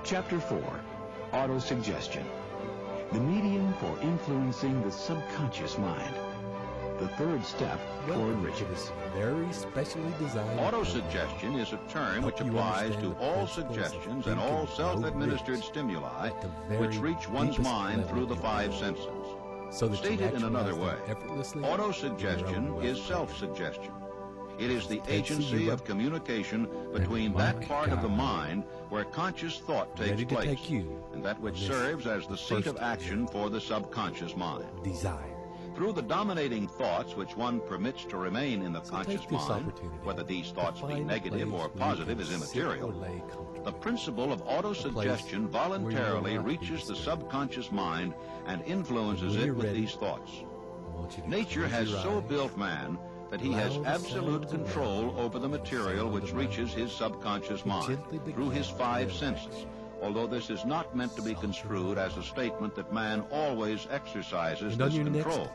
Chapter 4, Autosuggestion, the medium for influencing the subconscious mind. The third step toward riches. This very specially designed Autosuggestion is a term which applies to all suggestions and all self-administered stimuli which reach one's mind through the five senses. Stated in another way, autosuggestion is self-suggestion. It is the agency of communication between that part of the mind where conscious thought takes place and that which serves as the seat of action for the subconscious mind. Through the dominating thoughts which one permits to remain in the conscious mind, whether these thoughts be negative or positive is immaterial, the principle of autosuggestion voluntarily reaches the subconscious mind and influences it with these thoughts. Nature has so built man that he has absolute control over the material which reaches his subconscious mind through his five senses, although this is not meant to be construed as a statement that man always exercises this control.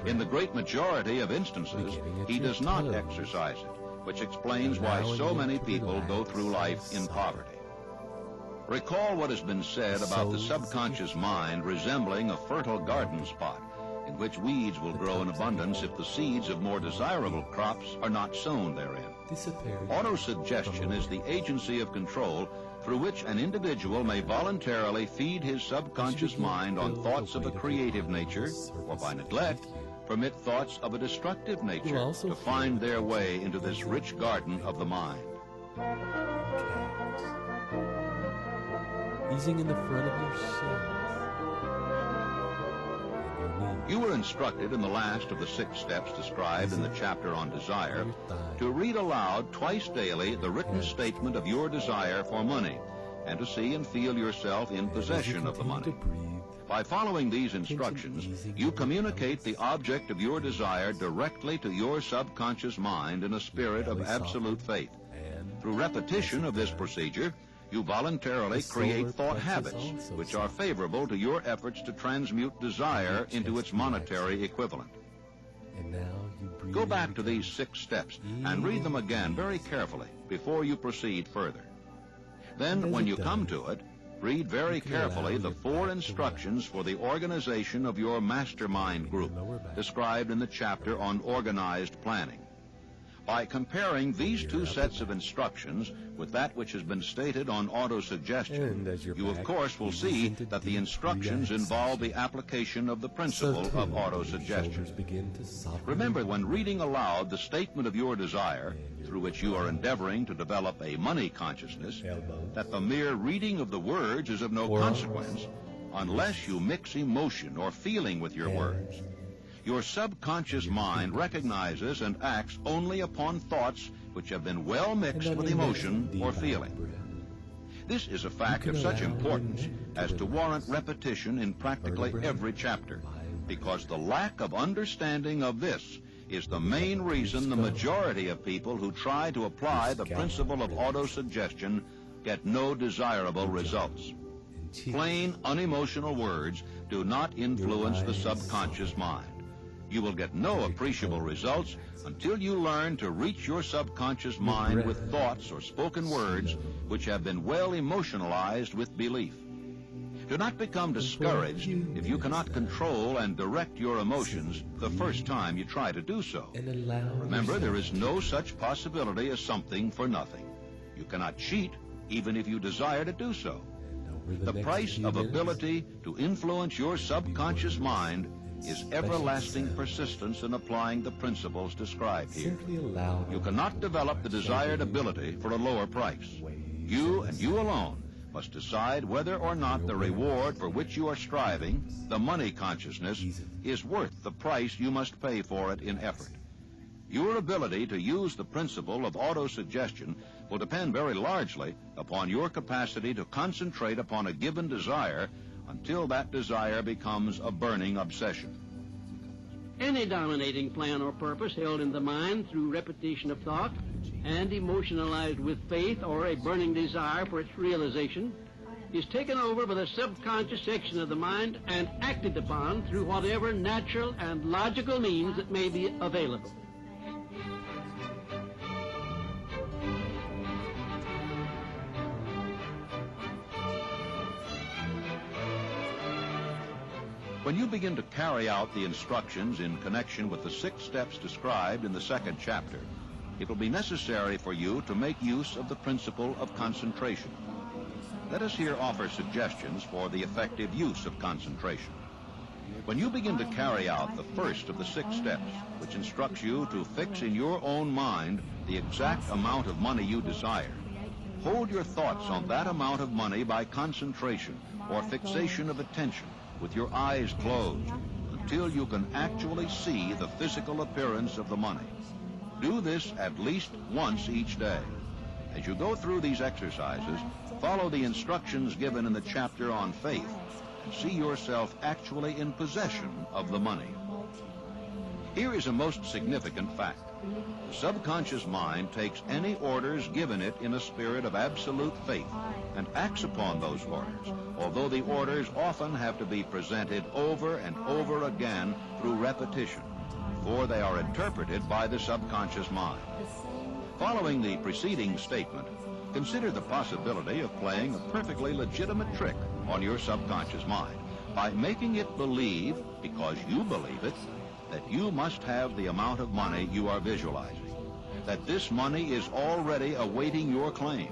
In the great majority of instances, he does not exercise it, which explains why so many people go through life in poverty. Recall what has been said about the subconscious mind resembling a fertile garden spot, in which weeds will grow in abundance if the seeds of more desirable crops are not sown therein. Autosuggestion is the agency of control through which an individual may voluntarily feed his subconscious mind on thoughts of a creative nature, or by neglect, permit thoughts of a destructive nature to find their way into this rich garden of the mind. Easing in the front of your shins. You were instructed in the last of the 6 steps described in the chapter on desire to read aloud twice daily the written statement of your desire for money and to see and feel yourself in possession of the money. By following these instructions, you communicate the object of your desire directly to your subconscious mind in a spirit of absolute faith. Through repetition of this procedure, you voluntarily create thought habits which are favorable to your efforts to transmute desire into its monetary equivalent. Go back to these 6 steps and read them again very carefully before you proceed further. Then, when you come to it, read very carefully the 4 instructions for the organization of your mastermind group described in the chapter on organized planning. By comparing these 2 sets of instructions with that which has been stated on autosuggestion, you of course will see that the instructions involve the application of the principle of autosuggestion. Remember, when reading aloud the statement of your desire, through which you are endeavoring to develop a money consciousness, that the mere reading of the words is of no consequence unless you mix emotion or feeling with your words. Your subconscious mind recognizes and acts only upon thoughts which have been well mixed with emotion or feeling. This is a fact of such importance as to warrant repetition in practically every chapter, because the lack of understanding of this is the main reason the majority of people who try to apply the principle of autosuggestion get no desirable results. Plain, unemotional words do not influence the subconscious mind. You will get no appreciable results until you learn to reach your subconscious mind with thoughts or spoken words which have been well emotionalized with belief. Do not become discouraged if you cannot control and direct your emotions the first time you try to do so. Remember, there is no such possibility as something for nothing. You cannot cheat even if you desire to do so. The price of ability to influence your subconscious mind is everlasting persistence in applying the principles described here. You cannot develop the desired ability for a lower price. You and you alone must decide whether or not the reward for which you are striving, the money consciousness, is worth the price you must pay for it in effort. Your ability to use the principle of autosuggestion will depend very largely upon your capacity to concentrate upon a given desire until that desire becomes a burning obsession. Any dominating plan or purpose held in the mind through repetition of thought and emotionalized with faith or a burning desire for its realization is taken over by the subconscious section of the mind and acted upon through whatever natural and logical means that may be available. When you begin to carry out the instructions in connection with the 6 steps described in the 2nd chapter, it will be necessary for you to make use of the principle of concentration. Let us here offer suggestions for the effective use of concentration. When you begin to carry out the first of the 6 steps, which instructs you to fix in your own mind the exact amount of money you desire, hold your thoughts on that amount of money by concentration or fixation of attention with your eyes closed until you can actually see the physical appearance of the money. Do this at least once each day. As you go through these exercises, follow the instructions given in the chapter on faith and see yourself actually in possession of the money. Here is a most significant fact. The subconscious mind takes any orders given it in a spirit of absolute faith and acts upon those orders, although the orders often have to be presented over and over again through repetition before they are interpreted by the subconscious mind. Following the preceding statement, consider the possibility of playing a perfectly legitimate trick on your subconscious mind by making it believe, because you believe it, that you must have the amount of money you are visualizing, that this money is already awaiting your claim,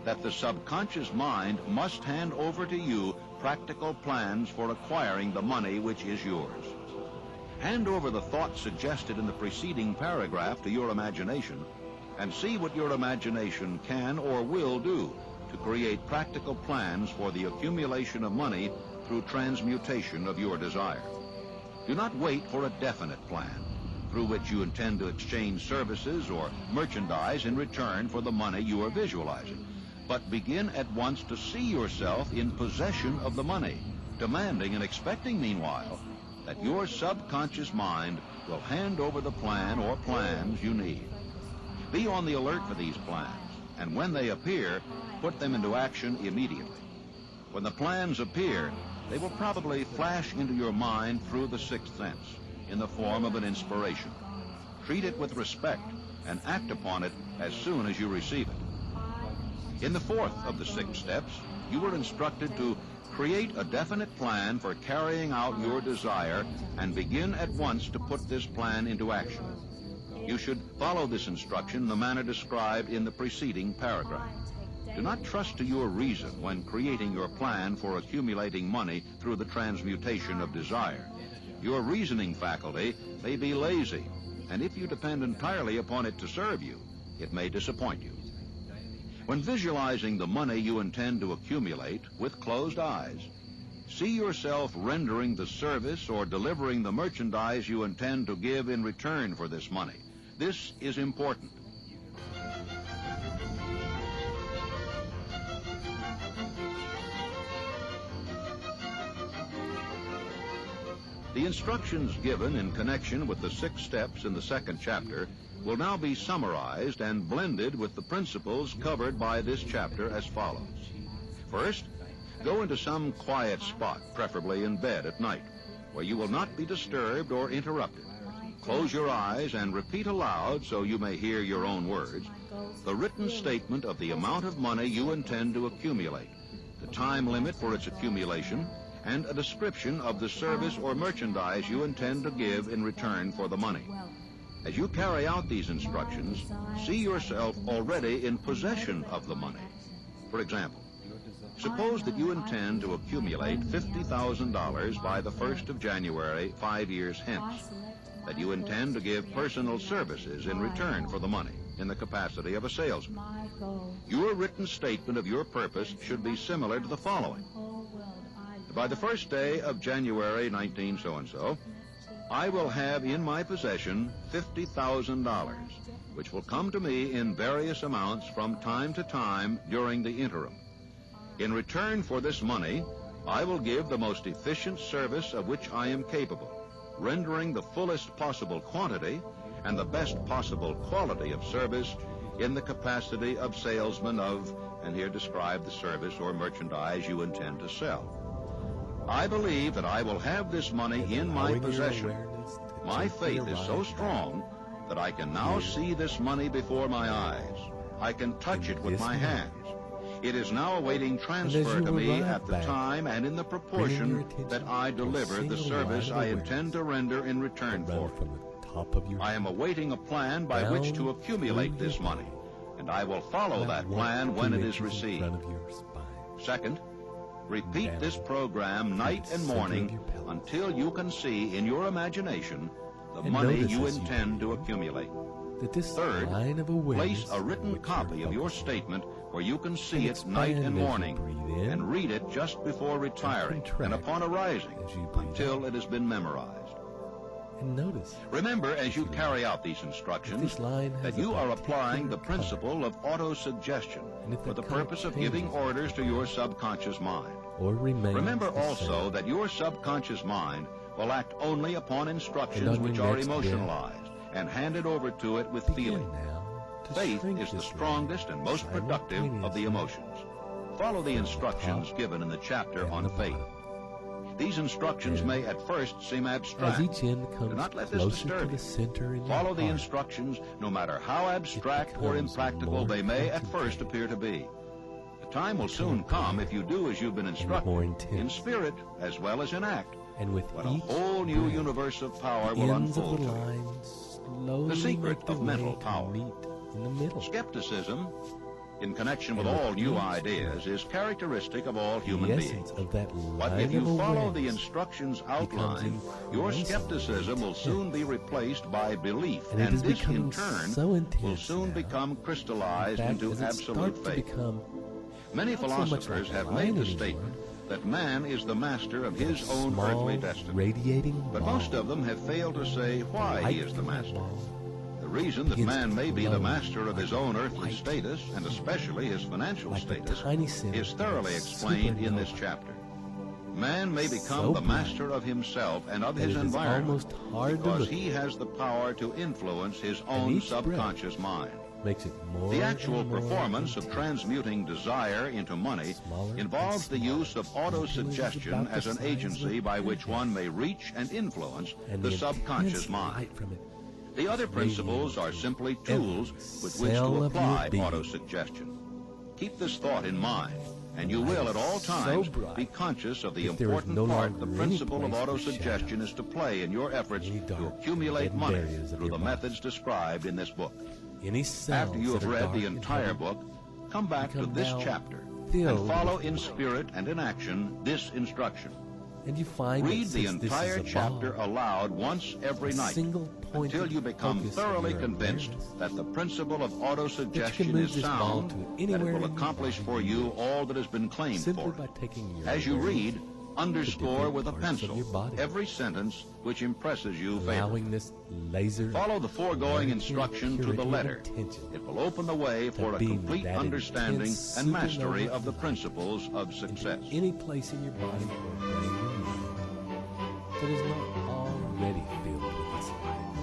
that the subconscious mind must hand over to you practical plans for acquiring the money which is yours. Hand over the thoughts suggested in the preceding paragraph to your imagination and see what your imagination can or will do to create practical plans for the accumulation of money through transmutation of your desire. Do not wait for a definite plan through which you intend to exchange services or merchandise in return for the money you are visualizing, but begin at once to see yourself in possession of the money, demanding and expecting meanwhile that your subconscious mind will hand over the plan or plans you need. Be on the alert for these plans, and when they appear, put them into action immediately. When the plans appear, they will probably flash into your mind through the 6th sense in the form of an inspiration. Treat it with respect and act upon it as soon as you receive it. In the 4th of the 6 steps, you were instructed to create a definite plan for carrying out your desire and begin at once to put this plan into action. You should follow this instruction in the manner described in the preceding paragraph. Do not trust to your reason when creating your plan for accumulating money through the transmutation of desire. Your reasoning faculty may be lazy, and if you depend entirely upon it to serve you, it may disappoint you. When visualizing the money you intend to accumulate with closed eyes, see yourself rendering the service or delivering the merchandise you intend to give in return for this money. This is important. The instructions given in connection with the 6 steps in the 2nd chapter will now be summarized and blended with the principles covered by this chapter as follows. First, go into some quiet spot, preferably in bed at night, where you will not be disturbed or interrupted. Close your eyes and repeat aloud, so you may hear your own words, the written statement of the amount of money you intend to accumulate, the time limit for its accumulation, and a description of the service or merchandise you intend to give in return for the money. As you carry out these instructions, see yourself already in possession of the money. For example, suppose that you intend to accumulate $50,000 by the 1st of January 5 years hence, that you intend to give personal services in return for the money in the capacity of a salesman. Your written statement of your purpose should be similar to the following. By the 1st day of January 19 so-and-so, I will have in my possession $50,000, which will come to me in various amounts from time to time during the interim. In return for this money, I will give the most efficient service of which I am capable, rendering the fullest possible quantity and the best possible quality of service in the capacity of salesman of, and here describe the service or merchandise you intend to sell. I believe that I will have this money in my possession. My faith is so strong that I can now see this money before my eyes. I can touch it with my hands. It is now awaiting transfer to me at the time and in the proportion that I deliver the service I intend to render in return for it. I am awaiting a plan by which to accumulate this money, and I will follow that plan when it is received. Second, repeat this program night and morning until you can see in your imagination the money you intend to accumulate. Third, place a written copy of your statement where you can see it night and morning, and read it just before retiring and upon arising until it has been memorized. And notice, remember, as you carry out these instructions, that you are applying the principle of auto-suggestion for the purpose of giving orders to your subconscious mind. Remember also that your subconscious mind will act only upon instructions which are emotionalized and handed over to it with feeling. Faith is the strongest and most productive of the emotions. Follow the instructions given in the chapter on faith. These instructions may at first seem abstract. Do not let this disturb you. Follow the instructions no matter how abstract or impractical they may at first appear to be. The time will soon come, if you do as you've been instructed, in spirit as well as in act, when a whole new universe of power will unfold to you. The secret of mental power. Skepticism, in connection with all new ideas, is characteristic of all human beings. But if you follow the instructions outlined, your skepticism will soon be replaced by belief, and this in turn will soon become crystallized into absolute faith. Many philosophers have made the statement that man is the master of his own earthly destiny, but most of them have failed to say why he is the master. The reason that man may be the master of his own earthly status, and especially his financial status, is thoroughly explained in this chapter. Man may become the master of himself and of his environment because he has the power to influence his own subconscious mind. The actual performance of transmuting desire into money involves the use of auto-suggestion as an agency by which one may reach and influence the subconscious mind. The other principles are simply tools with which to apply auto-suggestion. Keep this thought in mind, and you will at all times be conscious of the important part the principle of auto-suggestion is to play in your efforts to accumulate money through the methods described in this book. After you have read the entire book, come back to this chapter and follow in spirit and in action this instruction. Read the entire chapter aloud once every night until you become thoroughly convinced that the principle of auto-suggestion is sound, that it will accomplish for you all that has been claimed for it. As you read, underscore with a pencil every sentence which impresses you favorably. Follow the foregoing instruction to the letter. It will open the way for a complete understanding and mastery of the principles of success. Any place in your body or brain that is not already filled with its light.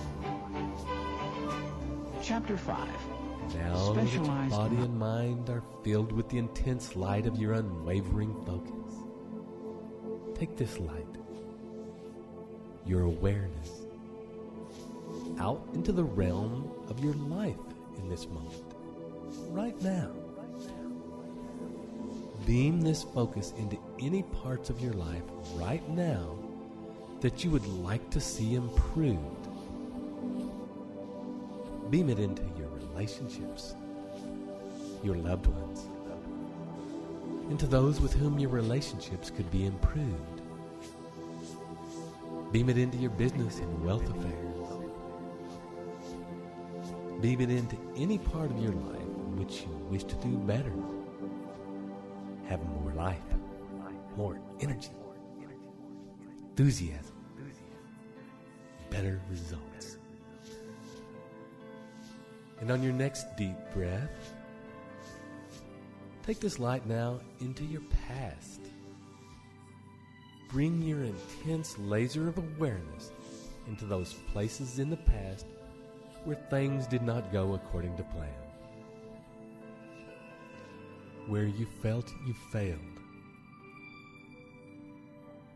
Chapter 5. Now that your body and mind are filled with the intense light of your unwavering focus, take this light, your awareness, out into the realm of your life in this moment, right now. Beam this focus into any parts of your life right now that you would like to see improved. Beam it into your relationships, your loved ones, into those with whom your relationships could be improved. Beam it into your business and wealth affairs. Beam it into any part of your life in which you wish to do better. Have more life, more energy, enthusiasm, better results. And on your next deep breath, take this light now into your past. Bring your intense laser of awareness into those places in the past where things did not go according to plan, where you felt you failed,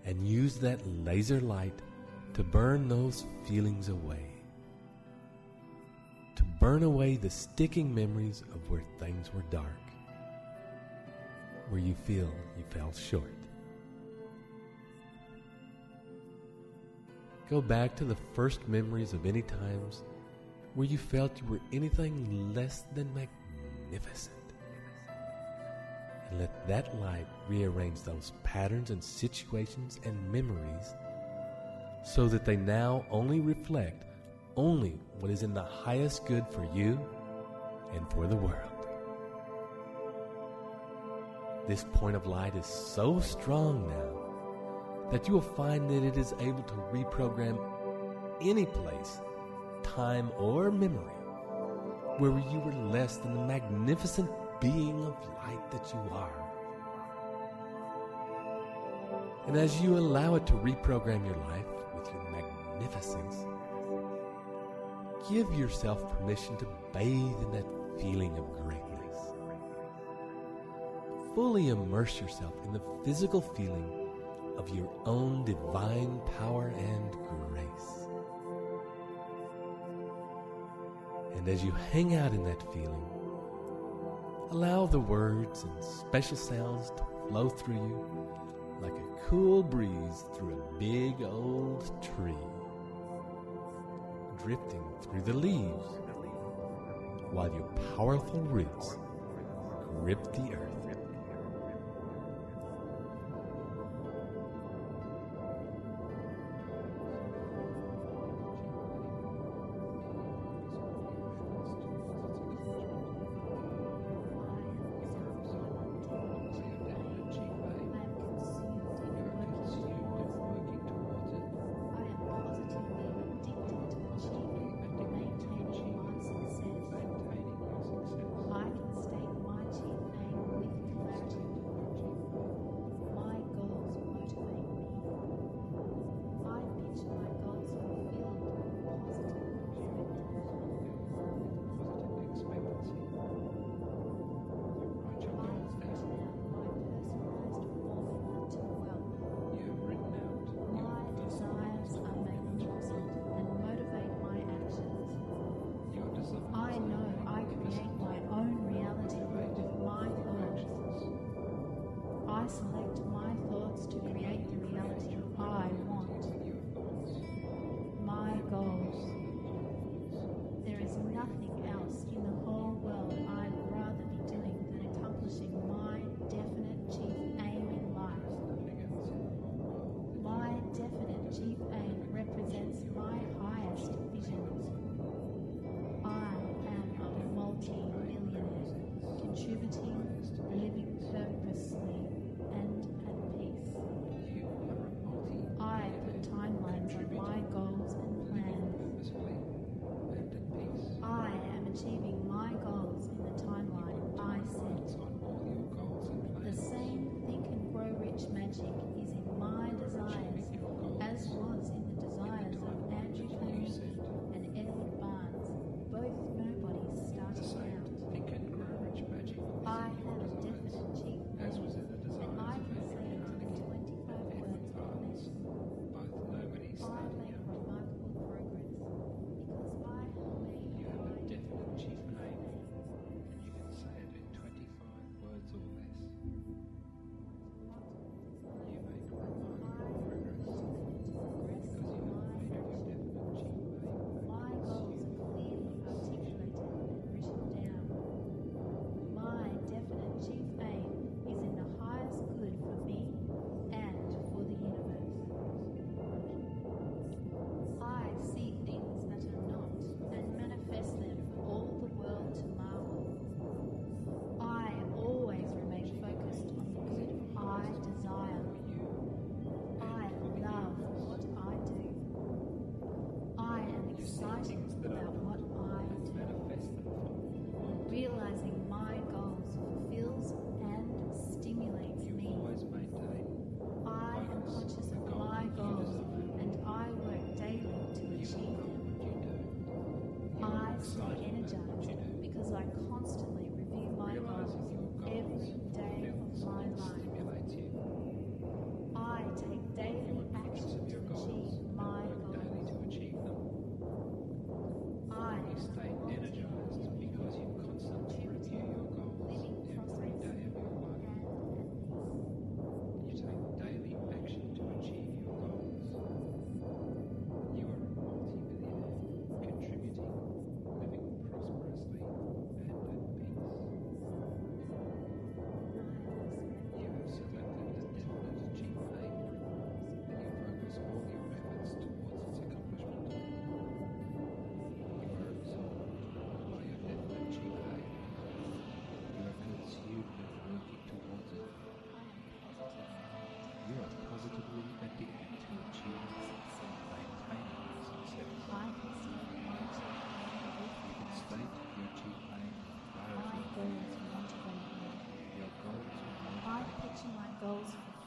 and use that laser light to burn those feelings away, to burn away the sticking memories of where things were dark. where you feel you fell short. Go back to the first memories of any times where you felt you were anything less than magnificent. And let that light rearrange those patterns and situations and memories so that they now only reflect only what is in the highest good for you and for the world. This point of light is so strong now that you will find that it is able to reprogram any place, time, or memory where you were less than the magnificent being of light that you are. And as you allow it to reprogram your life with your magnificence, give yourself permission to bathe in that feeling of greatness. Fully immerse yourself in the physical feeling of your own divine power and grace. And as you hang out in that feeling, allow the words and special sounds to flow through you like a cool breeze through a big old tree, drifting through the leaves while your powerful roots grip the earth. Living purposely and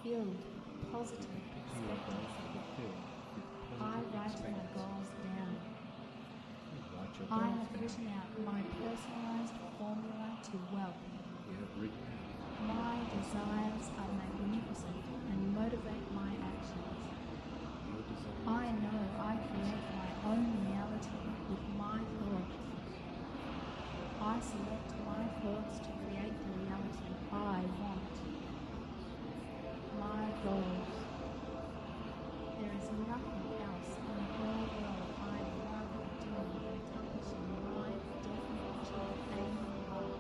filled positive expectancy. I write my goals down. I have written out my personalized formula to wealth. My desires are magnificent and motivate my actions. I know I create my own reality with my thoughts. I select my thoughts to create the reality I want. My goals. There is nothing else in the whole world I'd rather do than accomplishing my definite chief aim in life.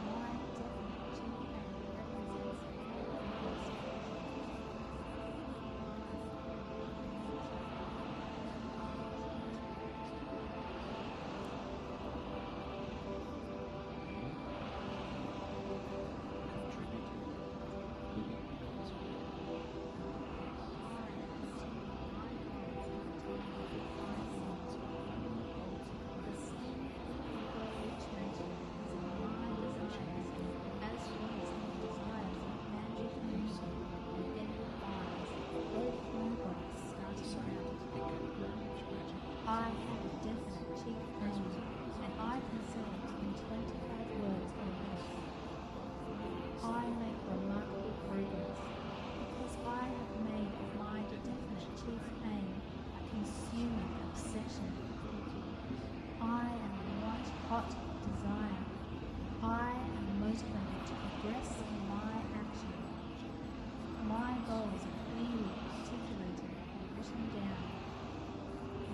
My definite chief aim represents I have a definite chief aim, and I can say it in 25 words or less. I make remarkable progress because I have made my definite chief aim a consuming obsession. I am a white-hot desire. I am motivated to progress in my action. My goals are clearly articulated and written down.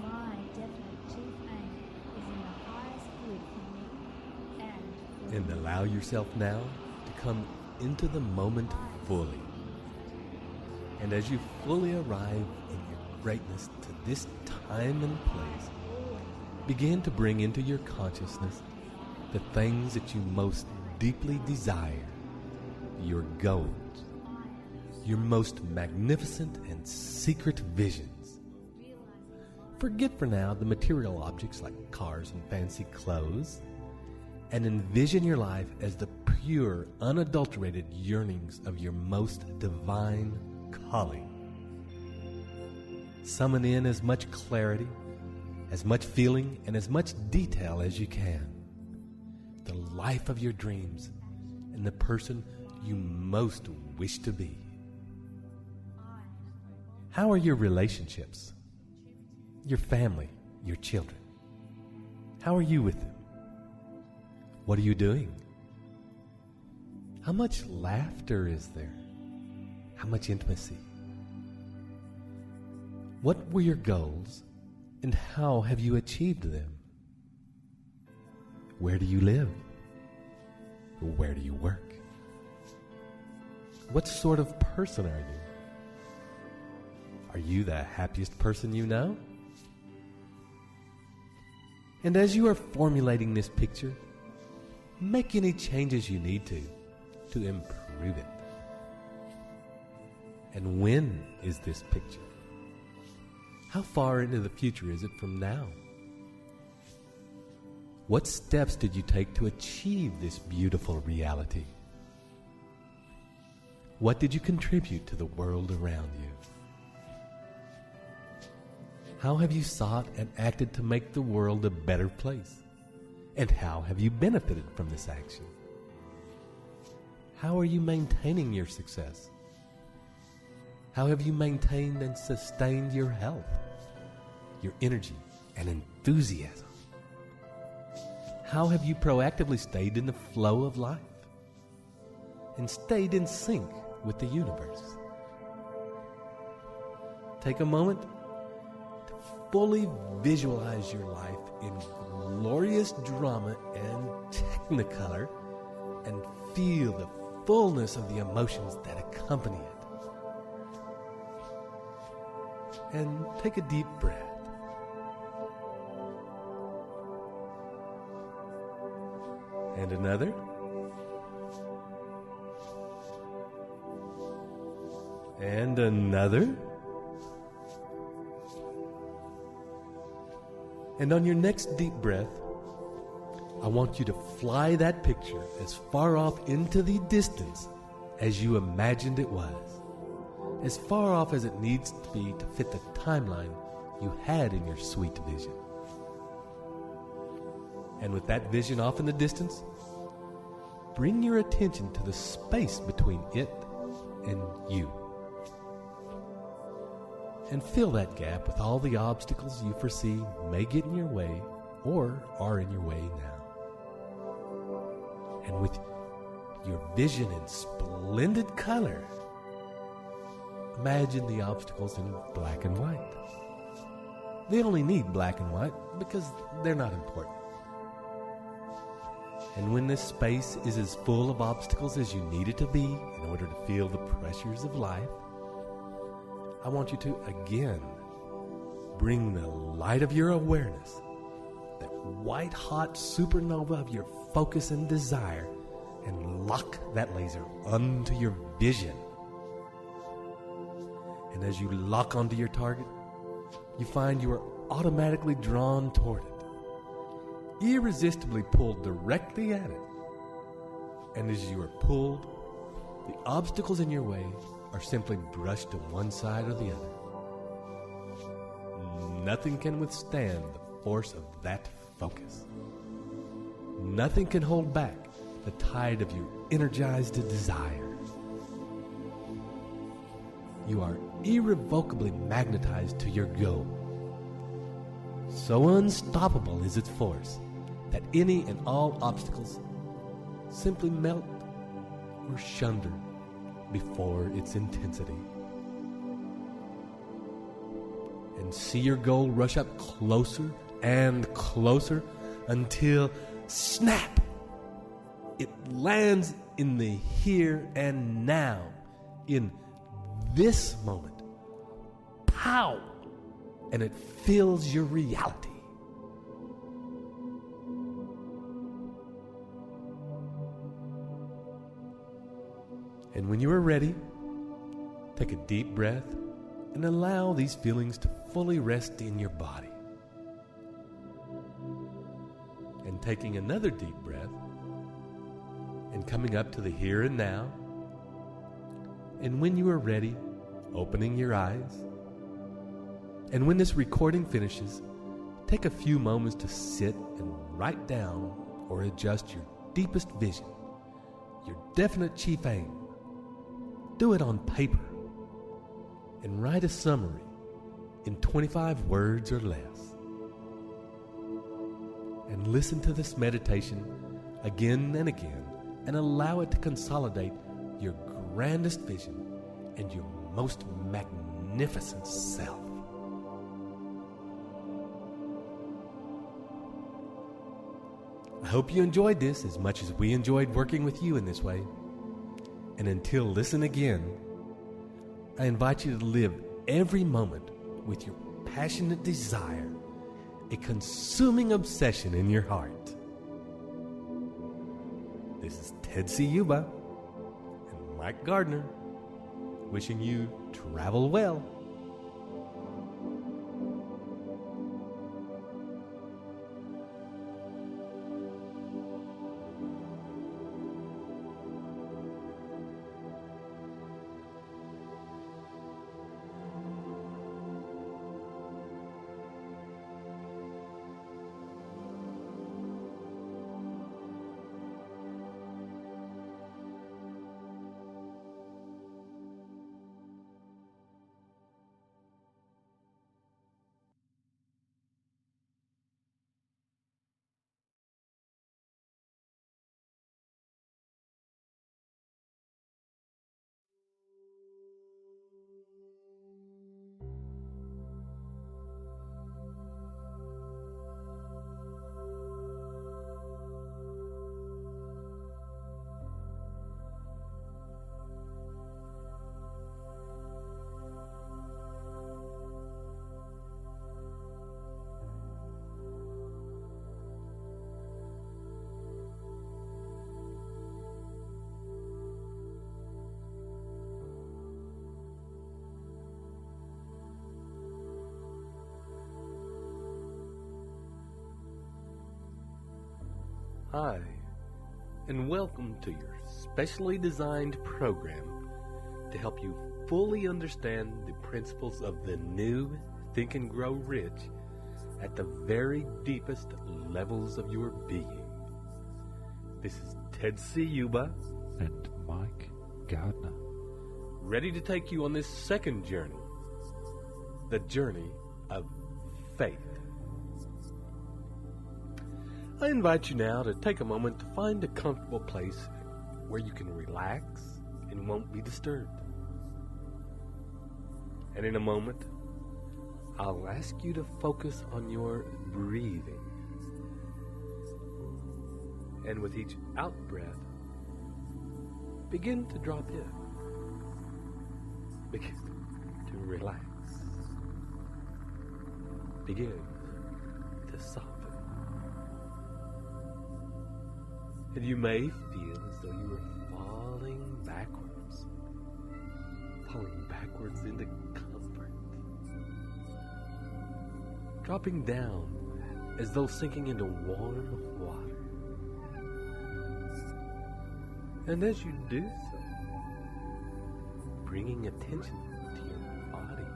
My definite chief aim is in the highest good for me and for And allow yourself now to come into the moment fully. And as you fully arrive in your greatness to this time and place, begin to bring into your consciousness the things that you most deeply desire, your goals, your most magnificent and secret visions. Forget for now the material objects like cars and fancy clothes, and envision your life as the pure, unadulterated yearnings of your most divine calling. Summon in as much clarity, as much feeling, and as much detail as you can. The life of your dreams and the person you most wish to be. How are your relationships? Your family, your children. How are you with them? What are you doing? How much laughter is there? How much intimacy? What were your goals and how have you achieved them? Where do you live? Where do you work? What sort of person are you? Are you the happiest person you know? And as you are formulating this picture, make any changes you need to improve it. And when is this picture? How far into the future is it from now? What steps did you take to achieve this beautiful reality? What did you contribute to the world around you? How have you sought and acted to make the world a better place? And how have you benefited from this action? How are you maintaining your success? How have you maintained and sustained your health, your energy, and enthusiasm? How have you proactively stayed in the flow of life and stayed in sync with the universe? Take a moment to fully visualize your life in glorious drama and technicolor and feel the fullness of the emotions that accompany it. And take a deep breath. And another. And another. And on your next deep breath, I want you to fly that picture as far off into the distance as you imagined it was, as far off as it needs to be to fit the timeline you had in your sweet vision. And with that vision off in the distance, bring your attention to the space between it and you. And fill that gap with all the obstacles you foresee may get in your way or are in your way now. And with your vision in splendid color, imagine the obstacles in black and white. They only need black and white because they're not important. And when this space is as full of obstacles as you need it to be in order to feel the pressures of life, I want you to again bring the light of your awareness, that white-hot supernova of your focus and desire, and lock that laser onto your vision. And as you lock onto your target, you find you are automatically drawn toward it, irresistibly pulled directly at it. And as you are pulled, the obstacles in your way are simply brushed to one side or the other. Nothing can withstand the force of that focus. Nothing can hold back the tide of your energized desire. You are irrevocably magnetized to your goal. So unstoppable is its force that any and all obstacles simply melt or shunder before its intensity. And see your goal rush up closer and closer until, snap, it lands in the here and now, in this moment. Pow! And it fills your reality. And when you are ready, take a deep breath and allow these feelings to fully rest in your body. And taking another deep breath and coming up to the here and now. And when you are ready, opening your eyes. And when this recording finishes, take a few moments to sit and write down or adjust your deepest vision, your definite chief aim. Do it on paper and write a summary in 25 words or less. And listen to this meditation again and again and allow it to consolidate your grandest vision and your most magnificent self. I hope you enjoyed this as much as we enjoyed working with you in this way. And until listen again, I invite you to live every moment with your passionate desire, a consuming obsession in your heart. This is Ted Ciuba and Mike Gardner wishing you travel well. Hi, and welcome to your specially designed program to help you fully understand the principles of the new Think and Grow Rich at the very deepest levels of your being. This is Ted Ciuba and Mike Gardner, ready to take you on this second journey, the journey of faith. I invite you now to take a moment to find a comfortable place where you can relax and won't be disturbed. And in a moment, I'll ask you to focus on your breathing. And with each out-breath, begin to drop in. Begin to relax. Begin to soften. And you may feel as though you are falling backwards into comfort. Dropping down as though sinking into warm water. And as you do so, bringing attention to your body.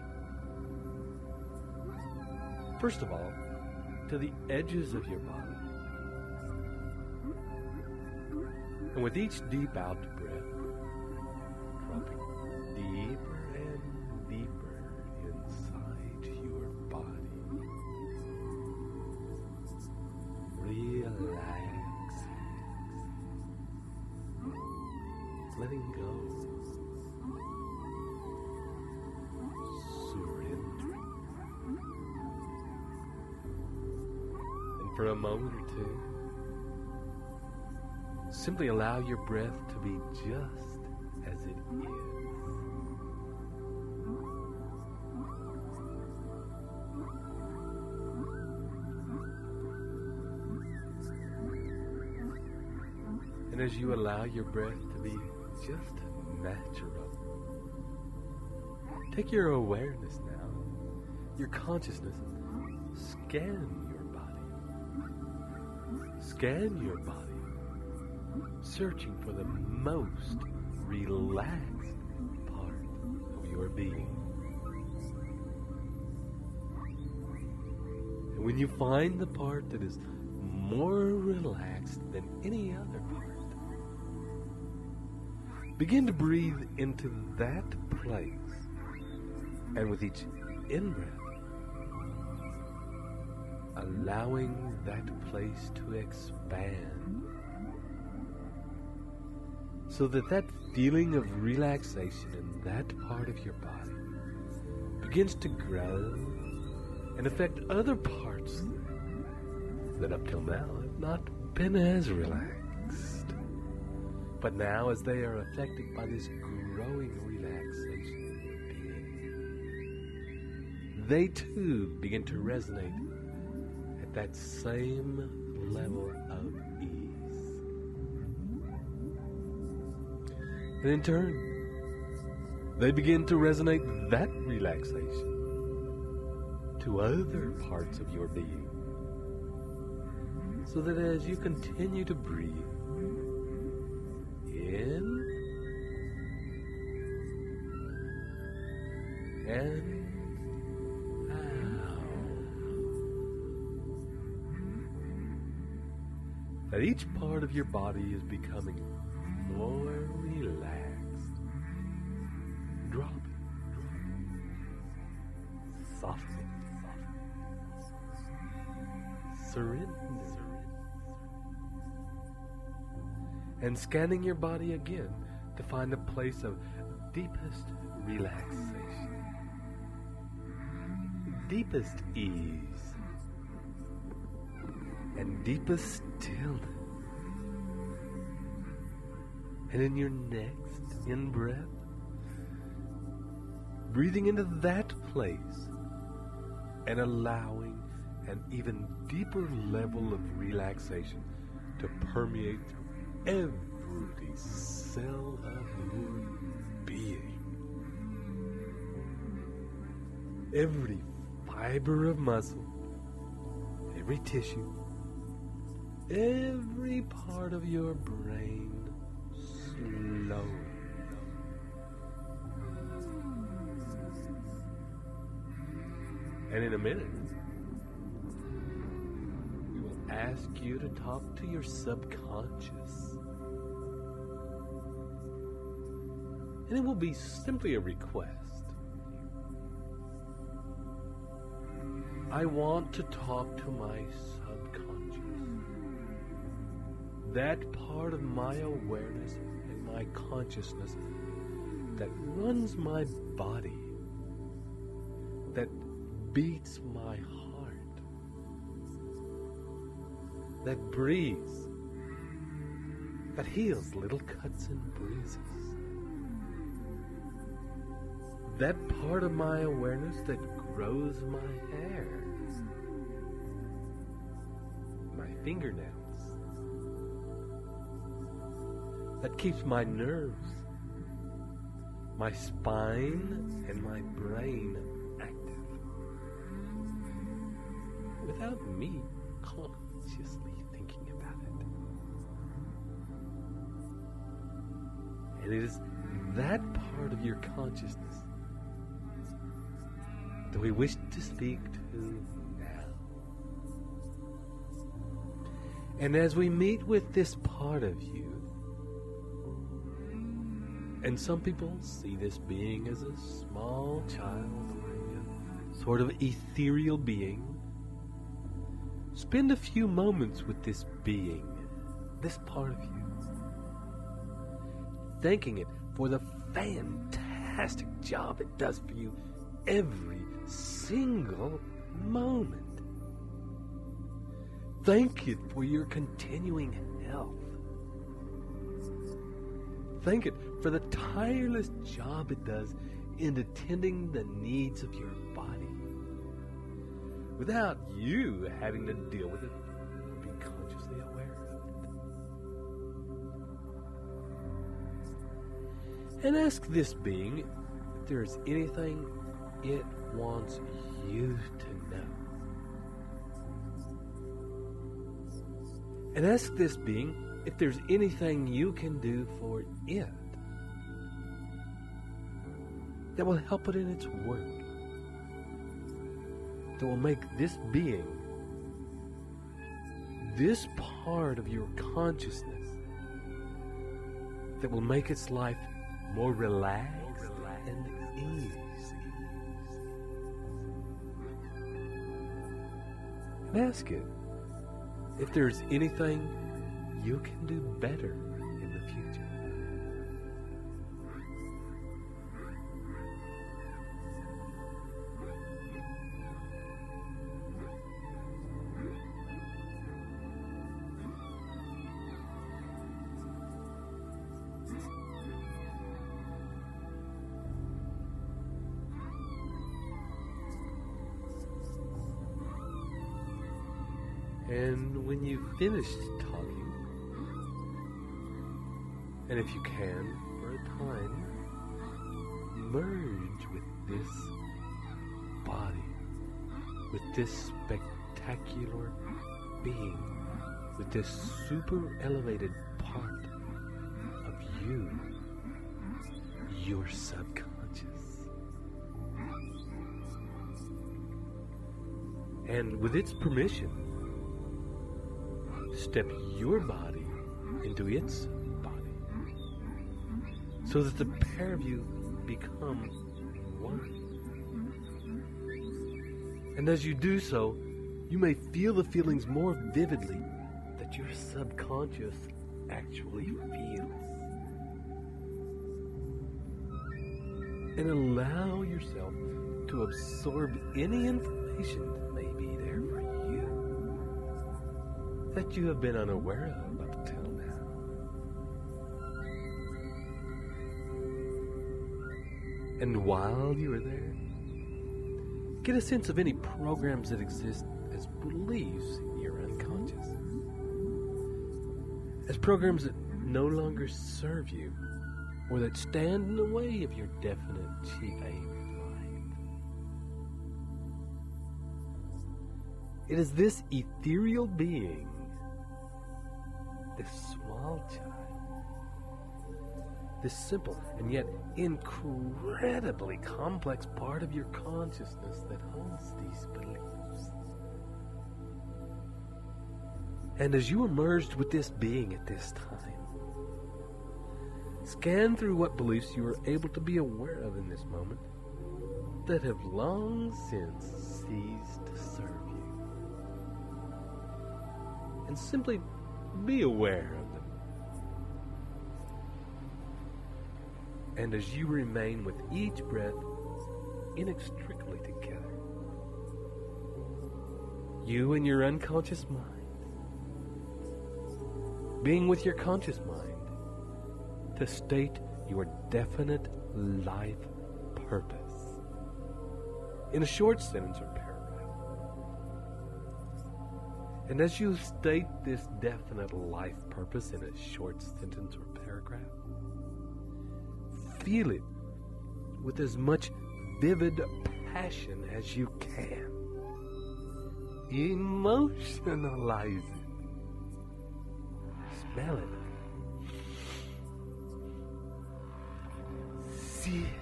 First of all, to the edges of your body. And with each deep out breath, dropping deeper and deeper inside your body. Relax. Letting go. Surrendering. And for a moment or two, simply allow your breath to be just as it is. And as you allow your breath to be just natural, take your awareness now, your consciousness, scan your body. Scan your body. Searching for the most relaxed part of your being. And when you find the part that is more relaxed than any other part, begin to breathe into that place. And with each in-breath, allowing that place to expand. So that feeling of relaxation in that part of your body begins to grow and affect other parts that up till now have not been as relaxed. But now, as they are affected by this growing relaxation in your being, they too begin to resonate at that same level of ease. And in turn, they begin to resonate that relaxation to other parts of your being. So that as you continue to breathe in and out, that each part of your body is becoming more relaxed, dropping, softening, surrendering, and scanning your body again to find a place of deepest relaxation, deepest ease, and deepest stillness. And in your next in-breath, breathing into that place and allowing an even deeper level of relaxation to permeate through every cell of your being. Every fiber of muscle, every tissue, every part of your brain slowly. And in a minute, we will ask you to talk to your subconscious. And it will be simply a request. I want to talk to my subconscious. That part of my awareness and my consciousness that runs my body, that beats my heart, that breathes, that heals little cuts and bruises. That part of my awareness that grows my hair, my fingernails, that keeps my nerves, my spine, and my brain active, without me consciously thinking about it. And it is that part of your consciousness that we wish to speak to now. And as we meet with this part of you, and some people see this being as a small child or a sort of ethereal being, spend a few moments with this being, this part of you, thanking it for the fantastic job it does for you every single moment. Thank it for your continuing health. Thank it for the tireless job it does in attending the needs of your body without you having to deal with it or be consciously aware of it. And ask this being if there is anything it wants you to know. And ask this being if there's anything you can do for it that will help it in its work, that will make this being, this part of your consciousness, that will make its life more relaxed and easy. And ask it if there's anything you can do better in the future. And when you've finished talking, and if you can, for a time, merge with this body, with this spectacular being, with this super elevated part of you, your subconscious. And with its permission, step your body into its body so that the pair of you become one. And as you do so, you may feel the feelings more vividly that your subconscious actually feels. And allow yourself to absorb any information that may be there for you that you have been unaware of up till now. And while you are there, get a sense of any programs that exist as beliefs in your unconscious, as programs that no longer serve you or that stand in the way of your definite chief aim in life. It is this ethereal being this small child, this simple and yet incredibly complex part of your consciousness that holds these beliefs. And as you are merged with this being at this time, scan through what beliefs you are able to be aware of in this moment that have long since ceased to serve you. And simply be aware of them. And as you remain with each breath inextricably together, you and your unconscious mind, being with your conscious mind, to state your definite life purpose in a short sentence or paragraph. And as you state this definite life purpose in a short sentence or paragraph, feel it with as much vivid passion as you can. Emotionalize it. Smell it. See it.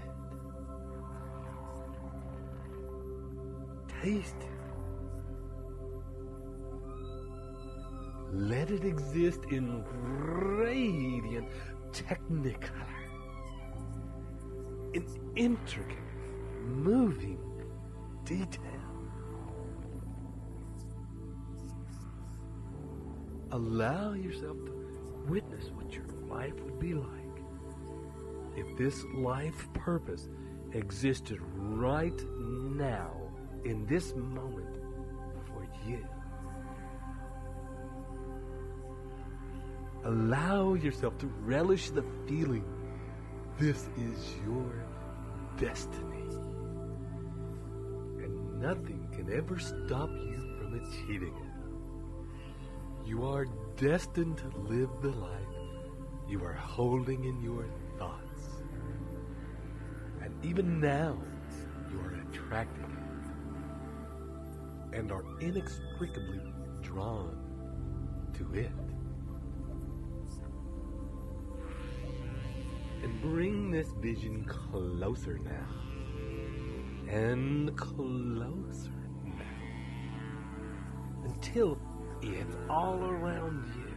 Taste it. Let it exist in radiant technicolor, in intricate, moving detail. Allow yourself to witness what your life would be like if this life purpose existed right now, in this moment, for you. Allow yourself to relish the feeling this is your destiny, and nothing can ever stop you from achieving it. You are destined to live the life you are holding in your thoughts. And even now, you are attracting it and are inextricably drawn to it. And bring this vision closer now. And closer now. Until it's all around you.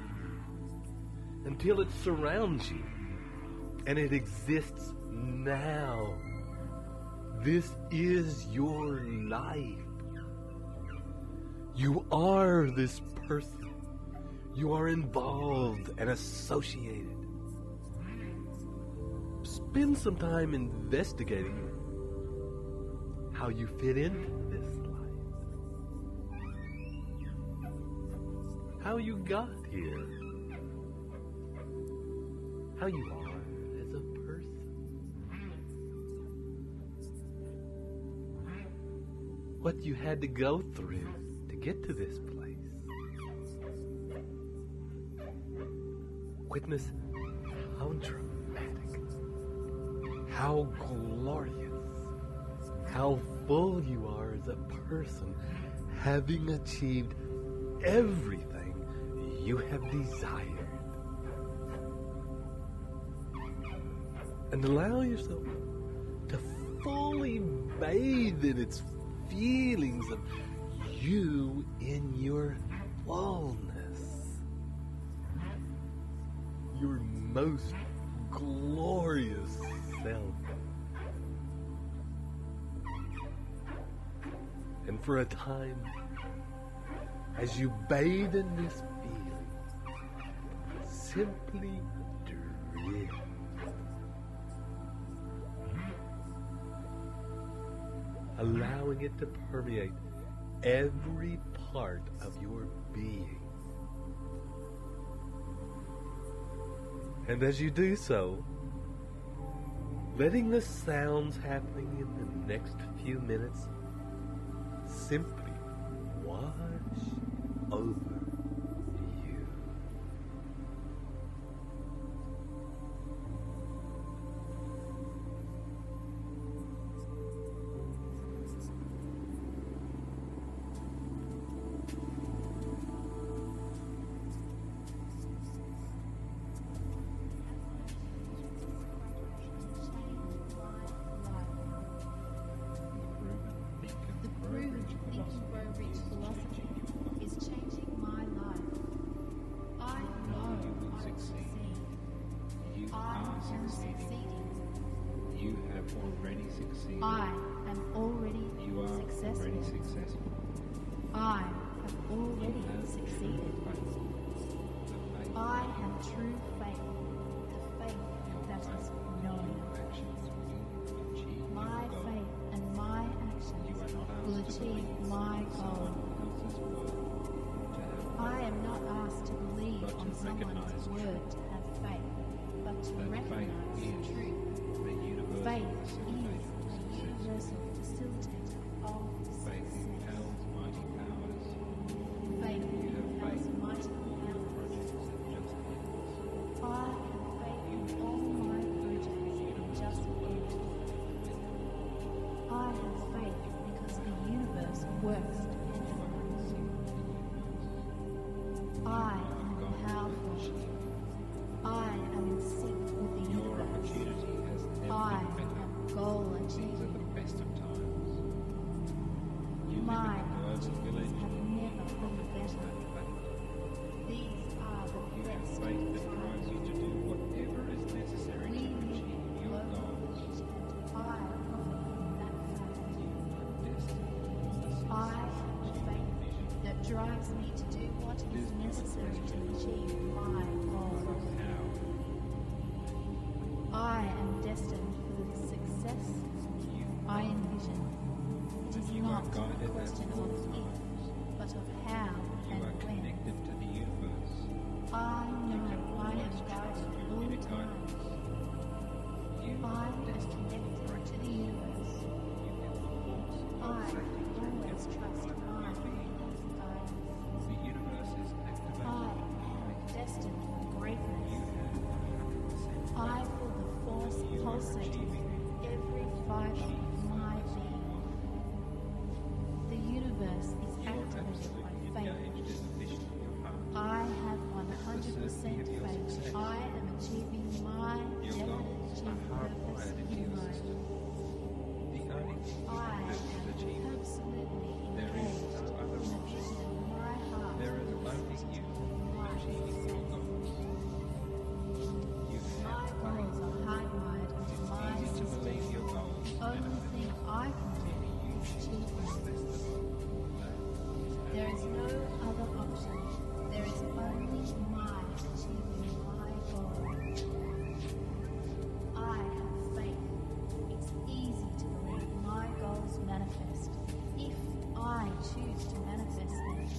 Until it surrounds you. And it exists now. This is your life. You are this person. You are involved and associated. Spend some time investigating how you fit into this life. How you got here. How you are as a person. What you had to go through to get to this place. Witness how dramatic, how glorious, how full you are as a person, having achieved everything you have desired. And allow yourself to fully bathe in its feelings of you in your fullness. Your most glorious self. And for a time, as you bathe in this feeling, simply drift. Allowing it to permeate every part of your being. And as you do so, letting the sounds happening in the next few minutes simply wash over you. am succeeding. You have already succeeded. I am already You are successful. already successful. I have already succeeded. I have true faith, the faith that is knowing. My faith and my actions will achieve my goal. I am not asked to believe on someone's word to have faith, but to recognize truth. Faith is a universal facilitator of Faith success. impels mighty powers. Faith impels mighty powers. I have faith in all my projects in just end. I have faith because the universe works dependently. I am powerful. I am in sync with the Your universe. opportunity has never I been better. am goal These are achieving. the best of times. You My live in a global activities village have never of been better. faith. These are the You have best faith of that drives you times. to do whatever is necessary We to live achieve your global goals. village, and I profit from that fact. You are destined for I have faith that drives me to do what is necessary to achieve my goals. how. I am destined for the success I envision. It is You not are a guided at question all of if, times. but of how You and are when. connected to the universe. I know I am Always guided trust your all inner the time. guidance. You I are am destined to connected break to the universe. You have the force I pulsating through always every trust fibre of my your being. guidance. The universe is activated. I am destined for greatness. You have 100% I feel the force pulsating through every fibre of my being. The universe is You are activated by absolutely faith. engaged in the mission of your heart. I have 100% faith. I am achieving my Your never goals are achieved purpose hardwired into in your life. system. The only thing you I have to do is am achieve it. absolutely There is engaged no other in the option. vision of my heart. There is only you achieving your goals. You My have goals faith. are hardwired into It's my easy to system. believe your goals The only thing I can do is achieve them. There is no other option. There is only my achieving my goal. I have faith. It's easy to believe my goals manifest. If I choose to manifest them,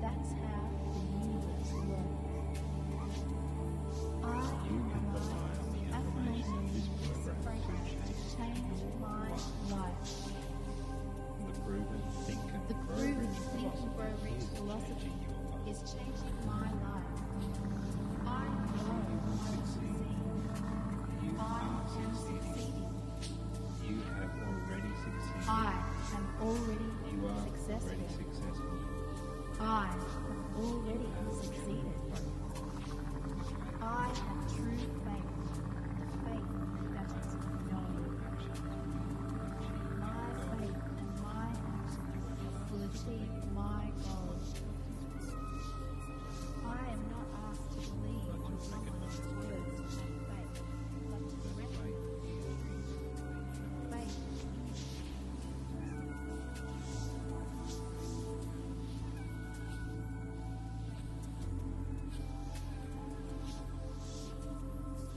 that's how the universe works. I utilize the affirmations to change my life. The proven think and The grow proven rich think and grow philosophy rich is philosophy changing your life. is changing my life. I know I will succeed. You I are am succeeding. succeeding. You have already succeeded. I am already You are successful. already successful. I have already succeeded. I have true faith, the faith that is knowing. My faith and my actions will achieve my goals. I am not asked to believe on someone's words to have faith, but to recognize faith.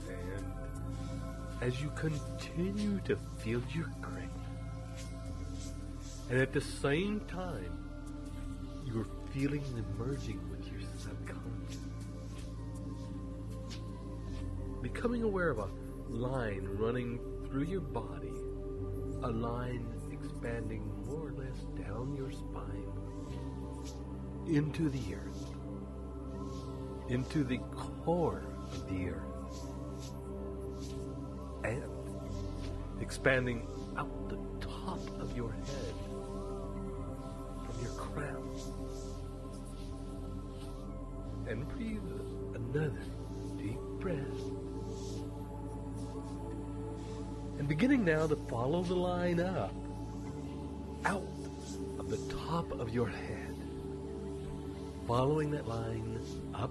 And as you continue to feel your greatness, and at the same time, you're feeling the merging with your subconscious, becoming aware of a line running through your body, a line expanding more or less down your spine, into the earth, into the core of the earth, and expanding out the top of your head from your crown. And breathe another deep breath. And beginning now to follow the line up, out of the top of your head, following that line up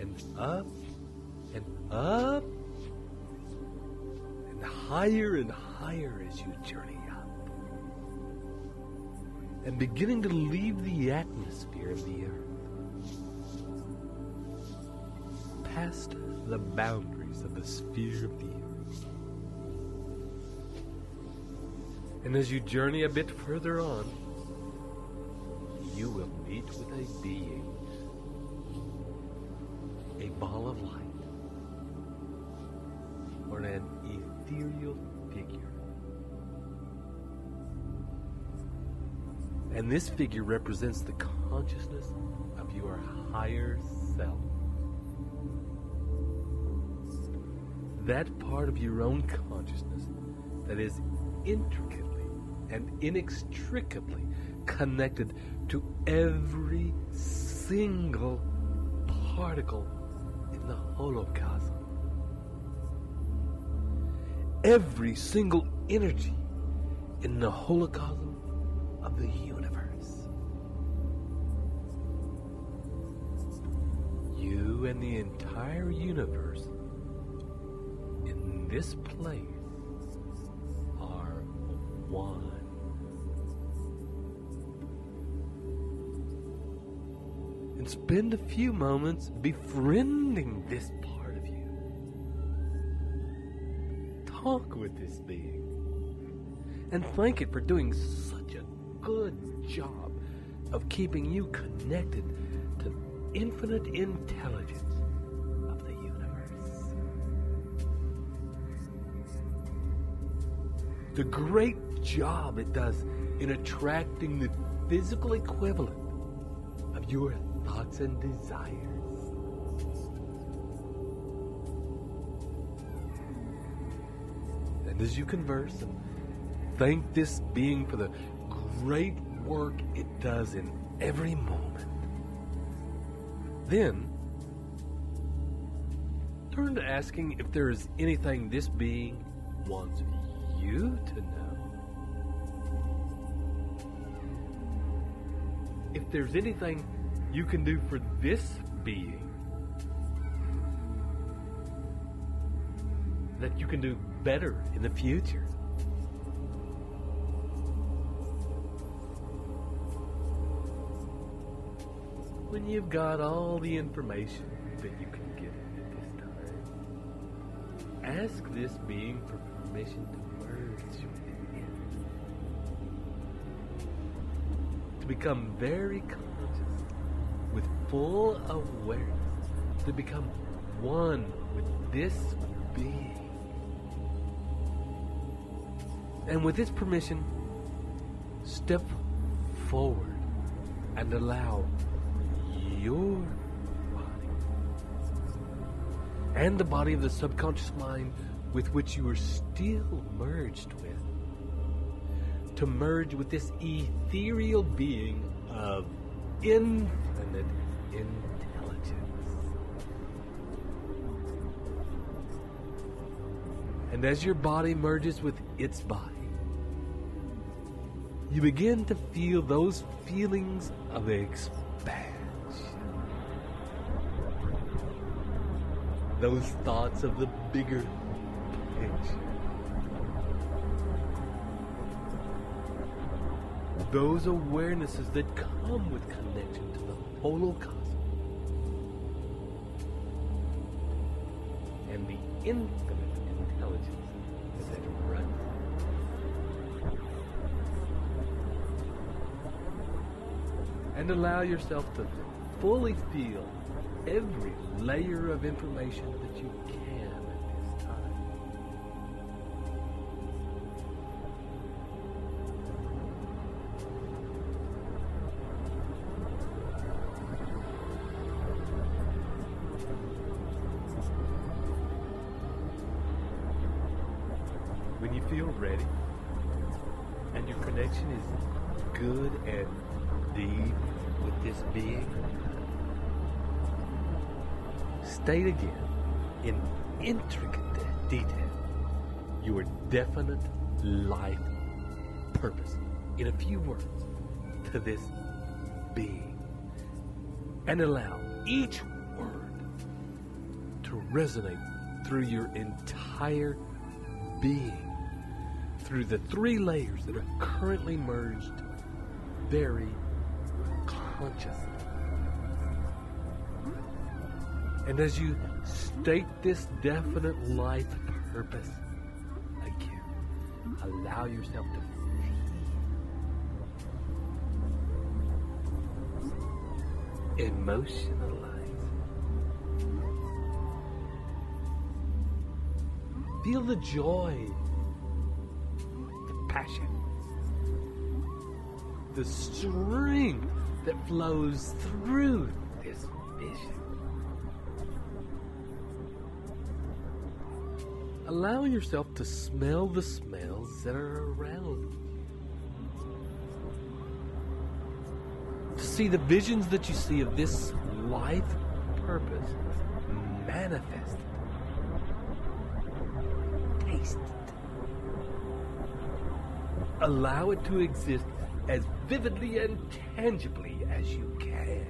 and up and up higher and higher as you journey up, and beginning to leave the atmosphere of the earth, past the boundaries of the sphere of the earth. And as you journey a bit further on, you will meet with a being, a ball of light, or an ethereal figure. And this figure represents the consciousness of your higher self. That part of your own consciousness that is intricately and inextricably connected to every single particle in the holocosm. Every single energy in the holocosm of the universe. You and the entire universe in this place are one. And spend a few moments befriending this part of you. Talk with this being and thank it for doing such a good job of keeping you connected to the infinite intelligence of the universe. The great job it does in attracting the physical equivalent of your thoughts and desires. And as you converse and thank this being for the great work it does in every moment, then turn to asking if there is anything this being wants you to know. If there's anything you can do for this being that you can do better in the future. When you've got all the information that you can get at this time, ask this being for permission to merge with it. To become very conscious with full awareness, to become one with this being. And with this permission, step forward and allow your body and the body of the subconscious mind with which you are still merged with, to merge with this ethereal being of infinite intelligence. And as your body merges with its body, you begin to feel those feelings of expansion. Those thoughts of the bigger picture. Those awarenesses that come with connection to the holocosm and the infinite intelligence that runs. And allow yourself to fully feel every layer of information that you can at this time. When you feel ready and your connection is good and deep with this being, state again in intricate detail your definite life purpose in a few words to this being, and allow each word to resonate through your entire being through the three layers that are currently merged very consciously. And as you state this definite life purpose again, allow yourself to emotionalize. Feel the joy, the passion, the strength that flows through this vision. Allow yourself to smell the smells that are around you. To see the visions that you see of this life purpose manifested. Taste it. Allow it to exist as vividly and tangibly as you can.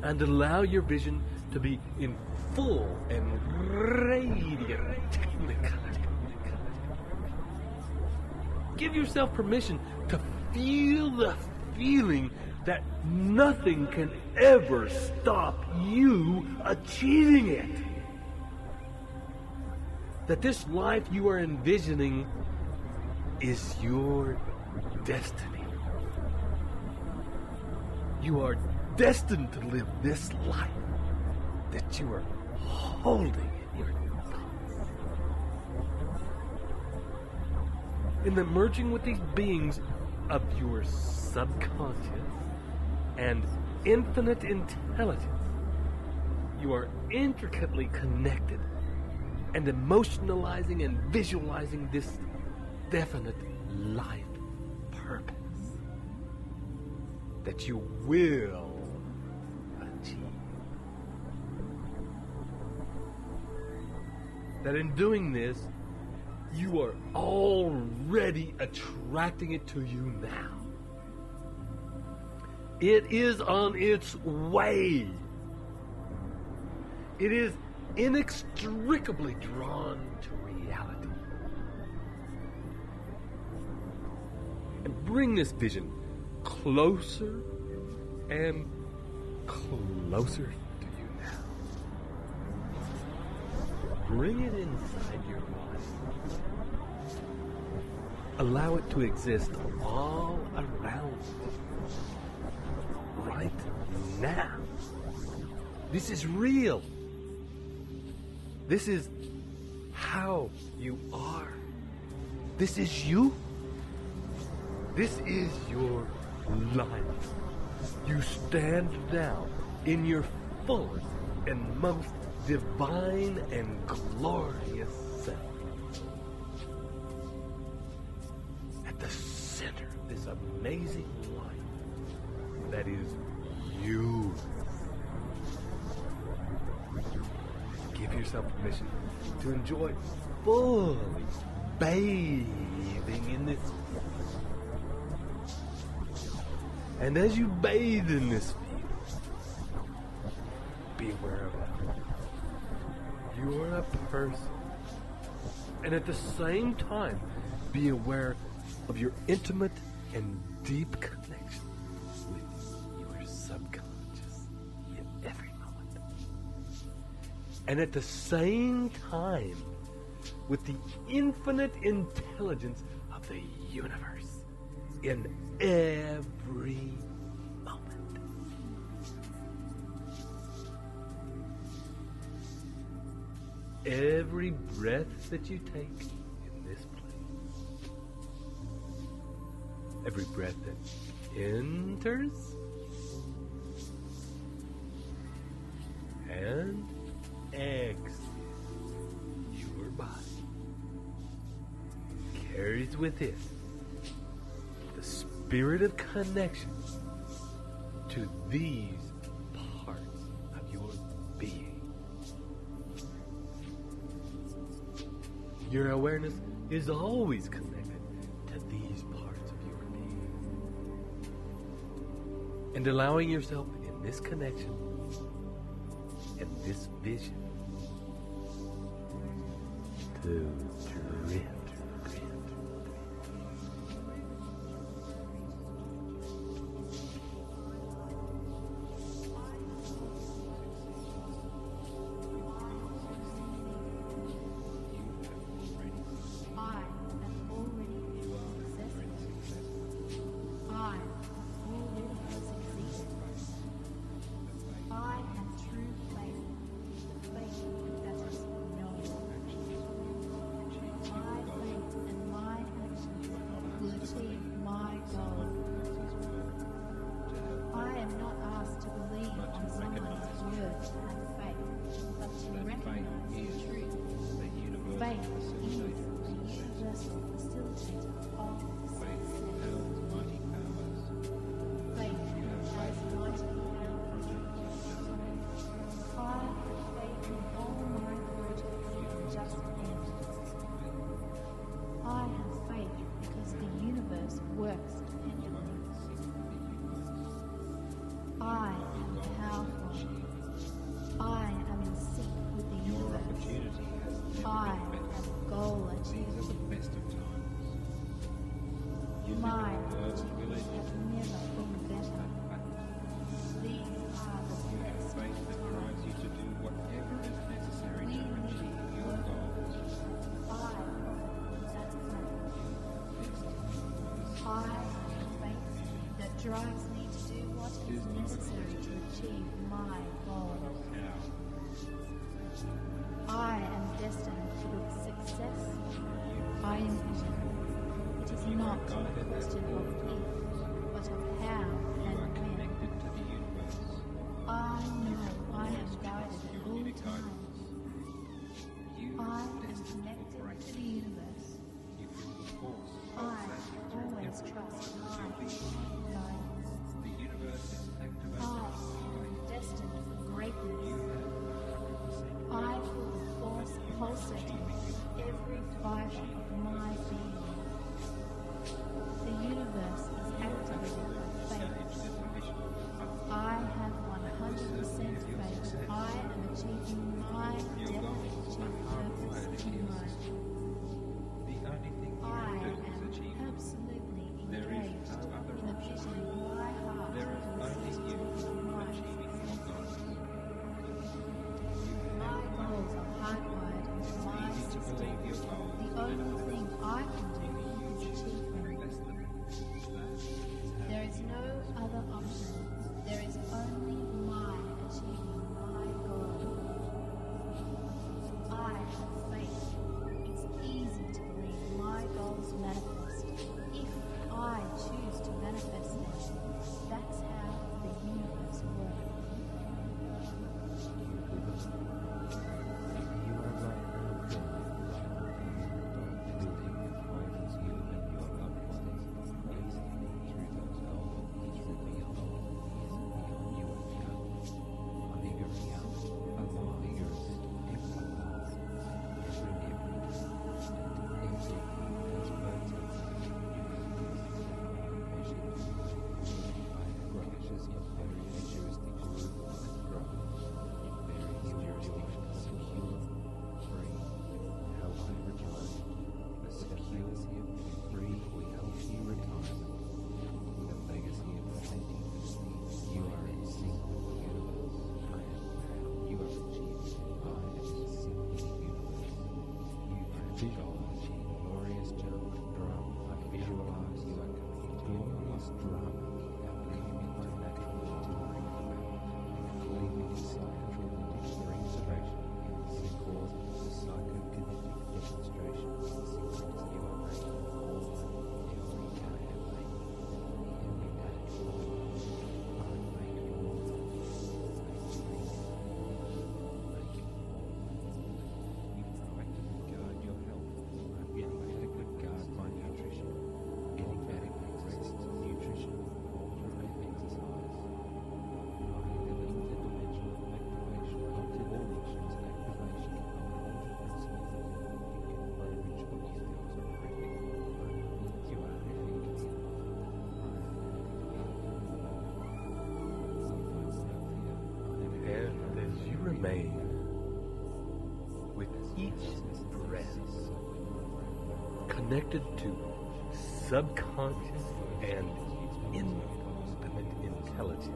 And allow your vision to be in full and radiant technicolor. Give yourself permission to feel the feeling that nothing can ever stop you achieving it. That this life you are envisioning is your destiny. You are destined to live this life that you are holding in your thoughts. In the merging with these beings of your subconscious and infinite intelligence, you are intricately connected and emotionalizing and visualizing this definite life purpose that you will achieve. That in doing this, you are already attracting it to you now. It is on its way. It is inextricably drawn to reality. And bring this vision closer and closer to you now. Bring it inside your body. Allow it to exist all around you. Right now. This is real. This is how you are. This is you. This is your life. You stand now in your fullest and most divine and glorious self. At the center of this amazing life that is you. Give yourself permission to enjoy fully bathing in this. And as you bathe in this field, be aware of it. You are a person. And at the same time, be aware of your intimate and deep connection with your subconscious in every moment. And at the same time, with the infinite intelligence of the universe in every moment. Every breath that you take in this place, every breath that enters and exits your body, carries with it the spirit of connection to these parts of your being. Your awareness is always connected to these parts of your being. And allowing yourself in this connection and this vision do drift. Drives me to do what is necessary to achieve my goals. I am destined to success. I envision. It is not a question of if, but of how and when. I know I am guided at all times. I am connected to the universe. I always trust my guidance. I am destined for greatness. I feel the force pulsating in every fibre of my being. The universe is activated by faith. I have 100% faith I am achieving my definite purpose in life. I am absolutely engaged in a vision my heart will set to my My goals are hardwired into my system. The only thing I can do is achieve them. There is no other option. There is only my achieving my goal. I have faith. It's easy to believe my goals manifest. If I choose to manifest them, that's how the universe works. with each breath, connected to subconscious and infinite intelligence.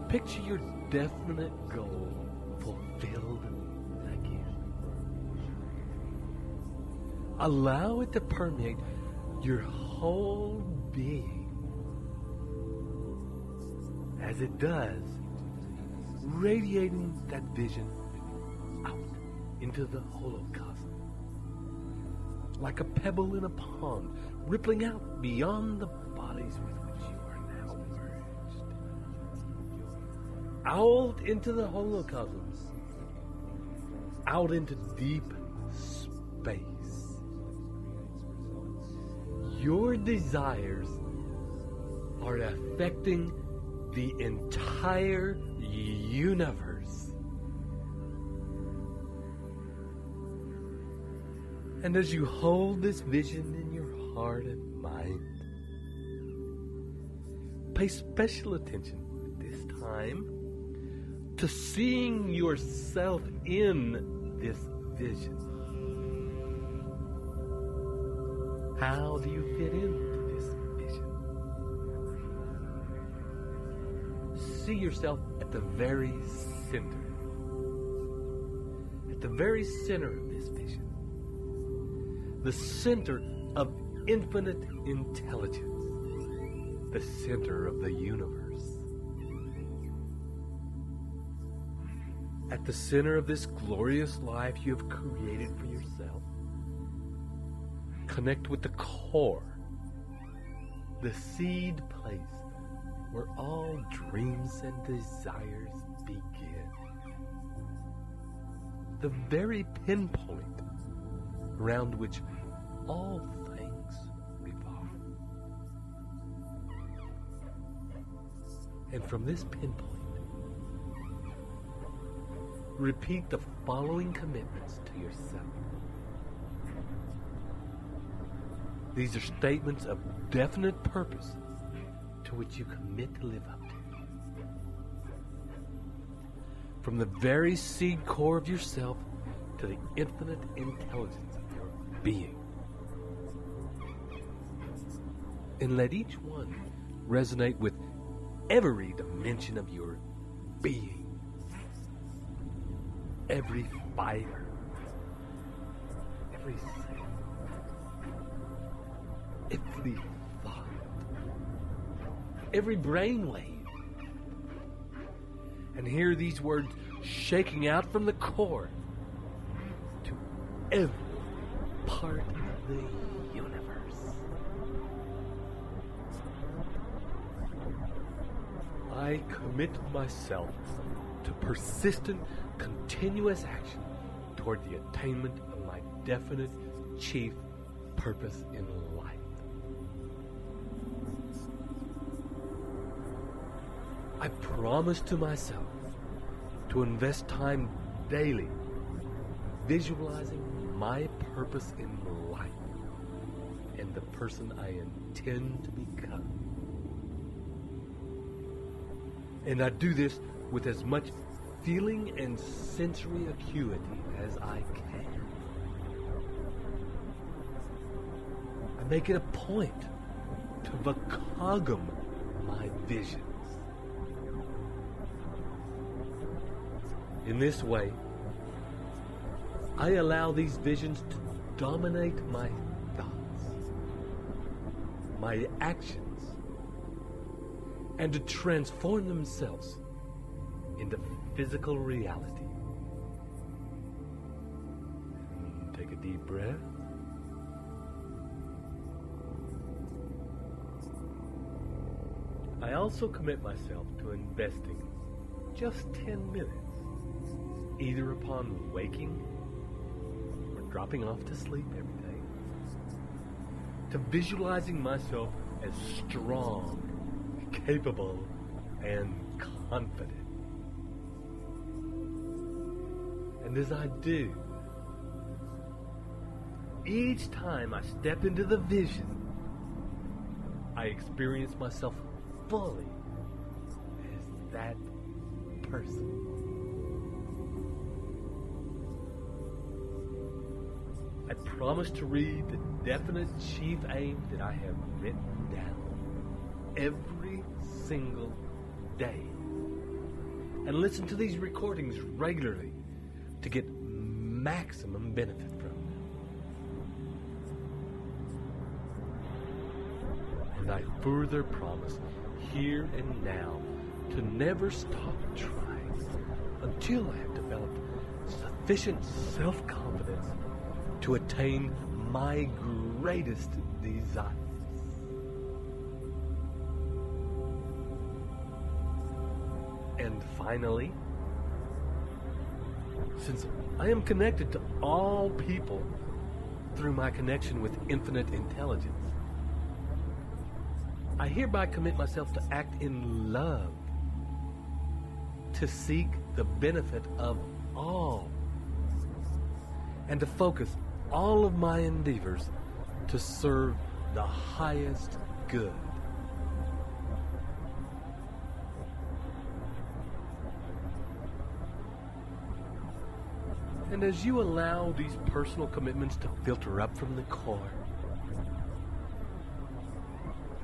Picture your definite goal fulfilled again. Allow it to permeate your whole being. As it does, radiating that vision out into the holocosm, like a pebble in a pond, rippling out beyond the bodies with which you are now merged. Out into the holocosm, out into deep space. Your desires are affecting the entire universe. And as you hold this vision in your heart and mind, pay special attention this time to seeing yourself in this vision. How do you fit into this vision? See yourself at the very center. At the very center of this vision. The center of infinite intelligence. The center of the universe. At the center of this glorious life you have created for yourself, connect with the core, the seed place where all dreams and desires begin. The very pinpoint around which all things revolve. And from this pinpoint, repeat the following commitments to yourself. These are statements of definite purpose to which you commit to live up to. From the very seed core of yourself to the infinite intelligence of your being. And let each one resonate with every dimension of your being. Every fiber, every cell, every thought, every brainwave. And hear these words shaking out from the core to every part of the universe. I commit myself to persistent, continuous action toward the attainment of my definite chief purpose in life. I promise to myself to invest time daily visualizing my purpose in life and the person I intend to become. And I do this with as much feeling and sensory acuity as I can. I make it a point to vakagam my visions. In this way, I allow these visions to dominate my thoughts, my actions, and to transform themselves into physical reality. Take a deep breath. I also commit myself to investing just 10 minutes, either upon waking or dropping off to sleep every day, to visualizing myself as strong, capable, and confident. And as I do, each time I step into the vision, I experience myself fully as that person. I promise to read the definite chief aim that I have written down every single day, and listen to these recordings regularly to get maximum benefit from them. And I further promise here and now to never stop trying until I have developed sufficient self-confidence to attain my greatest desires. And finally, since I am connected to all people through my connection with infinite intelligence, I hereby commit myself to act in love, to seek the benefit of all, and to focus all of my endeavors to serve the highest good. And as you allow these personal commitments to filter up from the core,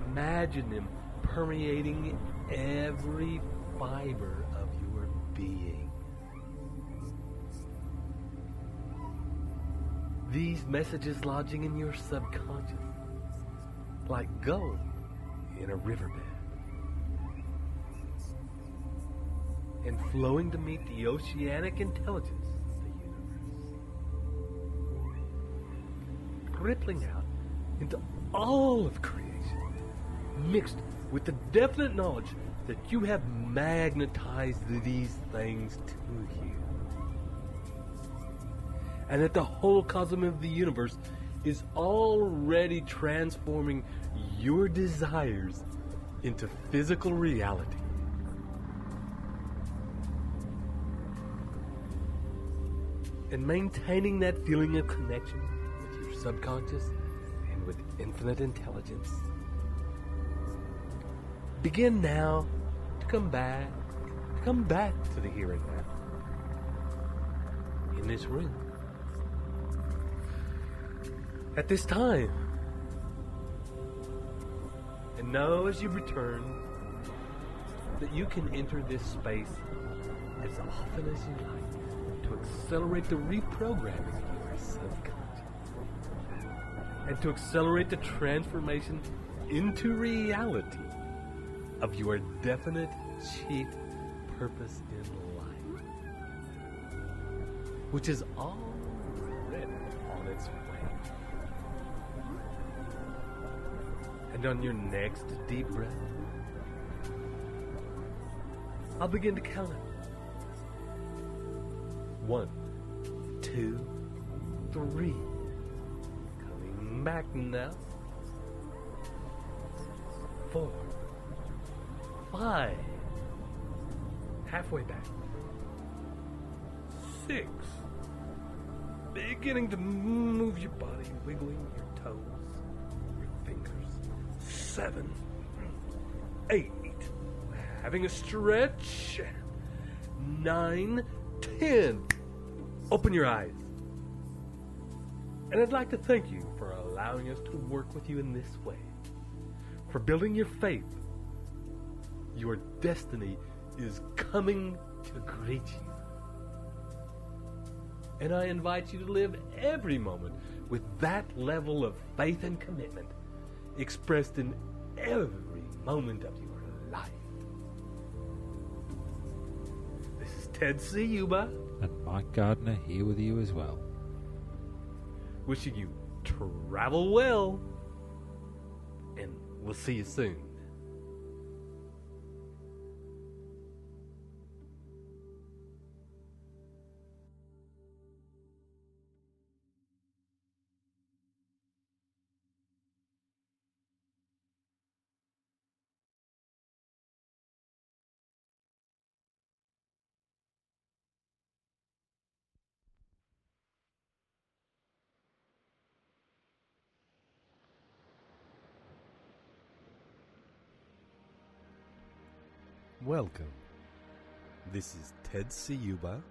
imagine them permeating every fiber of your being. These messages lodging in your subconscious, like gold in a riverbed, and flowing to meet the oceanic intelligence of the universe, rippling out into all of creation, mixed with the definite knowledge that you have magnetized these things to you, and that the whole cosmos of the universe is already transforming your desires into physical reality. And maintaining that feeling of connection with your subconscious and with infinite intelligence. Begin now to come back to the here and now. In this room. At this time. And know as you return that you can enter this space as often as you like to accelerate the reprogramming of your subconscious and to accelerate the transformation into reality of your definite chief purpose in life, which is already on its way. And on your next deep breath, I'll begin to count it. 1, 2, 3. Coming back now. 4, 5. Halfway back. 6. Beginning to move your body, wiggling your toes, your fingers. 7, 8. Having a stretch. 9, 10. Open your eyes. And I'd like to thank you for allowing us to work with you in this way. For building your faith. Your destiny is coming to greet you. And I invite you to live every moment with that level of faith and commitment expressed in every moment of your life. This is Ted Ciuba. And Mike Gardner here with you as well. Wishing you travel well. And we'll see you soon. Welcome. This is Ted Ciuba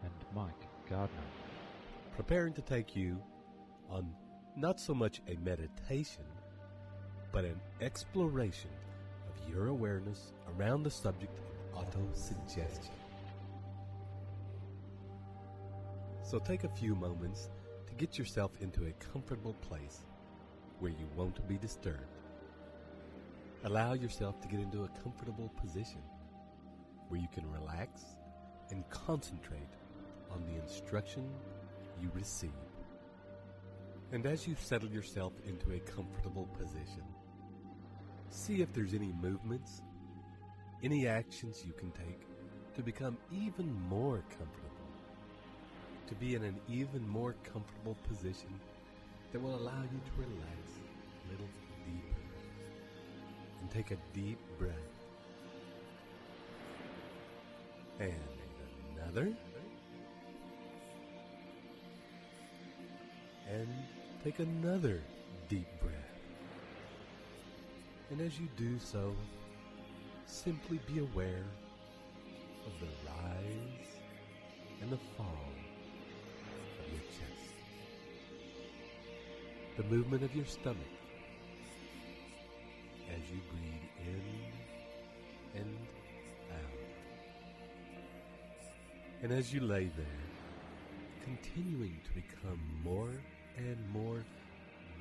and Mike Gardner, preparing to take you on not so much a meditation, but an exploration of your awareness around the subject of auto-suggestion. So take a few moments to get yourself into a comfortable place where you won't be disturbed. Allow yourself to get into a comfortable position where you can relax and concentrate on the instruction you receive. And as you settle yourself into a comfortable position, see if there's any movements, any actions you can take to become even more comfortable, to be in an even more comfortable position that will allow you to relax a little deeper. And take a deep breath. And another. And take another deep breath. And as you do so, simply be aware of the rise and the fall of your chest. The movement of your stomach as you breathe in and out. And as you lay there, continuing to become more and more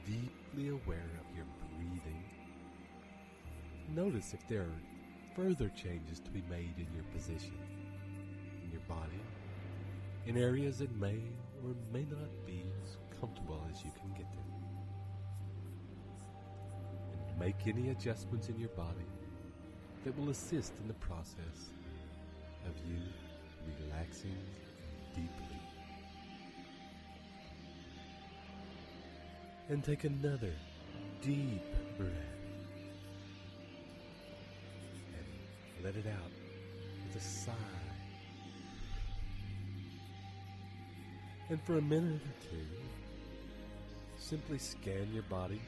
deeply aware of your breathing, notice if there are further changes to be made in your position, in your body, in areas that may or may not be as comfortable as you can get them. And make any adjustments in your body that will assist in the process of you relaxing deeply. And take another deep breath and let it out with a sigh. And for a minute or two, simply scan your body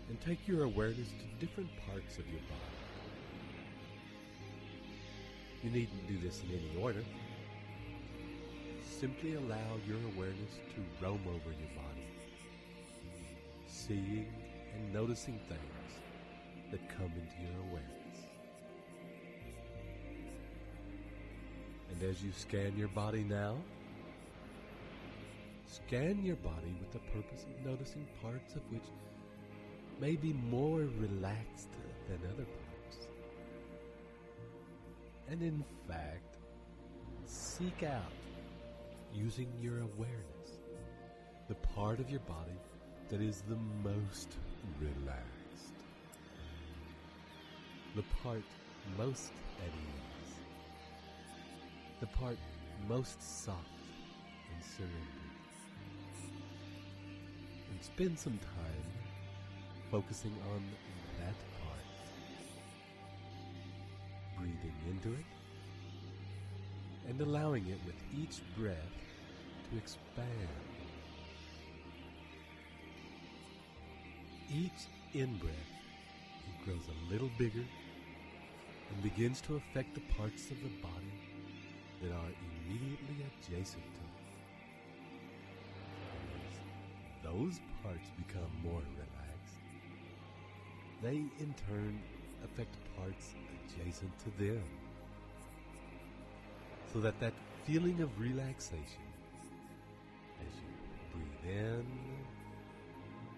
and take your awareness to different parts of your body. You needn't do this in any order. Simply allow your awareness to roam over your body, seeing and noticing things that come into your awareness. And as you scan your body now, scan your body with the purpose of noticing parts of which may be more relaxed than other parts. And in fact, seek out, using your awareness, the part of your body that is the most relaxed, the part most at ease, the part most soft and surrendered. And spend some time focusing on that part, breathing into it and allowing it with each breath to expand. Each in-breath, it grows a little bigger and begins to affect the parts of the body that are immediately adjacent to it. As those parts become more relaxed, they in turn affect parts adjacent to them, so that that feeling of relaxation as you breathe in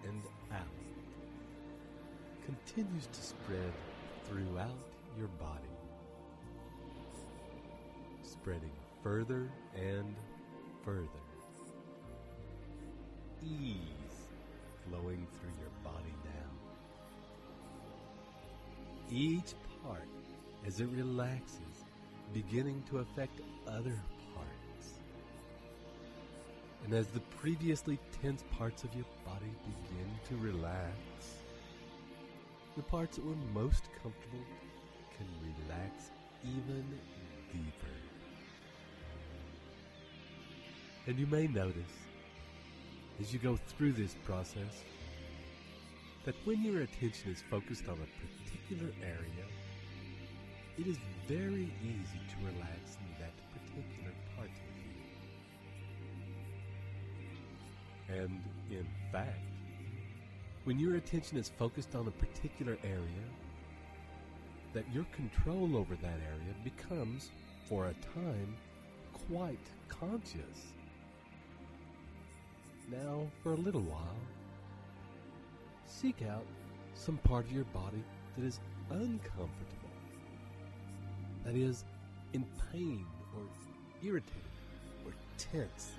and out continues to spread throughout your body, spreading further and further. Ease flowing through your body now. Each part, as it relaxes, beginning to affect other parts. And as the previously tense parts of your body begin to relax, the parts that were most comfortable can relax even deeper. And you may notice, as you go through this process, that when your attention is focused on a particular area, it is very easy to relax in that particular part of you. And in fact, when your attention is focused on a particular area, that your control over that area becomes, for a time, quite conscious. Now, for a little while, seek out some part of your body that is uncomfortable, that is in pain or irritated or tense.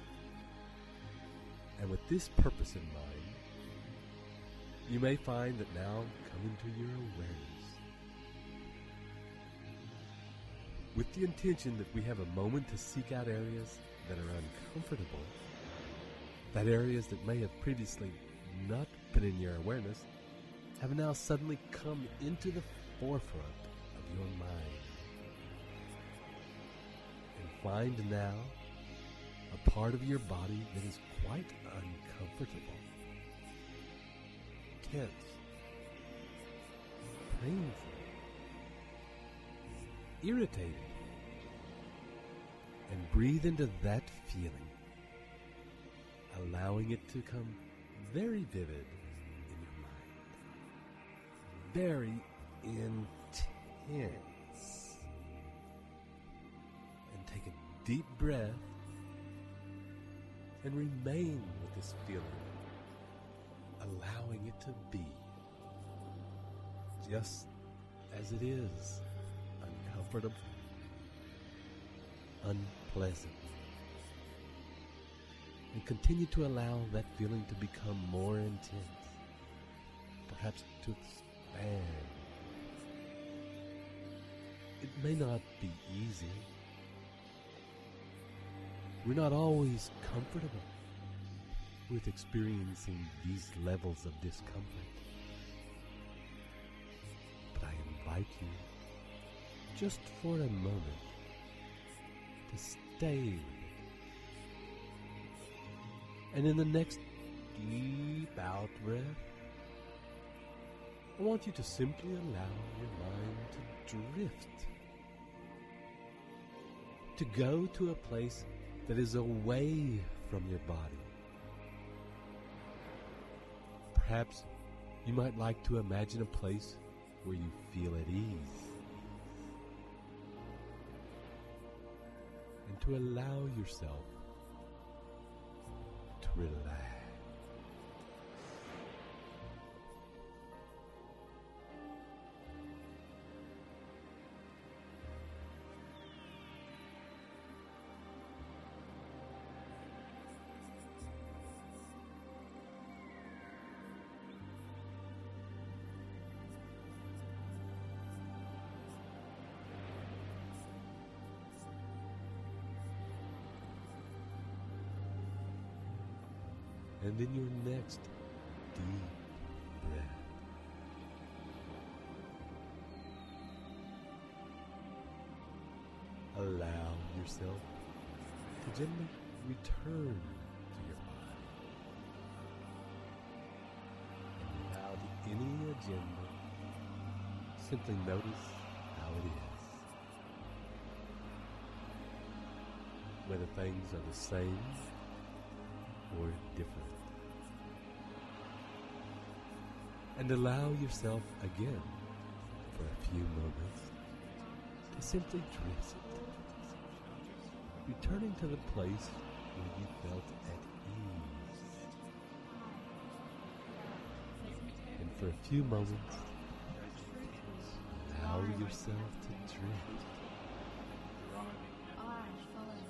And with this purpose in mind, you may find that now come into your awareness with the intention that we have a moment to seek out areas that are uncomfortable, that areas that may have previously not been in your awareness have now suddenly come into the forefront of your mind. And find now a part of your body that is quite uncomfortable, tense, painful, irritated, and breathe into that feeling, allowing it to come very vivid in your mind, very intense. And take a deep breath and remain with this feeling, allowing it to be just as it is, uncomfortable, unpleasant. And continue to allow that feeling to become more intense, perhaps to expand. It may not be easy. We're not always comfortable with experiencing these levels of discomfort. But I invite you, just for a moment, to stay with it. And in the next deep out breath, I want you to simply allow your mind to drift, to go to a place that is away from your body. Perhaps you might like to imagine a place where you feel at ease, and to allow yourself to relax. And in your next deep breath, allow yourself to gently return to your body. And without any agenda, simply notice how it is. Whether things are the same or different. And allow yourself again, for a few moments, to simply drift, returning to the place where you felt at ease. And for a few moments, allow yourself to drift,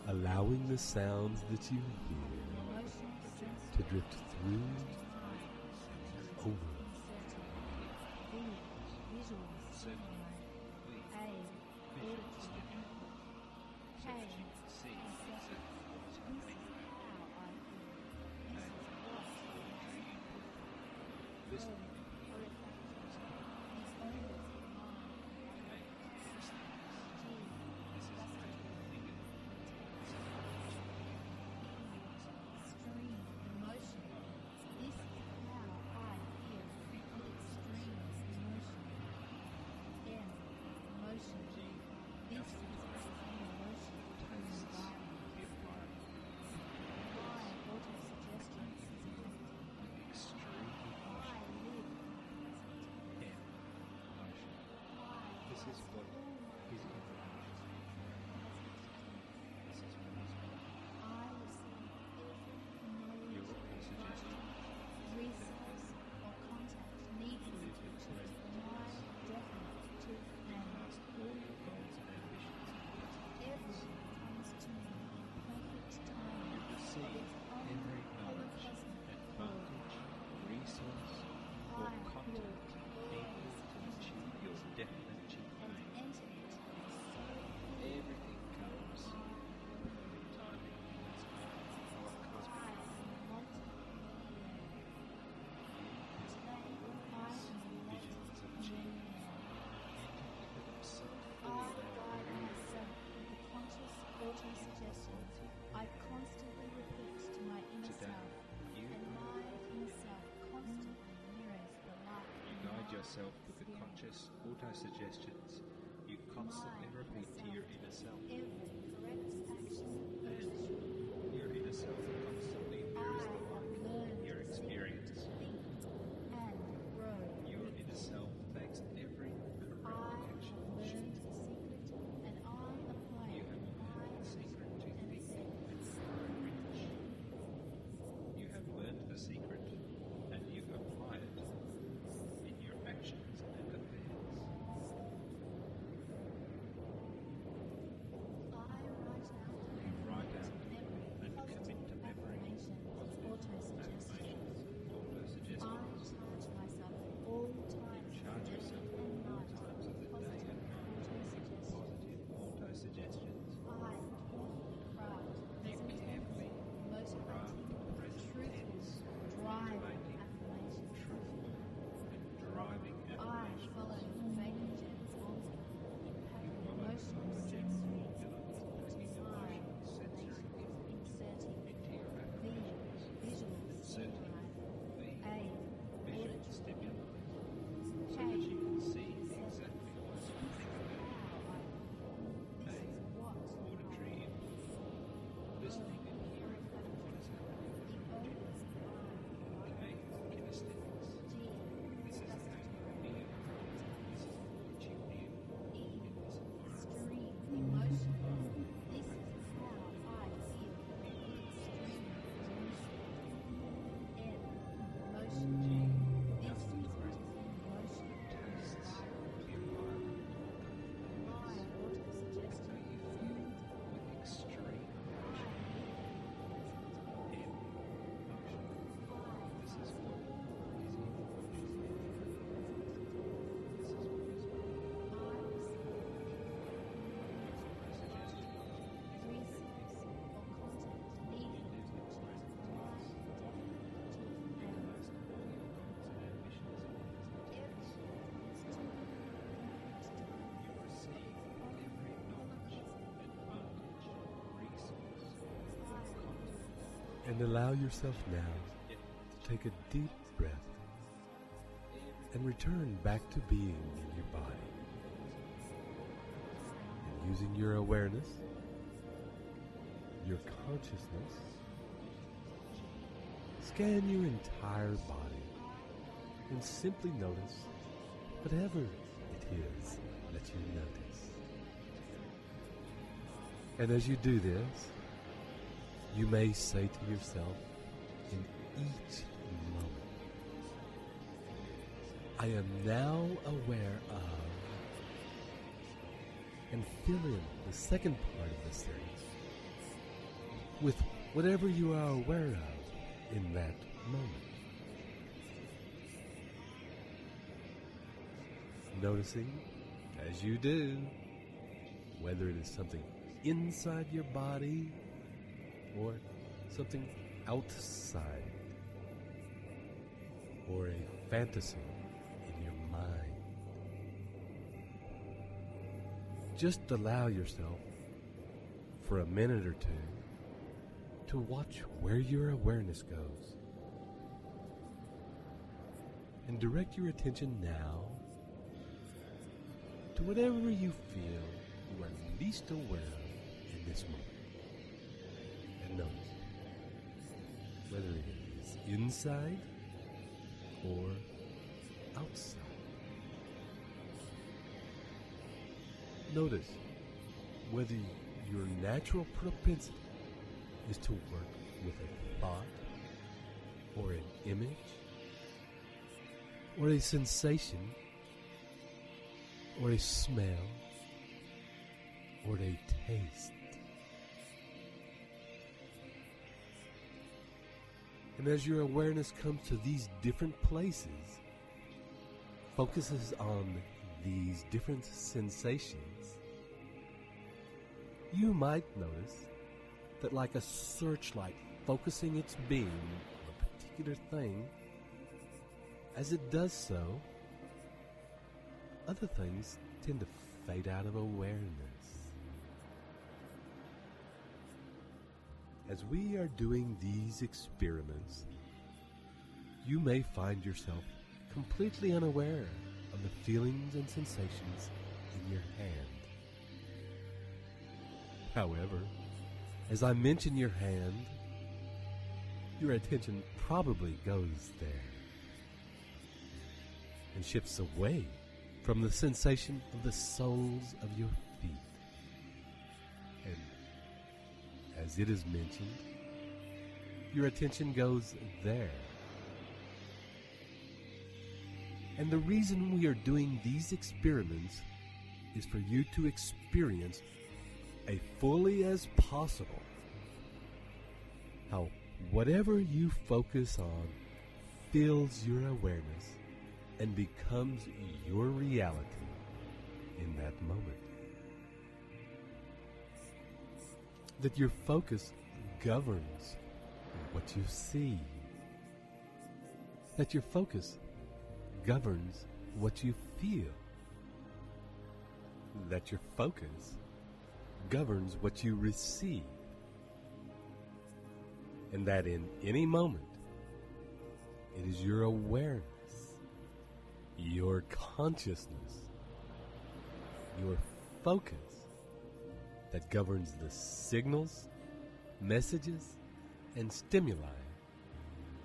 allowing the sounds that you hear to drift through and over. This is what is in the mind. This is what is meant. I receive every Your knowledge, suggestion, resource, or contact needed to achieve my definite aim. past all your goals and ambitions. Everything comes to me in perfect time. You receive every knowledge, advantage, resource, or contact needed to achieve your definite chief aim. Everything comes in perfect timing as part of our cosmic visions of achievement. Enter into them so fully they are real. Conscious auto-suggestions I constantly repeat to my inner Today, self, you and my inner self constantly mirrors the light. You guide yourself with the conscious auto-suggestions you constantly repeat to your inner self. Every correct action And your inner self constantly mirrors the light in your experience. and grow. Your inner self makes every correct I action learned shift. the secret, and I apply You it. have learned the secret to think and grow rich. You have learned the secret and you apply it in your actions and affairs. You write out and commit to memory Auto-suggestions. auto-suggestions. I charge myself at all times. Charge yourself at all times of the day and night with positive auto-suggestions. You carefully craft present tense, motivating, truthful, and driving I affirmations. follow Vagan's You follow emotional sensory sensory abilities, bringing emotional sensory inserting into your affirmations. visual Inserting the A. visual stimuli so that you can see exactly what you think about. A. Auditory input, listening and hearing what is happening. K. Kinesthetics. This is how you feel. This is what you feel in this environment. Extreme emotion. This is how I feel. Extreme emotion. M. Emotion. G. This Nothing is great. emotion. Tastes of the environment. My So auto-suggestion. you feel with extreme emotion. M. Emotion. This is what is in emotion. This is what is suggestion. Resource or contact needed to achieve my definite aim. Most all your goals and ambitions in existence. You receive every knowledge, advantage, resource, contact. And allow yourself now to take a deep breath and return back to being in your body. And using your awareness, your consciousness, scan your entire body and simply notice whatever it is that you notice. And as you do this, you may say to yourself in each moment, I am now aware of, and fill in the second part of the sentence with whatever you are aware of in that moment. Noticing, as you do, whether it is something inside your body or something outside, or a fantasy in your mind. Just allow yourself for a minute or two to watch where your awareness goes. And direct your attention now to whatever you feel you are least aware of in this moment. And notice whether it is inside or outside. Notice whether your natural propensity is to work with a thought or an image or a sensation or a smell or a taste. And as your awareness comes to these different places, focuses on these different sensations, you might notice that like a searchlight focusing its beam on a particular thing, as it does so, other things tend to fade out of awareness. As we are doing these experiments, you may find yourself completely unaware of the feelings and sensations in your hand. However, as I mention your hand, your attention probably goes there and shifts away from the sensation of the soles of your feet. And as it is mentioned, your attention goes there. And the reason we are doing these experiments is for you to experience as fully as possible how whatever you focus on fills your awareness and becomes your reality in that moment. That your focus governs what you see. That your focus governs what you feel. That your focus governs what you receive. And that in any moment, it is your awareness, your consciousness, your focus that governs the signals, messages, and stimuli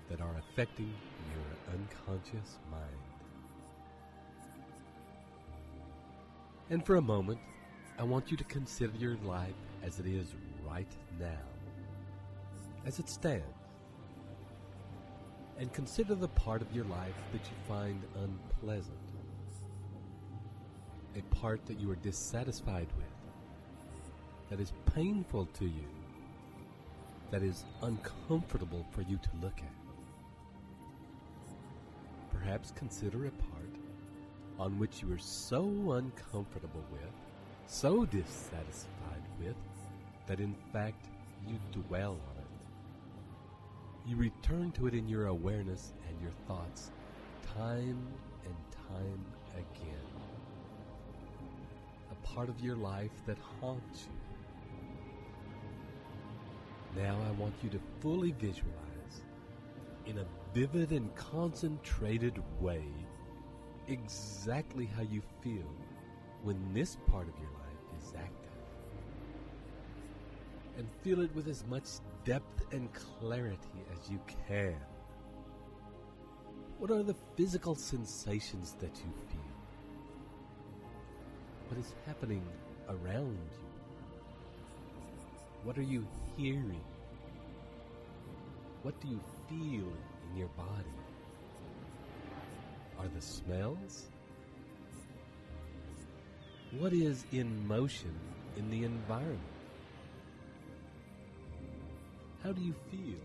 that are affecting your unconscious mind. And for a moment, I want you to consider your life as it is right now, as it stands, and consider the part of your life that you find unpleasant, a part that you are dissatisfied with, that is painful to you, that is uncomfortable for you to look at. Perhaps consider a part on which you are so uncomfortable with, so dissatisfied with, that in fact you dwell on it. You return to it in your awareness and your thoughts time and time again. A part of your life that haunts you. Now I want you to fully visualize in a vivid and concentrated way exactly how you feel when this part of your life is active. And feel it with as much depth and clarity as you can. What are the physical sensations that you feel? What is happening around you? What are you hearing? What do you feel in your body? Are the smells? What is in motion in the environment? How do you feel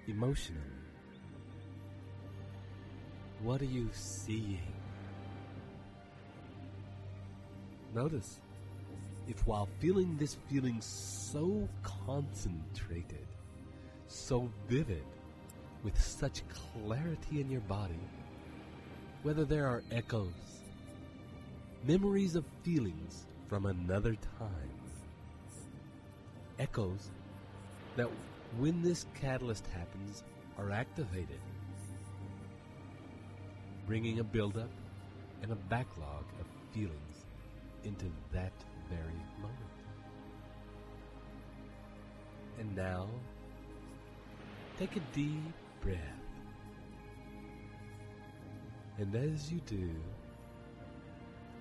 emotionally? What are you seeing? Notice if while feeling this feeling so concentrated, so vivid, with such clarity in your body, whether there are echoes, memories of feelings from another time, echoes that when this catalyst happens are activated, bringing a buildup and a backlog of feelings into that very moment. And now, take a deep breath. And as you do,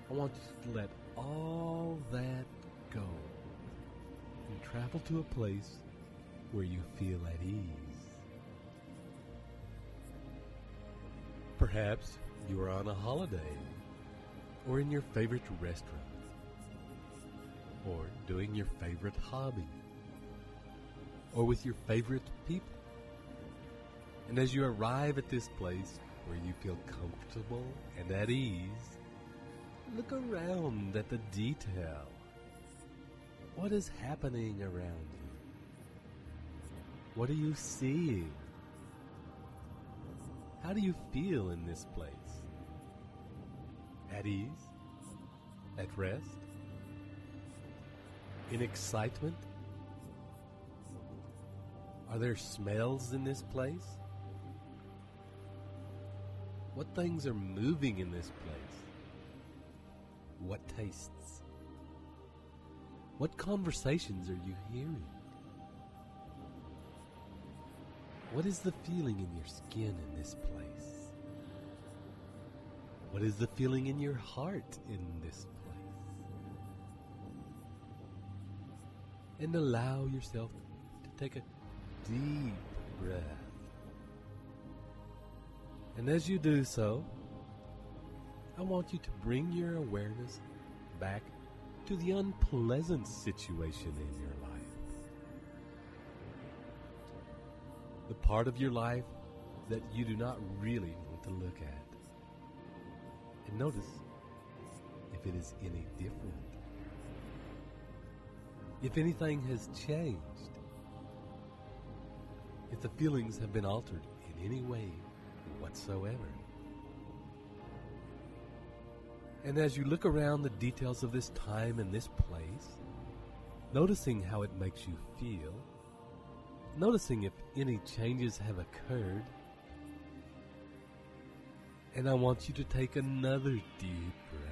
I want you to let all that go and travel to a place where you feel at ease. Perhaps you are on a holiday, or in your favorite restaurant, or doing your favorite hobby, or with your favorite people. And as you arrive at this place where you feel comfortable and at ease, look around at the detail. What is happening around you? What are you seeing? How do you feel in this place? At ease? At rest? In excitement? Are there smells in this place? What things are moving in this place? What tastes? What conversations are you hearing? What is the feeling in your skin in this place? What is the feeling in your heart in this place? And allow yourself to take a deep breath. And as you do so, I want you to bring your awareness back to the unpleasant situation in your life. The part of your life that you do not really want to look at. And notice if it is any different. If anything has changed. If the feelings have been altered in any way whatsoever. And as you look around the details of this time and this place, noticing how it makes you feel, noticing if any changes have occurred, and I want you to take another deep breath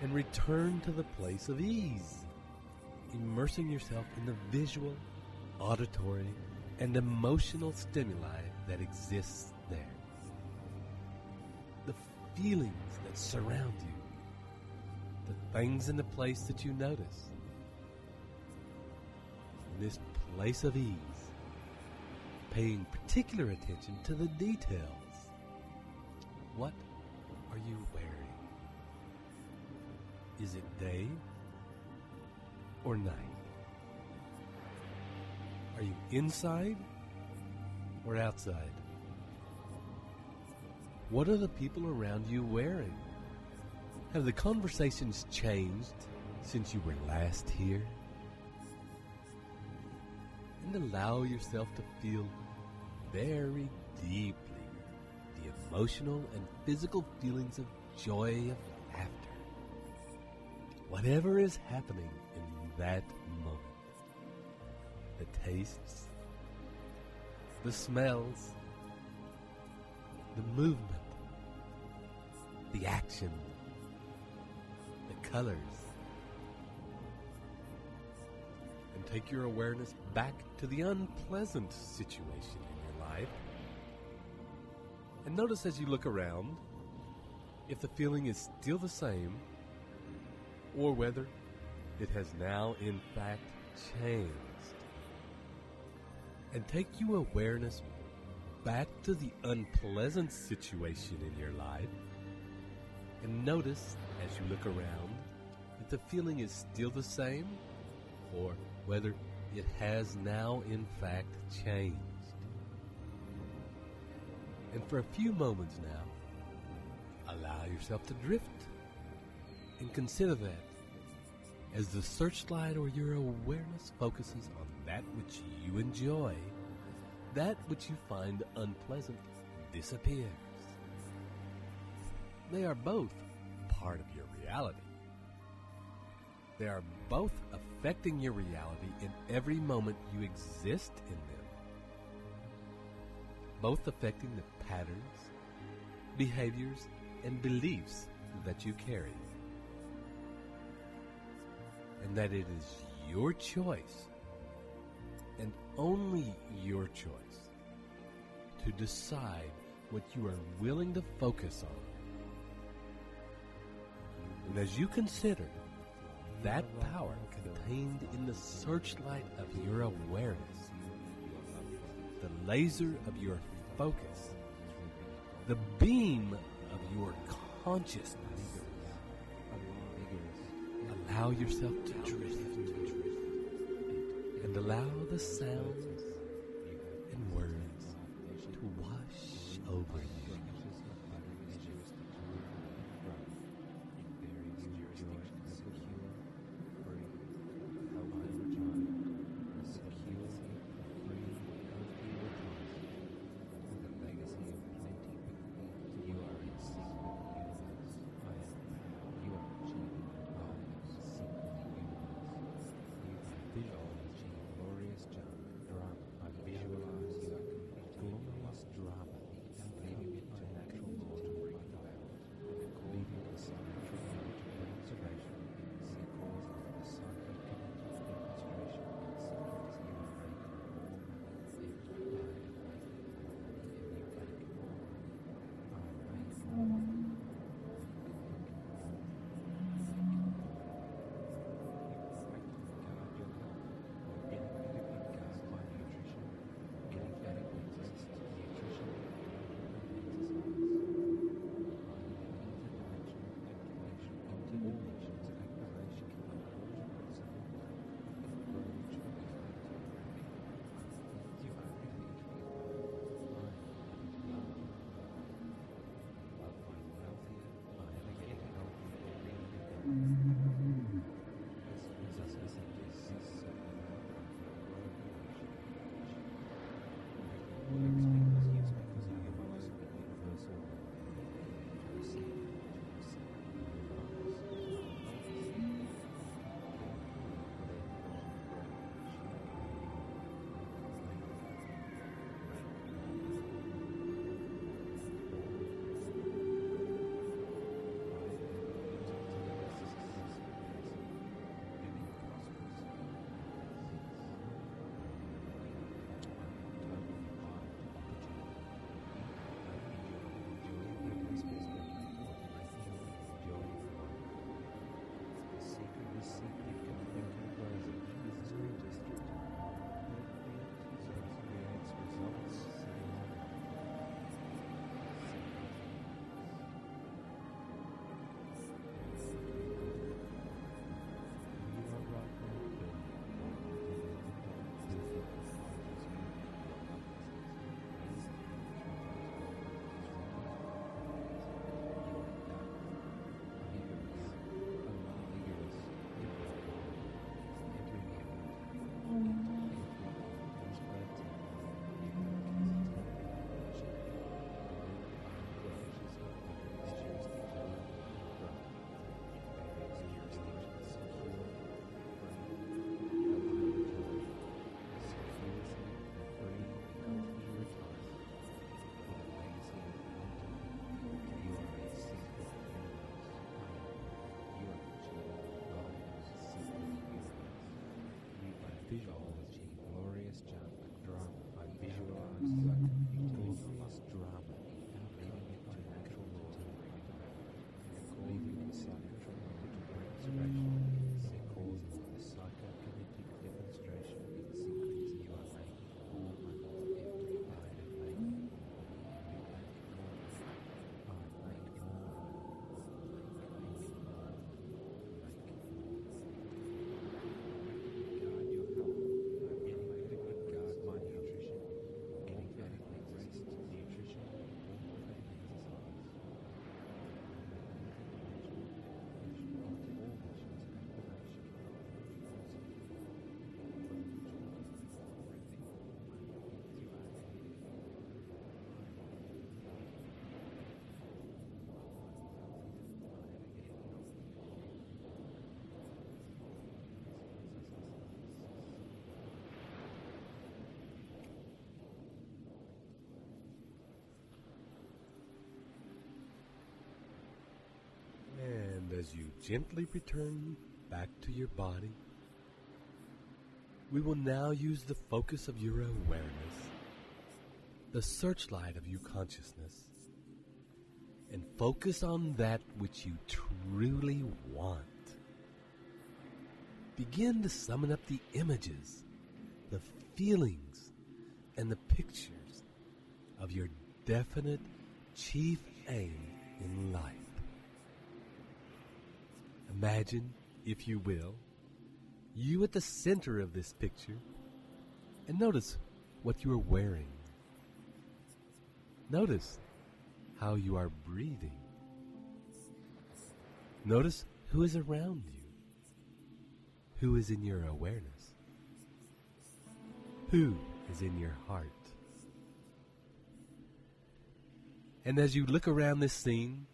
and return to the place of ease, immersing yourself in the visual, auditory, and emotional stimuli that exists there. The feelings that surround you, the things in the place that you notice. In this place of ease, paying particular attention to the details. What are you wearing? Is it day or night? Are you inside or outside? What are the people around you wearing? Have the conversations changed since you were last here? And allow yourself to feel very deeply the emotional and physical feelings of joy, of laughter. Whatever is happening in that moment. The tastes, the smells, the movement, the action, the colors. And take your awareness back to the unpleasant situation in your life. And notice as you look around if the feeling is still the same or whether it has now in fact changed. And take your awareness back to the unpleasant situation in your life and notice as you look around if the feeling is still the same or whether it has now in fact changed. And for a few moments now, allow yourself to drift and consider that as the searchlight or your awareness focuses on that which you enjoy, that which you find unpleasant disappears. They are both part of your reality. They are both affecting your reality in every moment you exist in them. Both affecting the patterns, behaviors, and beliefs that you carry. And that it is your choice, and only your choice, to decide what you are willing to focus on. And as you consider that power contained in the searchlight of your awareness, the laser of your focus, the beam of your consciousness, allow yourself to drift and allow the sounds and words to wash over you. As you gently return back to your body, we will now use the focus of your awareness, the searchlight of your consciousness, and focus on that which you truly want. Begin to summon up the images, the feelings, and the pictures of your definite chief aim in life. Imagine, if you will, you at the center of this picture, and notice what you are wearing. Notice how you are breathing. Notice who is around you, who is in your awareness, who is in your heart. And as you look around this scene,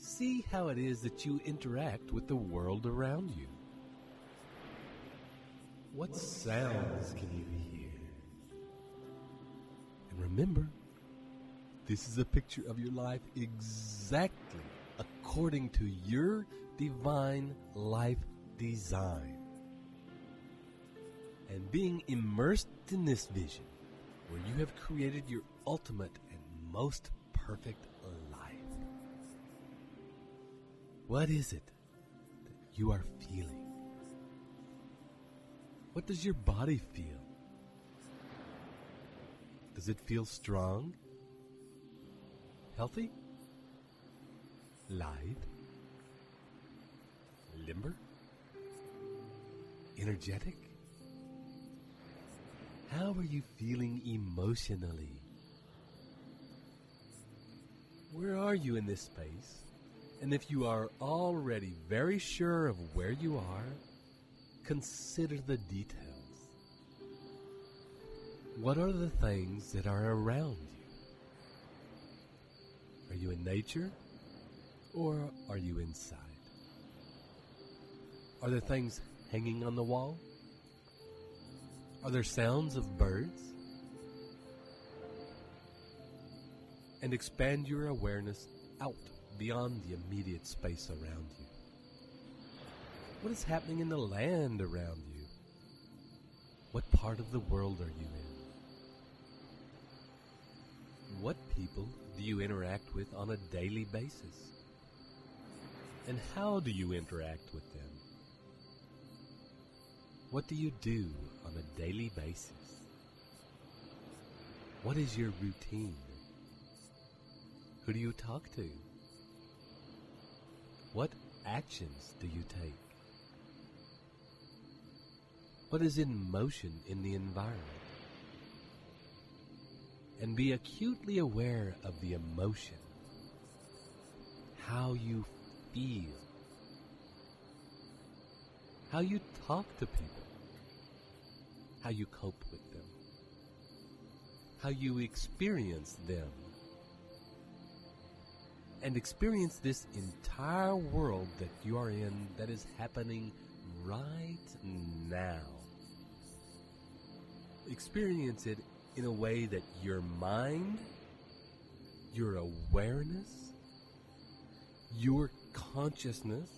see how it is that you interact with the world around you. What sounds can you hear? And remember, this is a picture of your life exactly according to your divine life design. And being immersed in this vision, where you have created your ultimate and most perfect life. What is it that you are feeling? What does your body feel? Does it feel strong? Healthy? Light? Limber? Energetic? How are you feeling emotionally? Where are you in this space? And if you are already very sure of where you are, consider the details. What are the things that are around you? Are you in nature or are you inside? Are there things hanging on the wall? Are there sounds of birds? And expand your awareness out beyond the immediate space around you. What is happening in the land around you? What part of the world are you in? What people do you interact with on a daily basis? And how do you interact with them? What do you do on a daily basis? What is your routine? Who do you talk to? What actions do you take? What is in motion in the environment? And be acutely aware of the emotion, how you feel, how you talk to people, how you cope with them, how you experience them. And experience this entire world that you are in that is happening right now. Experience it in a way that your mind, your awareness, your consciousness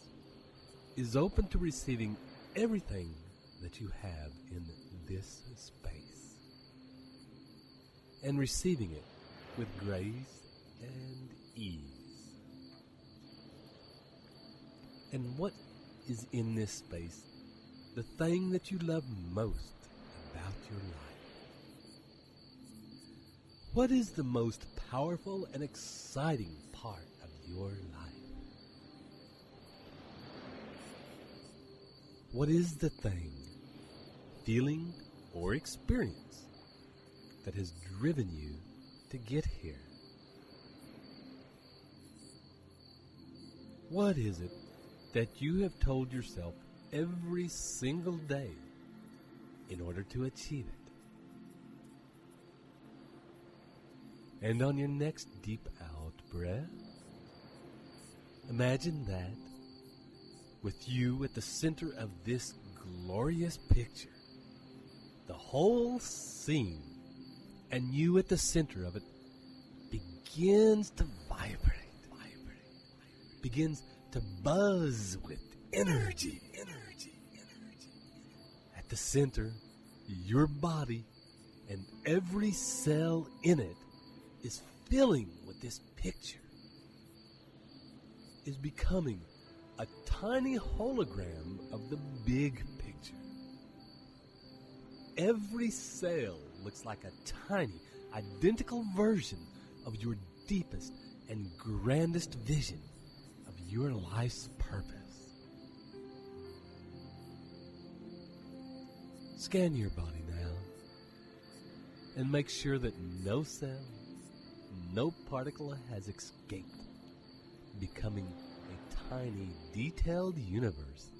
is open to receiving everything that you have in this space. And receiving it with grace and ease. And what is in this space the thing that you love most about your life? What is the most powerful and exciting part of your life? What is the thing, feeling, or experience that has driven you to get here? What is it that you have told yourself every single day in order to achieve it? And on your next deep out breath, imagine that with you at the center of this glorious picture, the whole scene, and you at the center of it begins to vibrate, begins to buzz with energy. At the center, your body and every cell in it is filling with this picture. is becoming a tiny hologram of the big picture. Every cell looks like a tiny, identical version of your deepest and grandest vision of your life's purpose. Scan your body now and make sure that no cell, no particle has escaped, becoming a tiny, detailed universe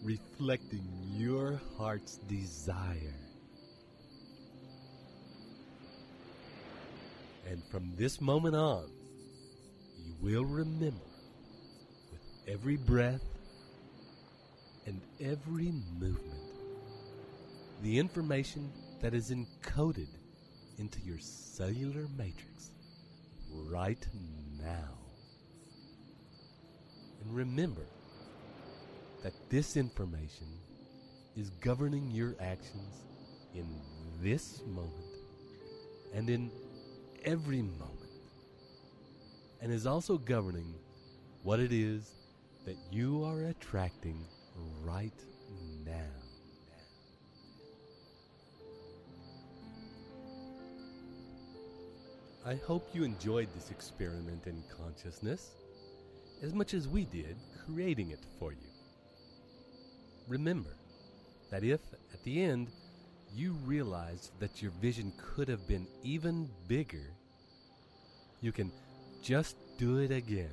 reflecting your heart's desire. And from this moment on, you will remember with every breath and every movement the information that is encoded into your cellular matrix right now. And remember that this information is governing your actions in this moment and in every moment, and is also governing what it is that you are attracting right now. I hope you enjoyed this experiment in consciousness as much as we did creating it for you. Remember that if, at the end, you realized that your vision could have been even bigger, you can just do it again.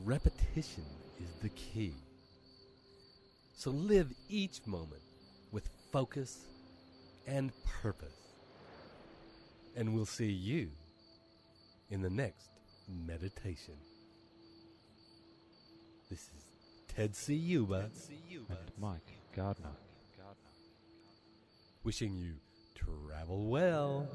Repetition is the key. So live each moment with focus and purpose. And we'll see you in the next meditation. This is Ted Ciuba and Mike Gardner. Wishing you travel well.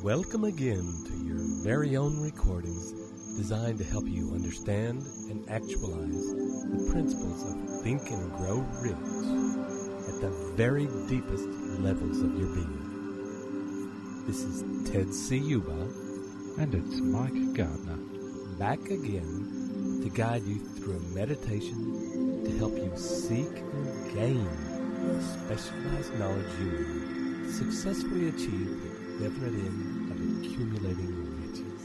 Welcome again to your very own recordings designed to help you understand and actualize the principles of Think and Grow Rich at the very deepest levels of your being. This is Ted Ciuba. And it's Mike Gardner. Back again to guide you through a meditation to help you seek and gain the specialized knowledge you need to successfully achieve the definite end of accumulating riches.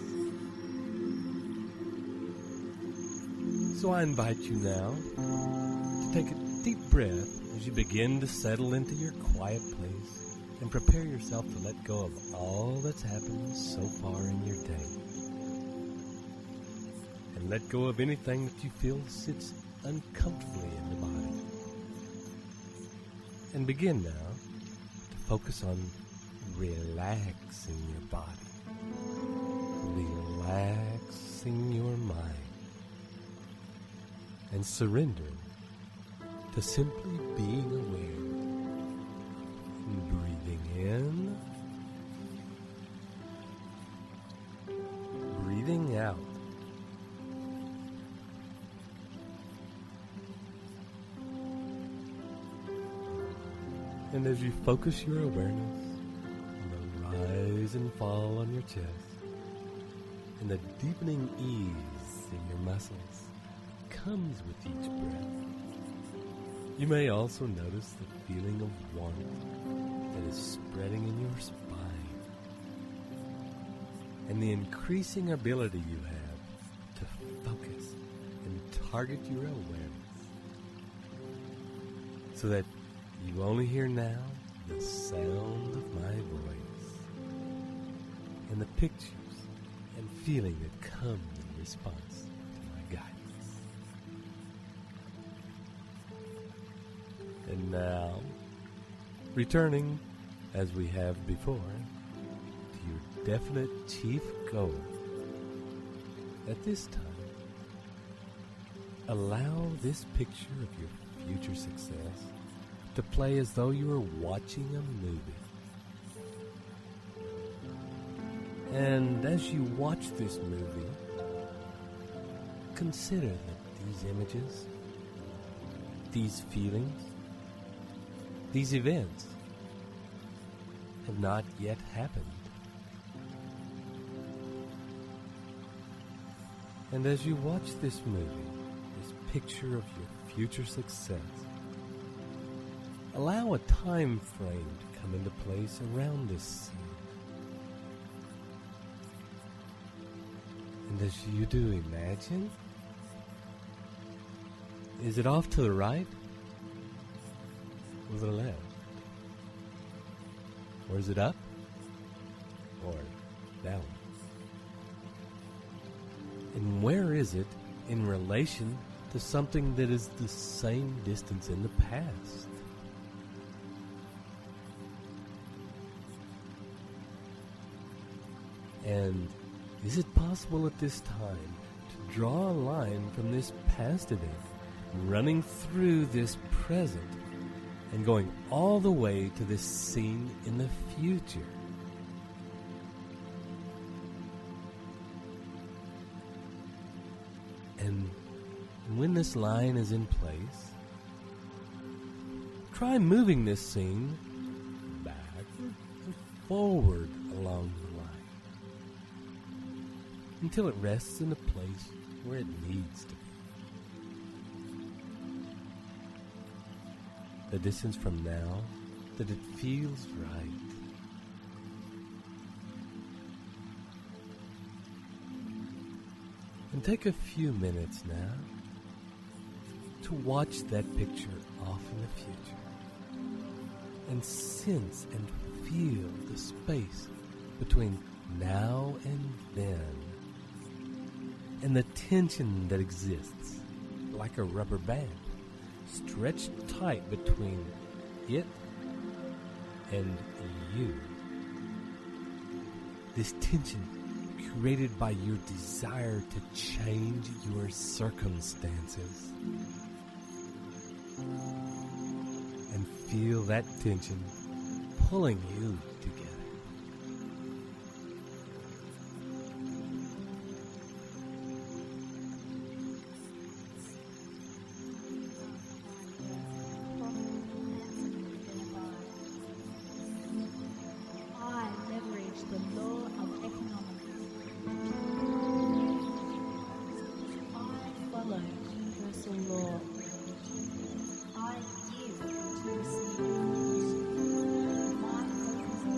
So I invite you now to take a deep breath as you begin to settle into your quiet place and prepare yourself to let go of all that's happened so far in your day. And let go of anything that you feel sits uncomfortably in the body. And begin now to focus on relaxing your body, relaxing your mind, and surrendering to simply being aware, breathing in, breathing out. And as you focus your awareness on the rise and fall on your chest, and the deepening ease in your muscles comes with each breath, you may also notice the feeling of warmth that is spreading in your spine. and the increasing ability you have to focus and target your awareness so that you only hear now the sound of my voice and the pictures and feeling that come in response to my guidance. And now, returning as we have before to your definite chief goal, at this time, allow this picture of your future success to play as though you were watching a movie. And as you watch this movie, consider that these images, these feelings, these events have not yet happened. And as you watch this movie, this picture of your future success, allow a time frame to come into place around this scene. And as you do, imagine, is it off to the right or the left? Or is it up or down? And where is it in relation to something that is the same distance in the past? And is it possible at this time to draw a line from this past event, running through this present, and going all the way to this scene in the future? And when this line is in place, try moving this scene backward or forward along the line until it rests in a place where it needs to be. The distance from now that it feels right. And take a few minutes now to watch that picture off in the future and sense and feel the space between now and then and the tension that exists like a rubber band stretched tight between it and you. This tension created by your desire to change your circumstances. And feel that tension pulling you together. I leverage the law of economics. I follow universal law. I give to receive. My focus is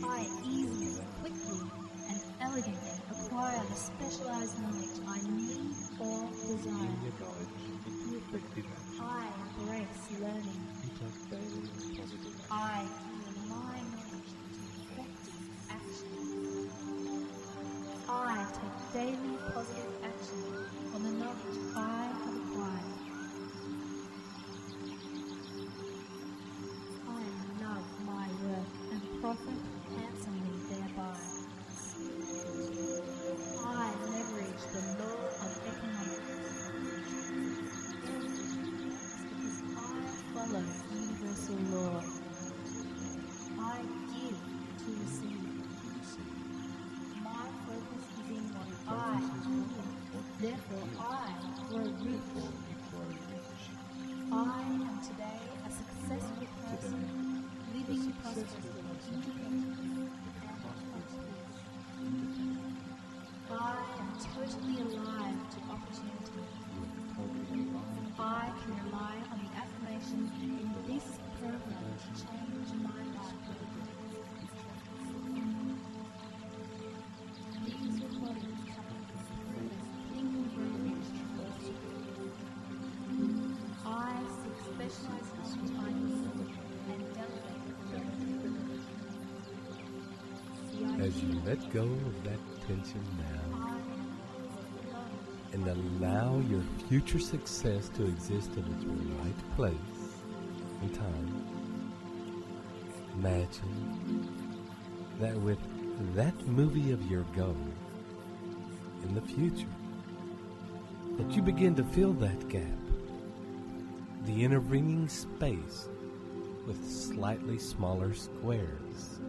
I easily, quickly, and elegantly acquire the specialized knowledge I need or desire. I embrace learning. I turn my knowledge into effective action. I take daily positive action on the knowledge I have acquired. I love my work and profit handsomely thereby. I leverage the law of economics because I follow universal law. I give to receive. My focus is in what I do. Therefore, I grow rich. I am today a successful person, living prosperously, independently, and prosperously. I am totally alive to opportunity. I can rely on the affirmation in this program to change my life. These recordings come from Think and Grow Rich. I seek specialized knowledge I need and delegate it. As you let go of that tension now and allow your future success to exist in its right place and time, imagine that with that movie of your goal in the future, that you begin to fill that gap, the intervening space, with slightly smaller squares.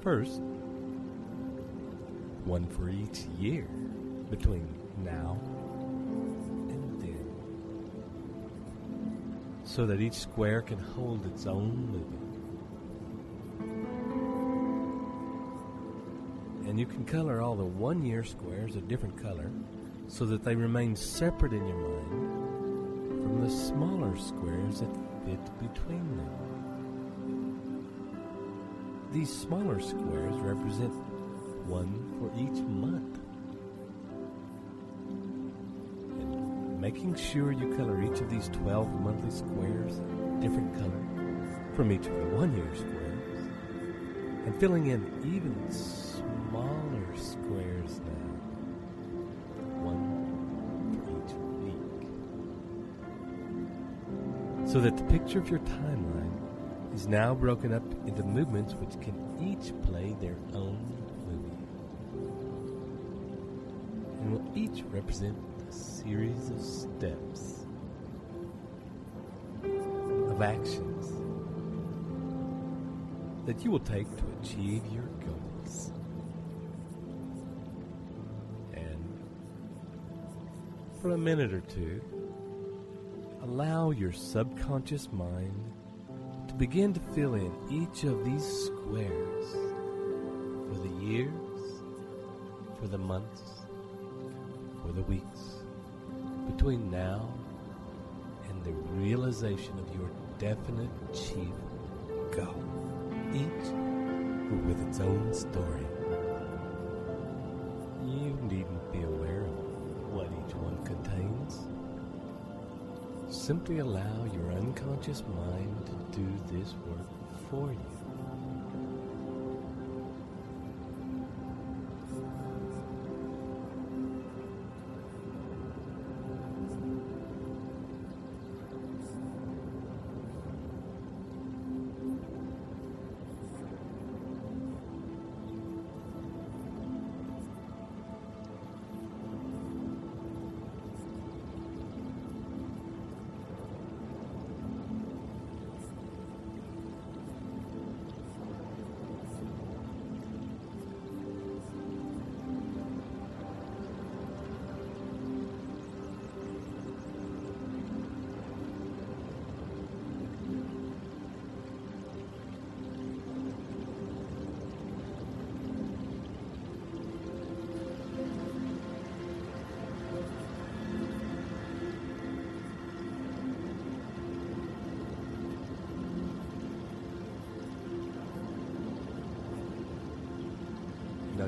First, one for each year between now and then, so that each square can hold its own movement. And you can color all the 1 year squares a different color so that they remain separate in your mind from the smaller squares that fit between them. These smaller squares represent one for each month. And making sure you color each of these 12 monthly squares a different color from each of the 1 year squares, and filling in even smaller squares now, one for each week, so that the picture of your timeline is now broken up into movements which can each play their own movie, and will each represent a series of steps, of actions that you will take to achieve your goals. And for a minute or two, allow your subconscious mind to begin to fill in each of these squares for the years, for the months, for the weeks, between now and the realization of your definite chief goal, each with its own story. You needn't be aware of what each one contains. Simply allow your unconscious mind to do this work for you.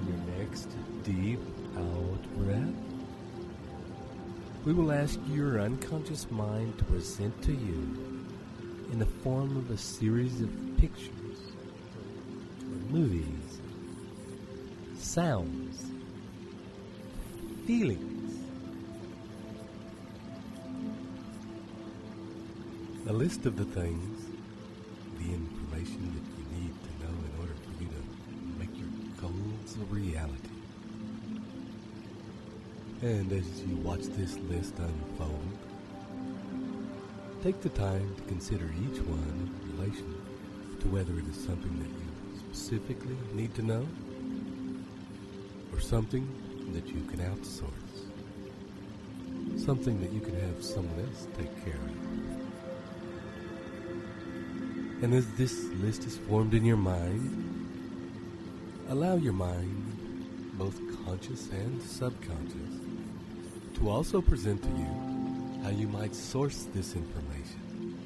on your next deep out breath, we will ask your unconscious mind to present to you in the form of a series of pictures, movies, sounds, feelings, a list of the things, the information that you need to know in order for you to make your goals a reality. And as you watch this list unfold, take the time to consider each one in relation to whether it is something that you specifically need to know or something that you can outsource, something that you can have someone else take care of. And as this list is formed in your mind, allow your mind, both conscious and subconscious, to also present to you how you might source this information,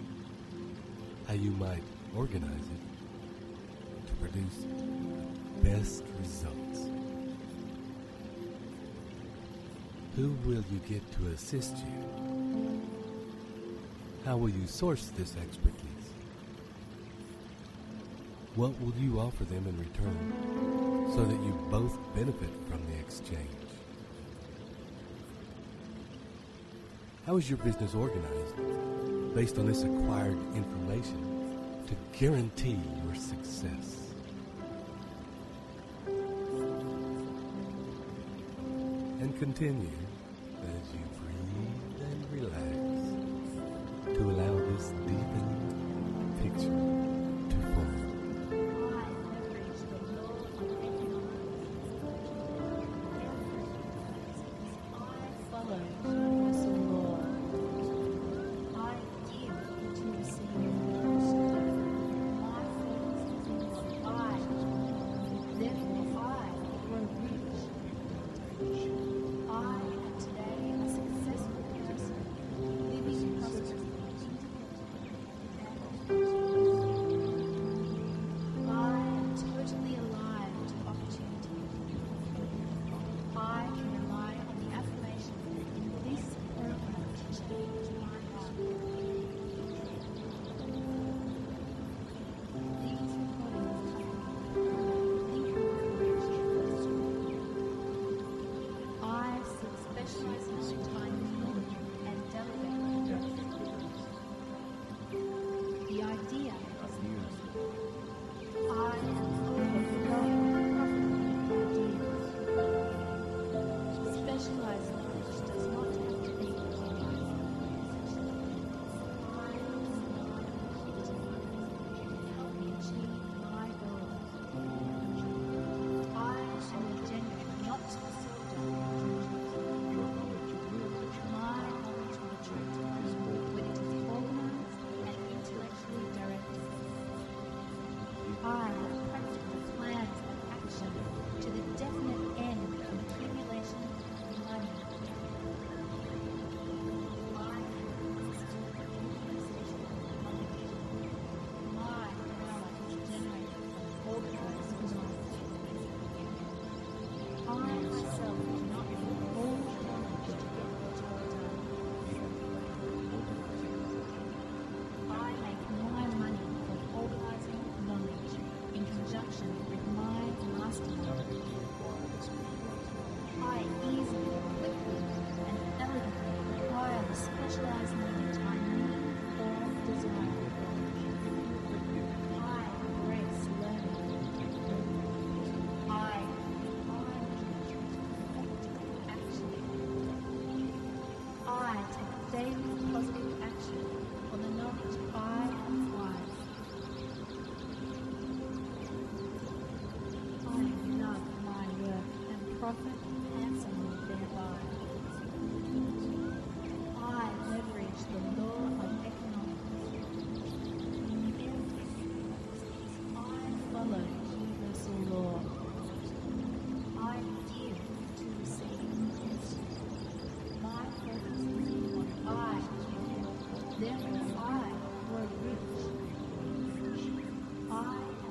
how you might organize it to produce the best results. Who will you get to assist you? How will you source this expertise? What will you offer them in return so that you both benefit from the exchange? How is your business organized based on this acquired information to guarantee your success? And continue as you breathe and relax to allow this deepened picture to form.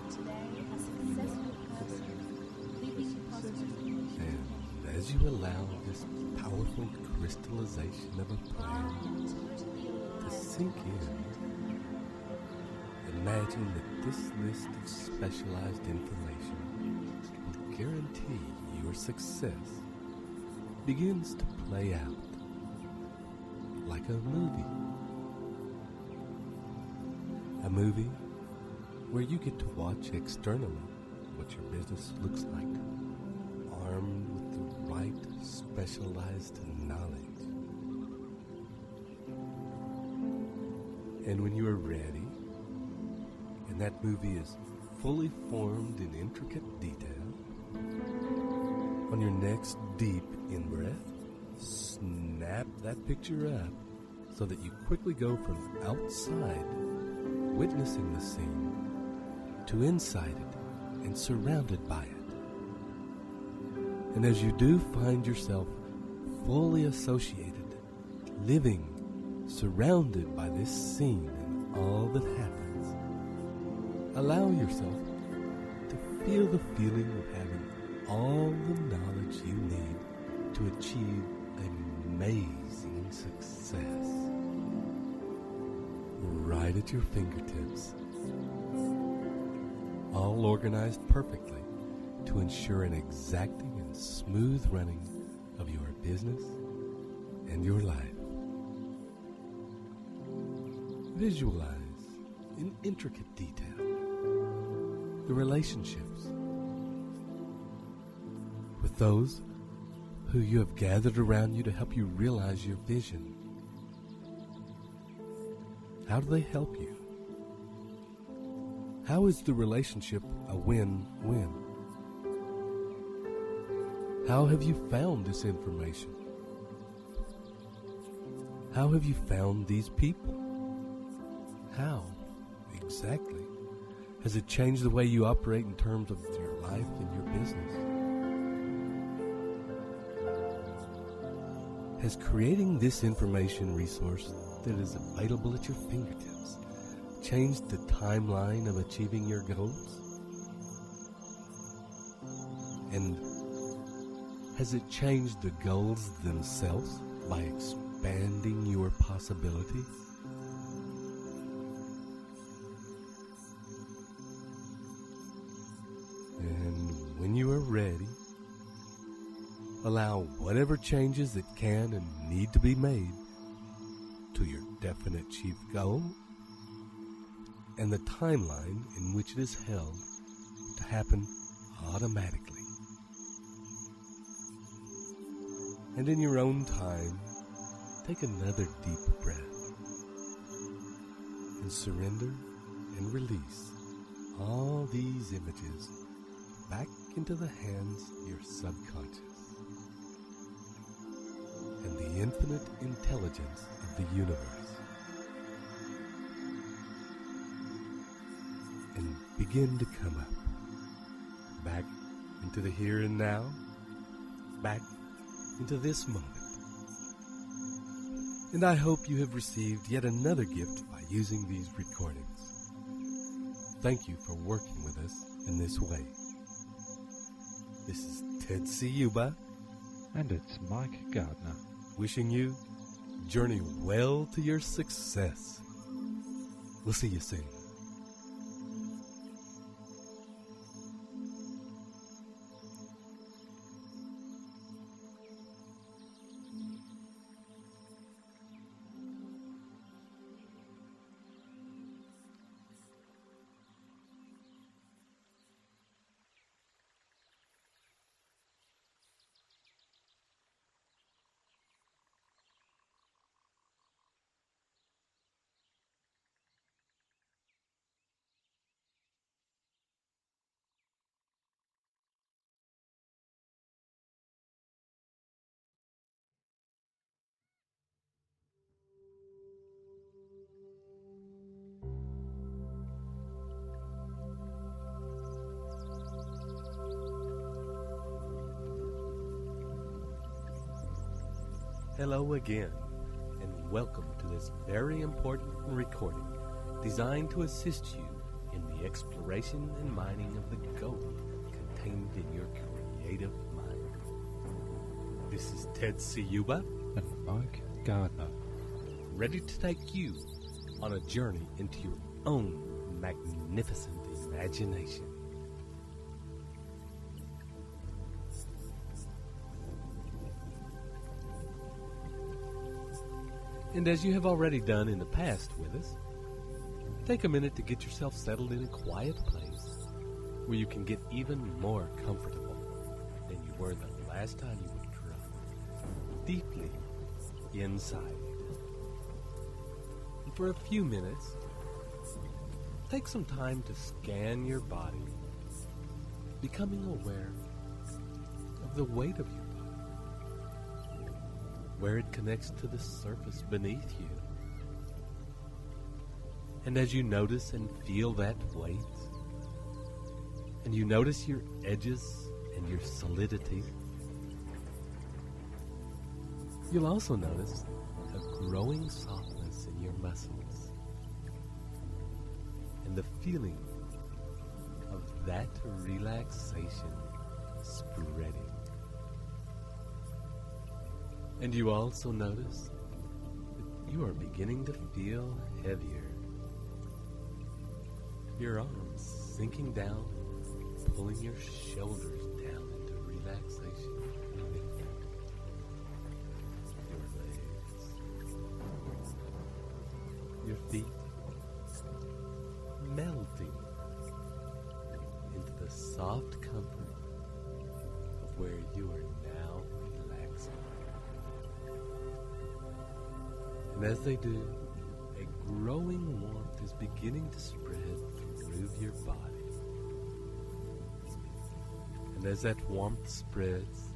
Today, a successful person living positive as you allow this powerful crystallization of a plan to sink in, imagine that this list of specialized information will guarantee your success begins to play out like a movie. A movie where you get to watch externally what your business looks like, armed with the right specialized knowledge. And when you are ready, and that movie is fully formed in intricate detail, on your next deep in-breath, snap that picture up so that you quickly go from outside, witnessing the scene, to inside it and surrounded by it. And as you do find yourself fully associated, living, surrounded by this scene and all that happens, allow yourself to feel the feeling of having all the knowledge you need to achieve amazing success right at your fingertips, all organized perfectly to ensure an exacting and smooth running of your business and your life. Visualize in intricate detail the relationships with those who you have gathered around you to help you realize your vision. How do they help you? How is the relationship a win-win? How have you found this information? How have you found these people? How, exactly, has it changed the way you operate in terms of your life and your business? Has creating this information resource that is available at your fingertips changed the timeline of achieving your goals? And has it changed the goals themselves by expanding your possibilities? And when you are ready, allow whatever changes that can and need to be made to your definite chief goal and the timeline in which it is held to happen automatically. And in your own time, take another deep breath and surrender and release all these images back into the hands of your subconscious and the infinite intelligence of the universe, and begin to come up, back into the here and now, back into this moment. And I hope you have received yet another gift by using these recordings. Thank you for working with us in this way. This is Ted Ciuba, And it's Mike Gardner. wishing you journey well to your success. We'll see you soon. Hello again, and welcome to this very important recording designed to assist you in the exploration and mining of the gold contained in your creative mind. This is Ted Ciuba and Mike Gardner, ready to take you on a journey into your own magnificent imagination. And as you have already done in the past with us, take a minute to get yourself settled in a quiet place where you can get even more comfortable than you were the last time you were dropped deeply inside. And for a few minutes, take some time to scan your body, becoming aware of the weight of your body, where it connects to the surface beneath you. And as you notice and feel that weight, and you notice your edges and your solidity, you'll also notice a growing softness in your muscles and the feeling of that relaxation spreading. And you also notice that you are beginning to feel heavier. Your arms sinking down, pulling your shoulders down into relaxation. Your legs, your feet melting into the soft comfort of where you are now relaxing. And as they do, a growing warmth is beginning to spread through your body. And as that warmth spreads,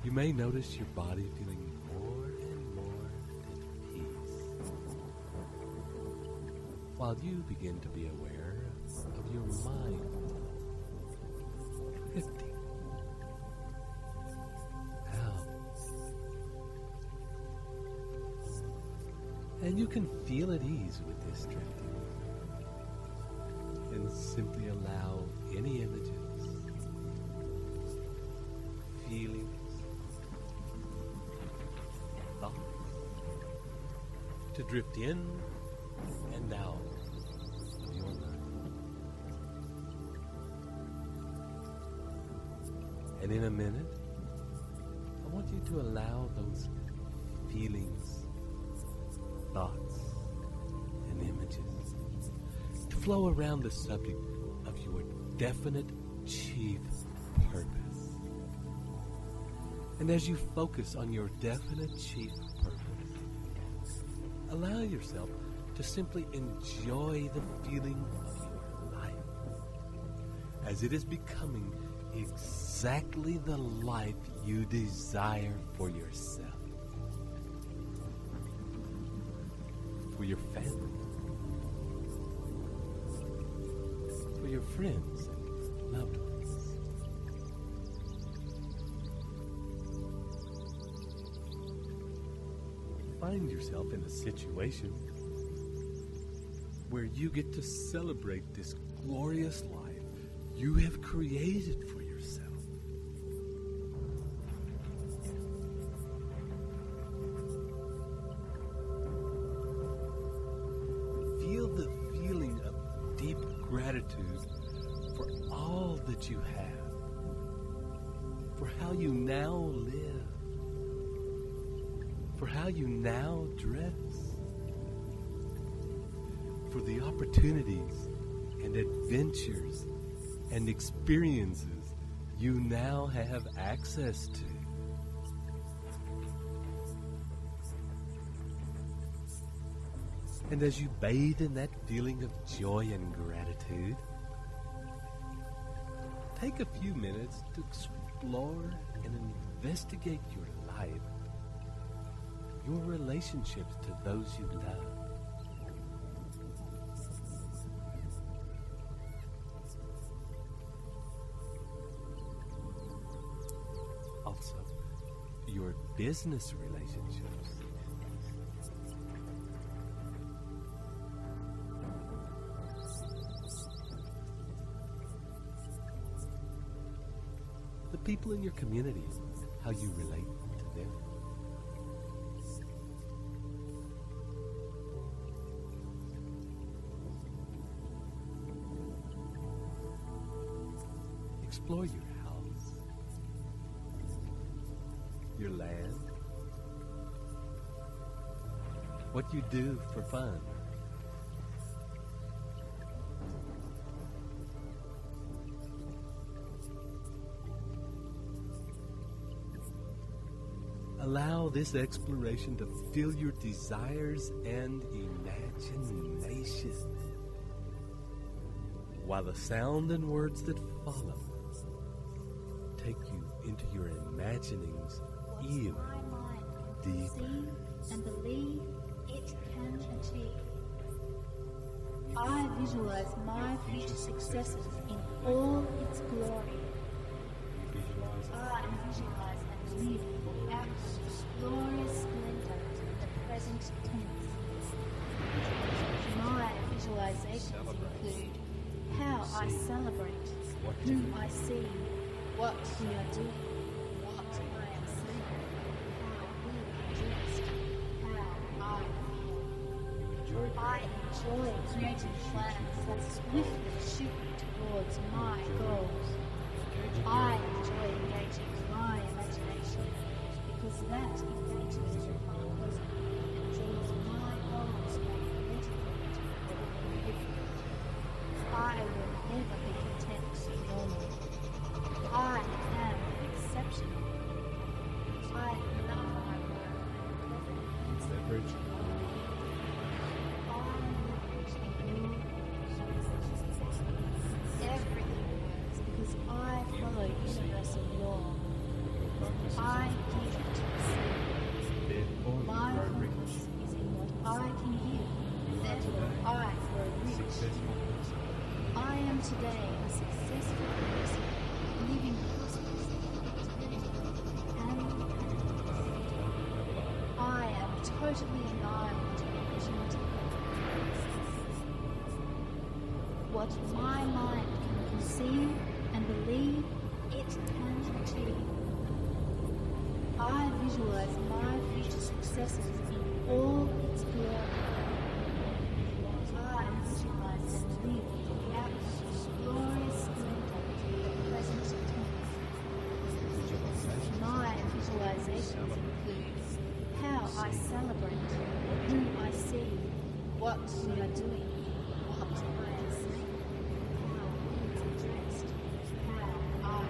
you may notice your body feeling more and more at peace, while you begin to be aware of your mind drifting out. And you can feel at ease with this drifting, and simply allow any images, feelings, thoughts to drift in and out of your mind. And in a minute, I want you to allow those feelings, thoughts, and images to flow around the subject of your definite chief purpose. And as you focus on your definite chief purpose, allow yourself to simply enjoy the feeling of your life as it is becoming exactly the life you desire for yourself, for your family, for your friends and loved ones. Find yourself in a situation where you get to celebrate this glorious life you have created for yourself. Feel the feeling of deep gratitude for all that you have, for how you now live, for how you now dress, for the opportunities and adventures and experiences you now have access to. And as you bathe in that feeling of joy and gratitude, take a few minutes to explore and investigate your life, your relationships to those you love. Also, your business relationships. The people in your community how you relate to them. Explore your house, your land, what you do for fun. Allow this exploration to fill your desires and imagination, while the sound and words that follow take you into your imaginings even My mind can deeper. conceive and believe it can achieve. I visualize my future successes in all its glory. I visualize and live out its glorious splendor in the present tense. My visualizations include how I celebrate, whom I see, what we are doing, what I am saying, how we are dressed, how I feel. I enjoy creating plans that swiftly shoot me towards my goals. I enjoy engaging my imagination because that engagement with my present and draws my goals magnetically toward me. I will never be content to be normal. I am exceptional. I love my work and Leverage. everything works because I follow universal law. I give to receive. My purpose is in what I can give. Therefore, I grow rich. I am today a successful person, living prosperously and I am totally aligned to the vision of what my mind can conceive and believe it can achieve. I visualize my future successes in all its glory. I visualize and live out its glorious splendor in the present tense. My visualizations include how I celebrate, whom I see, what we are doing, what I am saying, how we are dressed, how I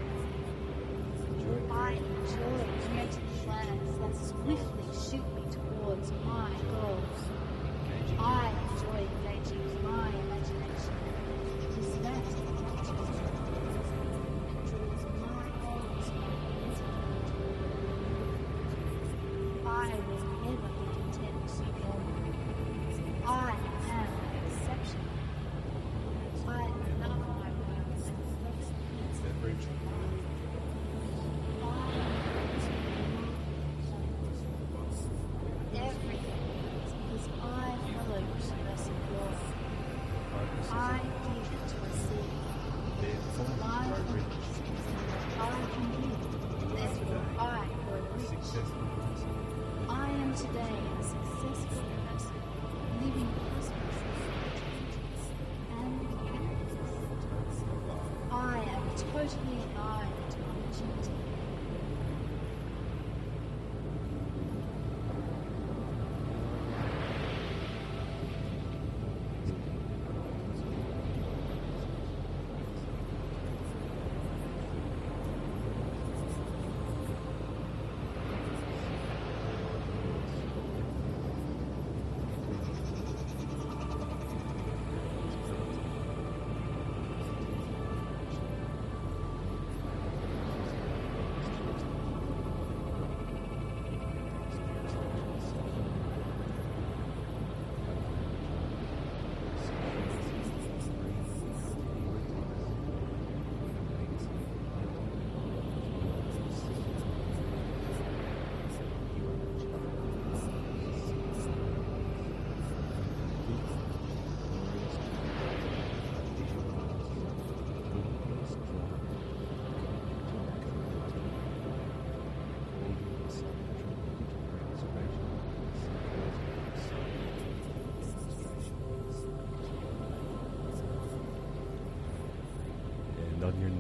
feel. I enjoy creating plans that swiftly shoot me towards my goals. I enjoy engaging my imagination because that engages me and draws my goals magnetically. I will never be content to be normal. I am exceptional. I love my work and Leverage.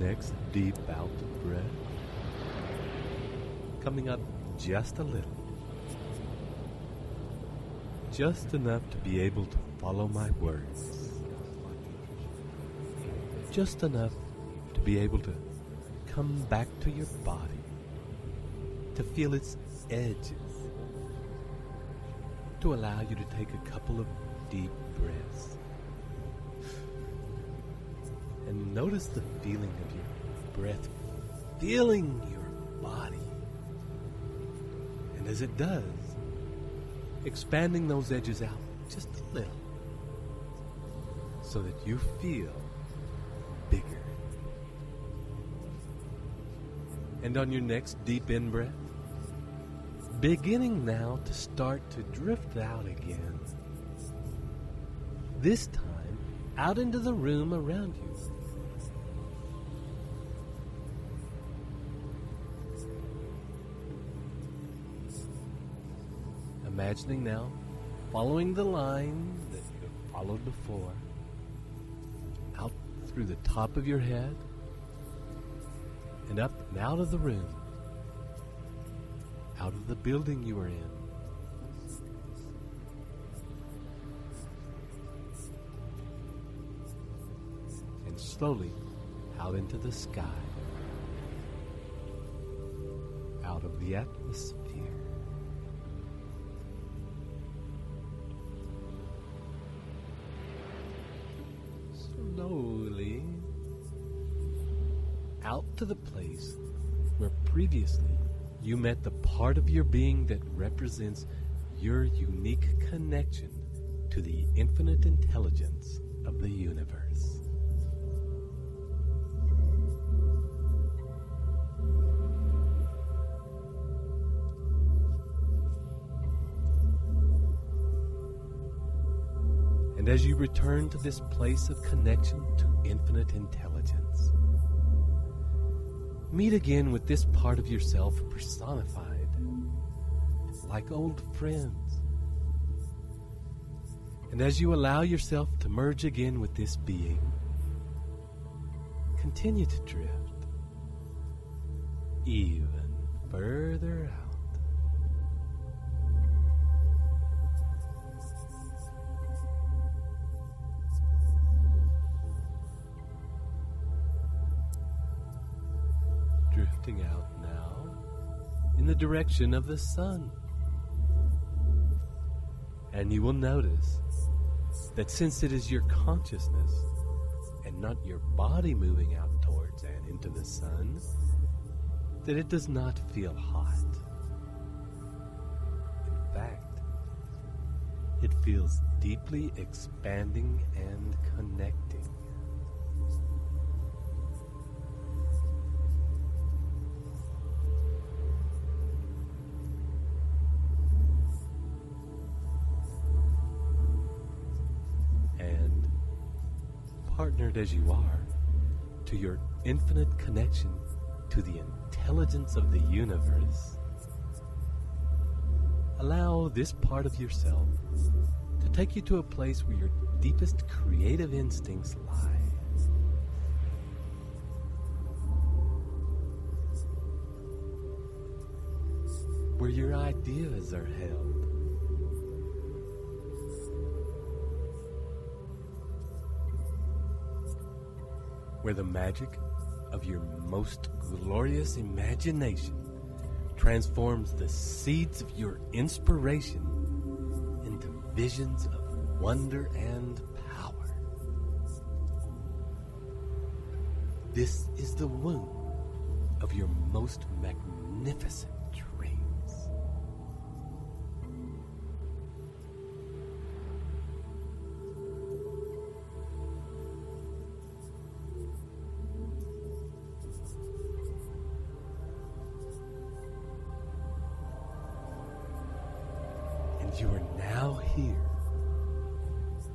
next deep out breath, coming up just a little. Just enough to be able to follow my words. Just enough to be able to come back to your body, to feel its edges, to allow you to take a couple of deep breaths. And notice the feeling of your breath filling your body. And as it does, expanding those edges out just a little so that you feel bigger. And on your next deep in-breath, beginning now to start to drift out again. This time, out into the room around you. Imagining now, following the line that you have followed before, out through the top of your head, and up and out of the room, out of the building you are in. And slowly out into the sky, out of the atmosphere. Slowly out to the place where previously you met the part of your being that represents your unique connection to the infinite intelligence of the universe. And as you return to this place of connection to infinite intelligence, meet again with this part of yourself personified, like old friends. And as you allow yourself to merge again with this being, continue to drift even further out. Drifting out now in the direction of the sun. And you will notice that since it is your consciousness and not your body moving out towards and into the sun, that it does not feel hot. In fact, it feels deeply expanding and connecting. Partnered as you are to your infinite connection to the intelligence of the universe, allow this part of yourself to take you to a place where your deepest creative instincts lie. Where your ideas are held. Where the magic of your most glorious imagination transforms the seeds of your inspiration into visions of wonder and power. This is the womb of your most magnificent dreams. You are now here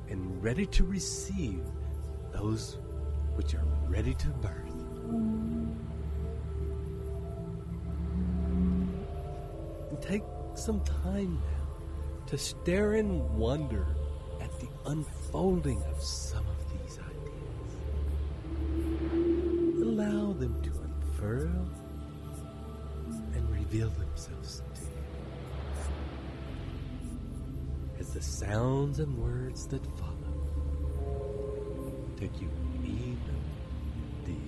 and ready to receive those which are ready to birth. And take some time now to stare in wonder at the unfolding of some of these ideas. Allow them to unfurl and reveal themselves to you. As the sounds and words that follow take you even deeper.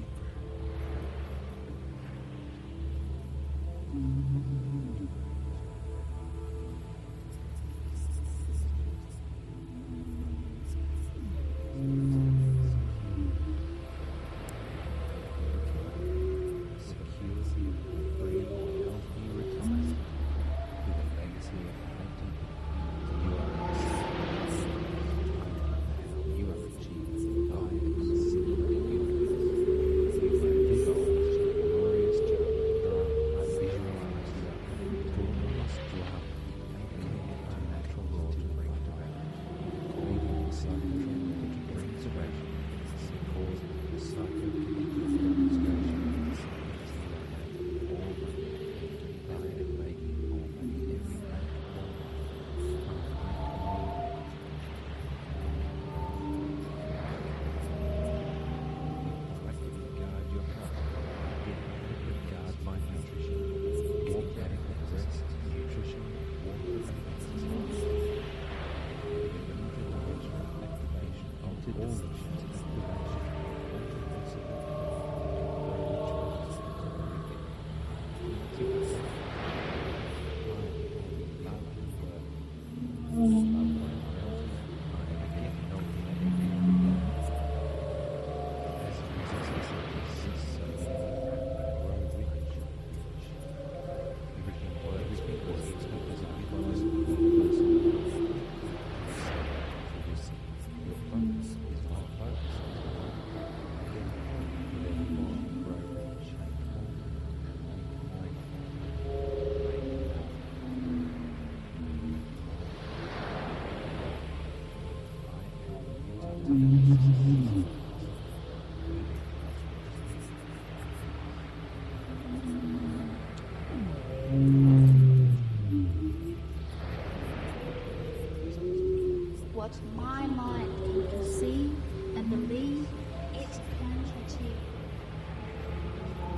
What my mind can conceive and believe, it can achieve.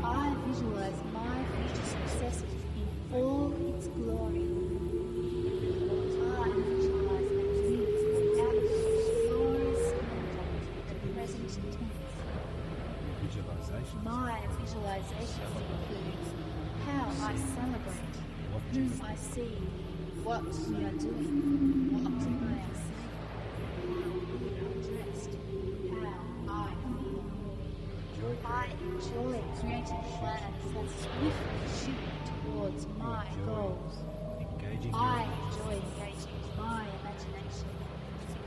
I visualize my future success in all its glory. I visualize and live out of the glorious splendor of the present tense. My visualizations include how I celebrate, whom I see, what we are doing, what I am saying, how we are dressed, how I feel. I enjoy creating plans that swiftly shoot towards my goals. I enjoy engaging my imagination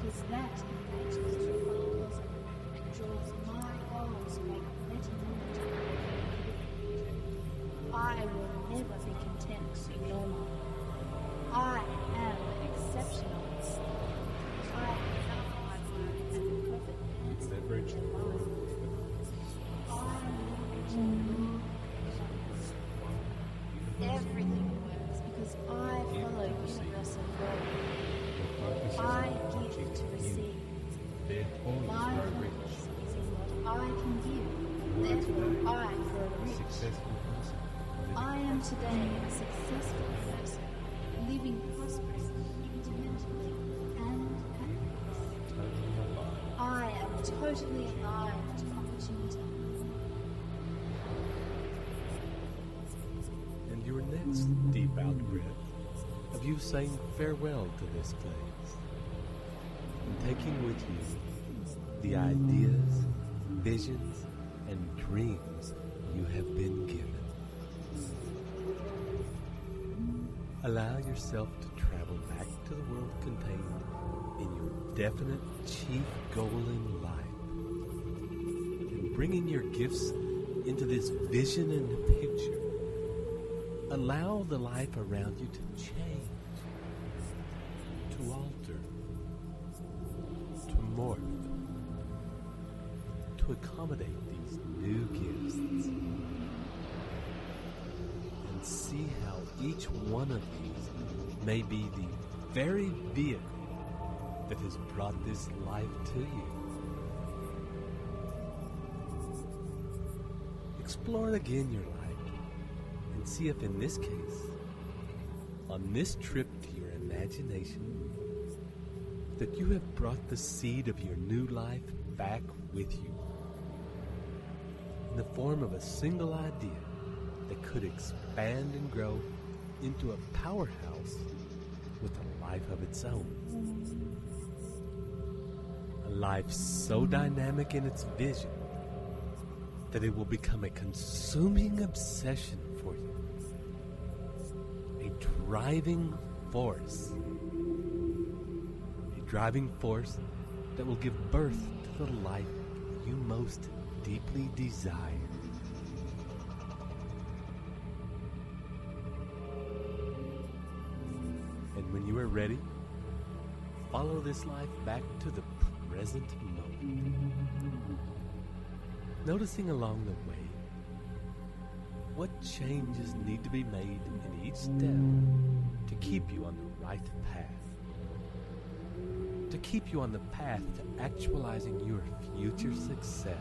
because that engages my bosom and draws my goals back better than I will never be content to be normal. I am exceptional. I love my work and the perfect answer to mine. Everything works because I follow universal law. I give to receive. My purpose is in what I can give. Therefore, I grow rich. I am today a successful person, living prosperous, independently, and happy. I am totally alive to opportunity. And your next deep out-breath of you saying farewell to this place, and taking with you the ideas, visions, and dreams you have been given. Allow yourself to travel back to the world contained in your definite chief goal in life, and bringing your gifts into this vision and picture. Allow the life around you to change, to alter, to morph, to accommodate these new gifts, and see how each one of these may be the very vehicle that has brought this life to you. explore again your life and see if in this case, on this trip to your imagination, that you have brought the seed of your new life back with you in the form of a single idea that could expand and grow into a powerhouse with a life of its own. A life so dynamic in its vision that it will become a consuming obsession for you. A driving force. A driving force that will give birth to the life you most deeply desire. And when you are ready, follow this life back to the present moment. Noticing along the way what changes need to be made in each step to keep you on the right path. To keep you on the path to actualizing your future success.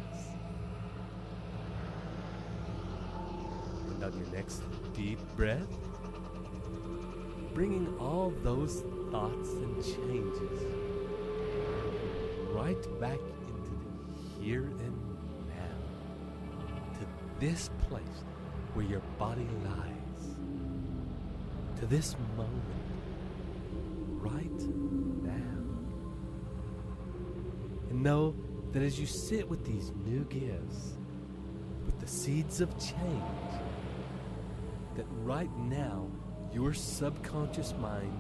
And on your next deep breath, bringing all those thoughts and changes right back into the here and now, to this place where your body lies, to this moment, right now. And know that as you sit with these new gifts, with the seeds of change, that right now your subconscious mind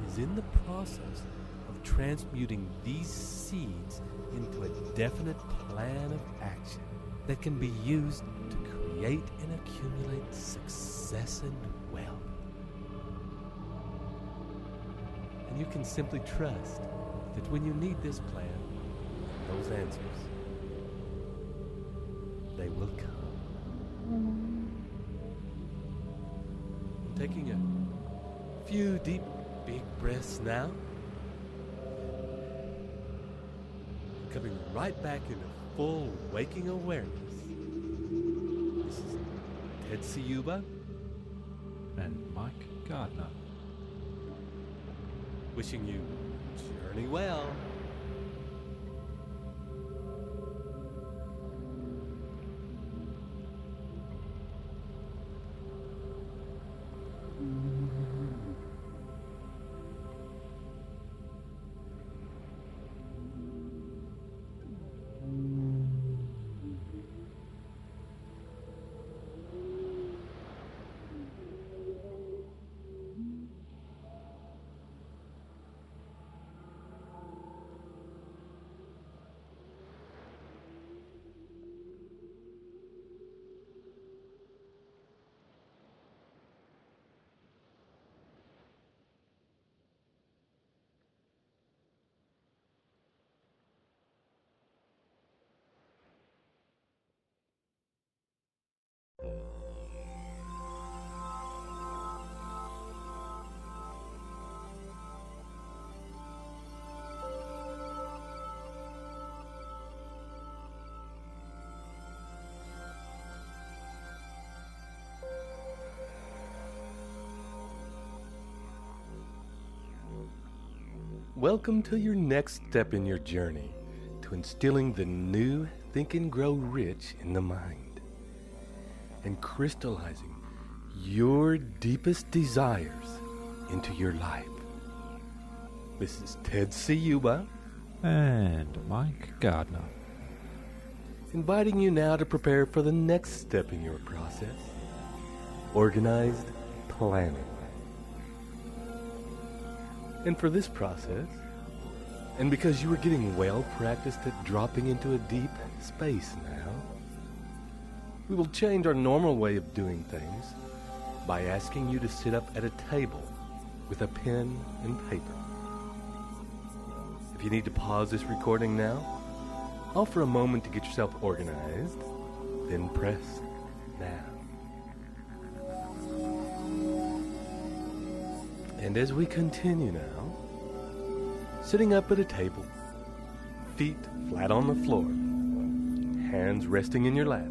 is in the process of transmuting these seeds into a definite plan of action that can be used to create and accumulate success and wealth. And you can simply trust that when you need this plan, those answers, they will come. Taking a few deep, big breaths now. Coming right back into full waking awareness. This is Ted Ciuba and Mike Gardner. Wishing you journey well. Welcome to your next step in your journey to instilling the new Think and Grow Rich in the mind and crystallizing your deepest desires into your life. This is Ted Ciuba And Mike Gardner. Inviting you now to prepare for the next step in your process, organized planning. And for this process, and because you are getting well practiced at dropping into a deep space now, we will change our normal way of doing things by asking you to sit up at a table with a pen and paper. If you need to pause this recording now, offer a moment to get yourself organized, then press now. And as we continue now, sitting up at a table, feet flat on the floor, hands resting in your lap,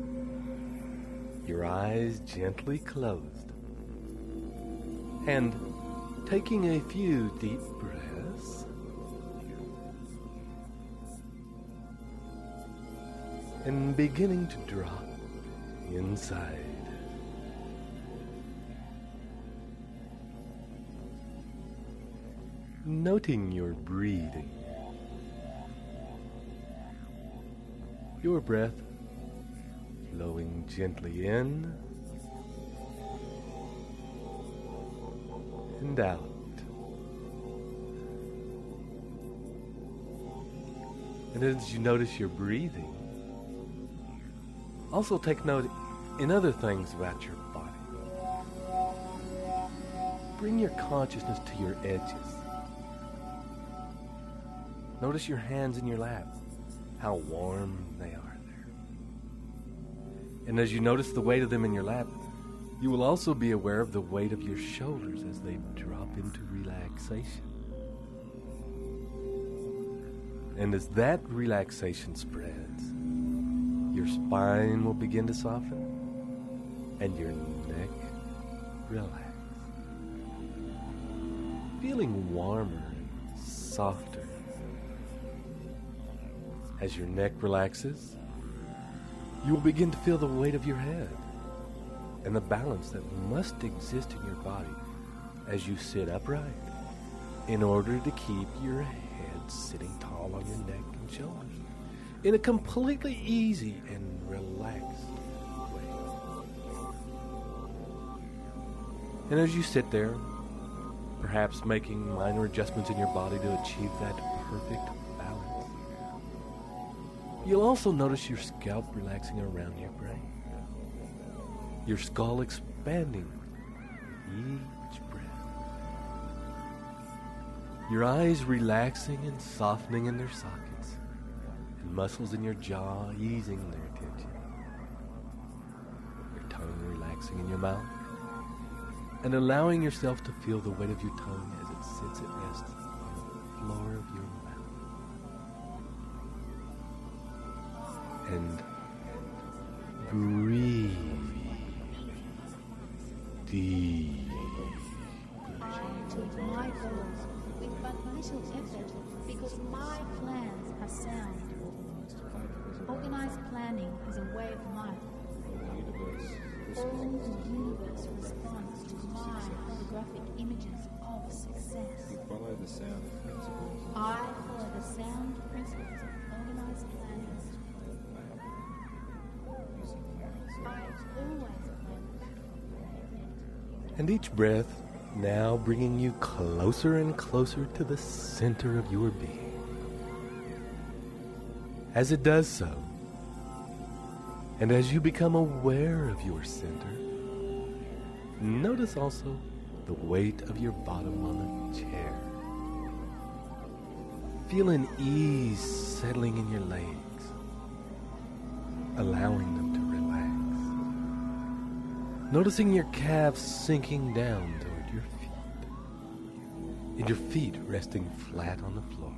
your eyes gently closed, and taking a few deep breaths, and beginning to drop inside. Noting your breathing, your breath flowing gently in and out. And as you notice your breathing, also take note in other things about your body. Bring your consciousness to your edges. Notice your hands in your lap, how warm they are there. And as you notice the weight of them in your lap, you will also be aware of the weight of your shoulders as they drop into relaxation. And as that relaxation spreads, your spine will begin to soften and your neck relax. Feeling warmer and softer. As your neck relaxes, you will begin to feel the weight of your head and the balance that must exist in your body as you sit upright in order to keep your head sitting tall on your neck and shoulders in a completely easy and relaxed way. And as you sit there, perhaps making minor adjustments in your body to achieve that perfect balance, you'll also notice your scalp relaxing around your brain, your skull expanding each breath, your eyes relaxing and softening in their sockets, and muscles in your jaw easing their tension, your tongue relaxing in your mouth, and allowing yourself to feel the weight of your tongue as it sits at rest on the floor of your mouth. And breathe deep. I achieve my goals with but little effort because my plans are sound. Organized planning is a way of life. All the universe responds to my holographic images of success. Follow the sound principles. I follow the sound principles of organized planning. I always plan. And each breath now bringing you closer and closer to the center of your being. As it does so, and as you become aware of your center, notice also the weight of your bottom on the chair. Feel an ease settling in your legs, allowing them to relax. Noticing your calves sinking down toward your feet, and your feet resting flat on the floor.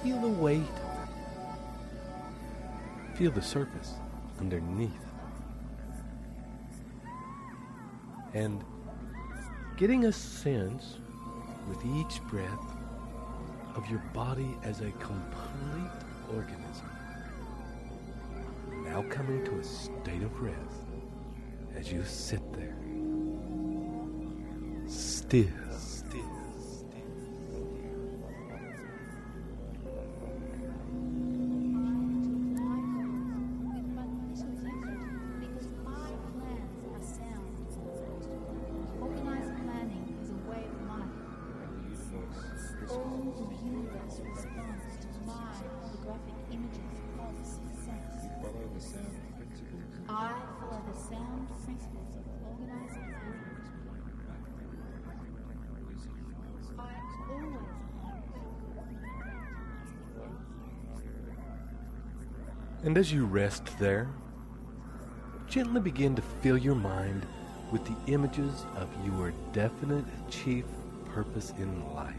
Feel the weight. Feel the surface underneath. And getting a sense with each breath of your body as a complete organism. Now coming to a state of rest as you sit there. Still. I follow the sound principles of organized planning. I always And as you rest there, gently begin to fill your mind with the images of your definite chief purpose in life.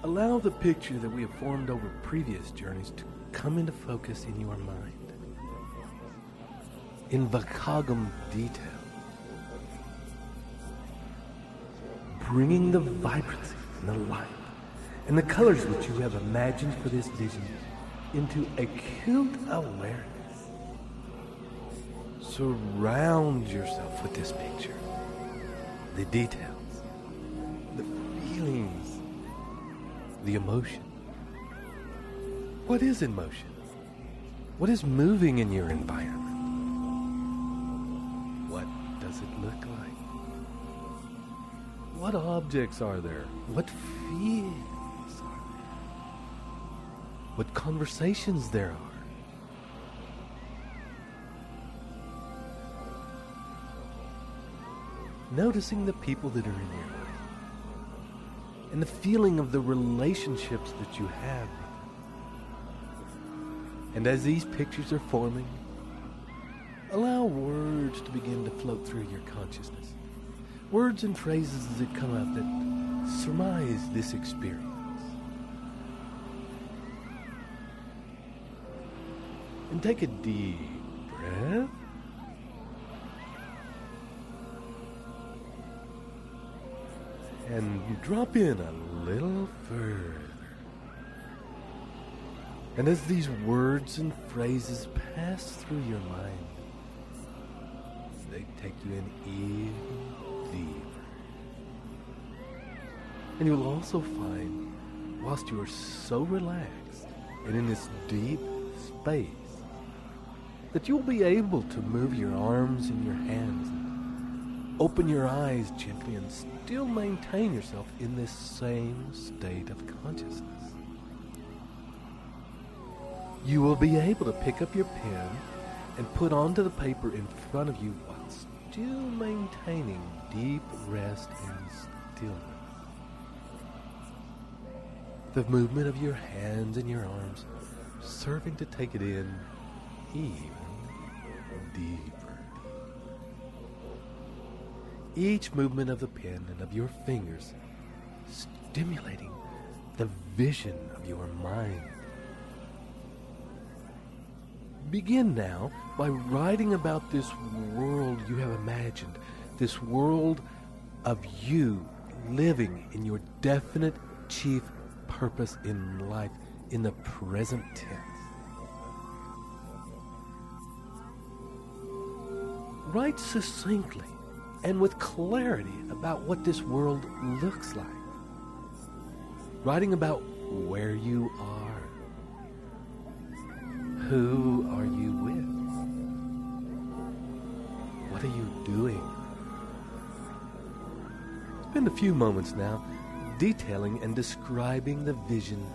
Allow the picture that we have formed over previous journeys to come into focus in your mind. In vacagum detail. Bringing the vibrancy and the light and the colors which you have imagined for this vision into acute awareness. Surround yourself with this picture. The details, the feelings, the emotion. What is in motion? What is moving in your environment? What does it look like? What objects are there? What feelings are there? What conversations there are? Noticing the people that are in your life and the feeling of the relationships that you have. And as these pictures are forming, allow words to begin to float through your consciousness. Words and phrases that come up that surmise this experience. And take a deep breath. And drop in a little further. And as these words and phrases pass through your mind, they take you in even deeper. And you'll also find, whilst you are so relaxed and in this deep space, that you'll be able to move your arms and your hands and open your eyes gently and still maintain yourself in this same state of consciousness. You will be able to pick up your pen and put onto the paper in front of you while still maintaining deep rest and stillness. The movement of your hands and your arms serving to take it in even deeper. Each movement of the pen and of your fingers stimulating the vision of your mind. Begin now by writing about this world you have imagined, this world of you living in your definite chief purpose in life in the present tense. Write succinctly and with clarity about what this world looks like. Writing about where you are. Who are you with? What are you doing? Spend a few moments now detailing and describing the vision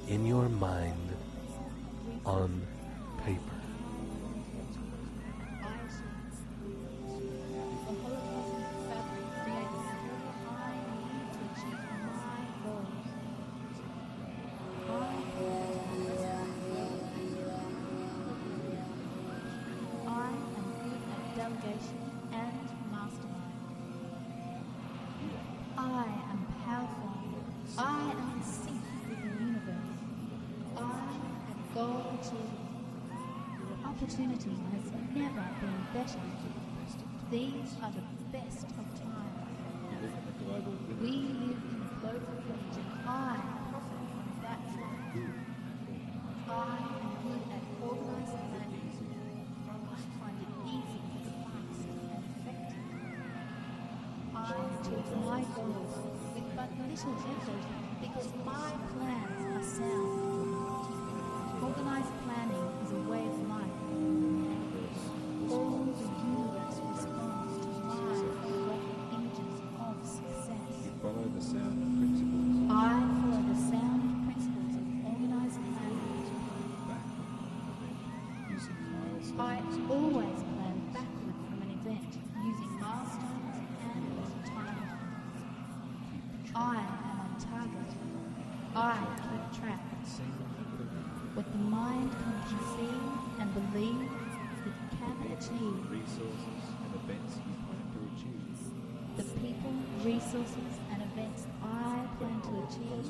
in your mind on paper. Opportunity has never been better. These are the best of times. We live in a global village and I profit from that fact. I am good at organized planning. I find it easy, fast, and effective. I achieve my goals with but little effort because my plans are sound. Organized planning is a way of life. All the universe responds to my graphic images of success. You follow the sound principles. I follow the sound principles of organized planning. I always plan backward from an event using milestones and timelines. I am on target. I keep track. What the mind can conceive and believe it can achieve. Resources and events you plan to achieve. The people, resources, and events I plan to achieve,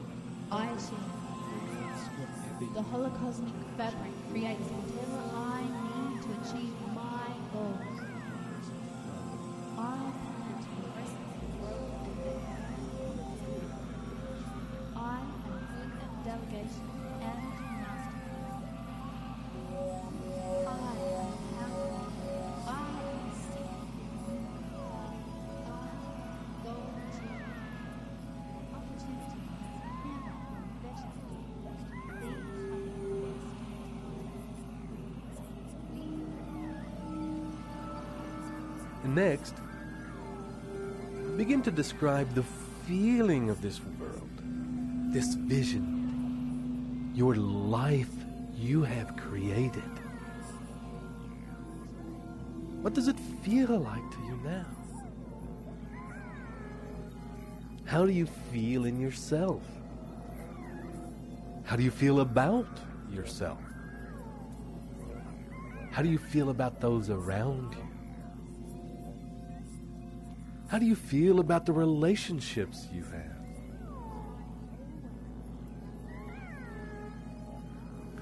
I achieve. The holocosmic fabric creates whatever I need to achieve my goals. I plan to progress and grow and develop. I am good at delegation and mastery. I am powerful. I am sick. I go achieve. Opportunity has never been better. These are the best. And next, begin to describe the feeling of this world, this vision, your life you have created. What does it feel like to you now? How do you feel in yourself? How do you feel about yourself? How do you feel about those around you? How do you feel about the relationships you have?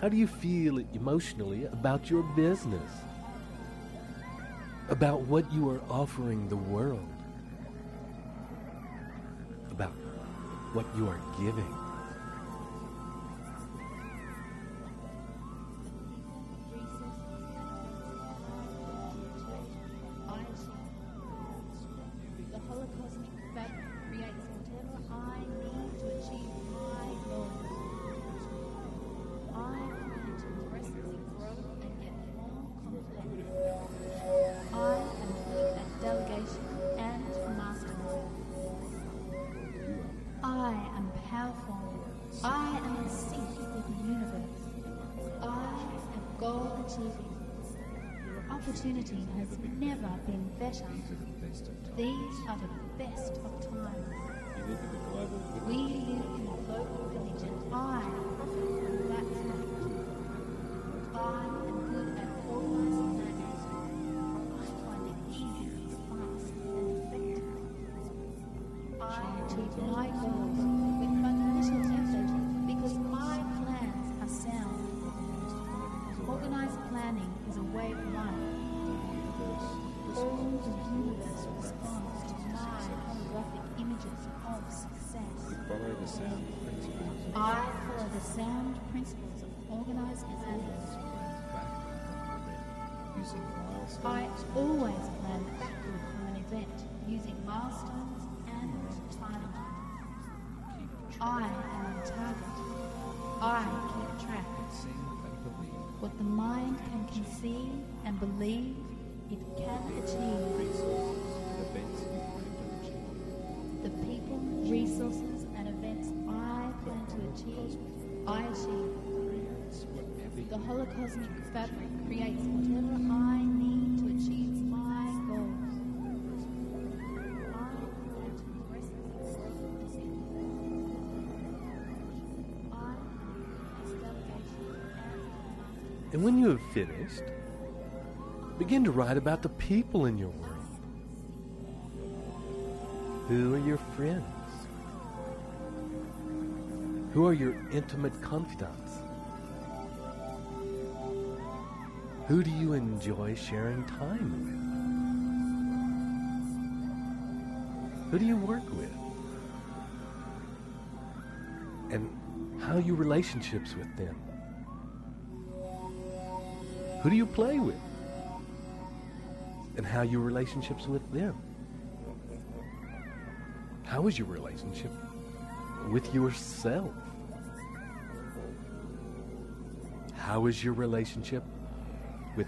How do you feel emotionally about your business? About what you are offering the world? About what you are giving? The holocosmic fabric creates whatever I need to achieve my goals. I plan to progressively grow and get more complex. I am good at delegation and mastery. I am powerful. I am in sync with the universe. I am goal achieving. Opportunity has never been better. These are the best of times. We live in a global village and I profit from that fact. I am good at organizing matters. I find it easy, fast and effective. I achieve my goals with but little effort because my plans are sound. Organized planning is a way of life. All the universe responds to my holographic images of success. Follow the sound principles. I follow the sound principles of organized planning. Using milestones. I always plan backward from an event using milestones and timing. I am on target. I keep track. What the mind can conceive and believe, it can achieve. The people, resources, and events I plan to achieve, I achieve. The holocosmic fabric creates whatever I need to achieve my goals. I plan to progressively grow and get I am delegation and And when you have finished, begin to write about the people in your world. Who are your friends? Who are your intimate confidants? Who do you enjoy sharing time with? Who do you work with? And how are your relationships with them? Who do you play with? And how are your relationships with them? How is your relationship with yourself? How is your relationship with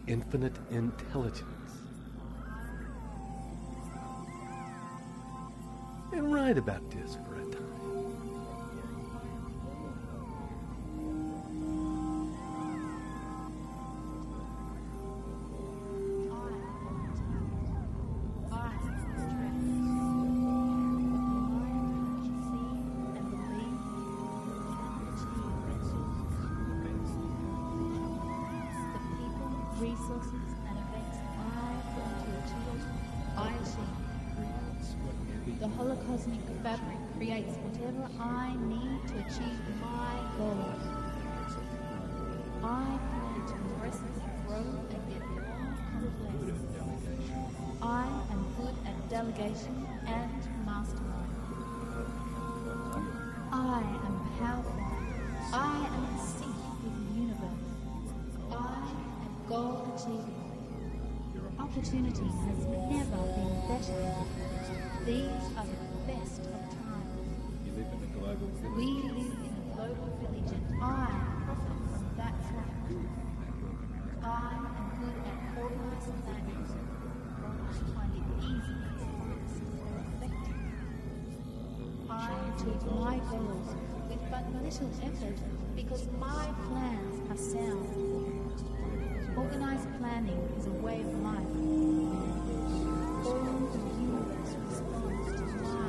infinite intelligence? And write about this for a time. resources and events I plan to achieve, I achieve. The holocosmic fabric creates whatever I need to achieve my goals. I plan to progressively grow and get more complex. I am good at delegation and mastermind. I am powerful. I am in sync with the universe. I am goal achieving. Opportunity has never been better. These are the best of times. You live in a global village. We live in a global village and I profit from that fact. I am good at organized planning. I find it easy, fast, and effective. I achieve my goals with but little effort because my plans are sound. Organized planning is a way of life. All the universe responds to my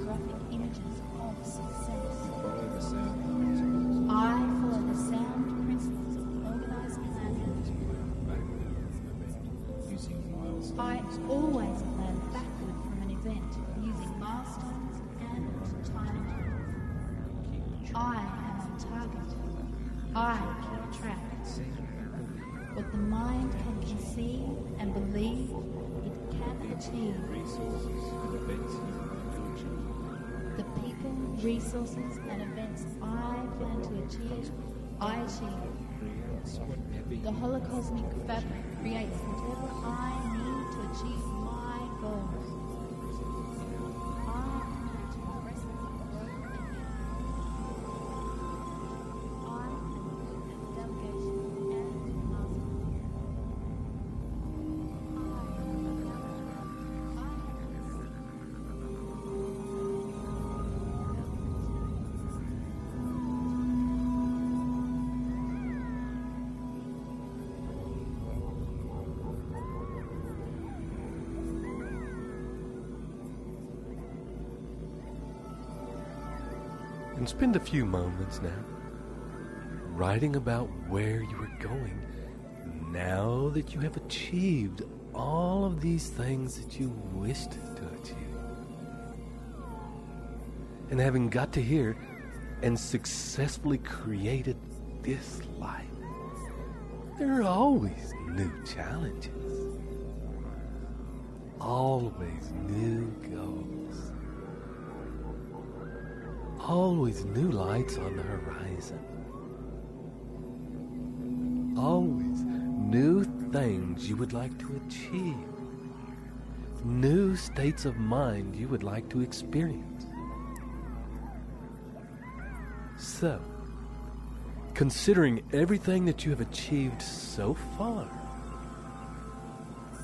graphic images of success. Follow the sound principles. I follow the sound principles of organized planning. Using milestones. I always plan backward from an event using milestones and time. I am on target. I keep track. What the mind can conceive and believe, it can achieve. Resources and events you plan to achieve. The people, resources, and events I plan to achieve, I achieve. Creates whatever The holocosmic fabric creates whatever I need to achieve my goals. I plan to progressively grow and get more. I am good at delegation and mastery. And spend a few moments now writing about where you are going now that you have achieved all of these things that you wished to achieve. And having got to here and successfully created this life, there are always new challenges, always new goals. Always new lights on the horizon. Always new things you would like to achieve. New states of mind you would like to experience. So, considering everything that you have achieved so far,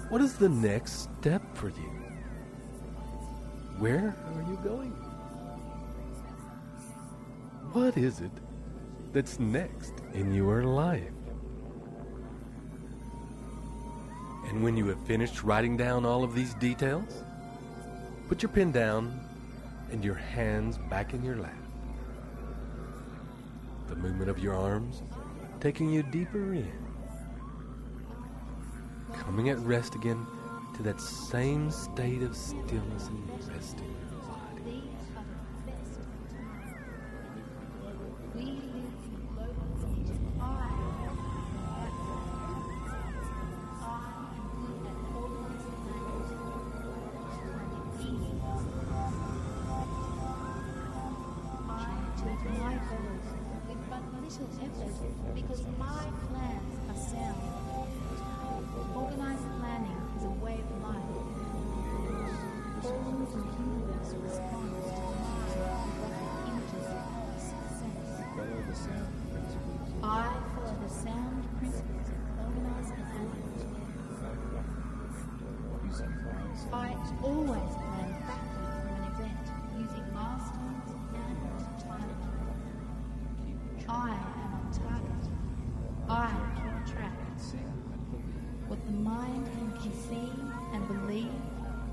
what is the next step for you? Where are you going? What is it that's next in your life? And when you have finished writing down all of these details, put your pen down and your hands back in your lap. The movement of your arms taking you deeper in. Coming at rest again to that same state of stillness and resting. Because my plans are sound. Organized planning is a way of life. All the universe responds to my graphic images of success. Follow the sound principles. I follow the sound principles of organized planning. Using milestones. I always plan backward from an event using milestones and time. I am on target. I keep track. What the mind can conceive and believe,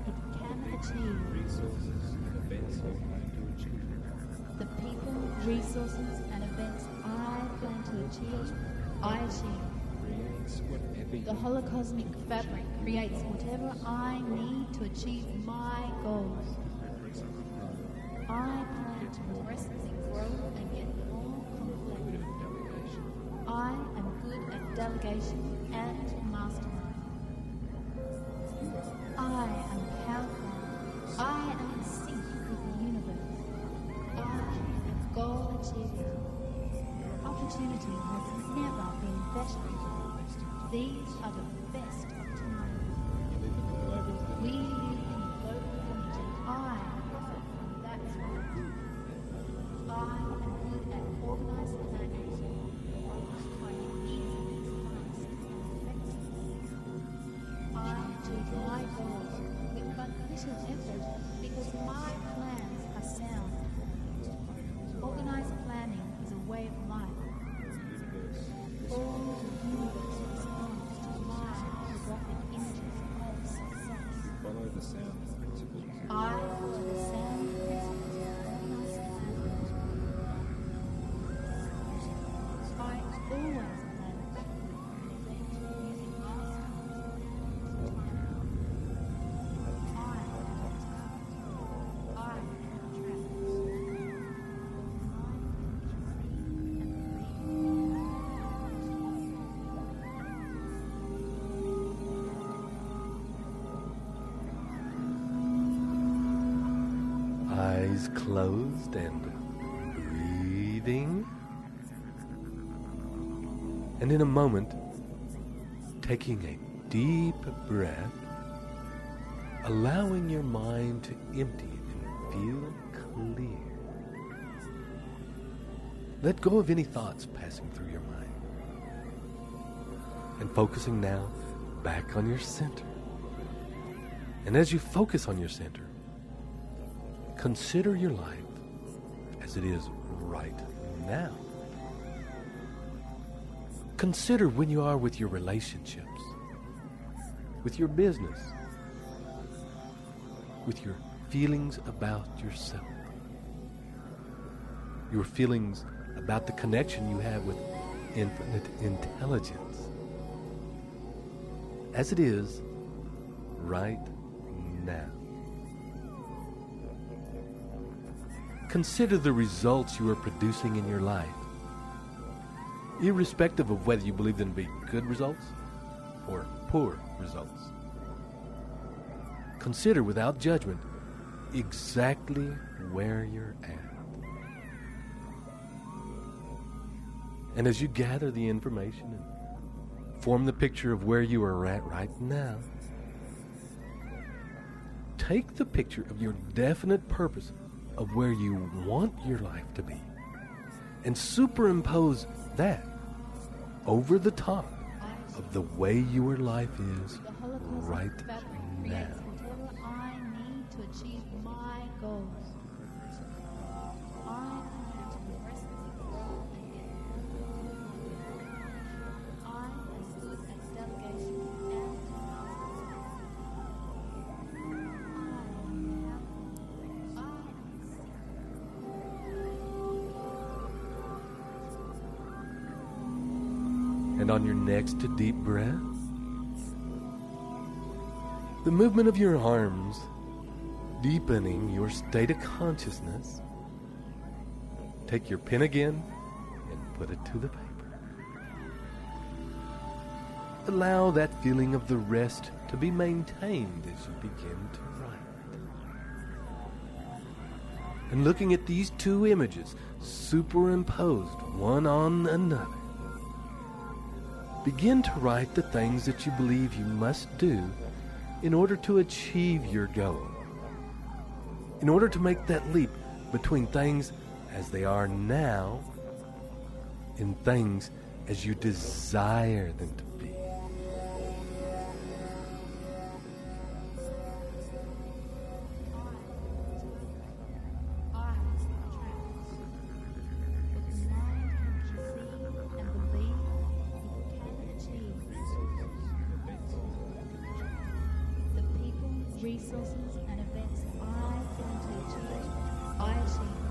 it can achieve. Resources and events you plan to achieve. The people, resources, and events I plan to achieve, I achieve. Creates whatever The holocosmic fabric creates whatever I need to achieve my goals. I plan to progressively grow and get more complex. I am good at delegation and mastermind. I am powerful. I am in sync with the universe. I am goal achiever. Opportunity has never been better. These are the best of times. We live in global unity. I am that one. I am good at organized planning. I can easily fast. I achieve my goals with but little effort because my plans are sound. Organized planning is a way of life. All the universe responds to my holographic images of success. Follow the sound principles. I follow the sound principles of organized planning. I always plan using my style. I Eyes closed and breathing. And in a moment, taking a deep breath, allowing your mind to empty and feel clear. Let go of any thoughts passing through your mind. And focusing now back on your center. And as you focus on your center, consider your life as it is right now. Consider when you are with your relationships, with your business, with your feelings about yourself, your feelings about the connection you have with infinite intelligence, as it is right now. Consider the results you are producing in your life, irrespective of whether you believe them to be good results or poor results. Consider without judgment exactly where you're at. And as you gather the information and form the picture of where you are at right now, take the picture of your definite purpose of where you want your life to be and superimpose that over the top of the way your life is right now. Whatever I need to achieve my goals. I plan to progressively grow and get more. I am good at delegation and And on your next deep breath, the movement of your arms deepening your state of consciousness. Take your pen again and put it to the paper. Allow that feeling of the rest to be maintained as you begin to write. And looking at these two images superimposed one on another, begin to write the things that you believe you must do in order to achieve your goal. In order to make that leap between things as they are now and things as you desire them to be. resources and events I plan to achieve, I achieve.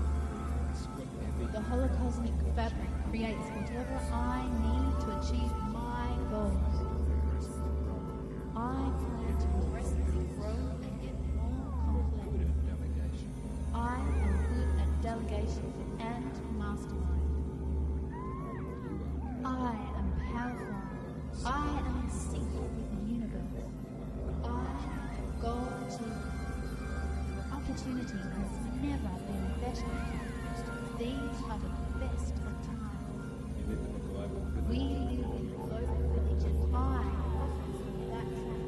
The holocosmic fabric creates whatever I need to achieve my goals. I plan to progressively grow and get more complex. I am good at delegation and mastermind. I am powerful. opportunity has never been better. These are the best of times. We live in a global village and I offer that fact.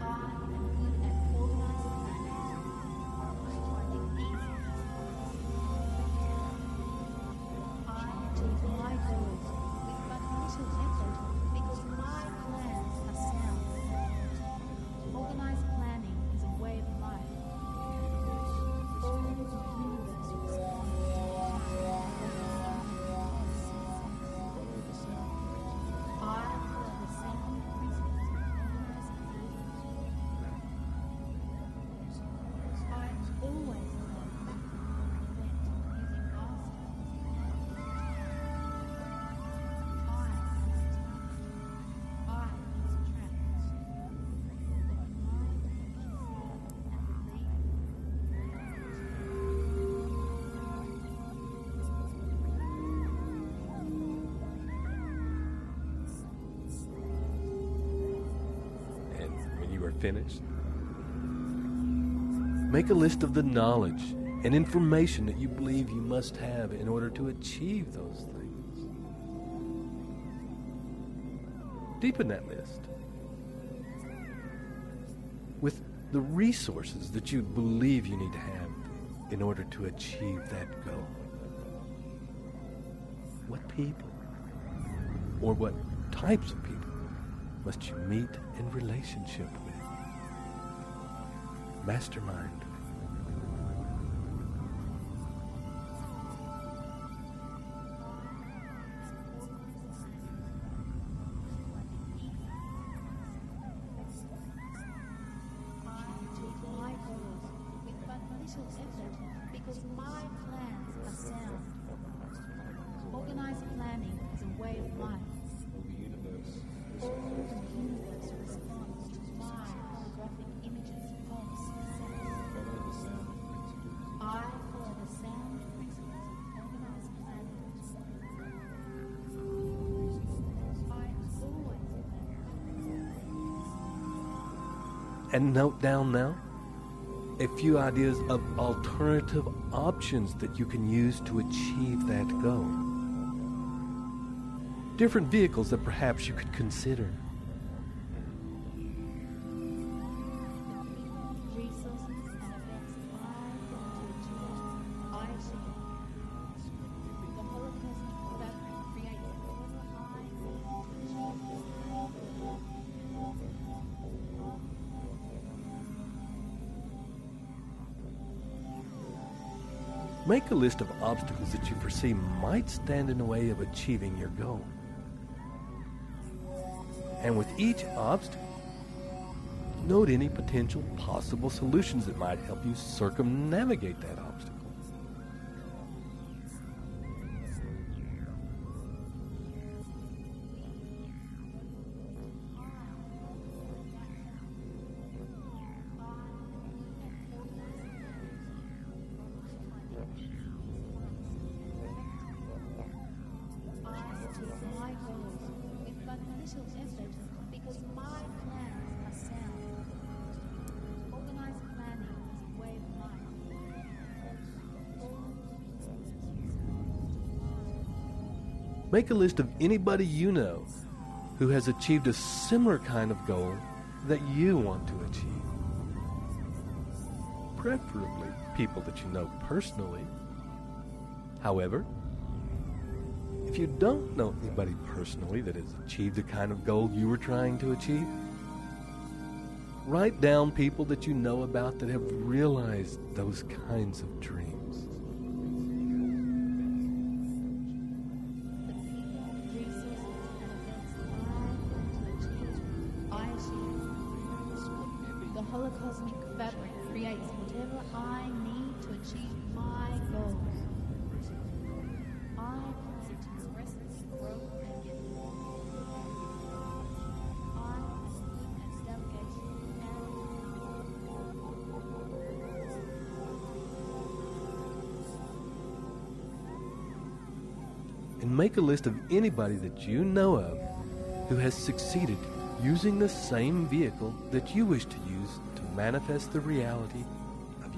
I am good at organized planning. Finding easy. I achieve my goals with but little effort because my plans are sound. Organized planning is a way of life. All the universe responds to I follow the sound principles of organized planning. I always plan using vast finished, make a list of the knowledge and information that you believe you must have in order to achieve those things. Deepen that list with the resources that you believe you need to have in order to achieve that goal. What people or what types of people must you meet in relationship with? Mastermind. Because my plans are sound. Organized planning is a way of life. All the universe responds to my holographic images of success. I follow the sound principles of organized planning. I always plan. And note down now a few ideas of alternative options that you can use to achieve that goal. Different vehicles that perhaps you could consider. Make a list of obstacles that you foresee might stand in the way of achieving your goal. And with each obstacle, note any potential possible solutions that might help you circumnavigate that obstacle. Because my plans are sound. Organized planning is a way of life. Make a list of anybody you know who has achieved a similar kind of goal that you want to achieve. Preferably people that you know personally. However, if you don't know anybody personally that has achieved the kind of goal you were trying to achieve, write down people that you know about that have realized those kinds of dreams. The holocosmic fabric creates whatever I need to achieve my goals. I plan to progressively grow and get more. I am good at delegation And make a list of anybody that you know of who has succeeded using the same vehicle that you wish to use to manifest the reality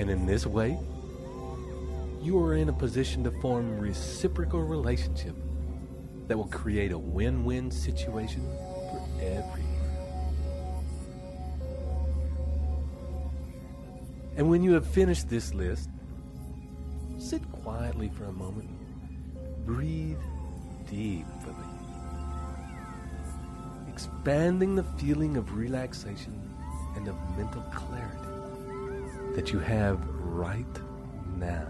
And in this way, you are in a position to form reciprocal relationship that will create a win-win situation for everyone. And when you have finished this list, sit quietly for a moment. Breathe deeply, expanding the feeling of relaxation and of mental clarity that you have right now.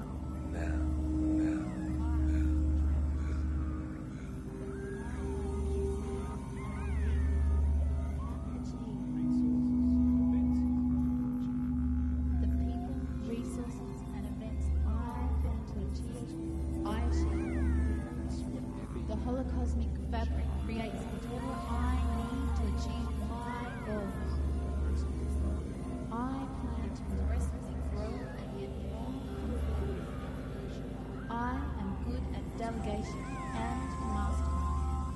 Delegation and mastermind.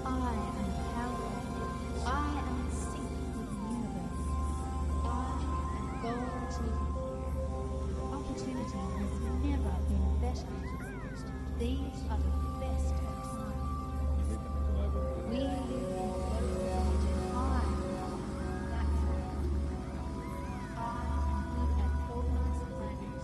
I am powerful. I am in sync with the universe. I am goal achievement. Opportunity has never been better. These are the best of times. We live in global village. I am natural. I am good at organizing planning.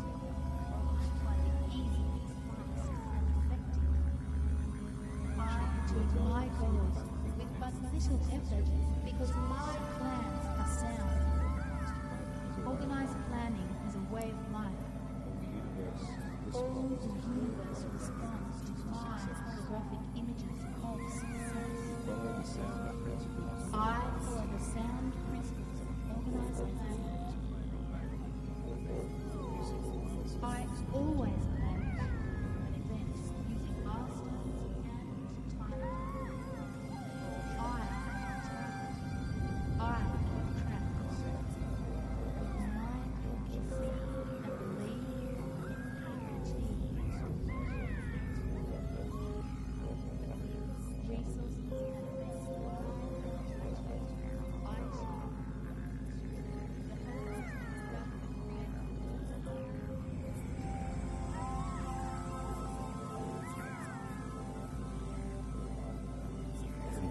My goals with but little effort because my plans are sound. Organized planning is a way of life. All the universe responds to my holographic images of success. I follow the sound principles of organized planning. I always plan an event using milestones and time.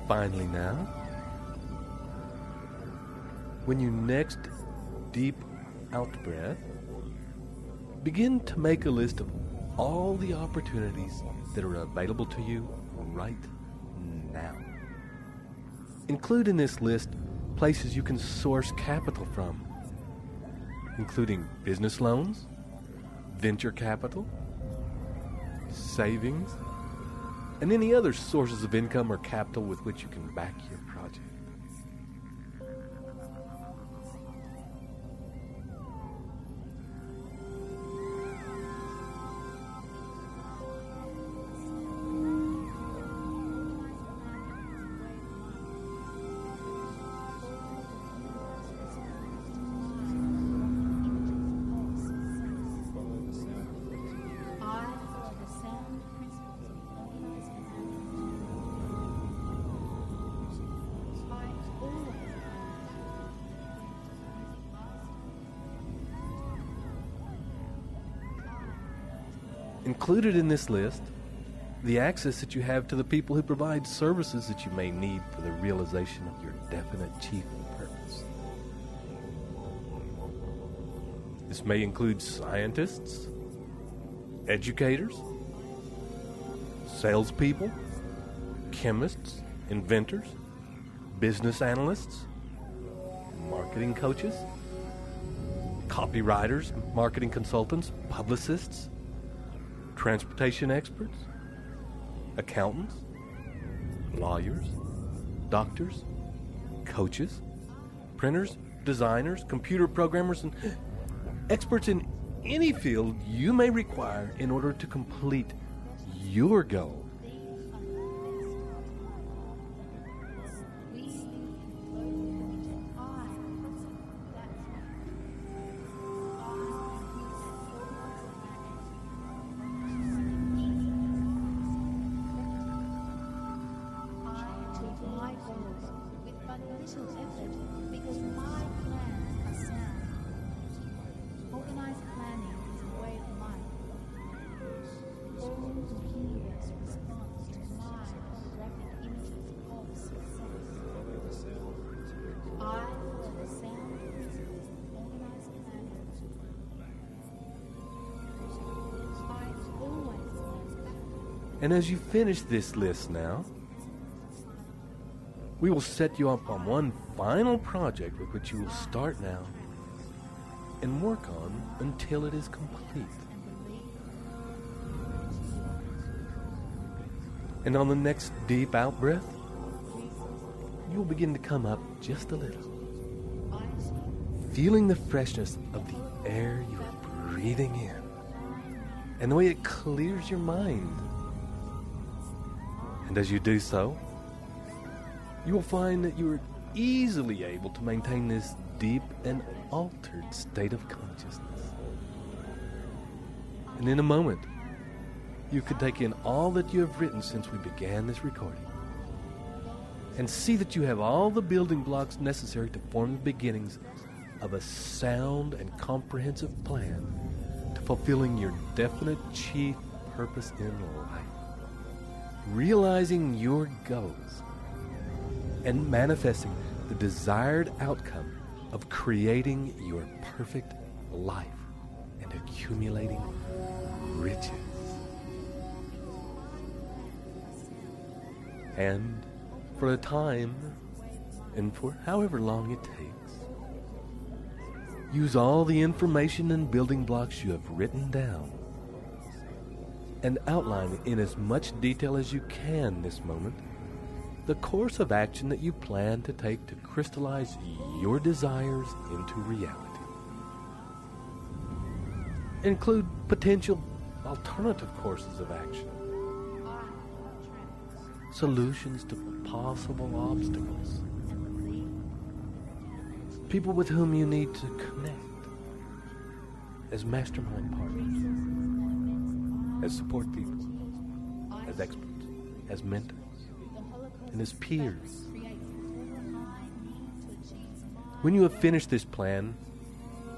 Finally now, when you next deep out breath, begin to make a list of all the opportunities that are available to you right now. Include in this list places you can source capital from, including business loans, venture capital, savings, and any other sources of income or capital with which you can back your project. Included in this list, the access that you have to the people who provide services that you may need for the realization of your definite chief purpose. This may include scientists, educators, salespeople, chemists, inventors, business analysts, marketing coaches, copywriters, marketing consultants, publicists, transportation experts, accountants, lawyers, doctors, coaches, printers, designers, computer programmers, and experts in any field you may require in order to complete your goal. And as you finish this list now, we will set you up on one final project with which you will start now and work on until it is complete. And on the next deep out-breath, you will begin to come up just a little, feeling the freshness of the air you are breathing in and the way it clears your mind. And as you do so, you will find that you are easily able to maintain this deep and altered state of consciousness. And in a moment, you can take in all that you have written since we began this recording and see that you have all the building blocks necessary to form the beginnings of a sound and comprehensive plan to fulfilling your definite chief purpose in life, realizing your goals and manifesting the desired outcome of creating your perfect life and accumulating riches. And for a time, and for however long it takes, use all the information and building blocks you have written down and outline in as much detail as you can this moment the course of action that you plan to take to crystallize your desires into reality. Include potential alternative courses of action, solutions to possible obstacles, people with whom you need to connect as mastermind partners, as support people, as experts, as mentors, and as peers. When you have finished this plan,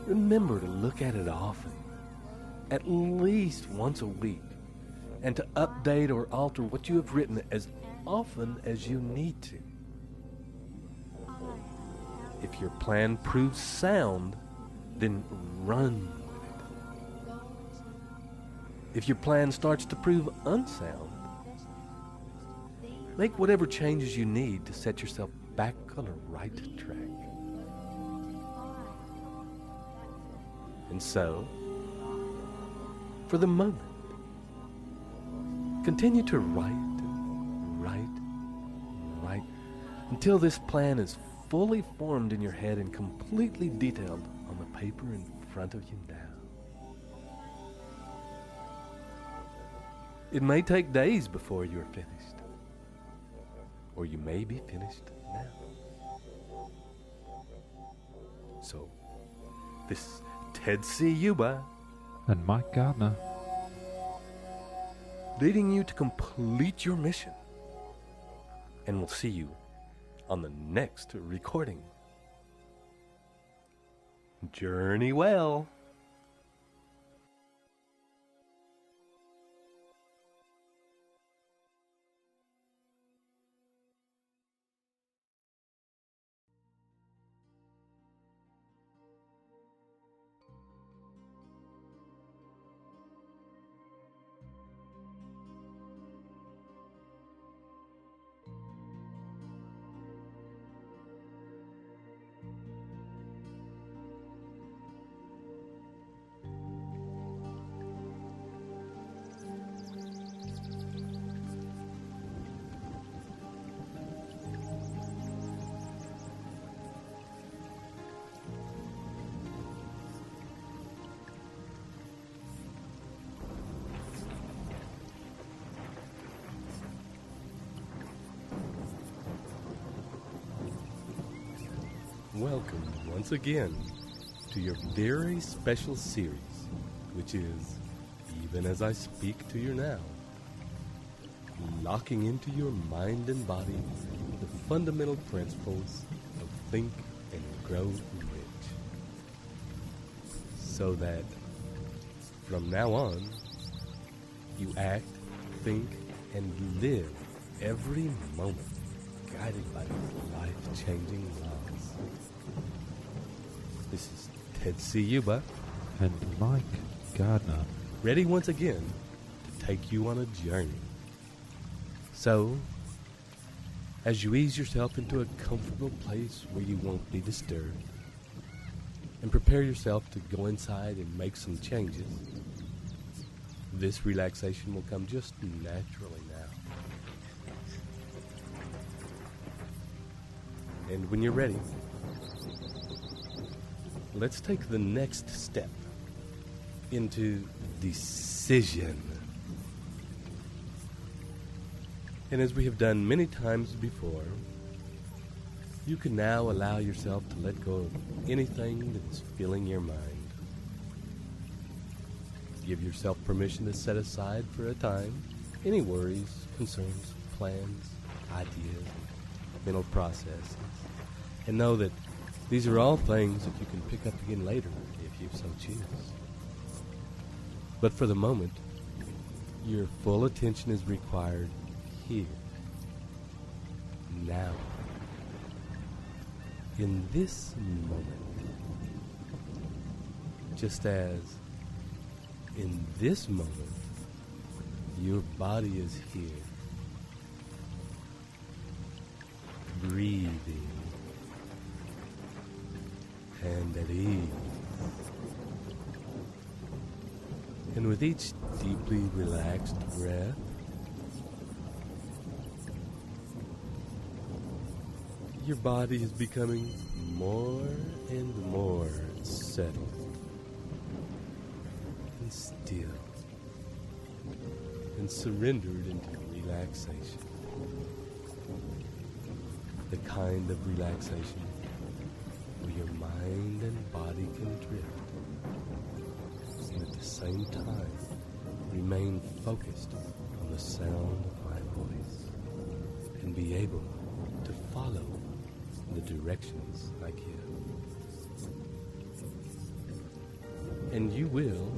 remember to look at it often, at least once a week, and to update or alter what you have written as often as you need to. If your plan proves sound, then run with it. If your plan starts to prove unsound, make whatever changes you need to set yourself back on the right track. And so, for the moment, continue to write until this plan is fully formed in your head and completely detailed on the paper in front of you now. It may take days before you are finished, or you may be finished now. So, this is Ted Ciuba and Mike Gardner, leading you to complete your mission. And we'll see you on the next recording. Journey well. Welcome once again to your very special series, which is Even As I Speak to You Now, locking into your mind and body the fundamental principles of Think and Grow Rich, so that from now on you act, think, and live every moment guided by these life-changing laws. This is Ted Ciuba and Mike Gardner, ready once again to take you on a journey So, as you ease yourself into a comfortable place where you won't be disturbed, and prepare yourself to go inside and make some changes, this relaxation will come just naturally now. And when you're ready, let's take the next step into decision. And as we have done many times before, you can now allow yourself to let go of anything that's filling your mind. Give yourself permission to set aside for a time any worries, concerns, plans, ideas, mental processes, and know that these are all things that you can pick up again later if you so choose. But for the moment, your full attention is required here, now, in this moment. Just as in this moment, your body is here, breathing and at ease. And with each deeply relaxed breath, your body is becoming more and more settled and still and surrendered into relaxation. The kind of relaxation where your mind and body can drift and at the same time remain focused on the sound of my voice and be able to follow the directions I give. And you will,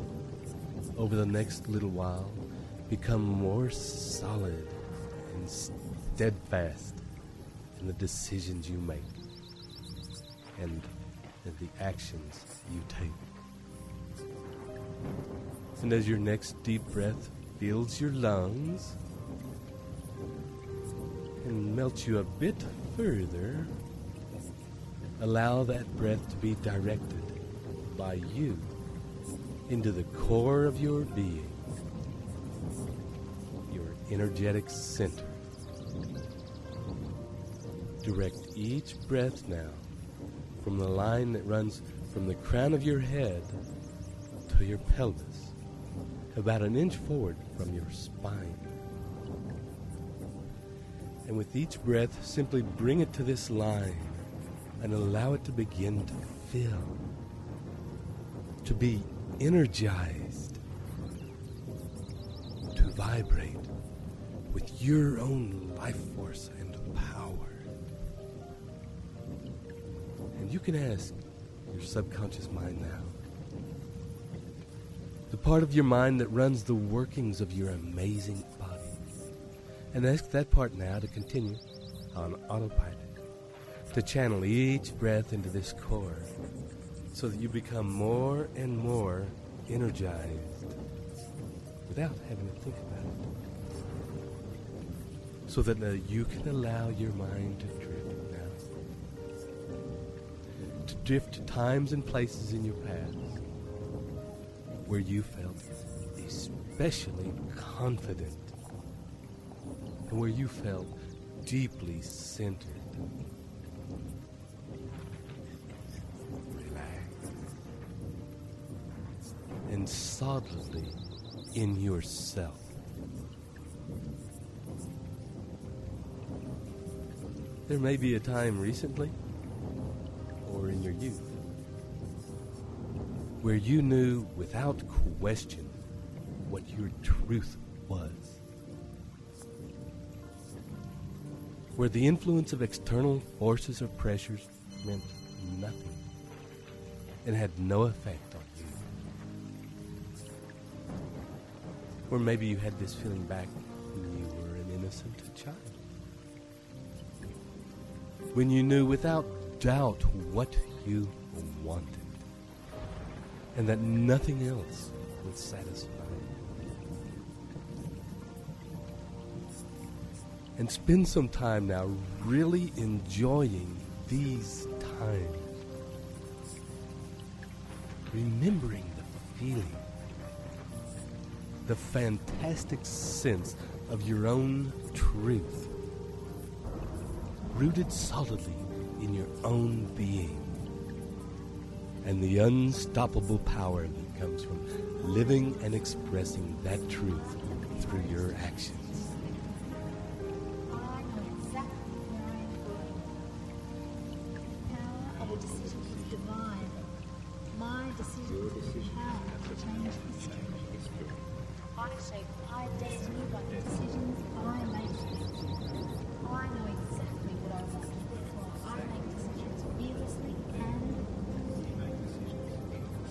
over the next little while, become more solid and steadfast in the decisions you make and in the actions you take. And as your next deep breath fills your lungs and melts you a bit further, allow that breath to be directed by you into the core of your being, your energetic center. Direct each breath now from the line that runs from the crown of your head to your pelvis, about an inch forward from your spine. And with each breath, simply bring it to this line and allow it to begin to fill, to be energized, to vibrate with your own life force and power. And you can ask your subconscious mind now, the part of your mind that runs the workings of your amazing body, and ask that part now to continue on autopilot, to channel each breath into this core so that you become more and more energized without having to think about it. So that you can allow your mind to drift now. To drift to times and places in your past where you felt especially confident and where you felt deeply centered. And solidly in yourself. There may be a time recently or in your youth where you knew without question what your truth was, where the influence of external forces or pressures meant nothing and had no effect on you. Or maybe you had this feeling back when you were an innocent child, when you knew without doubt what you wanted, and that nothing else would satisfy you. And spend some time now really enjoying these times. Remembering the feeling, the fantastic sense of your own truth, rooted solidly in your own being, and the unstoppable power that comes from living and expressing that truth through your actions. I know exactly where I am going. The power of a decision is divine. My decisions have the power to change history. I shape my destiny by the decisions I make. I know exactly what I want, therefore I make decisions fearlessly and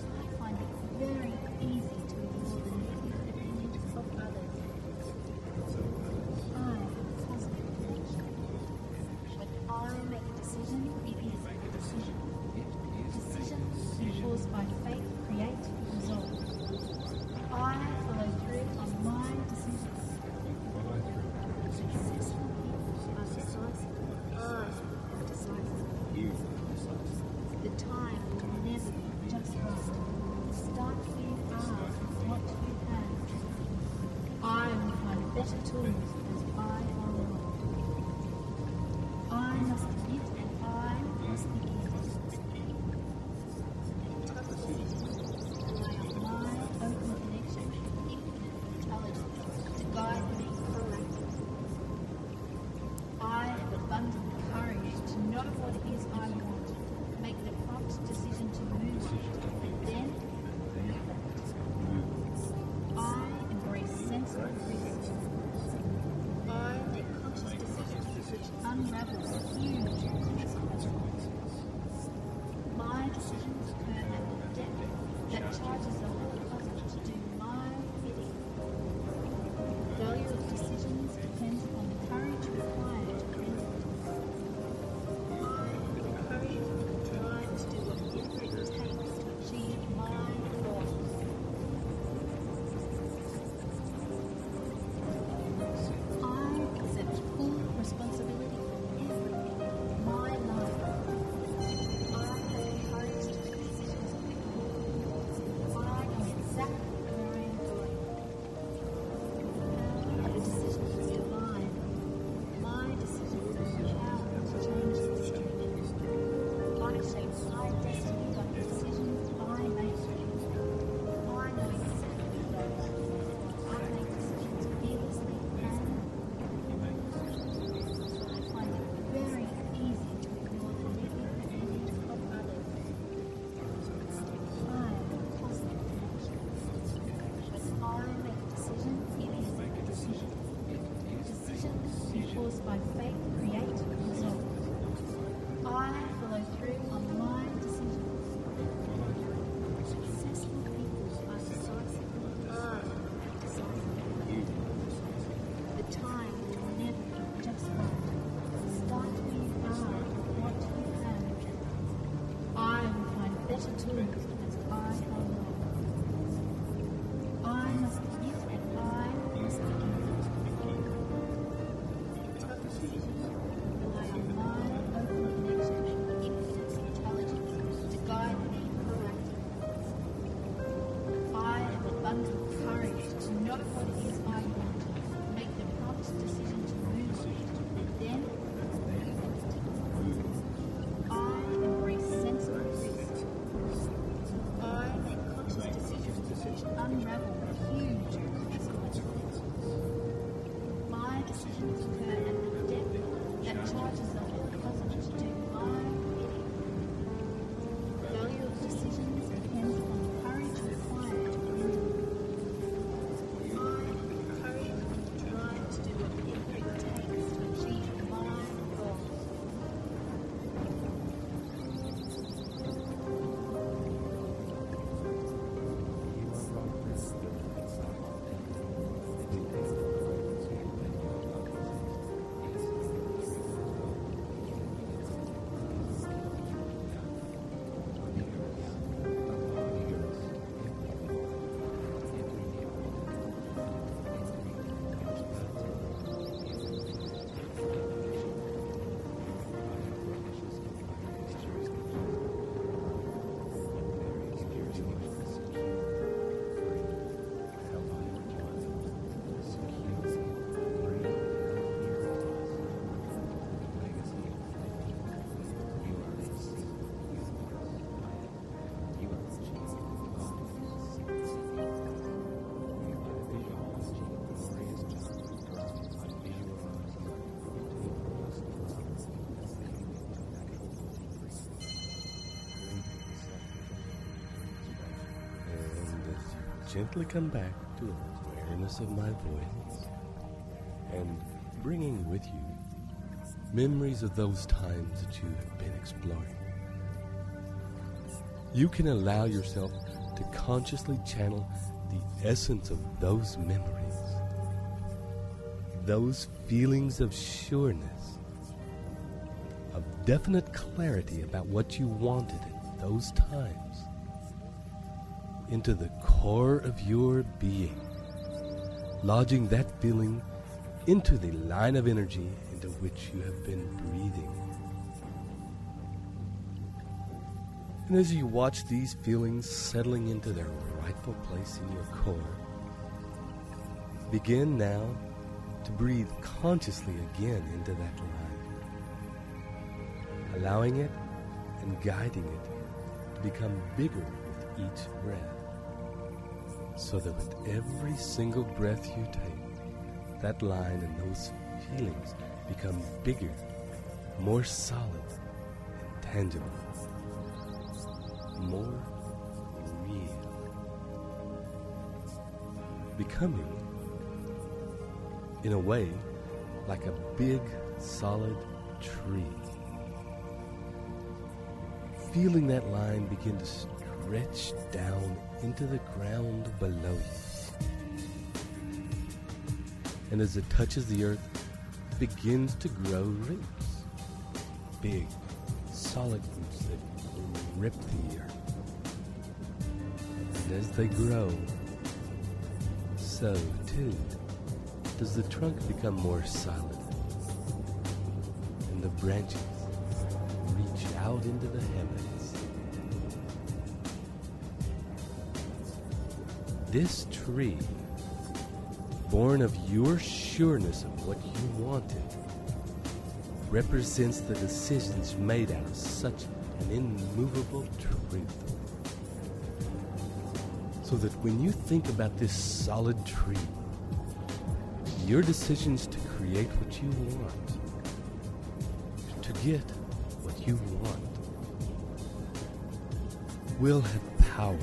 I find it very easy to ignore the negative opinions of others. I have a positive connection. When I make a decision, it is a decision. Decisions enforced by faith create results. I follow through on my decisions. Successful people are decisive. I am decisive. The time will never be just right. Start where you are, what you have. I will find better tools as I go along. I must admit and I must begin. Rely on my open connection with infinite intelligence to guide me correctly. I have abundant courage to know what it is I want, make the prompt decision to move, and then I embrace sensible risks. I make conscious decisions which unravel huge consequences. My decisions occur at the depth that charges the whole puzzle to do my bidding. The value of decisions depends on the courage required to make them. I have the courage and drive to do whatever it takes to achieve my goals. I accept full responsibility for everything in my life. I have the courage to make decisions of my own. I know exactly where I am going. The power of a decision is divine. My decisions have the power to change history. I shape my destiny by the decisions I make. I know exactly what I want. I make decisions fearlessly and I find it very easy to ignore the negative opinions of others. I have a positive connection. When I make a decision, it is a decision. Decisions enforced by faith create results. I follow through on my decisions. Successful people are decisive. I am decisive. The time will never be just right. Start where you are, what you have. I will find better tools as I go along. I must admit and I must begin. Rely on my open connection with infinite intelligence to guide me correctly. I have abundant courage to know what it is I want, make the prompt decision to move, and then I embrace sensible risks. I make conscious decisions which unravel huge consequences. My decisions occur at the depth that charges the whole puzzle to do my bidding. The value of decisions depends on the courage required to bring them. I have the courage and the drive to do whatever it takes to achieve my goals. gently come back to awareness of my voice and bringing with you memories of those times that you have been exploring. You can allow yourself to consciously channel the essence of those memories, those feelings of sureness, of definite clarity about what you wanted at those times, into the core of your being, lodging that feeling into the line of energy into which you have been breathing. And as you watch these feelings settling into their rightful place in your core, begin now to breathe consciously again into that line, allowing it and guiding it to become bigger with each breath, so that with every single breath you take, that line and those feelings become bigger, more solid and tangible, more real, becoming, in a way, like a big, solid tree. Feeling that line begin to stretch down into the ground below you. And as it touches the earth, it begins to grow roots. Big, solid roots that rip the earth. And as they grow, so too does the trunk become more solid. And the branches reach out into the heavens. This tree, born of your sureness of what you wanted, represents the decisions made out of such an immovable truth. So that when you think about this solid tree, your decisions to create what you want, to get what you want, will have power.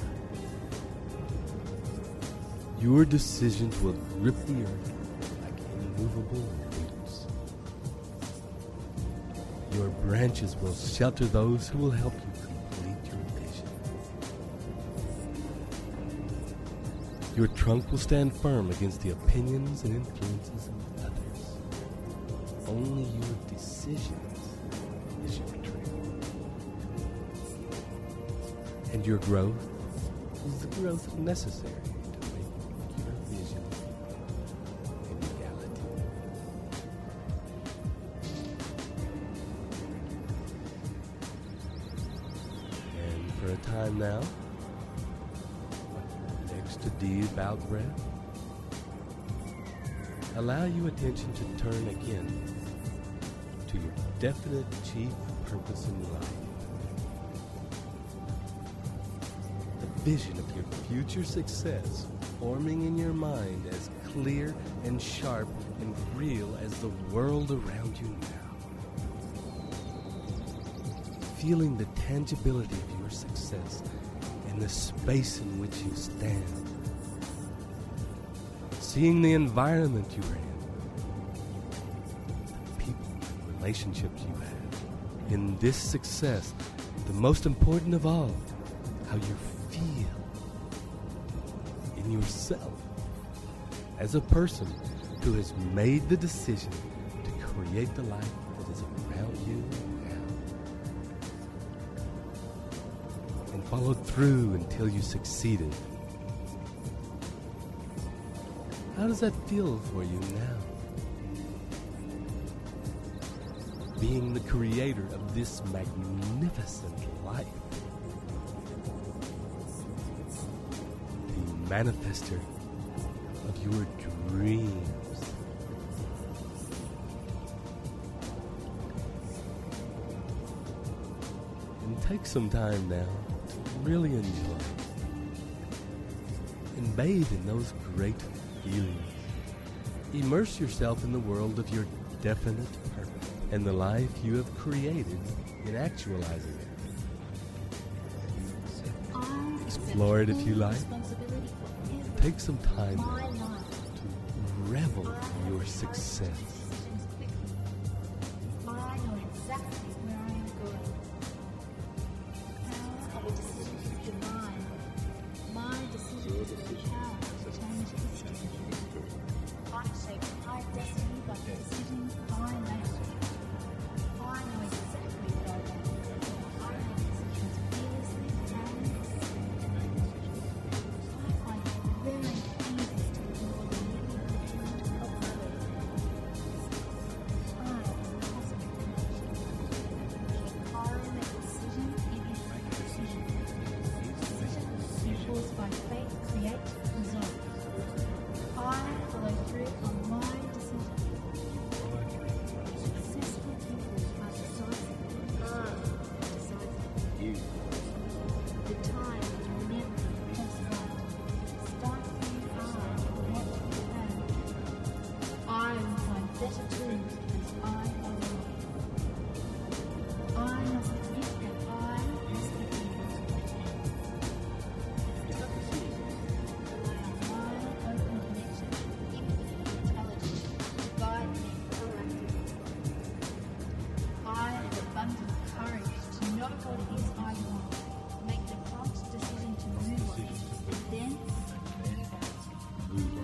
Your decisions will grip the earth like immovable roots. Your branches will shelter those who will help you complete your vision. Your trunk will stand firm against the opinions and influences of others. Only your decisions is your tree. And your growth is the growth necessary to make your vision a reality. And for a time now, next to deep out breath, allow your attention to turn again to your definite chief purpose in life. The vision of your future success forming in your mind as clear and sharp and real as the world around you now. Feeling the tangibility of your success in the space in which you stand. Seeing the environment you are in, the people and relationships you have. In this success, the most important of all, how you feel in yourself as a person who has made the decision to create the life that is around you now. And followed through until you succeeded. How does that feel for you now? Being the creator of this magnificent life. The manifester of your dreams. And take some time now to really enjoy and bathe in those great feelings. Immerse yourself in the world of your definite purpose and the life you have created in actualizing it. Explore it if you like. Take some time My life. to revel in your success. I know exactly where I am going. The power of a decision is divine. My decision is the power to change history. I shape my destiny by the decisions I make. I know exactly what I want. I make decisions fearlessly and I find it very easy to ignore the negative opinions of others. I am positive. I make a decision, it is a decision. Decision equals by faith create result. I follow through on my decision. Successful people are decisive. Decisive. The time will never pass by. Start where you are, not where you have. I will find better tools as I go along. I must admit that I must be open connection, infinite intelligence, guide me proactively. I have abundant courage to not what it is I want, make the prompt decision to move on, then move on.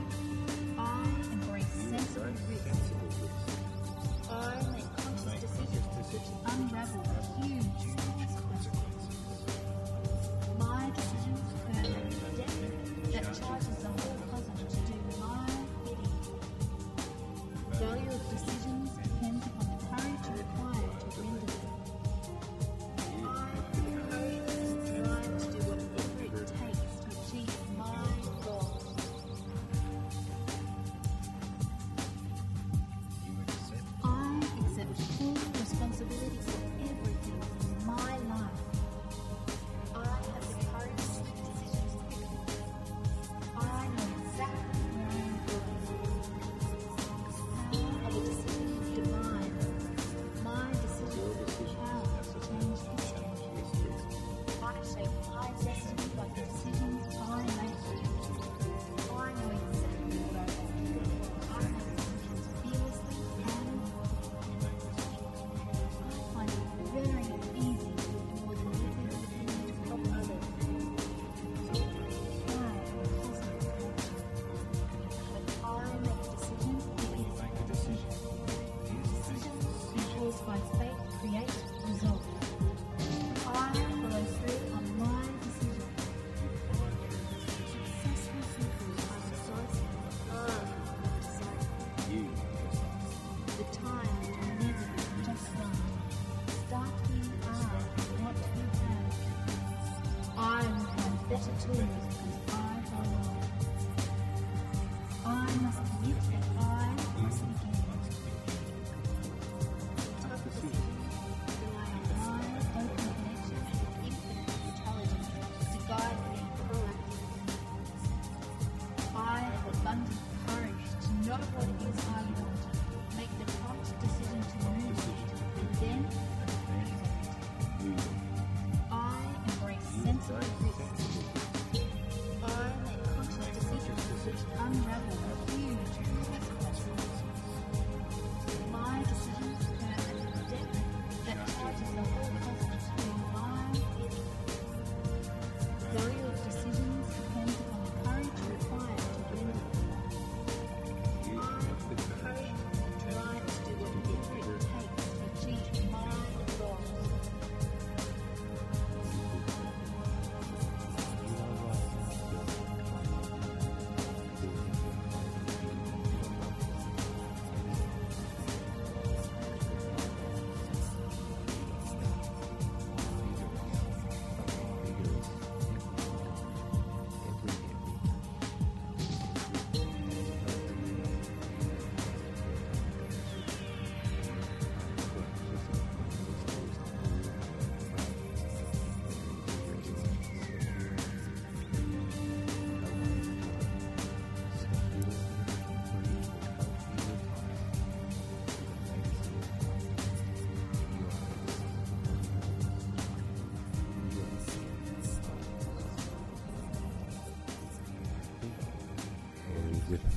I embrace sensible risk. I make conscious decisions which unravel huge consequences. My decisions earn a debt that charges the whole cosmos to do my bidding. Value of decisions depends upon the courage required to render them. I have the courage and drive to do whatever it takes to achieve my goals. I accept full responsibility for everything in my life. I have the courage to make decisions quickly. I know exactly where I am going. The power of a decision is divine. My decision is the power to change history. I shape my destiny by the decisions I make. I know exactly what I want. I make decisions fearlessly and I find it very easy to ignore the negative opinions of others. I am positive. When I make decisions, it is a decision. Decision equals by faith create result. I follow through on my decision. Successful people are decisive. The time will never just run. Start where you are, not where you have. I will find better tools as I go along. I must admit that I must begin. Tough decisions rely on my open connection and infinite intelligence to guide me proactively. I have abundant courage to know what it is I want, make the prompt decision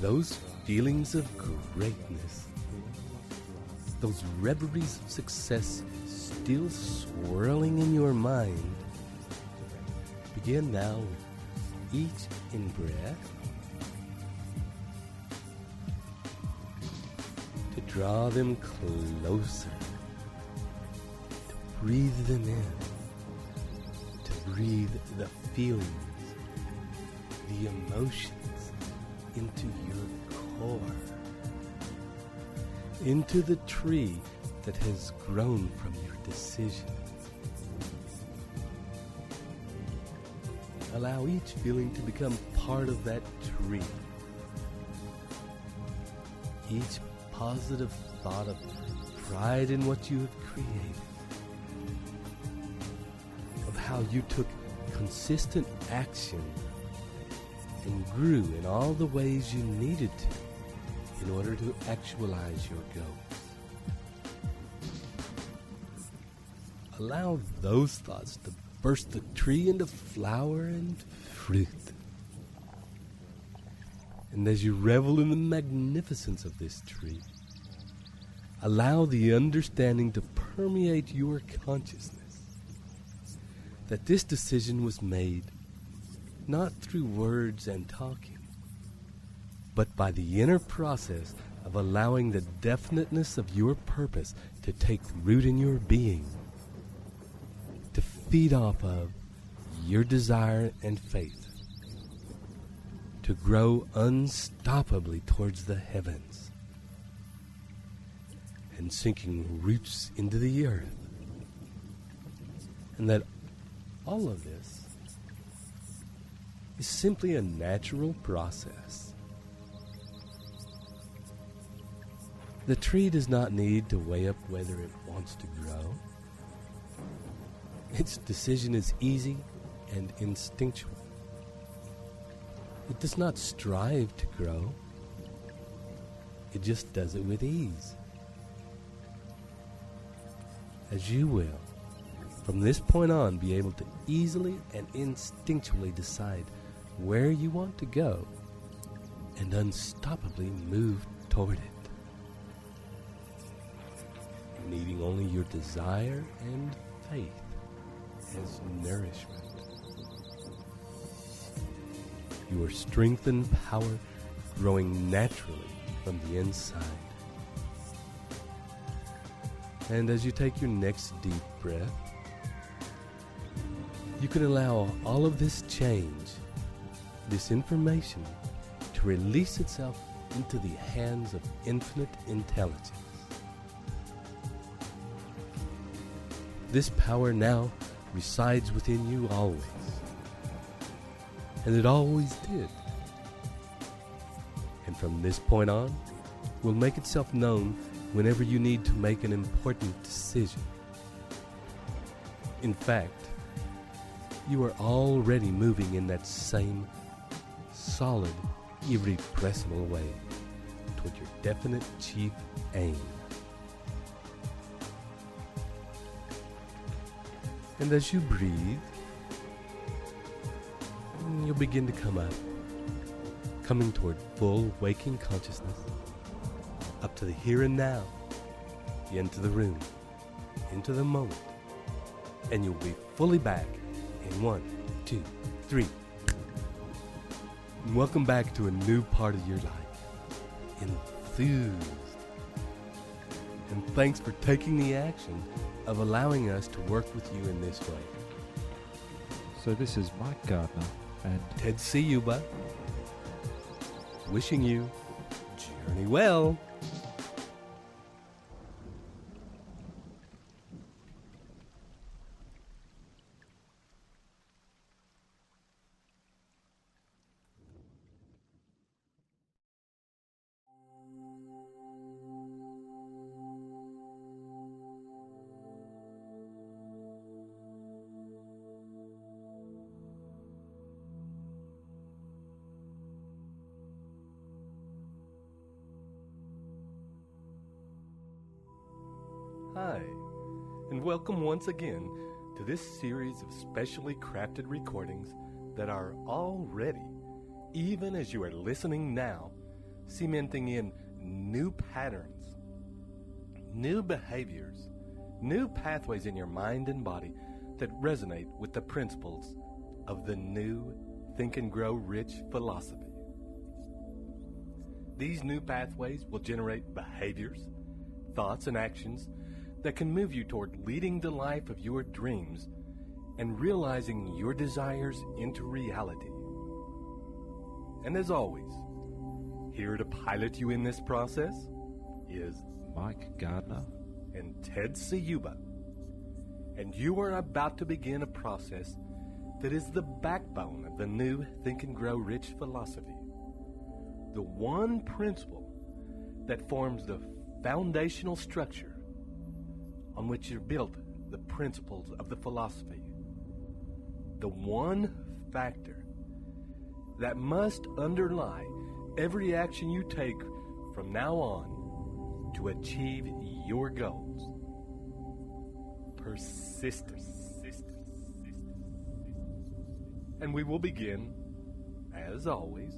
those feelings of greatness, those reveries of success still swirling in your mind, begin now with each in-breath to draw them closer, to breathe them in, to breathe the feelings, the emotions into your core, into the tree that has grown from your decision. Allow each feeling to become part of that tree. Each positive thought of pride in what you have created, of how you took consistent action and grew in all the ways you needed to in order to actualize your goals. Allow those thoughts to burst the tree into flower and fruit. And as you revel in the magnificence of this tree, allow the understanding to permeate your consciousness that this decision was made not through words and talking, but by the inner process of allowing the definiteness of your purpose to take root in your being, to feed off of your desire and faith, to grow unstoppably towards the heavens and sinking roots into the earth. And that all of this is simply a natural process. The tree does not need to weigh up whether it wants to grow. Its decision is easy and instinctual. It does not strive to grow. It just does it with ease. As you will, from this point on, be able to easily and instinctually decide where you want to go and unstoppably move toward it, needing only your desire and faith as nourishment. Your strength and power growing naturally from the inside. And as you take your next deep breath, you can allow all of this change, this information, to release itself into the hands of infinite intelligence. This power now resides within you always, and it always did. And from this point on, will make itself known whenever you need to make an important decision. In fact, you are already moving in that same solid, irrepressible way toward your definite chief aim. And as you breathe, you'll begin to come up, coming toward full waking consciousness, up to the here and now, into the room, into the moment, and you'll be fully back in 1, 2, 3. And welcome back to a new part of your life, enthused. And thanks for taking the action of allowing us to work with you in this way. So this is Mike Gardner and Ted Ciuba, wishing you journey well. Hi, and welcome once again to this series of specially crafted recordings that are already, even as you are listening now, cementing in new patterns, new behaviors, new pathways in your mind and body that resonate with the principles of the new Think and Grow Rich philosophy. These new pathways will generate behaviors, thoughts, and actions that can move you toward leading the life of your dreams and realizing your desires into reality. And as always, here to pilot you in this process is Mike Gardner and Ted Ciuba. And you are about to begin a process that is the backbone of the new Think and Grow Rich philosophy. The one principle that forms the foundational structure on which are built the principles of the philosophy. The one factor that must underlie every action you take from now on to achieve your goals. Persistence. And we will begin, as always,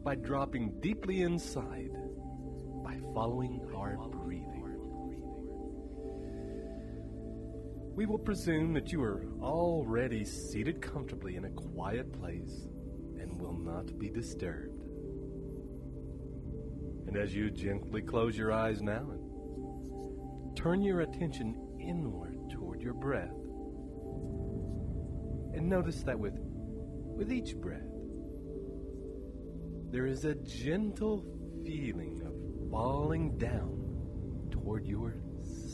by dropping deeply inside by following our breathing. We will presume that you are already seated comfortably in a quiet place and will not be disturbed. And as you gently close your eyes now and turn your attention inward toward your breath, and notice that with each breath, there is a gentle feeling of falling down toward your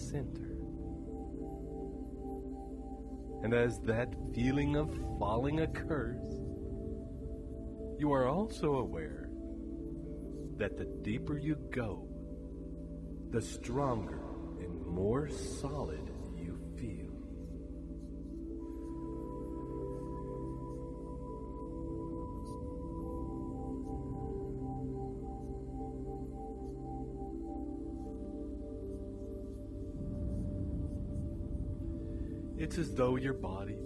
center. And as that feeling of falling occurs, you are also aware that the deeper you go, the stronger and more solid you feel. It's as though your body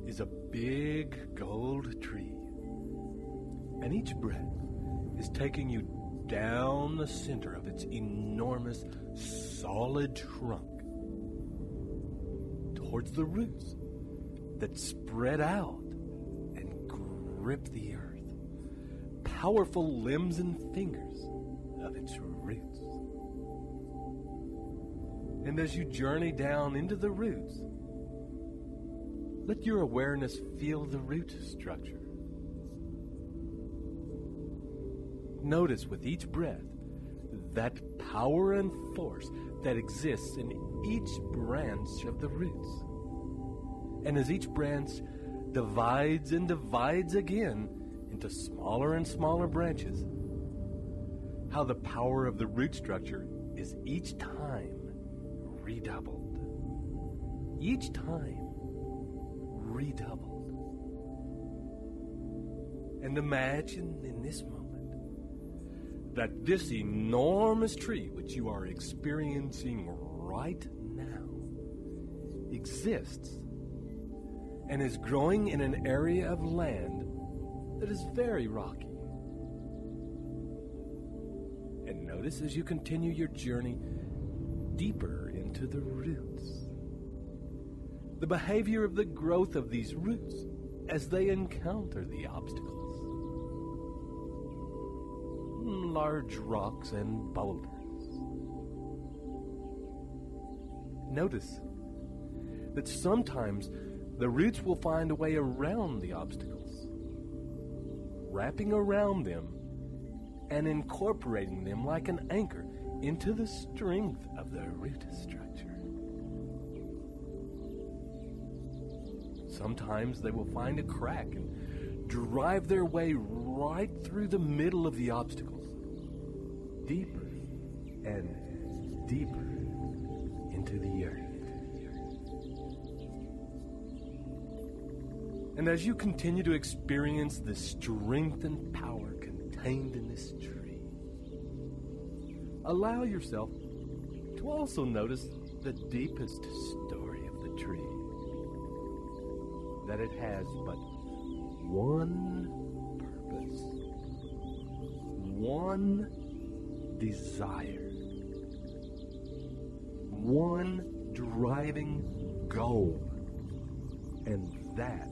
is a big gold tree, and each breath is taking you down the center of its enormous, solid trunk towards the roots that spread out and grip the earth, powerful limbs and fingers of its roots. And as you journey down into the roots, let your awareness feel the root structure. Notice with each breath that power and force that exists in each branch of the roots. And as each branch divides and divides again into smaller and smaller branches, how the power of the root structure is each time redoubled. Each time redoubled. And imagine in this moment that this enormous tree which you are experiencing right now exists and is growing in an area of land that is very rocky. And notice as you continue your journey deeper into the roots, the behavior of the growth of these roots as they encounter the obstacles. Large rocks and boulders. Notice that sometimes the roots will find a way around the obstacles, wrapping around them and incorporating them like an anchor into the strength of the root structure. Sometimes they will find a crack and drive their way right through the middle of the obstacles, deeper and deeper into the earth. And as you continue to experience the strength and power contained in this tree, allow yourself to also notice the deepest story of the tree, that it has but one purpose, one desire, one driving goal, and that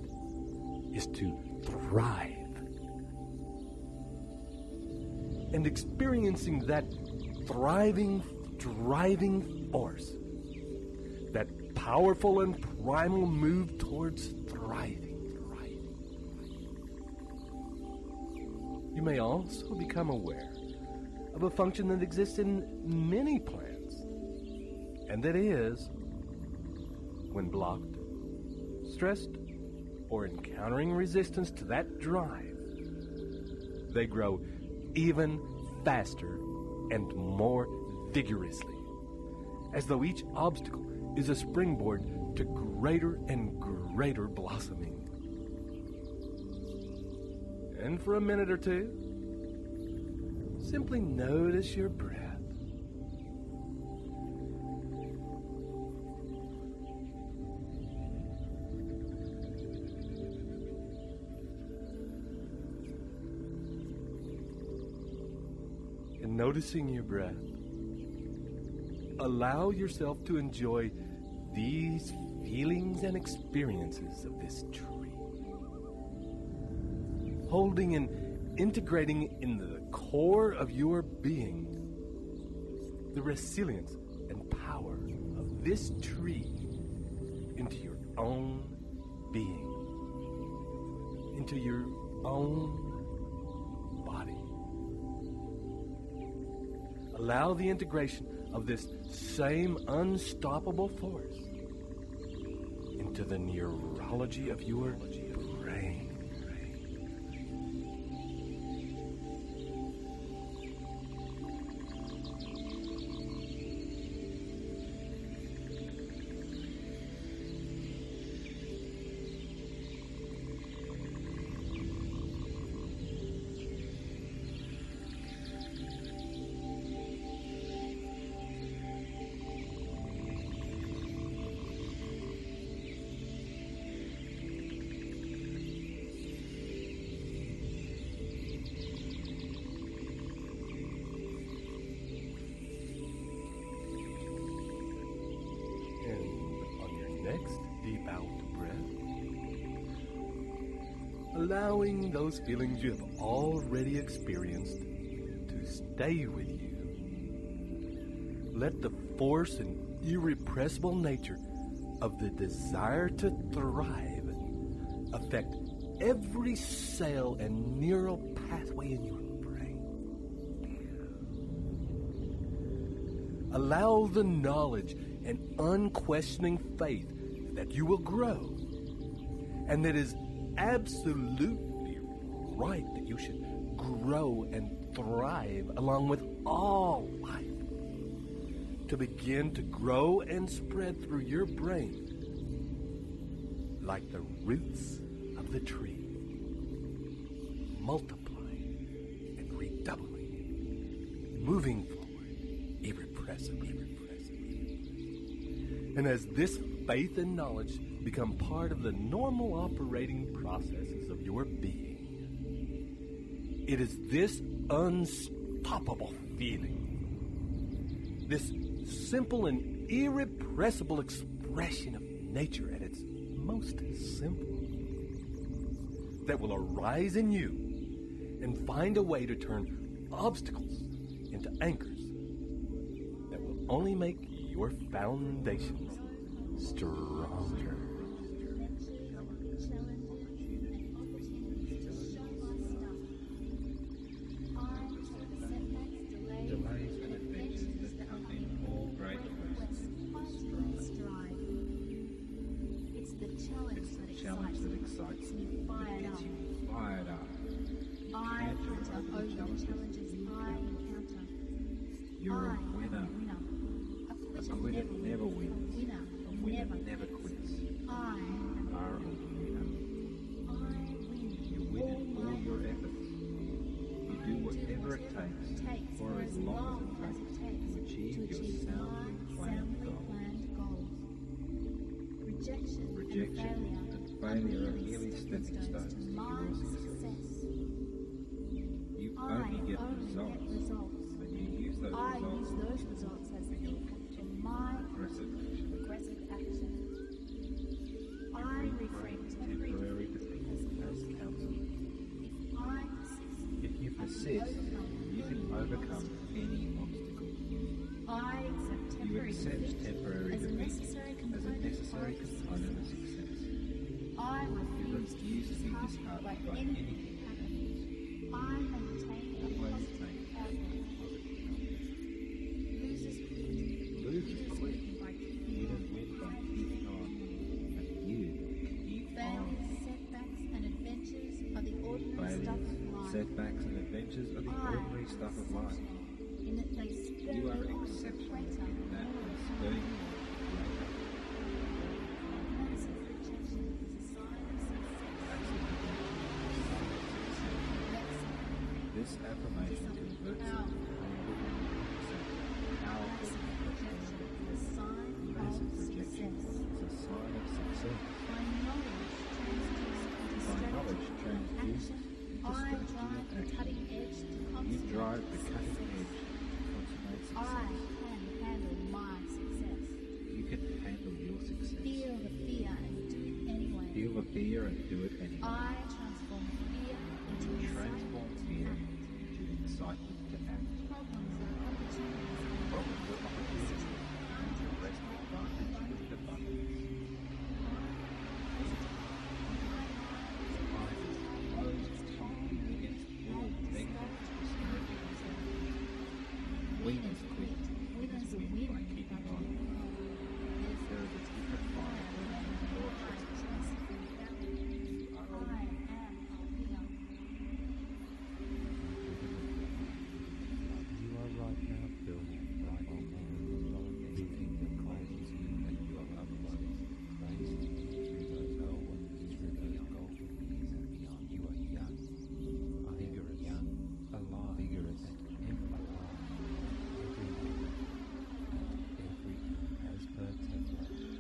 is to thrive. And experiencing that thriving, driving force, that powerful and primal move towards thriving. You may also become aware of a function that exists in many plants, and that is, when blocked, stressed, or encountering resistance to that drive, they grow even faster and more vigorously, as though each obstacle is a springboard to greater and greater blossoming. And for a minute or two, simply notice your breath. And noticing your breath, allow yourself to enjoy these feelings and experiences of this tree. Holding and integrating into the core of your being the resilience and power of this tree into your own being, into your own body. Allow the integration of this same unstoppable force into the neurology of your brain. Next, deep out breath. Allowing those feelings you have already experienced to stay with you. Let the force and irrepressible nature of the desire to thrive affect every cell and neural pathway in your brain. Allow the knowledge and unquestioning faith that you will grow, and that is absolutely right that you should grow and thrive along with all life, to begin to grow and spread through your brain like the roots of the tree, multiplying and redoubling, moving forward irrepressibly. And as this faith and knowledge become part of the normal operating processes of your being, it is this unstoppable feeling, this simple and irrepressible expression of nature at its most simple, that will arise in you and find a way to turn obstacles into anchors that will only make your foundations stronger. Delays and adventures that come in all great quests. It's the challenge that excites me, gets me fired up. I hunter over the challenges I encounter. You're a winner. A quitter never wins. A winner never quits. I are a winner. You win in all your efforts. You do whatever it takes for as long as it takes to achieve your soundly planned goals. Rejection and failure are merely stepping stones to your success. You only get results, and you use those results as input to my progressive action. I refrain temporary defeat as counsel. If you persist, you can overcome any obstacle. I accept temporary defeat as a necessary component of success. I refuse to be disheartened by anything happening. I maintain a positive outlook. Losers win by keeping on. And you keep on. Failures, setbacks, and adventures are the ordinary stuff of life. Setbacks and adventures are the ordinary stuff of life. In that they spur You are you on to exceptional greater in that and spur you on to greater. Massive rejection is a sign of success. This affirmation converts Powerful. into Massive rejection is a sign Massive of rejection success. is a sign of success. By knowledge transduced into By knowledge strategy transduced and into action, I drive the strategy and cutting edge to You consummate drive the cutting success. edge to consummate I success. can handle my success. You can handle your success. Feel the fear and do it anyway. Feel the fear and do it anyway. I transform fear into Transform excitement fear to act. into excitement to act. Problems are opportunities. Problems are opportunities. To rest advantage with abundance. Life is closed to you against all negative prosperity and success. Winners quit. Winners win by keeping on. There is a different fire in your chest. You are a winner. You are right now filled right on everything that causes you and you are uploading. Praise through those golden, through those golden years and beyond. You are young, vigorous, alive, vigorous, and alive. Everything as per template.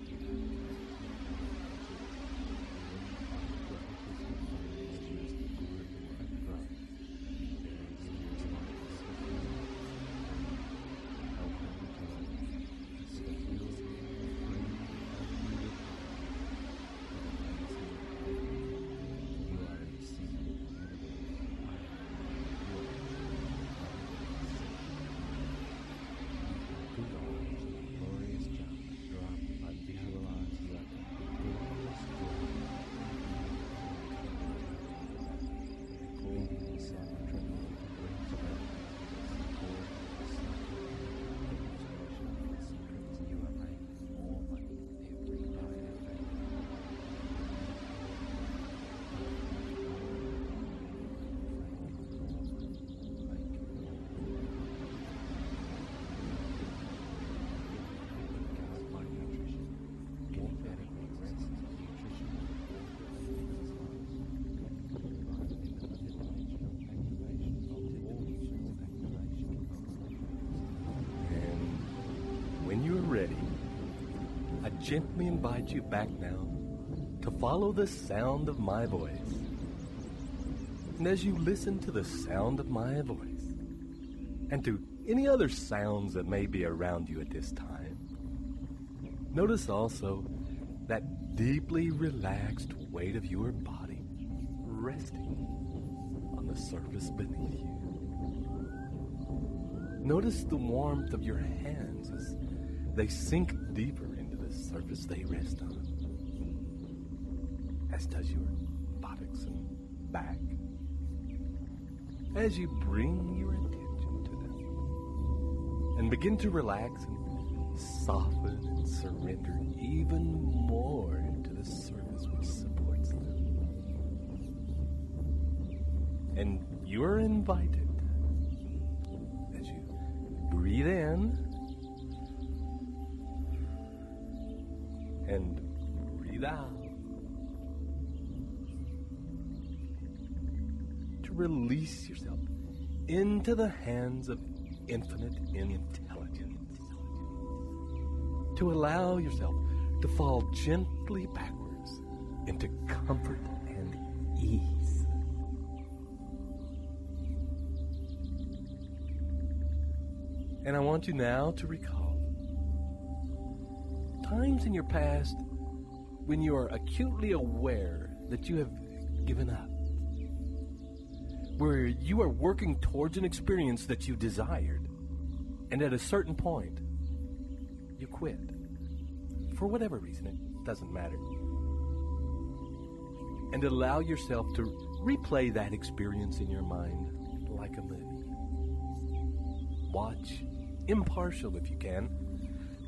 When you are ready, I gently invite you back now to follow the sound of my voice. And as you listen to the sound of my voice, and to any other sounds that may be around you at this time, notice also that deeply relaxed weight of your body resting on the surface beneath you. Notice the warmth of your hands as they sink deeper into the surface they rest on, as does your buttocks and back. As you bring your attention to them and begin to relax and soften and surrender even more into the surface which supports them. And you're invited, as you breathe in and breathe out, to release yourself into the hands of infinite intelligence, to allow yourself to fall gently backwards into comfort and ease. And I want you now to recall times in your past when you are acutely aware that you have given up, where you are working towards an experience that you desired, and at a certain point, you quit. For whatever reason, it doesn't matter. And allow yourself to replay that experience in your mind like a movie. Watch, impartial if you can,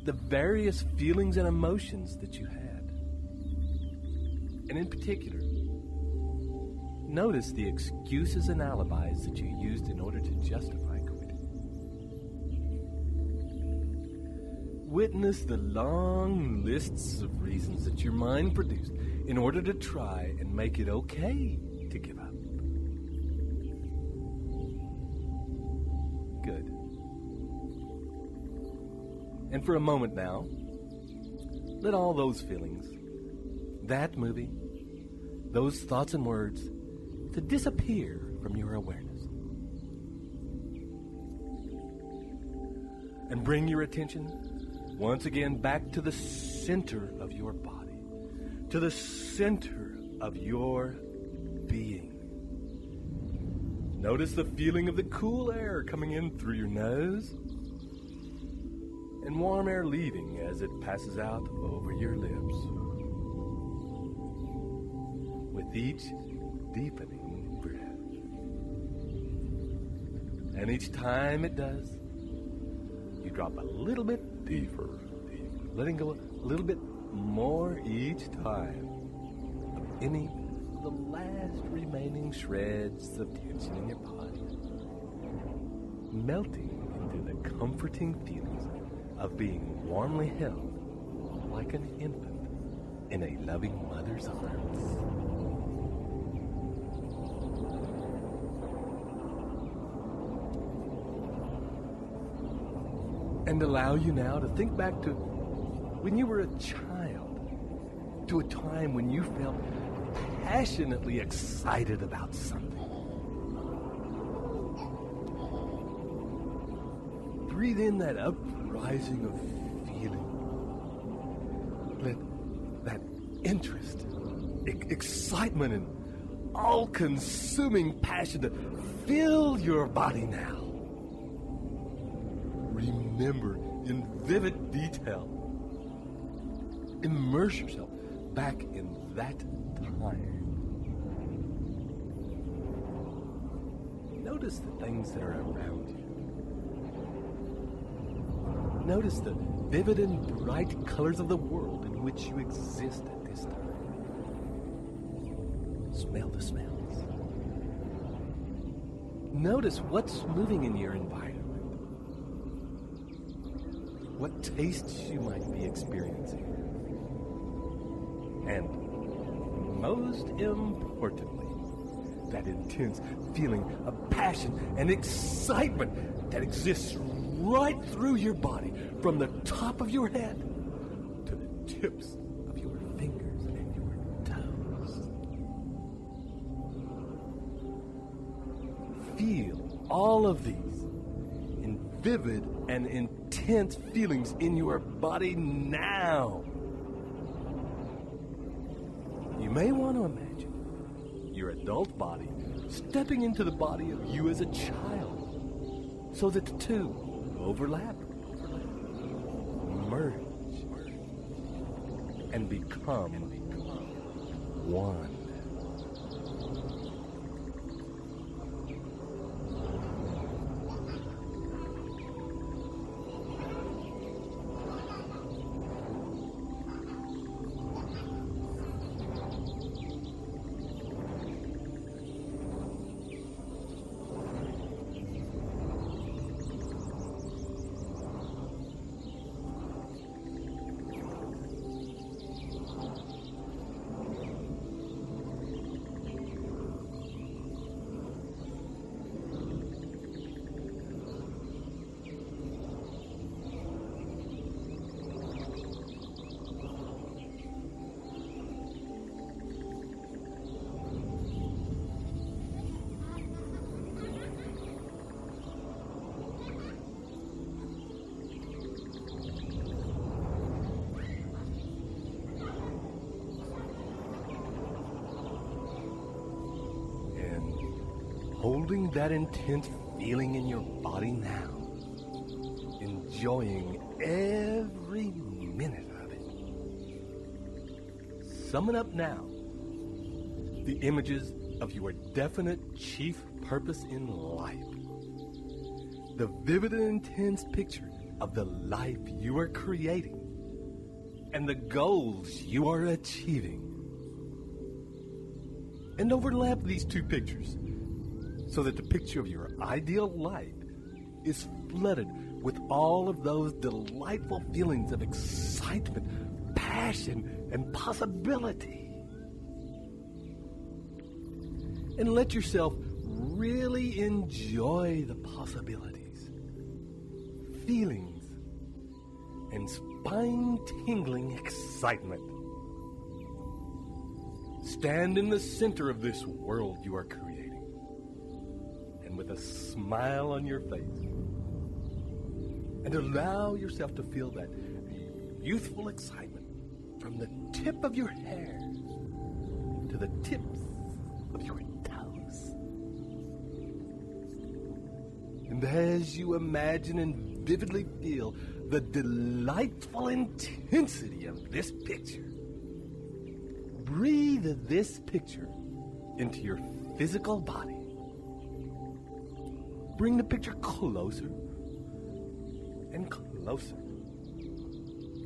the various feelings and emotions that you had. And in particular, notice the excuses and alibis that you used in order to justify quitting. Witness the long lists of reasons that your mind produced in order to try and make it okay to give up. Good. And for a moment now, let all those feelings, that movie, those thoughts and words, to disappear from your awareness. And bring your attention once again back to the center of your body, to the center of your being. Notice the feeling of the cool air coming in through your nose and warm air leaving as it passes out over your lips. With each deepening breath. And each time it does, you drop a little bit deeper, letting go a little bit more each time of any of the last remaining shreds of tension in your body, melting into the comforting feelings of being warmly held like an infant in a loving mother's arms. And allow you now to think back to when you were a child, to a time when you felt passionately excited about something. Breathe in that uprising of feeling. Let that interest, excitement, and all-consuming passion to fill your body now. Remember in vivid detail. Immerse yourself back in that time. Notice the things that are around you. Notice the vivid and bright colors of the world in which you exist at this time. Smell the smells. Notice what's moving in your environment. What tastes you might be experiencing. And most importantly, that intense feeling of passion and excitement that exists right through your body, from the top of your head to the tips of your fingers and your toes. Feel all of these in vivid and intense feelings in your body now. You may want to imagine your adult body stepping into the body of you as a child, so that the two overlap, merge, and become one. holding that intense feeling in your body now, enjoying every minute of it. Summon up now the images of your definite chief purpose in life. The vivid and intense picture of the life you are creating and the goals you are achieving. And overlap these two pictures so that the picture of your ideal life is flooded with all of those delightful feelings of excitement, passion, and possibility. And let yourself really enjoy the possibilities, feelings, and spine-tingling excitement. Stand in the center of this world you are creating, and with a smile on your face, and allow yourself to feel that youthful excitement from the tip of your hair to the tips of your toes. And as you imagine and vividly feel the delightful intensity of this picture, breathe this picture into your physical body. Bring the picture closer and closer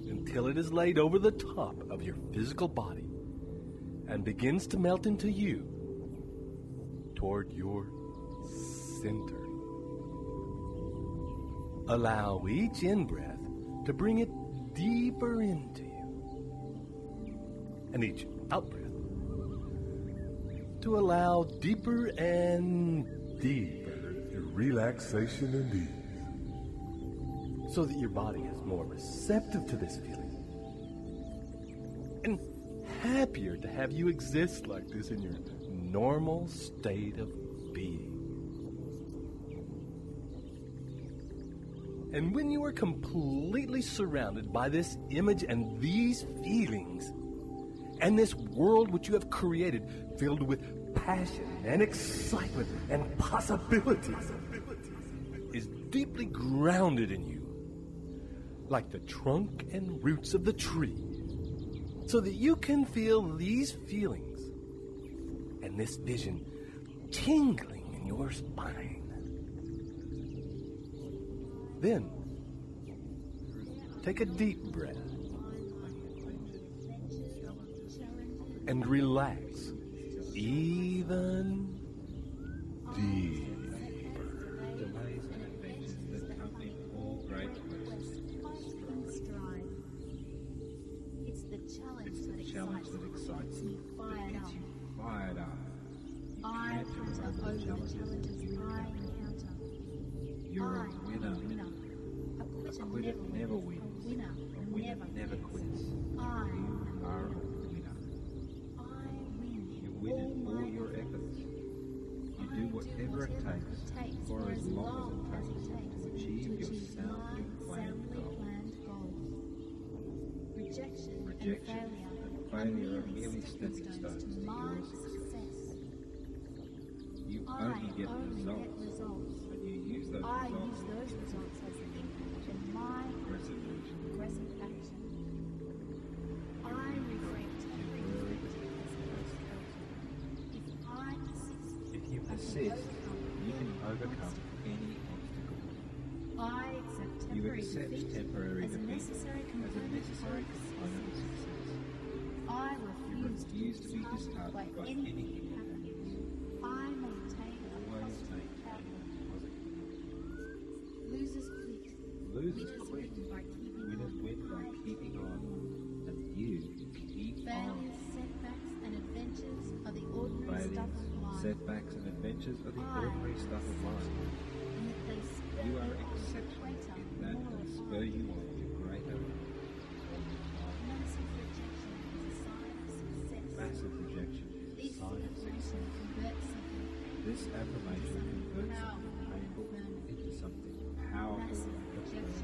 until it is laid over the top of your physical body and begins to melt into you toward your center. Allow each in-breath to bring it deeper into you, and each out-breath to allow deeper and deeper relaxation and ease, so that your body is more receptive to this feeling and happier to have you exist like this in your normal state of being. And when you are completely surrounded by this image and these feelings, and this world which you have created filled with passion and excitement and possibilities is deeply grounded in you, like the trunk and roots of the tree, so that you can feel these feelings and this vision tingling in your spine. Then, take a deep breath and relax even deeper. Delays and adventures that accompany all great quests. It's the challenge It's the that challenge that excites me, you, that fired gets up. you fired up. I hunter over the challenges I encounter. You're a I'm winner. A A quitter never wins. A winner never quits. You are a winner. You win in all your efforts. You do whatever it takes for as long as it takes to achieve your soundly planned goals. Rejection and failure are merely stepping stones to your success. You only get results, and you use those results as the input to my aggressive action. I reflect temporary If you persist, you can overcome any obstacle. You accept temporary defeat as a necessary component of success. You refuse to be disheartened by anything happening. I maintain a positive outlook. Losers quit. Losers quit. Winners win by keeping on. And you keep on. Failures, setbacks, and adventures are the ordinary stuff of life. Setbacks and adventures are the ordinary stuff of life. You are exceptional in that and spur you on to greater. Massive rejection is a sign of success. This affirmation converts something painful into something powerful and fulfilling.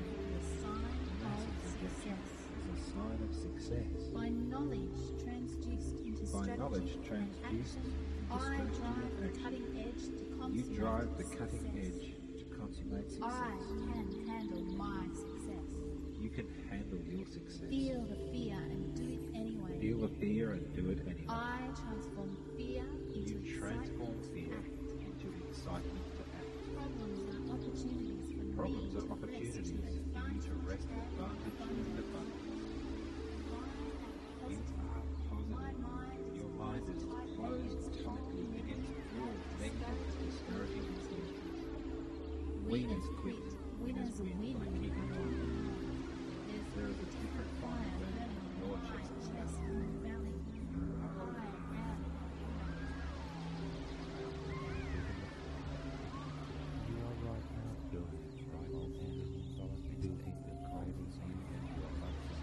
Massive rejection is a sign of success. By knowledge transduced into strategy and action, I drive the cutting edge to You drive the cutting edge to consummate I success. can handle my success. You can handle your success. Feel the fear and do it anyway. Feel the fear and do it anyway. I transform fear into You transform fear into excitement to act. Problems are opportunities for me Problems are opportunities for you to wrest advantage in abundance. You are positive. Your mind is closed tightly against all negative discouraging influences. Winners quit. Winners win by keeping on. There is a different fire burning in your chest now. You are right now doing it right now. Doing the cravings you and your emotions.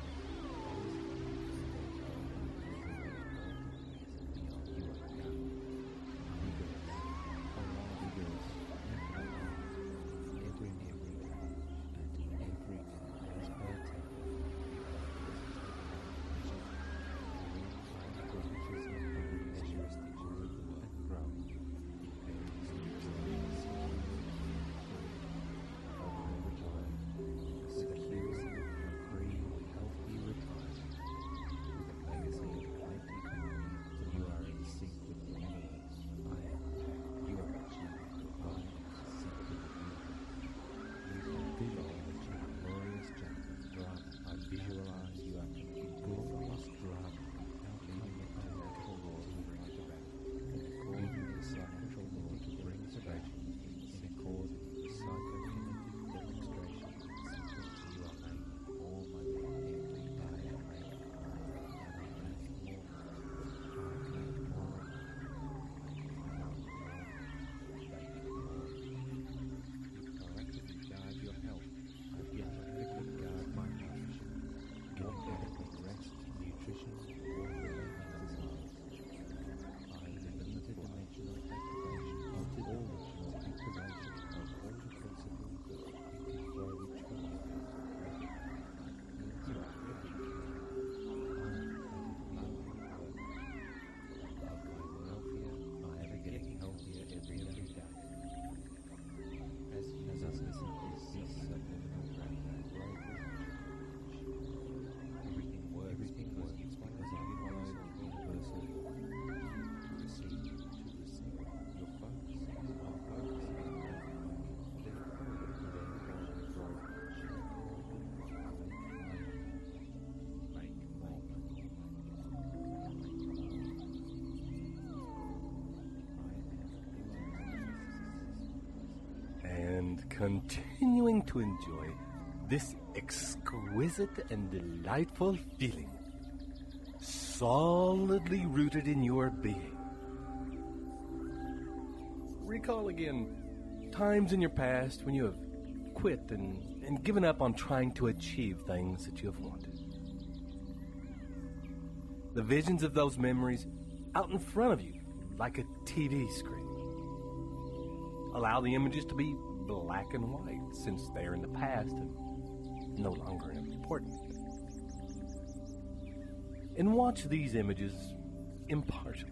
And continuing to enjoy this exquisite and delightful feeling, solidly rooted in your being. Recall again times in your past when you have quit and given up on trying to achieve things that you have wanted. The visions of those memories out in front of you like a TV screen. Allow the images to be black and white since they are in the past and no longer important. And watch these images impartially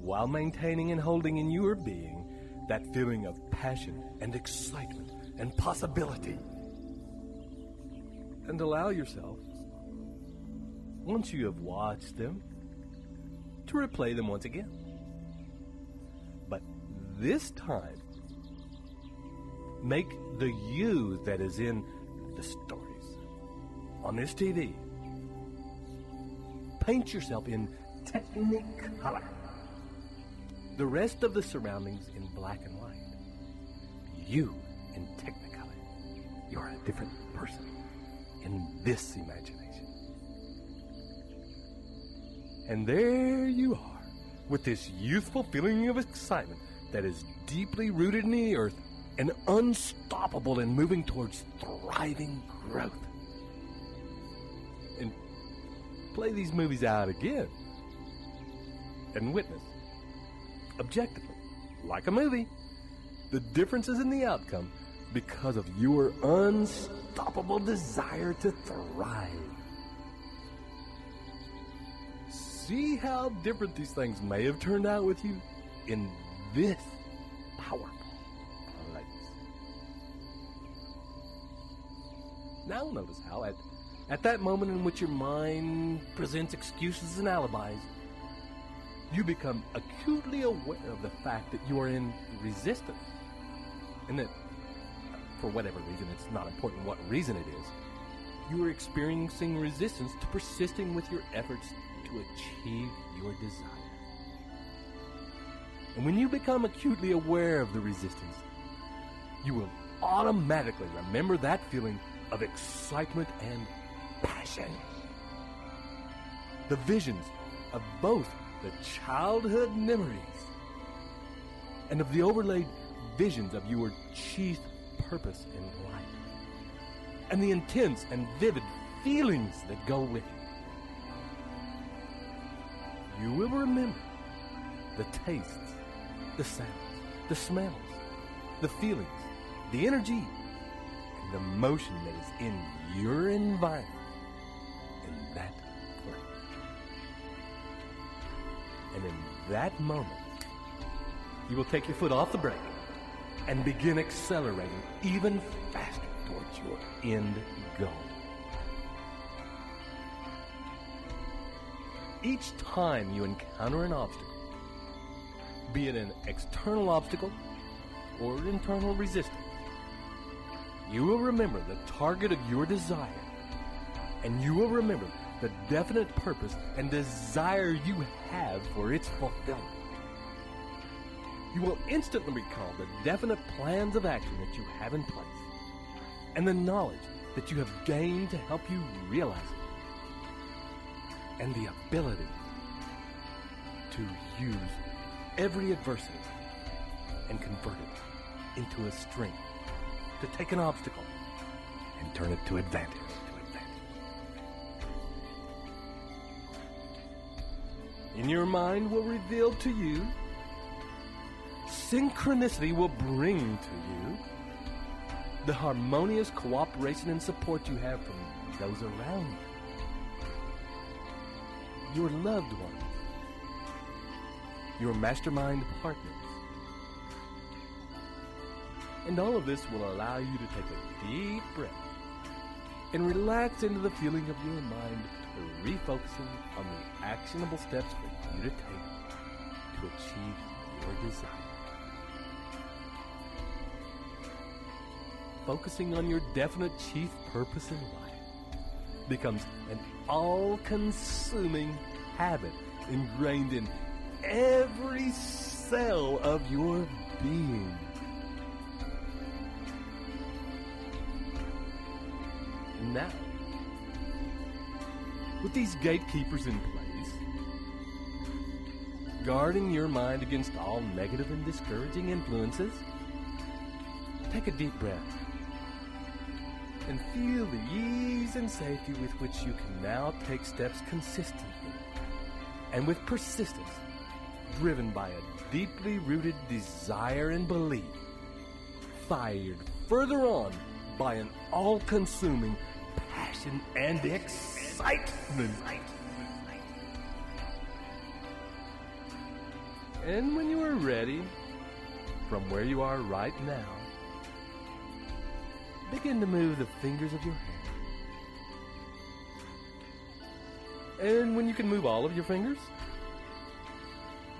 while maintaining and holding in your being that feeling of passion and excitement and possibility. And allow yourself, once you have watched them, to replay them once again. But this time, make the you that is in the stories on this TV. Paint yourself in technicolor. The rest of the surroundings in black and white. You in technicolor. You're a different person in this imagination. And there you are, with this youthful feeling of excitement that is deeply rooted in the earth and unstoppable in moving towards thriving growth. And play these movies out again and witness, objectively, like a movie, the differences in the outcome because of your unstoppable desire to thrive. See how different these things may have turned out with you in this powerful place. Now notice how at that moment in which your mind presents excuses and alibis, you become acutely aware of the fact that you are in resistance. And that, for whatever reason, it's not important what reason it is, you are experiencing resistance to persisting with your efforts to achieve your desire. And when you become acutely aware of the resistance, you will automatically remember that feeling of excitement and passion. The visions of both the childhood memories and of the overlaid visions of your chief purpose in life, and the intense and vivid feelings that go with it. You will remember the tastes, the sounds, the smells, the feelings, the energy, and the motion that is in your environment in that place. And in that moment, you will take your foot off the brake and begin accelerating even faster towards your end goal. Each time you encounter an obstacle, be it an external obstacle or internal resistance, you will remember the target of your desire, and you will remember the definite purpose and desire you have for its fulfillment. You will instantly recall the definite plans of action that you have in place, and the knowledge that you have gained to help you realize it, and the ability to use every adversity and convert it into a strength, to take an obstacle and turn it to advantage. In your mind will reveal to you, synchronicity will bring to you the harmonious cooperation and support you have from those around you, your loved ones, your mastermind partners. And all of this will allow you to take a deep breath and relax into the feeling of your mind, refocusing on the actionable steps for you to take to achieve your desire. Focusing on your definite chief purpose in life becomes an all-consuming habit ingrained in every cell of your being. And now, with these gatekeepers in place, guarding your mind against all negative and discouraging influences, take a deep breath and feel the ease and safety with which you can now take steps consistently and with persistence, driven by a deeply rooted desire and belief, fired further on by an all-consuming passion and excitement. And when you are ready, from where you are right now, begin to move the fingers of your hand. And when you can move all of your fingers,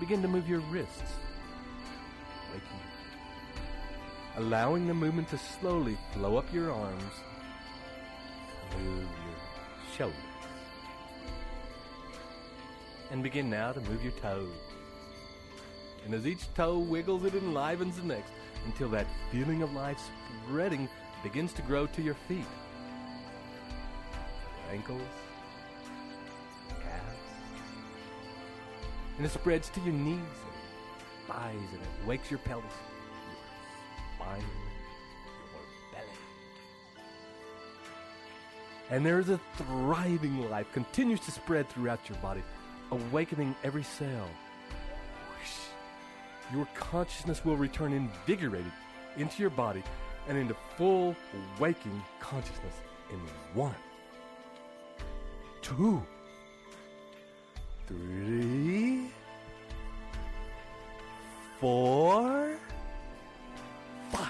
begin to move your wrists, waking, allowing the movement to slowly flow up your arms, move your shoulders, and begin now to move your toes. And as each toe wiggles, it enlivens the next until that feeling of life spreading begins to grow to your feet, your ankles, calves, and it spreads to your knees and thighs, and it wakes your pelvis, your spine, your belly. And there is a thriving life continues to spread throughout your body, awakening every cell. Your consciousness will return invigorated into your body and into full waking consciousness in 1, 2, 3, 4, 5.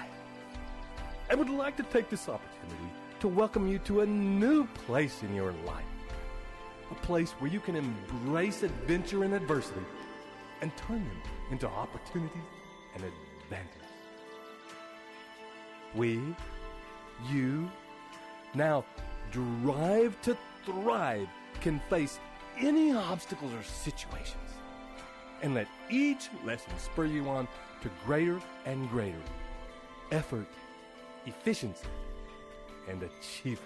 I would like to take this opportunity to welcome you to a new place in your life. A place where you can embrace adventure and adversity and turn them into opportunities and advantages. We, you, now drive to thrive, can face any obstacles or situations and let each lesson spur you on to greater and greater effort, efficiency, and achievement.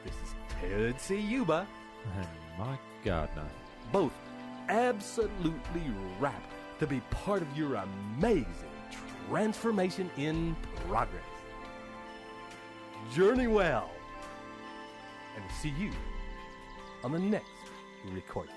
This is Ted Ciuba and Mike Gardner, both absolutely rapt to be part of your amazing transformation in progress. Journey well, and see you on the next recording.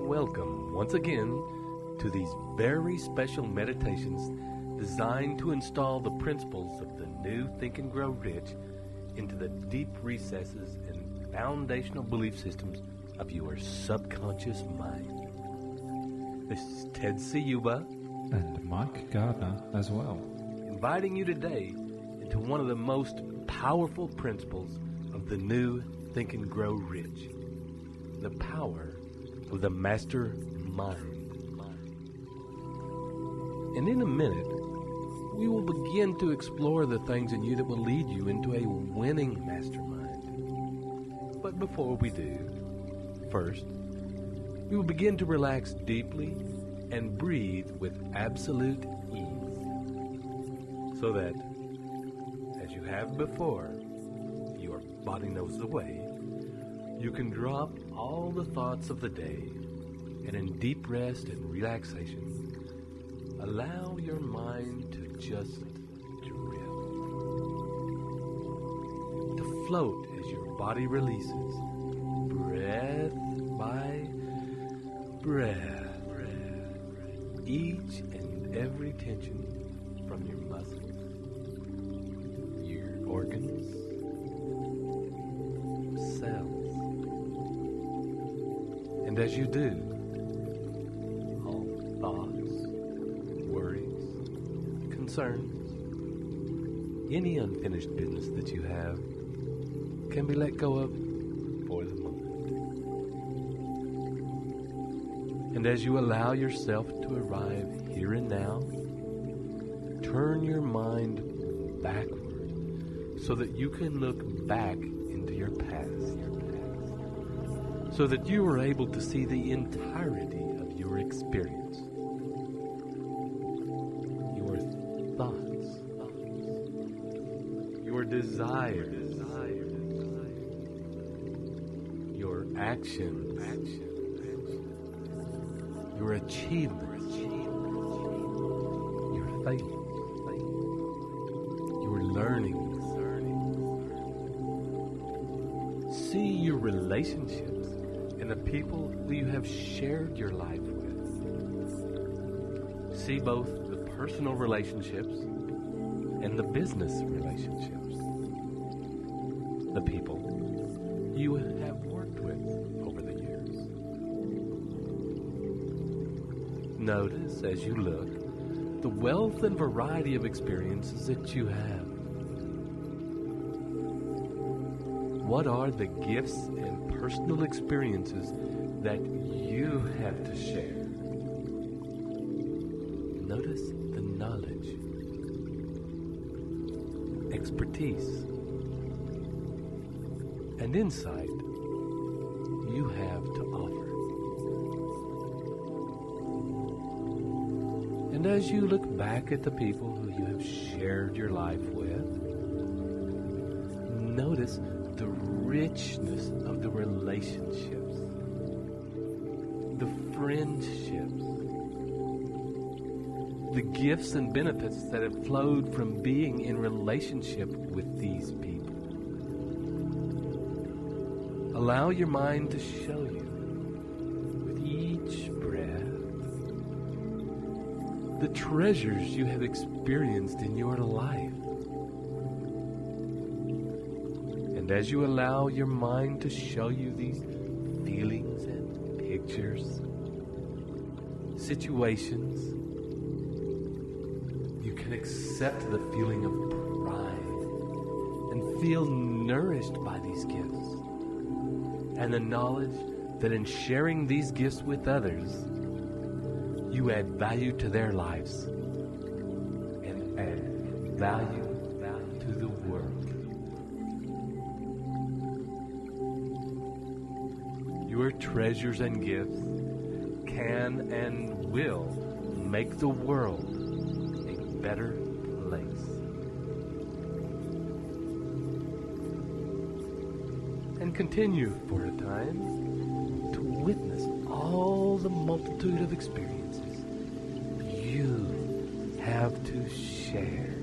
Welcome once again to these very special meditations designed to install the principles of the new Think and Grow Rich into the deep recesses and foundational belief systems of your subconscious mind. This is Ted Ciuba and Mike Gardner as well, inviting you today into one of the most powerful principles of the new Think and Grow Rich, the power of the master mind. And in a minute, we will begin to explore the things in you that will lead you into a winning mastermind. But before we do, first, we will begin to relax deeply and breathe with absolute ease, so that, as you have before, your body knows the way, you can drop all the thoughts of the day, and in deep rest and relaxation, allow your mind to just drift, to float as your body releases, breath by breath, each and every tension from your muscles, your organs, cells. And as you do, all thoughts, worries, concerns, any unfinished business that you have can be let go of for the moment. And as you allow yourself to arrive here and now, turn your mind backward so that you can look back into your past, so that you are able to see the entirety of your experience, your thoughts, your desires, your actions, your achievements, your failures, your learnings. See your relationships and the people who you have shared your life with. See both the personal relationships and the business relationships, the people you have worked with over the years. Notice as you look the wealth and variety of experiences that you have. What are the gifts and personal experiences that you have to share? Notice the knowledge, expertise, and insight you have to offer. And as you look back at the people who you have shared your life with, notice the richness of the relationships, the friendships, the gifts and benefits that have flowed from being in relationship with these people. Allow your mind to show you, with each breath, the treasures you have experienced in your life. And as you allow your mind to show you these feelings and pictures, situations, you can accept the feeling of pride and feel nourished by these gifts, and the knowledge that in sharing these gifts with others, you add value to their lives and add value to the world. Your treasures and gifts can and will make the world a better place. And continue for a time to witness all the multitude of experiences you have to share.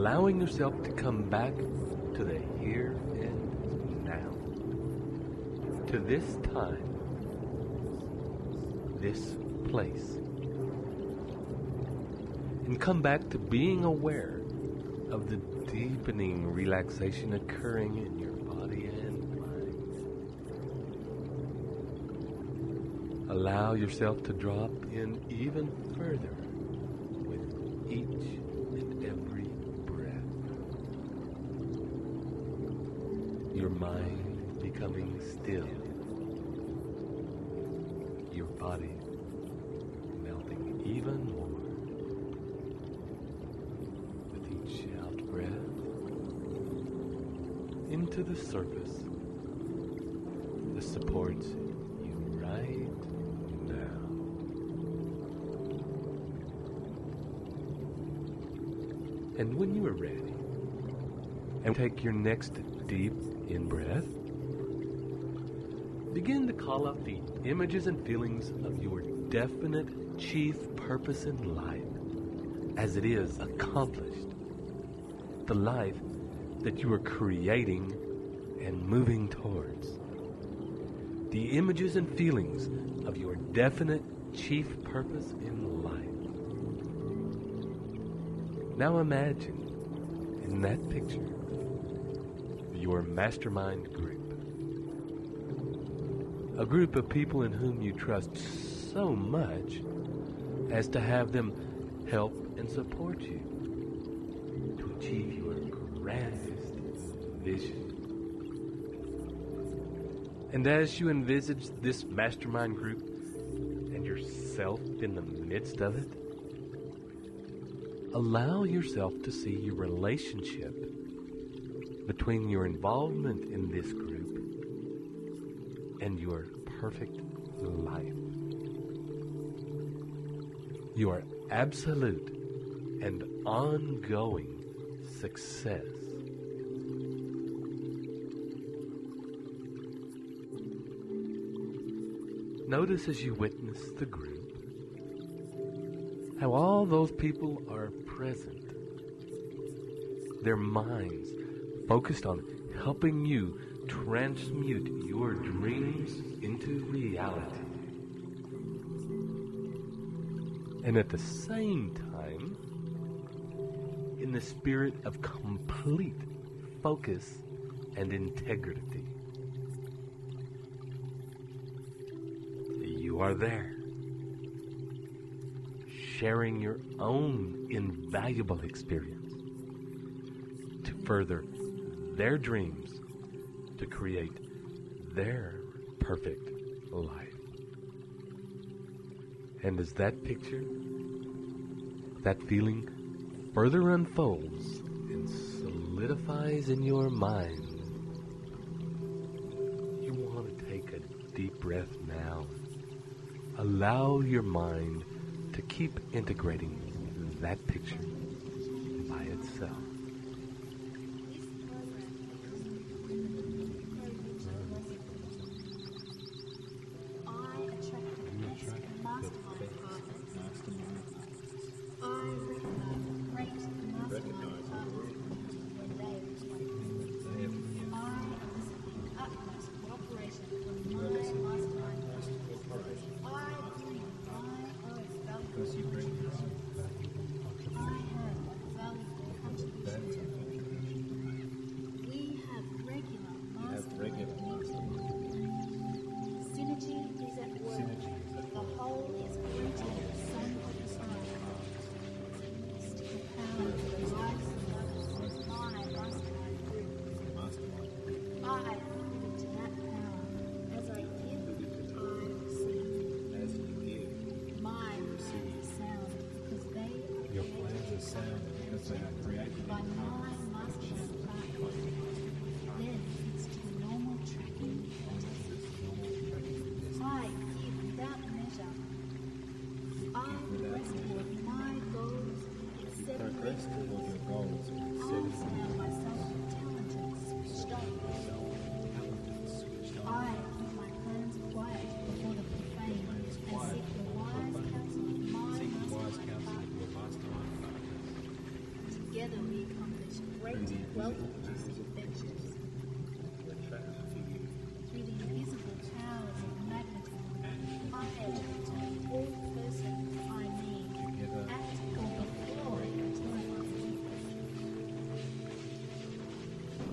allowing yourself to come back to the here and now, to this time, this place, and come back to being aware of the deepening relaxation occurring in your body and mind. Allow yourself to drop in even further with each and every breath. Your mind becoming still. Your body melting even more. Breath into the surface that supports you right now. And when you are ready, and take your next deep in-breath, begin to call up the images and feelings of your definite chief purpose in life as it is accomplished. The life that you are creating and moving towards. The images and feelings of your definite chief purpose in life. Now imagine in that picture your mastermind group. A group of people in whom you trust so much as to have them help and support you to achieve your grandest vision. And as you envisage this mastermind group and yourself in the midst of it, allow yourself to see your relationship between your involvement in this group and your perfect life. Your absolute and ongoing success. Notice as you witness the group, how all those people are present. Their minds focused on helping you transmute your dreams into reality. And at the same time, in the spirit of complete focus and integrity. You are there, sharing your own invaluable experience to further their dreams, to create their perfect life. And as that picture, that feeling further unfolds and solidifies in your mind, you want to take a deep breath now. Allow your mind to keep integrating that picture by itself. wealth-producing adventures. Through the invisible powers of magnetism, I attract all persons I meet at or before the time I meet them.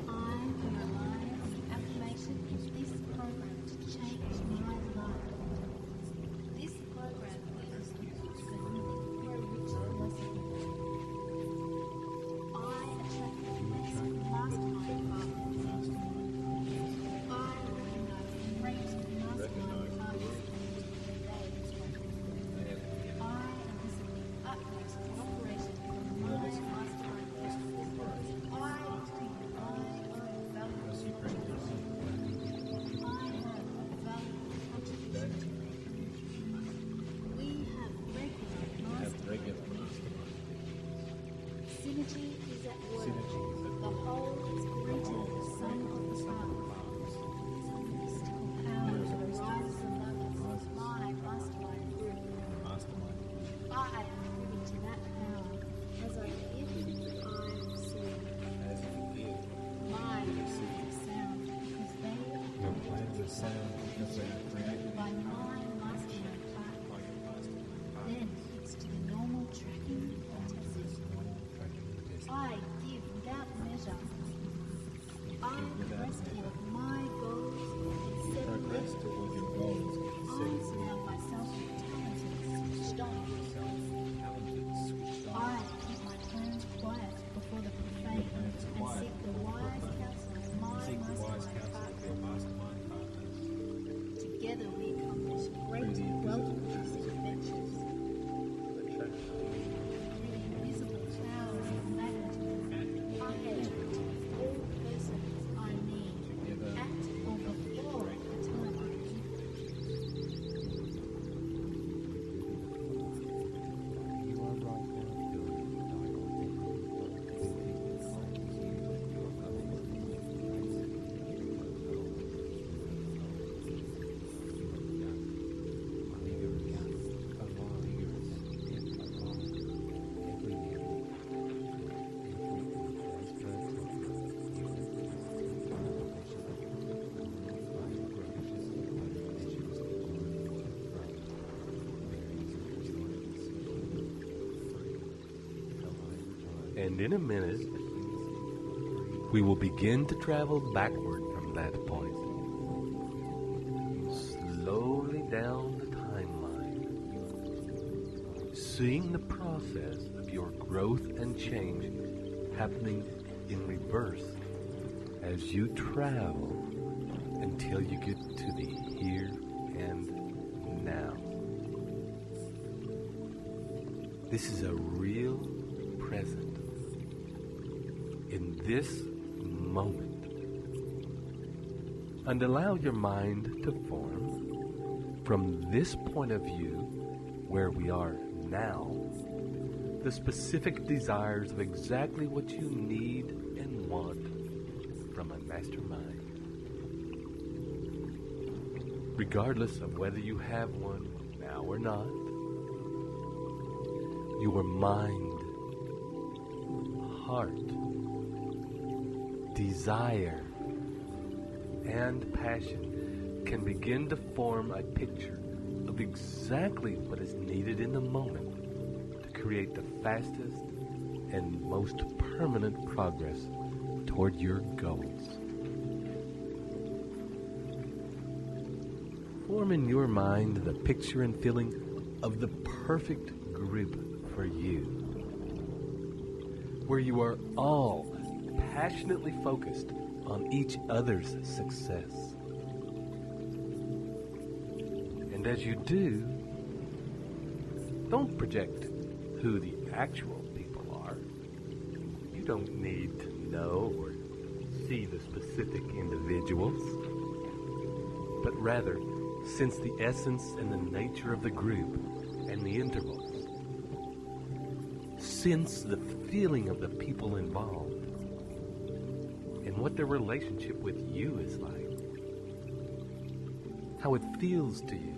I memorize the affirmation of this program to change my life. This program uses the book for healing for a richer blessing. I attract the best mastermind partners. I recognize great mastermind partners in they attract. I elicit the utmost cooperation from my mastermind partners. I decree that I am valuable. I have a valuable contribution to make. We have regular mastermind. Synergy is at work. The whole is greater than the sum of the parts. Some mystical powers arise above us. My mastermind group. I am privy to that power. As I give, I receive. My plans sound because they are created by my mastermind partner. Then it's to the normal tracking and testing. I give without measure. I press toward my goals and set limits. I surround myself with talented, switched on. I keep my plans quiet before the profane and seek the wise counsel of my mastermind partners. Together we accomplish great wealth-producing adventures. Through the invisible powers of magnetism, I attract all persons I meet at or before the time I meet them. You are right now feeling and in a minute, we will begin to travel backward from that point. Slowly down the timeline, seeing the process of your growth and change happening in reverse as you travel until you get to the here and now. This is a real present. In this moment, and allow your mind to form from this point of view where we are now the specific desires of exactly what you need and want from a mastermind, regardless of whether you have one now or not. Your mind, heart, desire, and passion can begin to form a picture of exactly what is needed in the moment to create the fastest and most permanent progress toward your goals. Form in your mind the picture and feeling of the perfect group for you, where you are all passionately focused on each other's success. And as you do, don't project who the actual people are. You don't need to know or see the specific individuals, but rather sense the essence and the nature of the group and the intervals. Sense the feeling of the people involved and what their relationship with you is like. How it feels to you.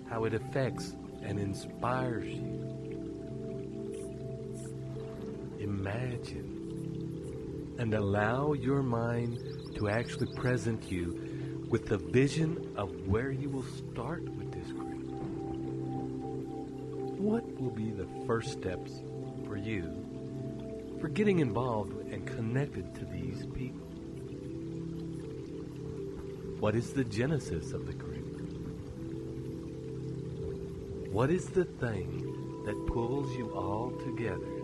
How it affects and inspires you. Imagine imagine and allow your mind to actually present you with the vision of where you will start with this group. What will be the first steps for you for getting involved and connected to these people? What is the genesis of the group? What is the thing that pulls you all together?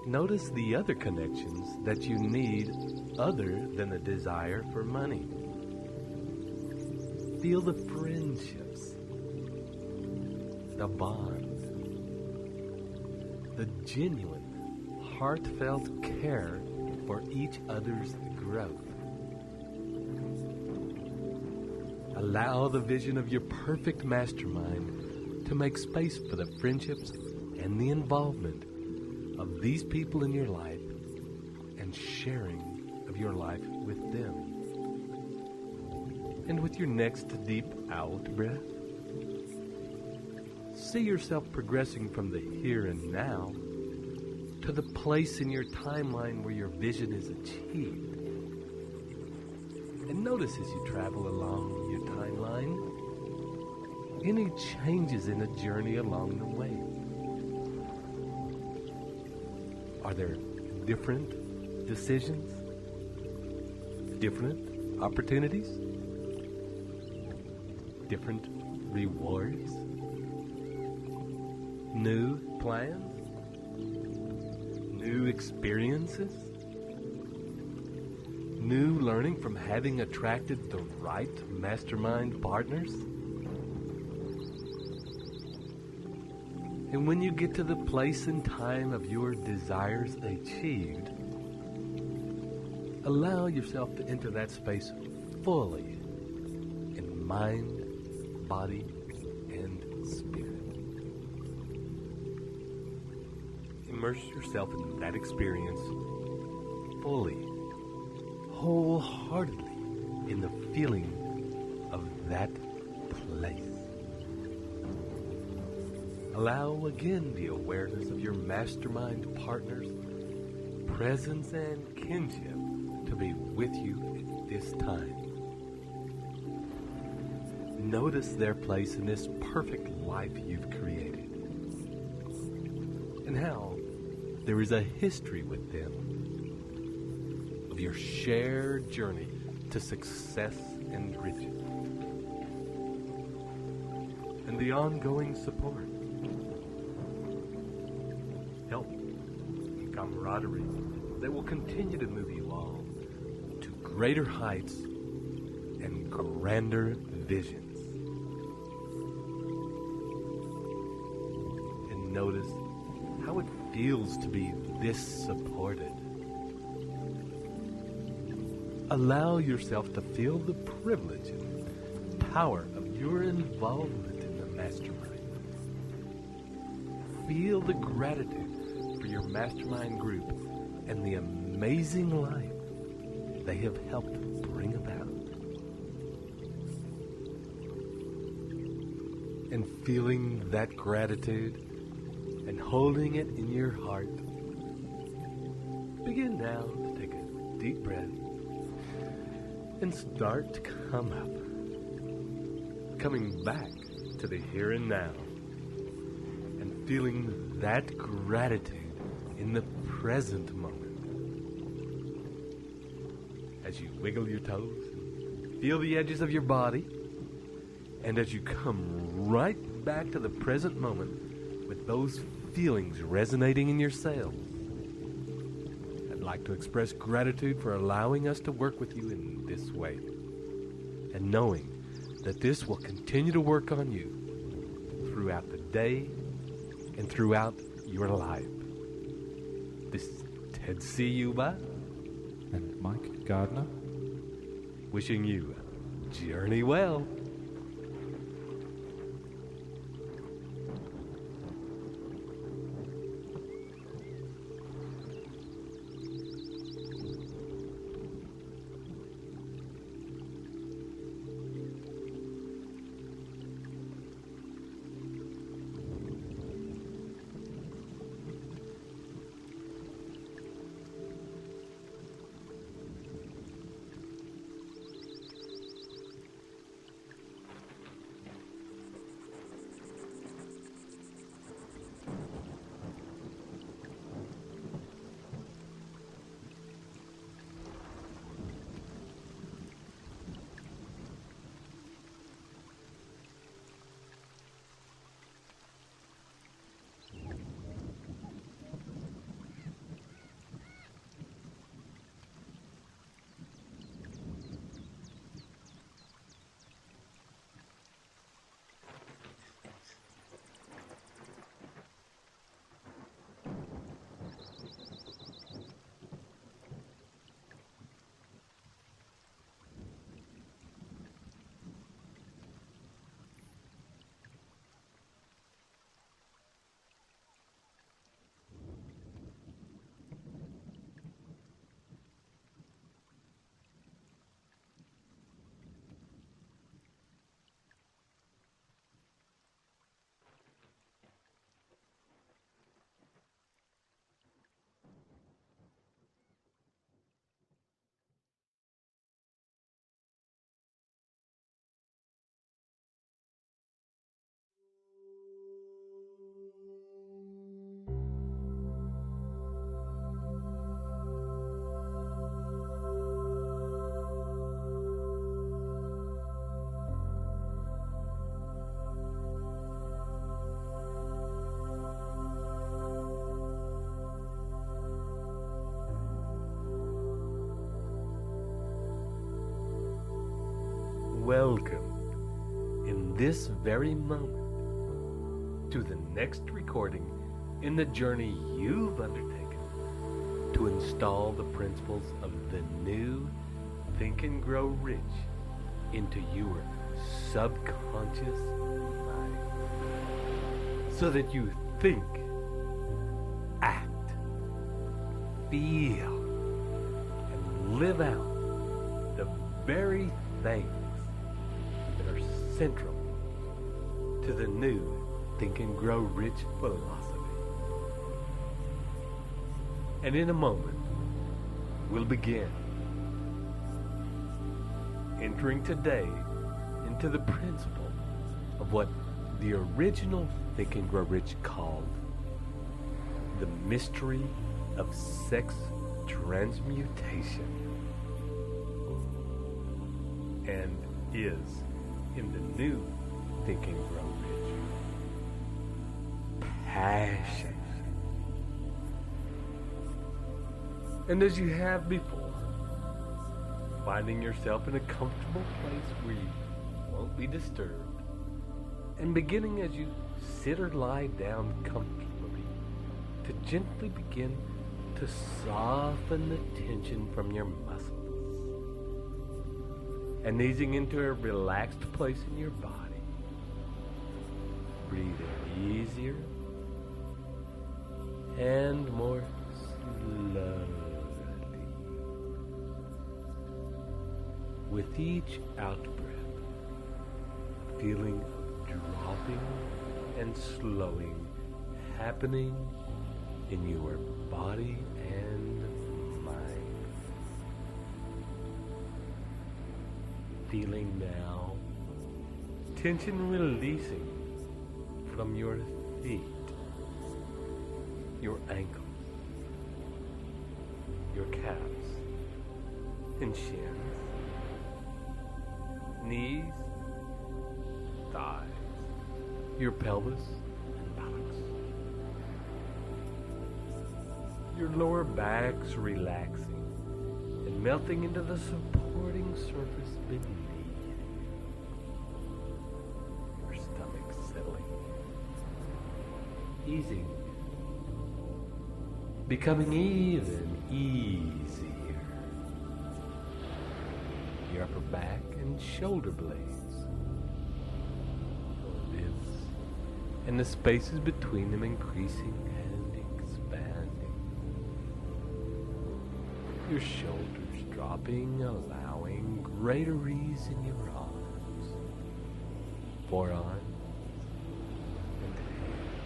Notice the other connections that you need other than a desire for money. Feel the friendships, the bond, the genuine, heartfelt care for each other's growth. Allow the vision of your perfect mastermind to make space for the friendships and the involvement of these people in your life and sharing of your life with them. And with your next deep out breath, see yourself progressing from the here and now to the place in your timeline where your vision is achieved. And notice as you travel along your timeline, any changes in the journey along the way. Are there different decisions? Different opportunities? Different rewards? New plans? New experiences? New learning from having attracted the right mastermind partners? And when you get to the place and time of your desires achieved, allow yourself to enter that space fully in mind, body, and spirit. Immerse yourself in that experience fully, wholeheartedly in the feeling of that place. Allow again the awareness of your mastermind partners' presence and kinship to be with you at this time. Notice their place in this perfect life you've created, and how there is a history with them of your shared journey to success and riches, and the ongoing support, help, and camaraderie that will continue to move you all to greater heights and grander visions. And notice how it feels to be this supported. Allow yourself to feel the privilege and power of your involvement in the mastermind. Feel the gratitude for your mastermind group and the amazing life they have helped bring about. And feeling that gratitude and holding it in your heart, begin now to take a deep breath and start to come up, coming back to the here and now, and feeling that gratitude in the present moment. As you wiggle your toes, feel the edges of your body, and as you come right back to the present moment with those feelings resonating in your cells, I'd like to express gratitude for allowing us to work with you in this way, and knowing that this will continue to work on you throughout the day and throughout your life. This is Ted Ciuba and Mike Gardner, wishing you journey well. welcomed in this very moment to the next recording in the journey you've undertaken to install the principles of the new Think and Grow Rich into your subconscious mind, so that you think, act, feel, and live out the very things that are central to the new Think and Grow Rich philosophy. And in a moment, we'll begin entering today into the principle of what the original Think and Grow Rich called the mystery of sex transmutation, and is in the new Think and Grow Rich passion. And as you have before, finding yourself in a comfortable place where you won't be disturbed, and beginning as you sit or lie down comfortably to gently begin to soften the tension from your muscles, and easing into a relaxed place in your body. Breathe in easier and more slowly. With each out-breath, a feeling of dropping and slowing happening in your body and mind. Feeling now tension releasing from your feet, your ankles, your calves and shins, knees, thighs, your pelvis and buttocks. Your lower back's relaxing and melting into the supporting surface beneath. Your stomach settling, easing, becoming even easier. Your upper back and shoulder blades, your ribs, and the spaces between them increasing and expanding. Your shoulders dropping, allowing greater ease in your arms, forearms, and hands.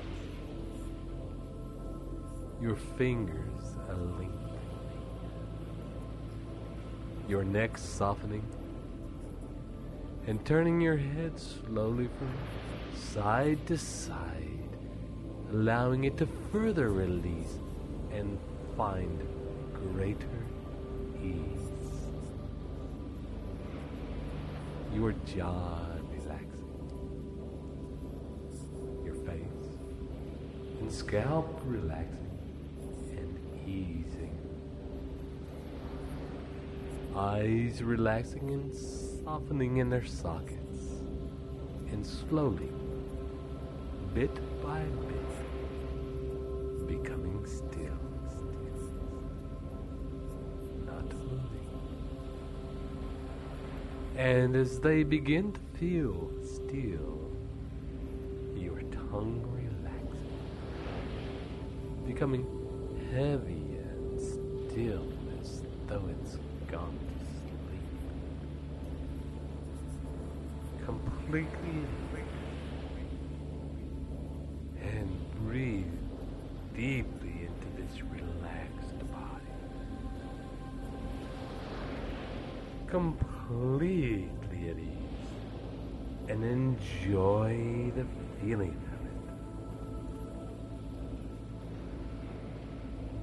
Your fingers are lengthening. Your neck softening, and turning your head slowly from side to side, allowing it to further release and find greater ease. Your jaw relaxing, your face and scalp relaxing and easing. Eyes relaxing and softening in their sockets, and slowly, bit by bit, becoming still, not moving. And as they begin to feel still, your tongue relaxing, becoming heavy and still as though it's gone to sleep. Completely and breathe deeply into this relaxed body. Completely at ease, and enjoy the feeling of it.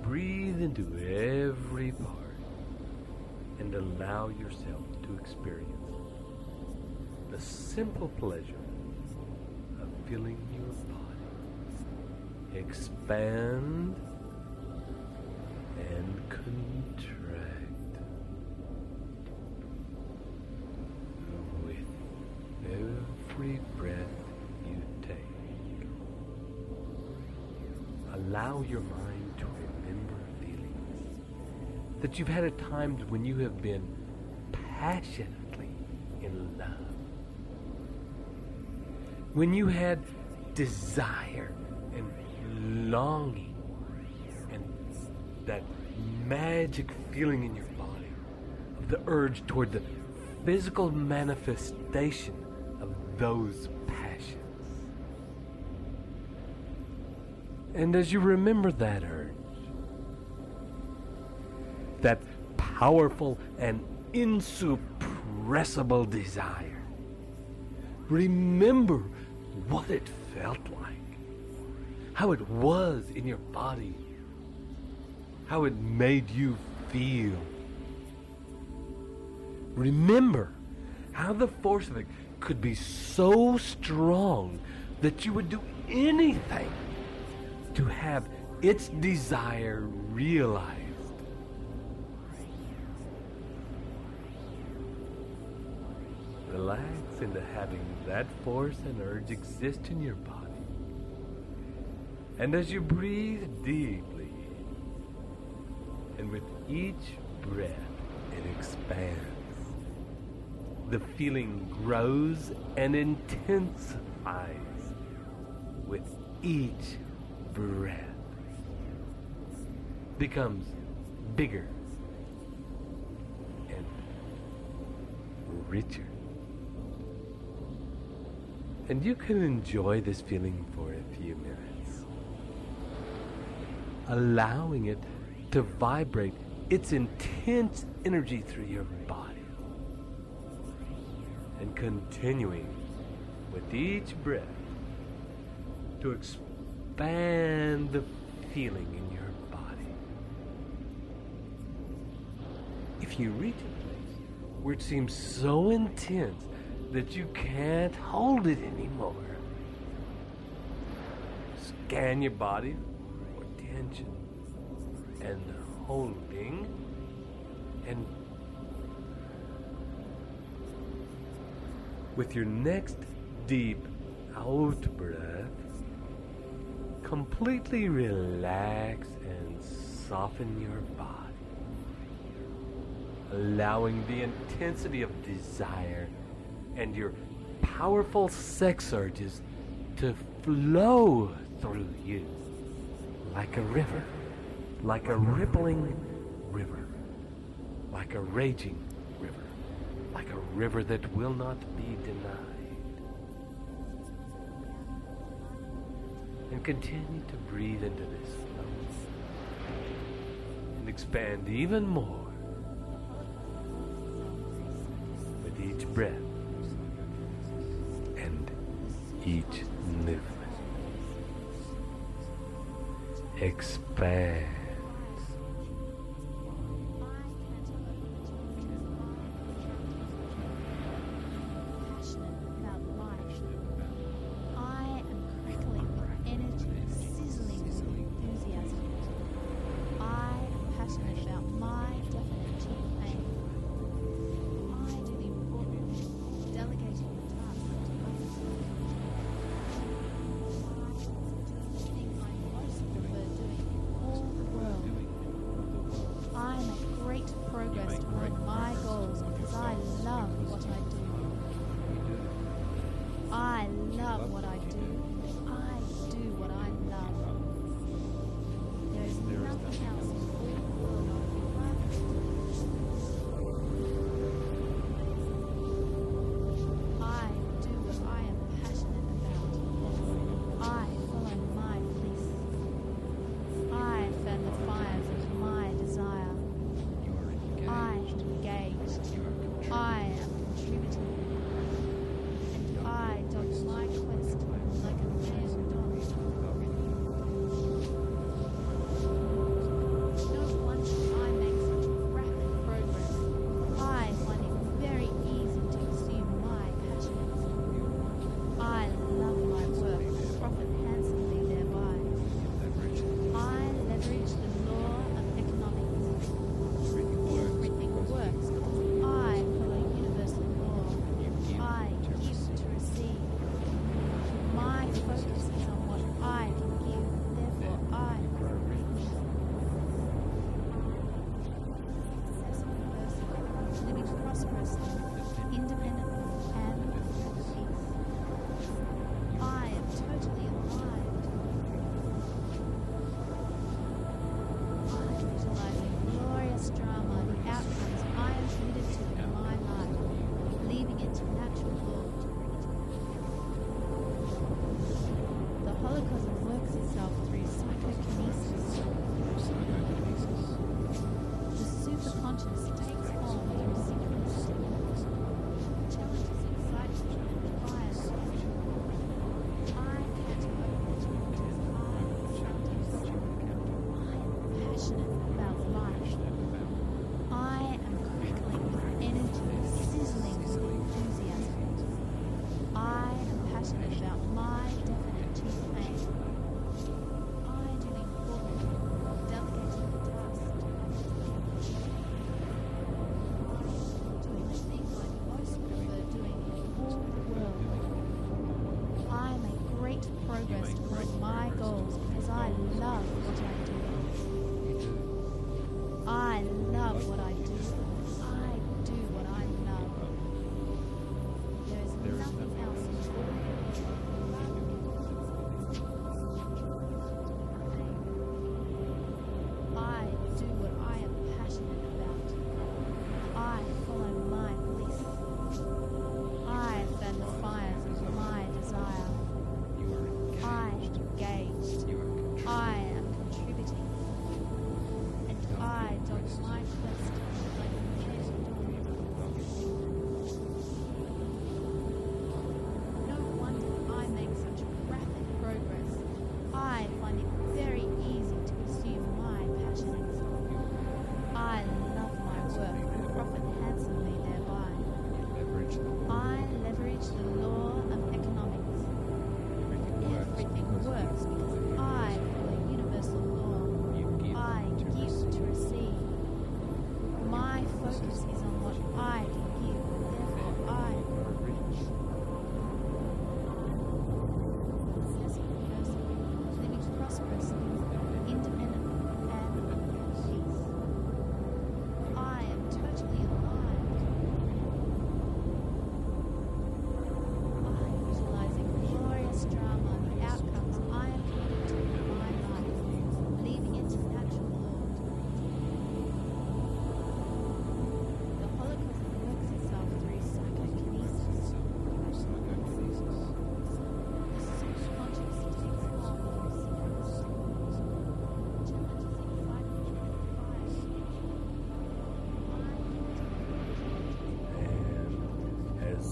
Breathe into every part and allow yourself to experience the simple pleasure of feeling your body expand and contract with allow your mind to remember feelings that you've had at times when you have been passionately in love. When you had desire and longing and that magic feeling in your body of the urge toward the physical manifestation of those passions. And as you remember that urge, that powerful and insuppressible desire, remember what it felt like, how it was in your body, how it made you feel. Remember how the force of it could be so strong that you would do anything to have its desire realized. Relax into having that force and urge exist in your body. And as you breathe deeply, and with each breath it expands, the feeling grows and intensifies with each breath. Becomes bigger and richer. And you can enjoy this feeling for a few minutes, allowing it to vibrate its intense energy through your body, and continuing with each breath to expand the feeling in your body. If you reach a place where it seems so intense that you can't hold it anymore, scan your body for tension and holding, and with your next deep out breath, completely relax and soften your body, allowing the intensity of desire and your powerful sex urges to flow through you like a river, like a rippling river, like a raging river, like a river that will not be denied. And continue to breathe into this flow and expand even more with each breath and each movement. Expand.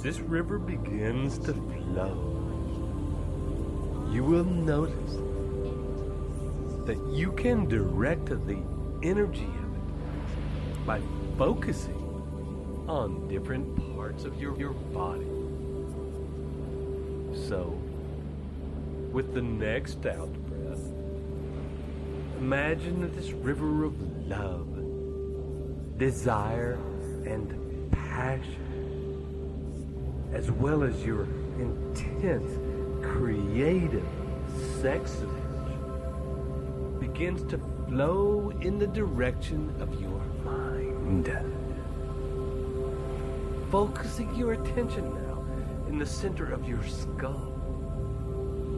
this river begins to flow, you will notice that you can direct the energy of it by focusing on different parts of your body. So, with the next out breath, imagine that this river of love, desire, and passion, as well as your intense, creative sex urge, begins to flow in the direction of your mind. Focusing your attention now in the center of your skull,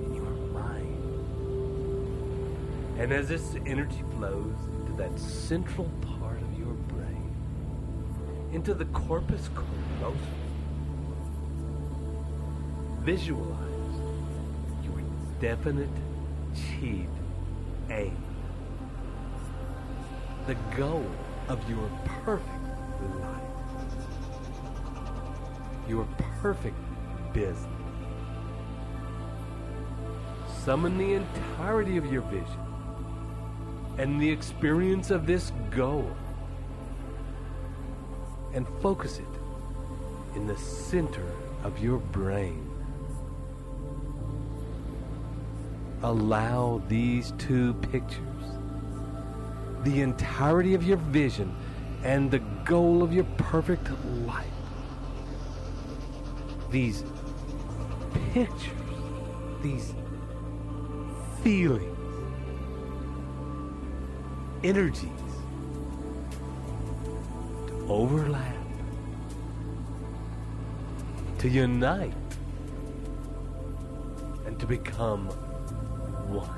in your mind. And as this energy flows into that central part of your brain, into the corpus callosum, visualize your definite chief aim, the goal of your perfect life, your perfect business. Summon the entirety of your vision and the experience of this goal and focus it in the center of your brain. Allow these two pictures, the entirety of your vision and the goal of your perfect life, these pictures, these feelings, energies to overlap, to unite, and to become one.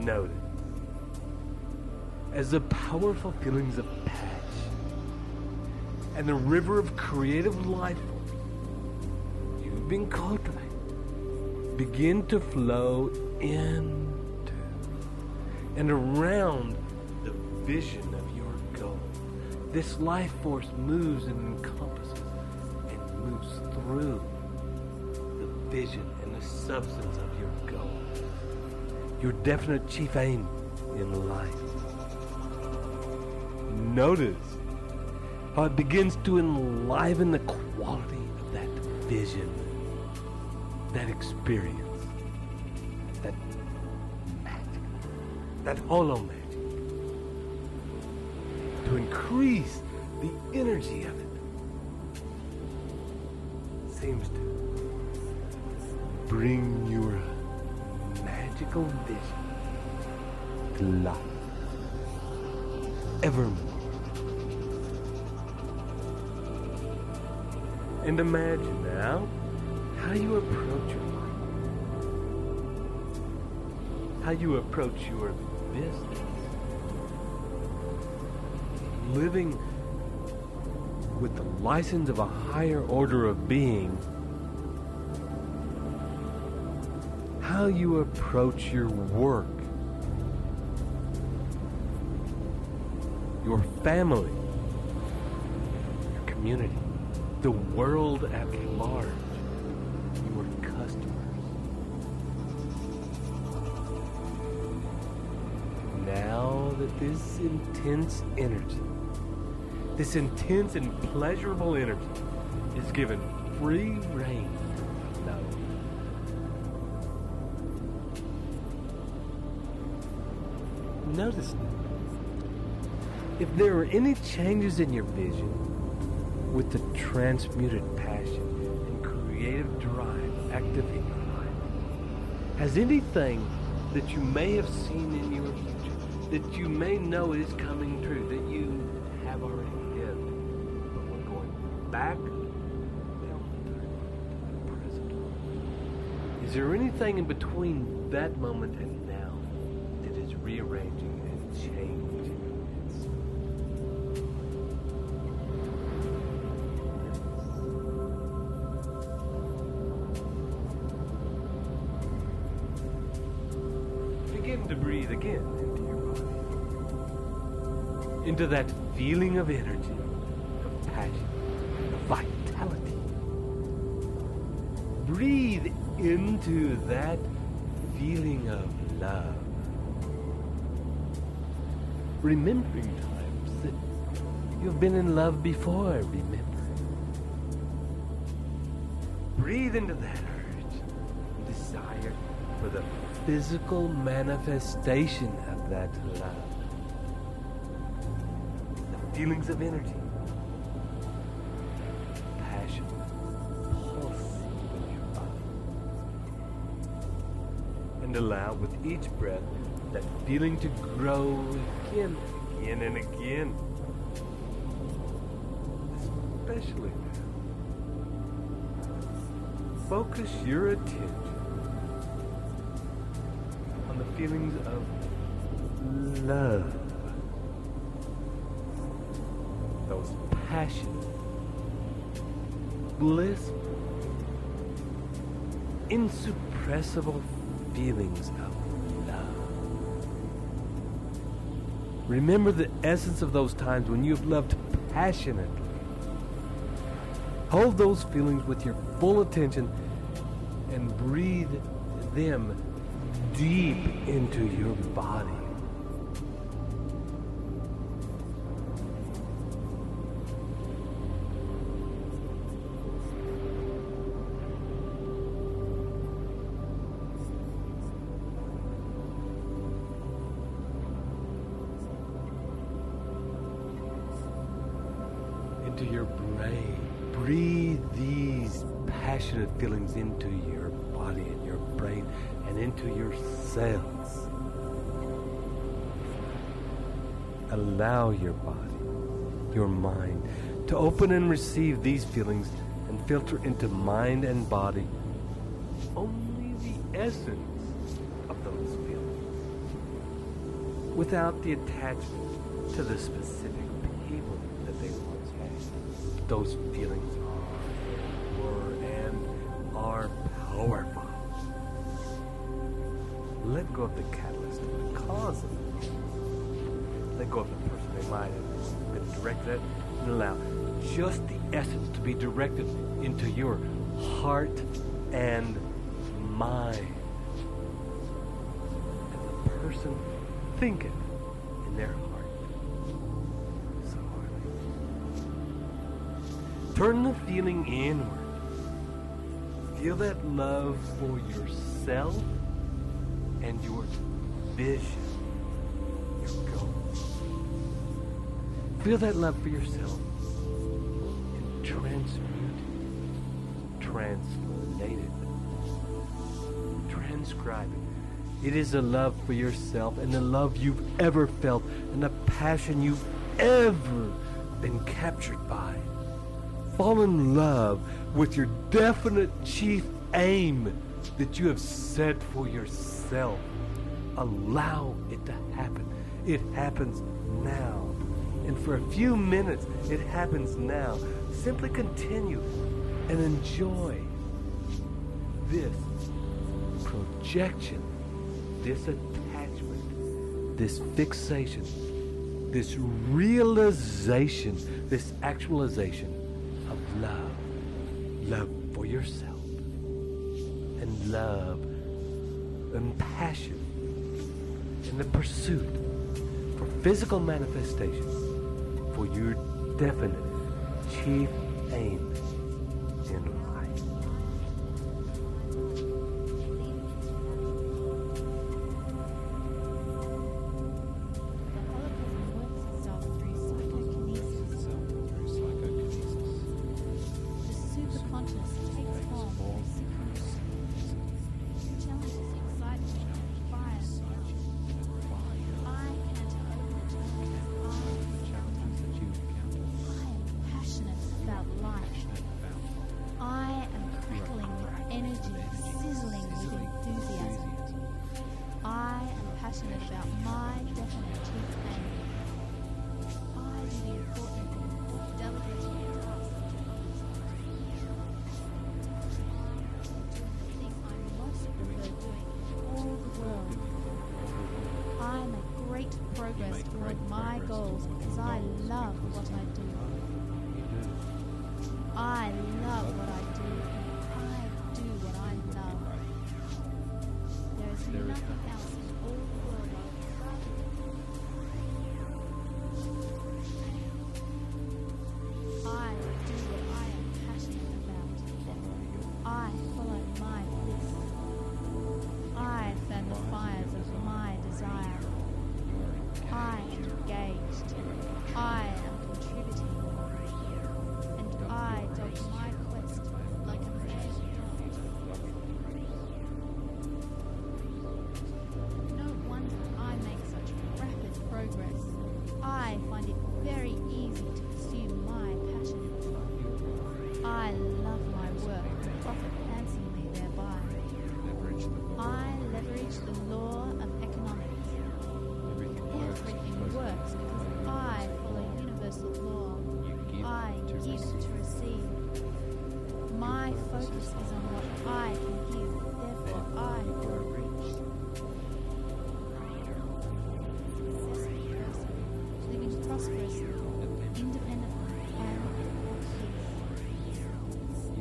Notice as the powerful feelings of passion and the river of creative life force you've been cultivating begin to flow into and around the vision of your goal. This life force moves and encompasses and moves through the vision and the substance of your goal, your definite chief aim in life. Notice how it begins to enliven the quality of that vision, that experience, that magic, that hollow magic, to increase the energy of it. Seems to bring your magical vision to life evermore. And imagine now how you approach your life, how you approach your business, living with the license of a higher order of being, how you approach your work, your family, your community, the world at large, your customers. Now that this intense energy, this intense and pleasurable energy is given free rein to flow. Notice that if there are any changes in your vision with the transmuted passion and creative drive active in your life, has anything that you may have seen in your future, that you may know is coming true, that you have already lived, but we're going back down to the present moment. Is there anything in between that moment and now that is rearranging and changing? Begin to breathe again into your body, into that feeling of energy, of passion, of vitality. Breathe into that feeling of love. Remembering times that you've been in love before, remember. Breathe into that urge and desire for the physical manifestation of that love. The feelings of energy, passion, pulsing in your body. And allow with each breath that feeling to grow again and again. Especially now. Focus your attention on the feelings of love. Those passionate, blissful, insuppressible feelings of love. Remember the essence of those times when you have loved passionately. Hold those feelings with your full attention and breathe them deep into your body. Into your brain. Breathe these passionate feelings into your body and your brain and into your cells. Allow your body, your mind, to open and receive these feelings and filter into mind and body only the essence of those feelings, without the attachment to the specific people that they once had. Those feelings were and are powerful. Let go of the catalyst, the cause of it. Let go of the person they might have been directed at, and allow just the essence to be directed into your heart and mind. And the person think it in their heart. So hardly. Turn the feeling inward. Feel that love for yourself and your vision, your goals. Feel that love for yourself and transmute it, translate it, transcribe it. It is a love for yourself and the love you've ever felt and the passion you've ever been captured by. Fall in love with your definite chief aim that you have set for yourself. Allow it to happen. It happens now. And for a few minutes, it happens now. Simply continue and enjoy this projection, this attachment, this fixation, this realization, this actualization of love. Love for yourself. And love and passion in the pursuit for physical manifestation for your definite chief aim in life. Progress toward my goals because I love what I do. I love what I do, and I do what I love. There is nothing else in all the world I would rather do. I do what I am passionate about. I follow my bliss. I fan the fires of my desire. I am engaged. I am contributing. And I dog my quest like a mad dog. No wonder I make such rapid progress. I find it very easy to pursue my passion. I love my work and profit handsomely thereby. I leverage the law of economics. Everything works because I follow universal law. I give to receive. My focus is on what I can give, therefore I grow rich. Successful person, living prosperously, independently, and at peace.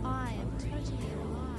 I am totally alive.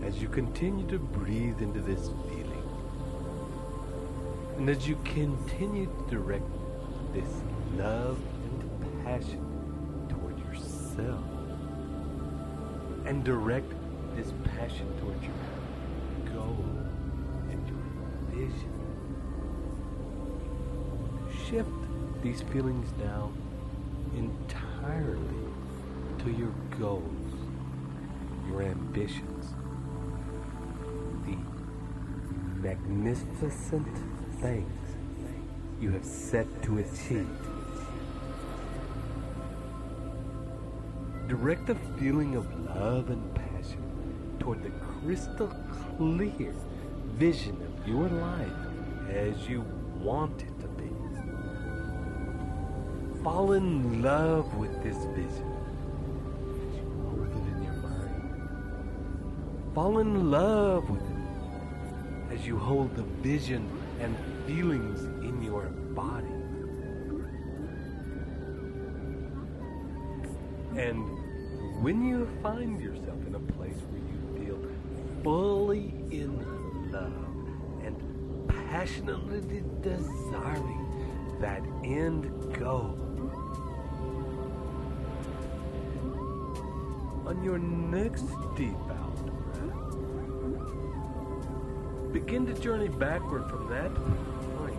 As you continue to breathe into this feeling, and as you continue to direct this love and passion toward yourself, and direct this passion towards your goal and your vision, shift these feelings now entirely to your goals, your ambitions, the magnificent things you have set to achieve. Direct the feeling of love and passion toward the crystal clear vision of your life as you want it to be. Fall in love with this vision as you hold it in your mind. Fall in love with it as you hold the vision and feelings in your body. And when you find yourself in a place where you feel fully in love and passionately desiring that end goal, on your next deep out breath, begin to journey backward from that point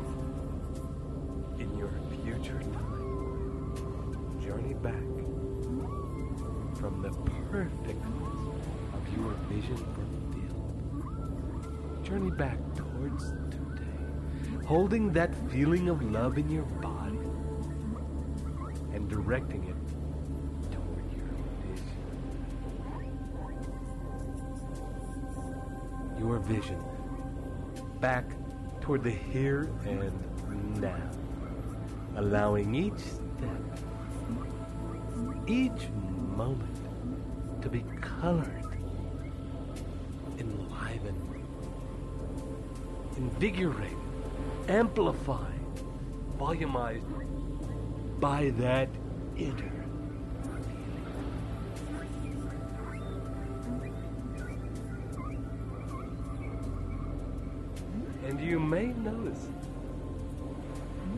in your future time. Journey back from the perfectness of your vision fulfilled. Journey back towards today, holding that feeling of love in your body and directing it toward your vision. Your vision back toward the here and now, allowing each step, each moment to be colored, enlivened, invigorated, amplified, volumized by that inner feeling. And you may notice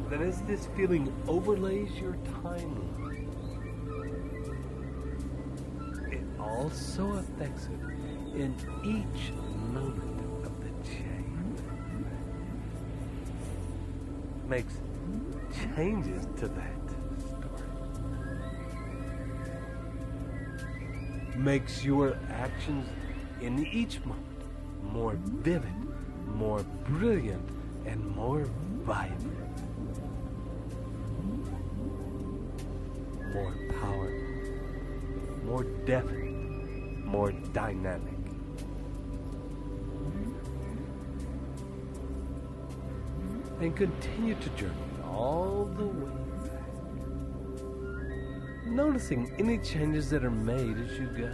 that as this feeling overlays your timeline, it also affects it in each moment of the chain. Makes changes to that story. Makes your actions in each moment more vivid, more brilliant, and more vibrant. More powerful, more definite, more dynamic. And continue to journey all the way back, noticing any changes that are made as you go,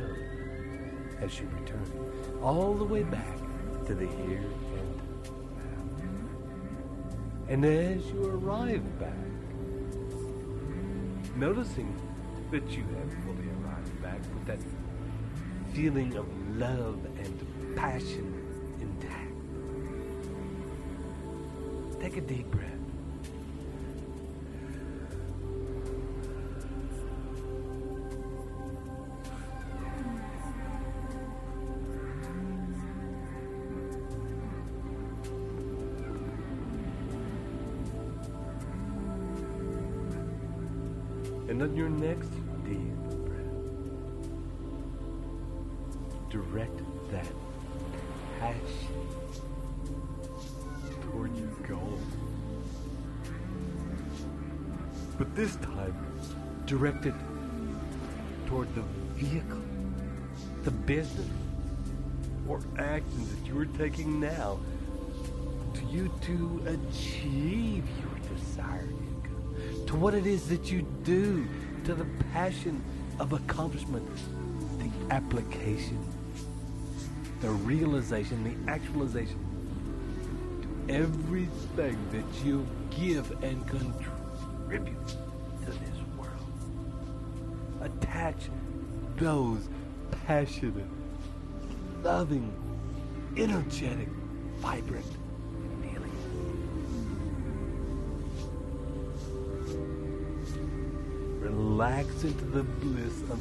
as you return, all the way back to the here and now. And as you arrive back, noticing that you have fully arrived back with that feeling of love and passion intact. Take a deep breath. And on your next deep breath, direct that passion toward your goal. But this time, direct it toward the vehicle, the business, or action that you are taking now to you to achieve your desired income, to what it is that you do, to the passion of accomplishment, the application, the realization, the actualization, to everything that you give and contribute to this world. Attach those passionate, loving, energetic, vibrant feelings. Relax into the bliss of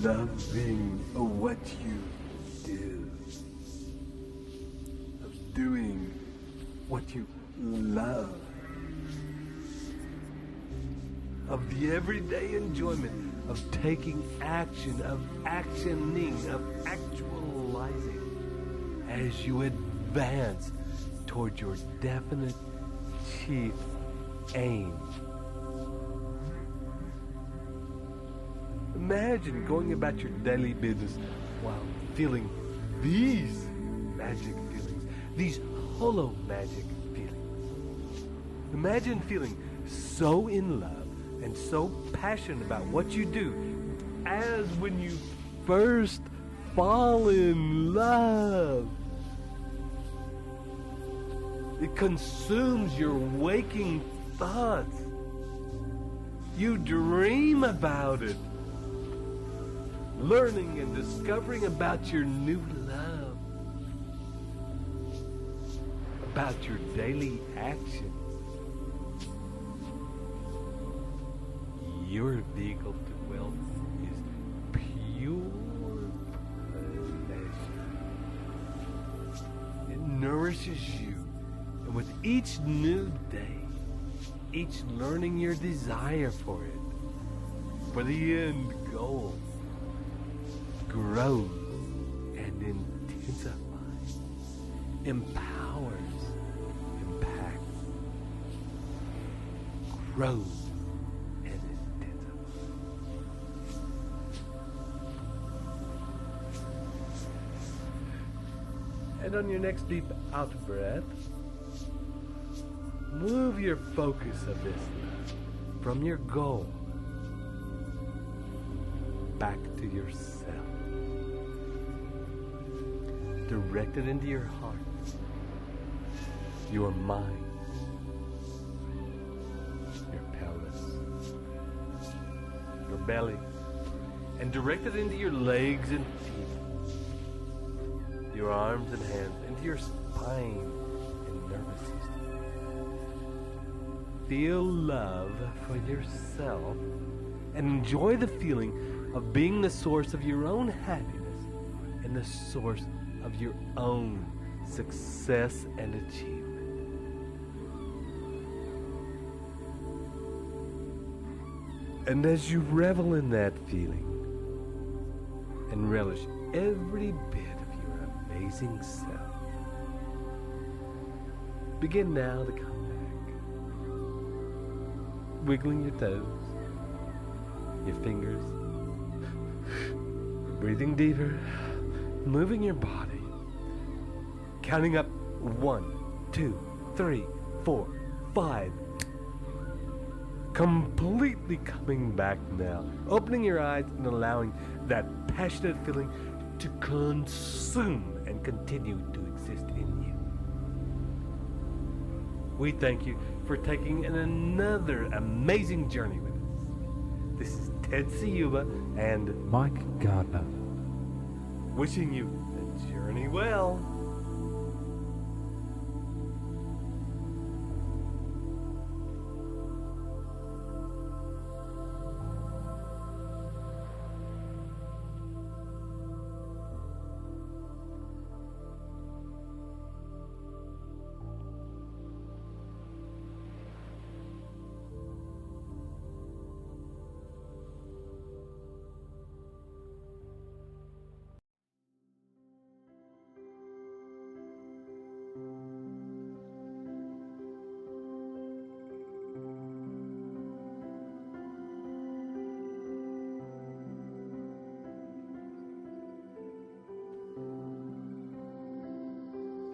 loving what you do, of doing what you love, of the everyday enjoyment of taking action, of actioning, of actualizing as you advance toward your definite chief aim. Imagine going about your daily business while feeling these magic feelings, these hollow magic feelings. Imagine feeling so in love and so passionate about what you do as when you first fall in love. It consumes your waking thoughts. You dream about it, learning and discovering about your new love, about your daily actions. Your vehicle to wealth is pure pleasure. It nourishes you, and with each new day, each learning your desire for it, for the end goal, grows and intensifies, empowers, impacts, grows and intensifies. And on your next deep out breath, move your focus of this from your goal back to yourself. Direct it into your heart, your mind, your pelvis, your belly, and direct it into your legs and feet, your arms and hands, into your spine and nervous system. Feel love for yourself and enjoy the feeling of being the source of your own happiness and the source of your own success and achievement. And as you revel in that feeling and relish every bit of your amazing self, begin now to come back, wiggling your toes, your fingers, breathing deeper, moving your body, counting up 1, 2, 3, 4, 5. Completely coming back now, opening your eyes and allowing that passionate feeling to consume and continue to exist in you. We thank you for taking another amazing journey with us. This is Ted Ciuba and Mike Gardner, wishing you the journey well.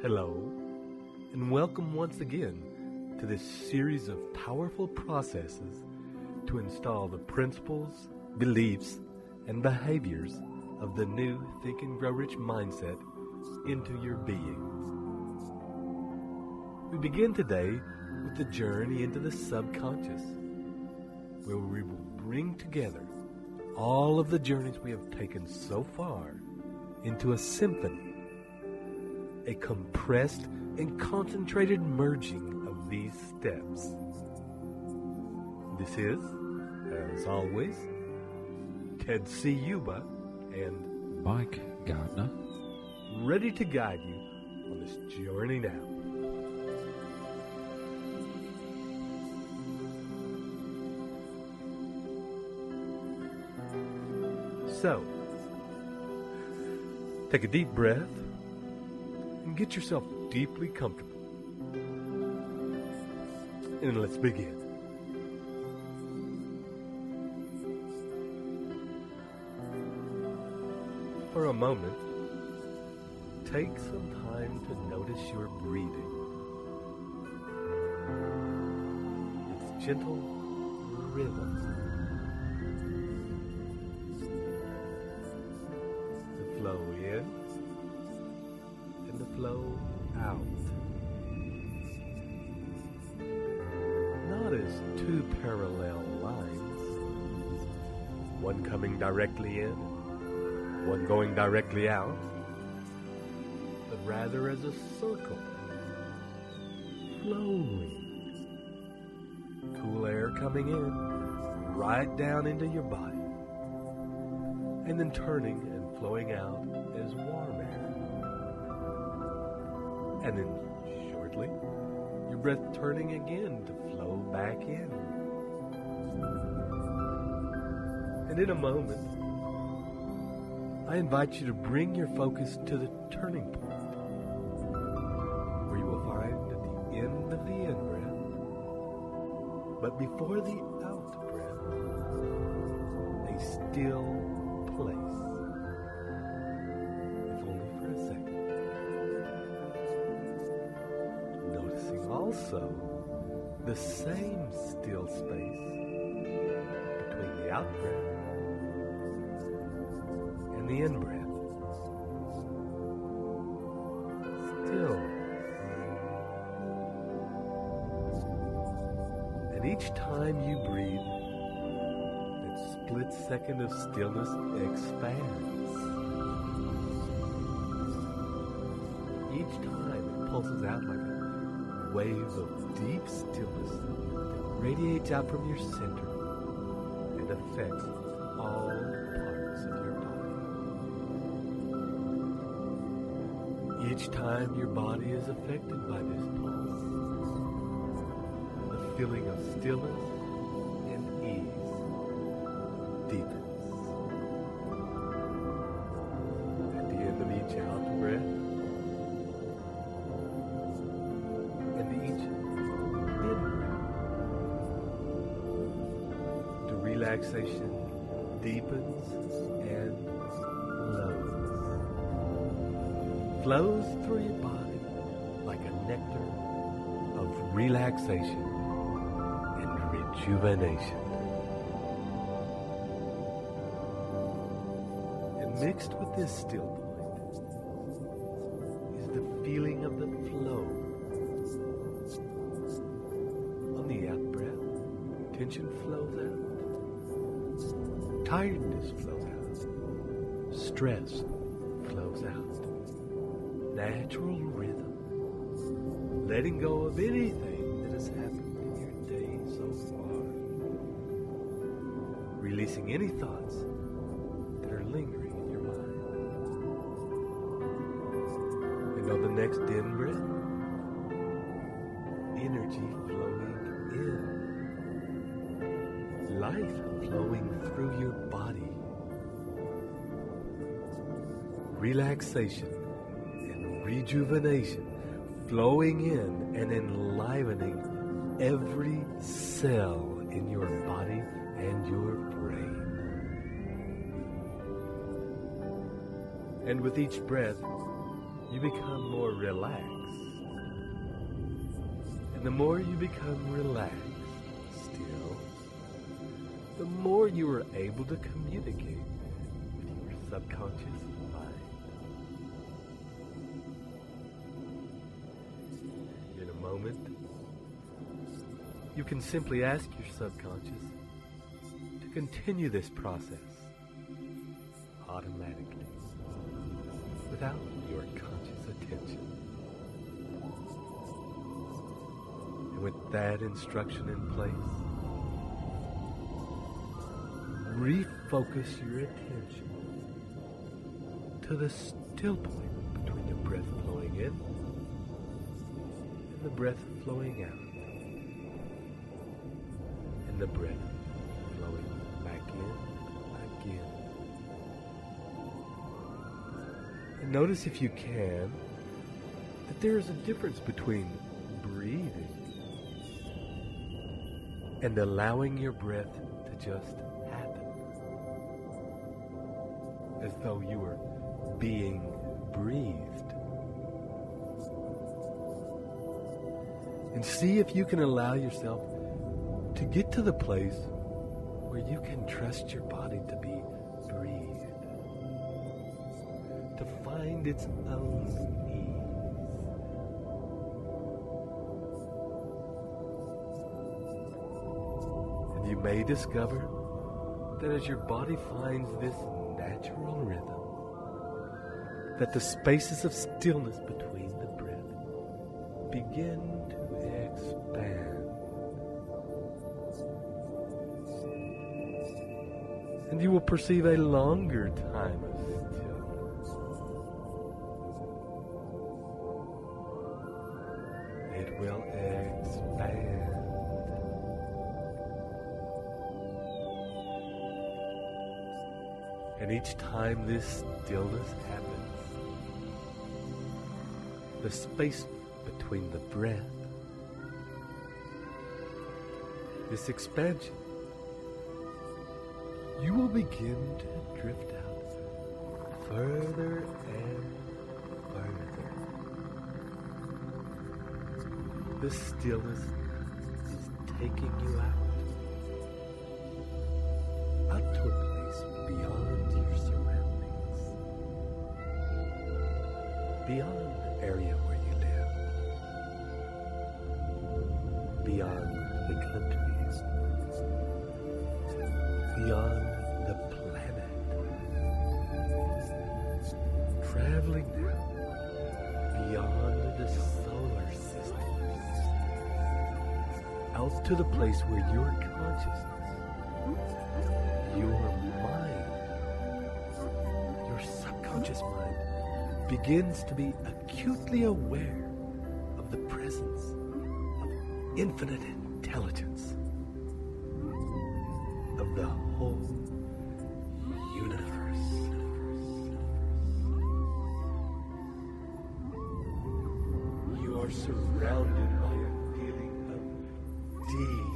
Hello, and welcome once again to this series of powerful processes to install the principles, beliefs, and behaviors of the new Think and Grow Rich mindset into your beings. We begin today with the journey into the subconscious, where we will bring together all of the journeys we have taken so far into a symphony, a compressed and concentrated merging of these steps. This is, as always, Ted Ciuba and Mike Gardner, ready to guide you on this journey now. So, take a deep breath and get yourself deeply comfortable. And let's begin. For a moment, take some time to notice your breathing. Its gentle rhythm. The flow in and the flow out. Not as two parallel lines, one coming directly in, one going directly out, but rather as a circle, flowing. Cool air coming in, right down into your body, and then turning and flowing out as warm air. And then shortly, your breath turning again to flow back in. And in a moment, I invite you to bring your focus to the turning point, where you will find at the end of the in-breath, but before the out-breath, a still place, if only for a second. Noticing also the same still space between the out-breath and the in-breath. Still. And each time you breathe, that split second of stillness expands. Each time it pulses out like a wave of deep stillness that radiates out from your center and affects all parts of your body. Each time your body is affected by this pulse, the feeling of stillness and ease deepens. At the end of each out breath and each in breath, the relaxation deepens and flows through your body like a nectar of relaxation and rejuvenation. And mixed with this still point is the feeling of the flow. On the out breath, tension flows out, tiredness flows out, stress flows out. Natural rhythm, letting go of anything that has happened in your day so far, releasing any thoughts that are lingering in your mind. And on the next in breath, energy flowing in, life flowing through your body, relaxation, rejuvenation flowing in and enlivening every cell in your body and your brain. And with each breath, you become more relaxed. And the more you become relaxed still, the more you are able to communicate with your subconscious mind. Moment, you can simply ask your subconscious to continue this process automatically without your conscious attention. And with that instruction in place, refocus your attention to the still point between the breath flowing in the breath flowing out, and the breath flowing back in again. And notice, if you can, that there is a difference between breathing and allowing your breath to just happen, as though you were being breathed. And see if you can allow yourself to get to the place where you can trust your body to be breathed. to find its own ease. And you may discover that as your body finds this natural rhythm, that the spaces of stillness between the breath begin to expand. And you will perceive a longer time of stillness. It will expand. And each time this stillness happens, the space between the breath, this expansion, you will begin to drift out further and further. The stillness is taking you out to a place beyond your surroundings, beyond the area where you live, beyond the countries, beyond the planet, traveling now beyond the solar system, out to the place where your consciousness, your mind, your subconscious mind begins to be acutely aware of the presence of infinite intelligence, of the whole universe. You are surrounded by a feeling of deep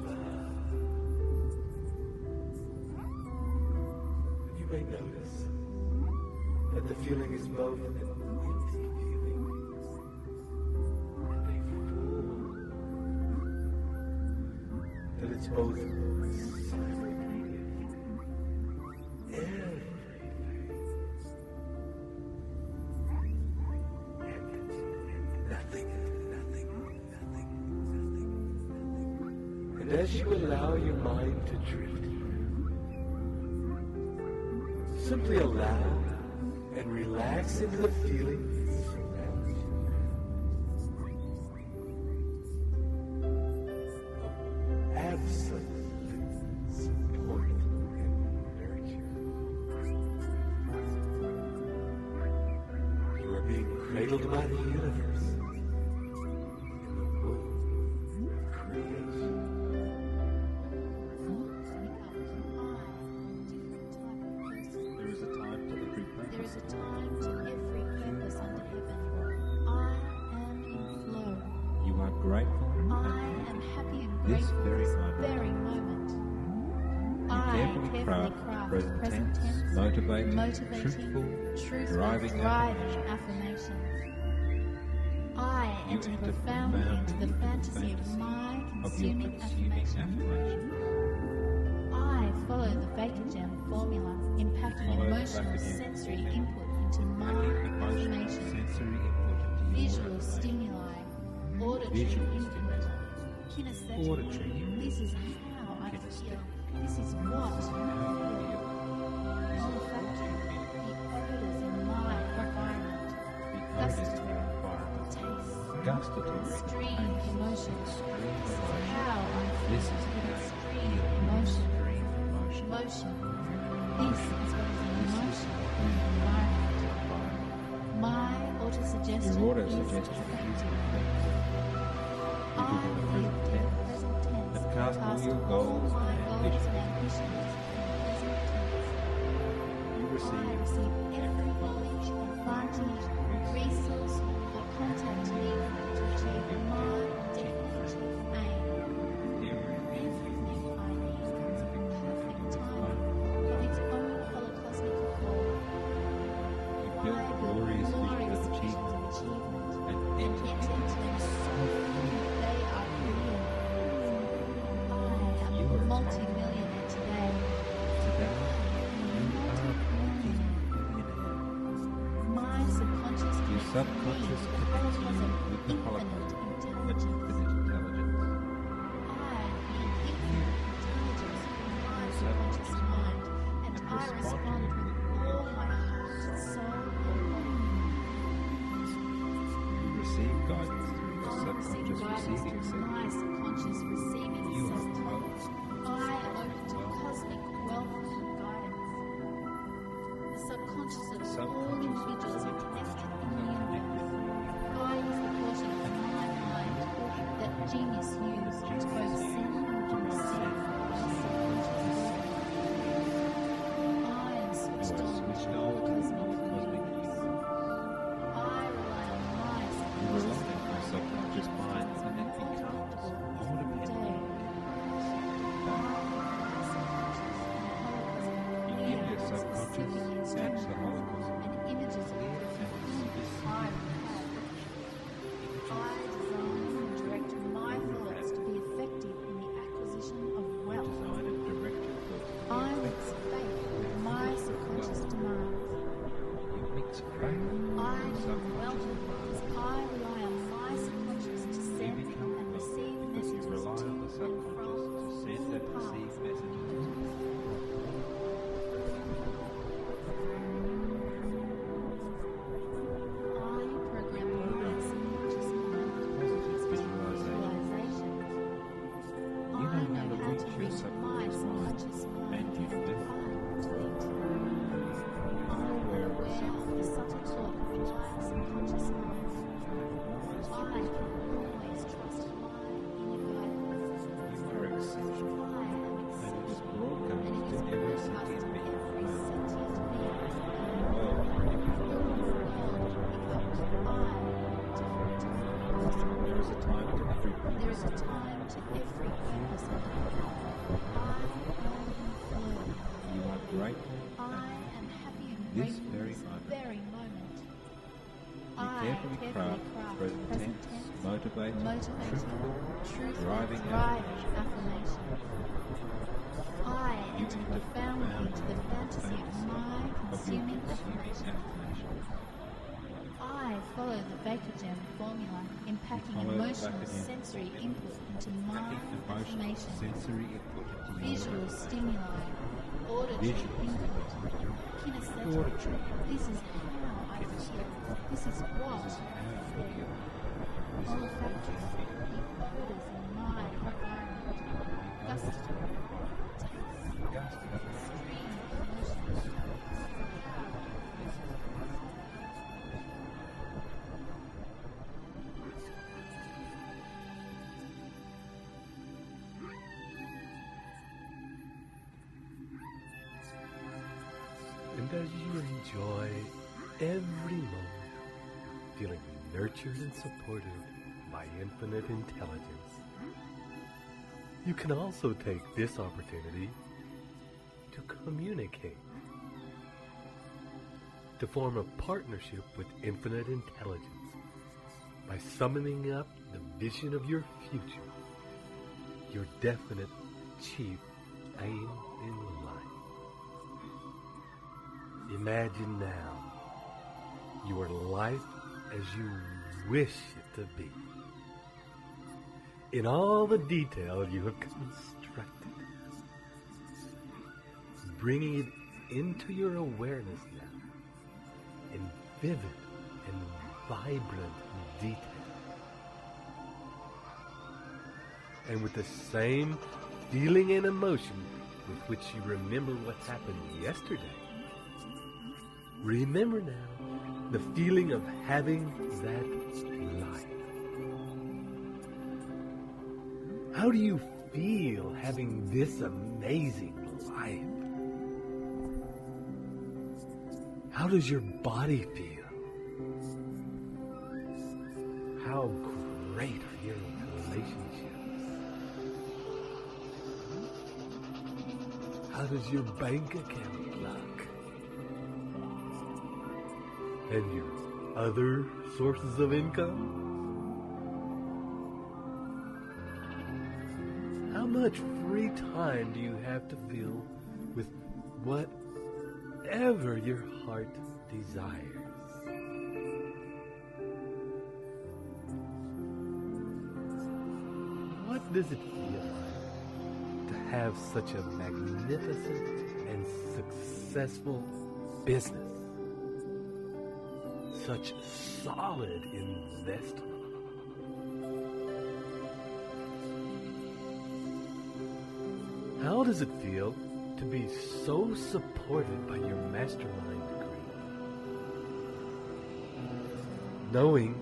love. You may notice that the feeling is both an empty feeling and a full. That it's both and as you allow your mind to drift, simply allow and relax into the feeling that surrounds you. Of absolute support and nurture. You are being cradled by the universe in the womb of creation. There is a time to every purpose. There is a time to every purpose under heaven. I am in flow. You are grateful I and am happy and This grateful very this moment. very moment. you I carefully craft present tense, motivating, truthful, driving affirmations. I You enter enter profoundly into the into fantasy of fantasy my of your consuming consuming affirmation. affirmation. I follow the Baker-Jam formula, impacting Follow the emotional Baker-Jam sensory formula, input into my Making emotional affirmation. sensory input into your Visual affirmation. stimuli, auditory Visual input, stimuli, kinesthetic. auditory input, This is how I feel. kinesthetic. This is what I This is how you feel. feel. This is what Olfactory, you feel. the odors in my environment. The odors in your Gustatory, environment. taste. Gustatory, Stream taste. emotions. Stream This is emotion. how I feel. This is how you Stream feel. emotion. Stream emotion. Motion. This is what is in This is motion what in is the environment. in the environment. My autosuggestion Your is auto-suggestion is effective. effective. I You do the feel present the tense. present tense. And cast all your all goals my and goals ambitions. and ambitions in the present tense. You I receive receive every knowledge, advantage, resource, or contact needed to achieve my definitive aim. Everything I need comes in perfect time of its own holocosmic accord. you built glorious vision of achievement and enter Enter into them so fully they are real. I You am are a a multi-millionaire today. today. You are a multi-millionaire. subconscious connects you with the holocaust and infinite intelligence. And I respond with all my heart, soul, and body. You receive guidance through your subconscious receiving set. My subconscious receiving You are set. closed. I am open to cosmic wealth and guidance. The subconscious of all individuals are connected in the universe. I use the portion of my mind that genius used to both send and receive. I am switched on to cosmic news. I rely on my You rely on your subconscious mind and it becomes more dependent. You give your subconscious and the Holocaust and images of clear and specific I design and direct my thoughts to be effective in the acquisition of wealth. design and direct your thoughts. I mix faith with my subconscious demands. You mix faith I am wealth because I rely on my subconscious to send and receive because you messages rely to on the and subconscious from to send all and paths. receive messages. I program my subconscious mind Positive visualization. I You know know how to how reach to your reach my subconscious subconscious mind. and you do. I Are aware of aware yourself. of the subtle talk of my subconscious mind. I always trust my inner guidance. You are exceptional I am and it exceptional. is broadcast to every sentient being on the planet. The world already becomes There is a time to every There purpose. is a time to every purpose of life. I am flowing. You are grateful I am happy and This grateful very this moment. very moment. You I carefully craft present tense, motivating, truthful, driving affirmation. I You enter enter profoundly into the fantasy of my consuming affirmation. I follow the Baker Jam formula, impacting Follow the emotional Baker Jam sensory formula, input into my Packing emotional affirmation. sensory input into your Visual affirmation. stimuli, auditory Visual input, kinesthetic. Auditory. This is how I feel. This is what This is I how you feel. feel. This is what Olfactory, you feel. the odors in my environment. Gustatory, Gusty. extreme emotions. And as you enjoy every moment, feeling nurtured and supported by infinite intelligence, you can also take this opportunity to communicate, to form a partnership with infinite intelligence by summoning up the vision of your future, your definite chief aim in life. Imagine now your life as you wish it to be. In all the detail you have constructed, bringing it into your awareness now in vivid and vibrant detail. And with the same feeling and emotion with which you remember what happened yesterday, remember now the feeling of having that life. How do you feel having this amazing life? How does your body feel? How great are your relationships? How does your bank account look? And your other sources of income? How much free time do you have to fill with whatever your heart desires? does it feel like to have such a magnificent and successful business? Such solid investment. How does it feel to be so supported by your mastermind degree? Knowing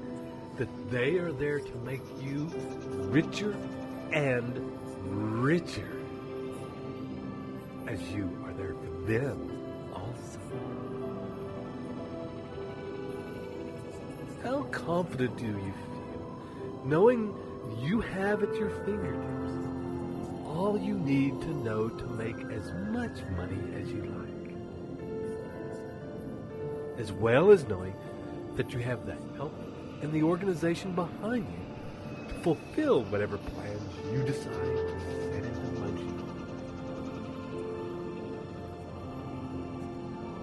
that they are there to make you richer and richer, as you are there for them also. How confident do you feel knowing you have at your fingertips all you need to know to make as much money as you like, as well as knowing that you have the help and the organization behind you to fulfill whatever plans you decide to set into motion?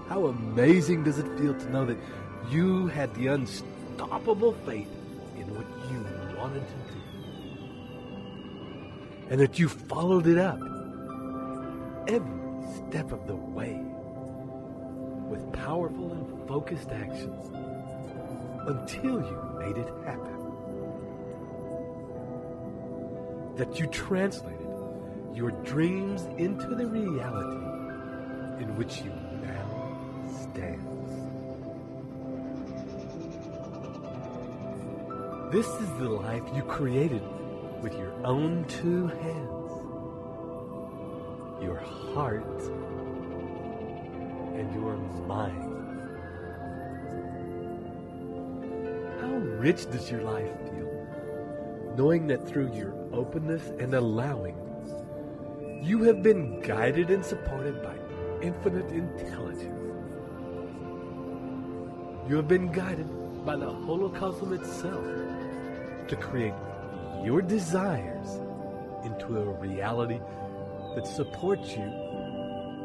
How amazing does it feel to know that you had the unstoppable faith in what you wanted to do, and that you followed it up every step of the way with powerful and focused actions until you made it happen. That you translated your dreams into the reality in which you now stand. This is the life you created with your own two hands, your heart and your mind. How rich does your life feel, knowing that through your openness and allowing, you have been guided and supported by infinite intelligence. You have been guided by the holocosm itself to create your desires into a reality that supports you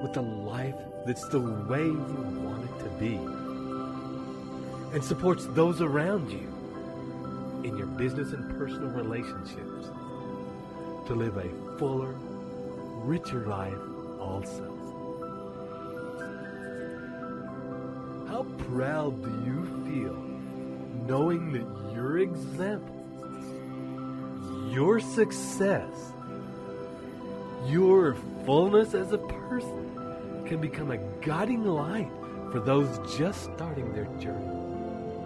with a life that's the way you want it to be, and supports those around you in your business and personal relationships to live a fuller, richer life also. How proud do you feel knowing that your example, your success, your fullness as a person can become a guiding light for those just starting their journey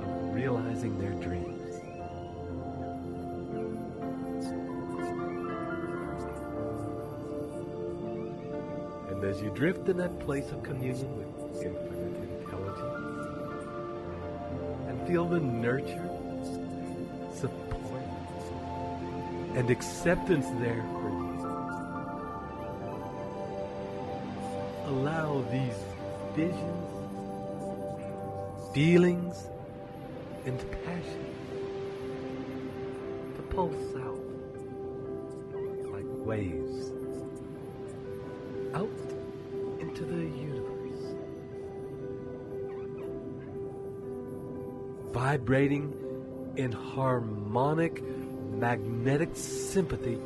of realizing their dreams? And as you drift in that place of communion with infinite intelligence and feel the nurture, support, and acceptance there for you, allow these visions, feelings, and passion to pulse out like waves out into the universe, vibrating in harmonic magnetic sympathy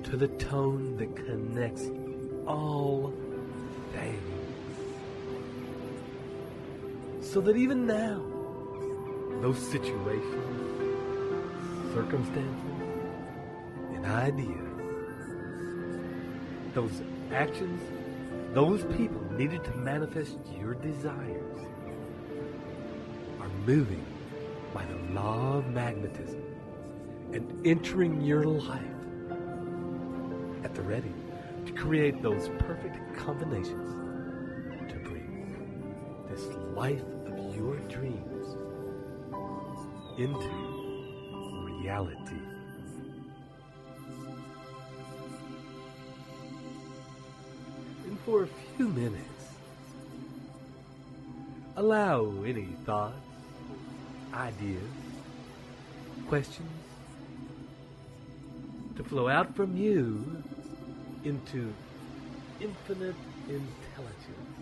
to the tone that connects all things. So that even now, those situations, circumstances, and ideas, those actions, those people needed to manifest your desires, are moving by the law of magnetism and entering your life at the ready to create those perfect combinations to bring this life of your dreams into reality. And for a few minutes, allow any thoughts, ideas, questions to flow out from you into infinite intelligence.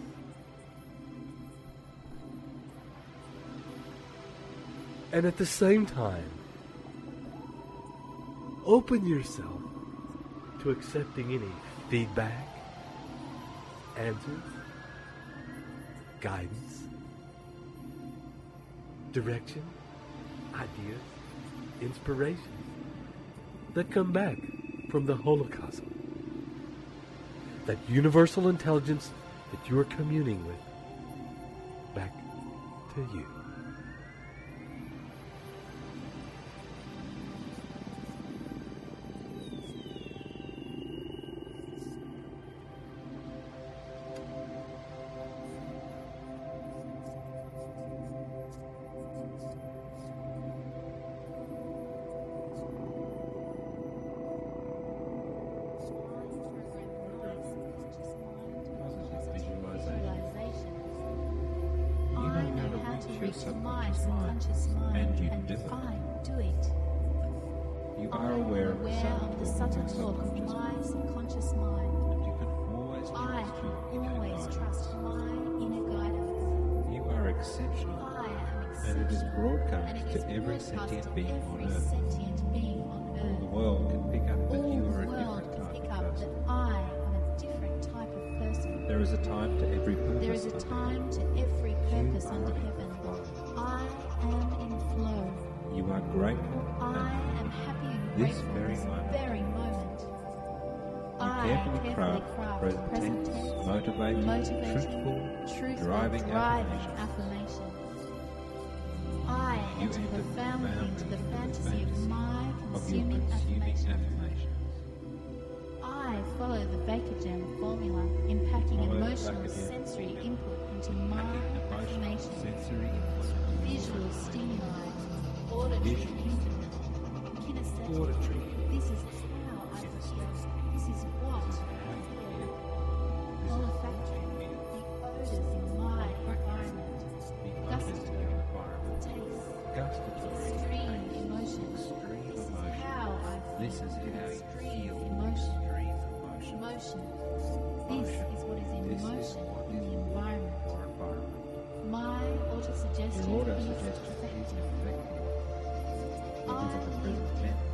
And at the same time, open yourself to accepting any feedback, answers, guidance, direction, ideas, inspirations that come back from the Holocosm. That universal intelligence that you are communing with back to you. My subconscious mind, and I do it. You are aware of the subtle talk of my subconscious mind. You can always I always trust my inner guidance. You are exceptional. I am exceptional. And it is broadcast to every sentient being on Earth. All the world can pick up that you are a different type of person. I am a different type of person. There is a time to every purpose. There is a time to every purpose under heaven. I am in flow. You are grateful. I am happy and this grateful very this moment. very moment. You carefully craft present tense, motivating, truthful, driving affirmations. I enter profoundly into the fantasy of my consuming affirmations. I follow the Baker Jam formula in packing emotional sensory input into my affirmations. Visual stimuli, auditory input, kinesthetic. This is how I feel. This is what I feel. Olfactory, the odors in my environment. Gustatory, taste. Extreme emotions. This is how I feel. This is how you feel. Emotion. This is what is in motion in the environment. My autosuggestion is effective. I live in present tense.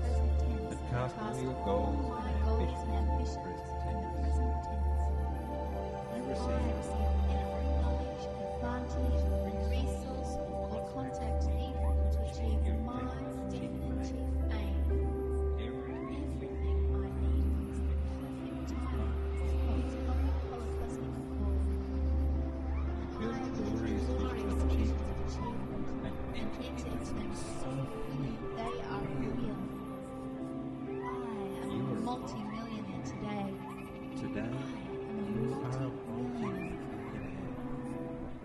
Cast all your all goals my and goals and ambitions in the present tense. You I receive receive every knowledge, advantage, resource, or contact needed to achieve my definitive aim. Everything I need is the perfect time of its holocosmic call. feel I the glorious vision of achievement and enter them so fully they are real. I am a multi-millionaire today. today. You are a multi-millionaire.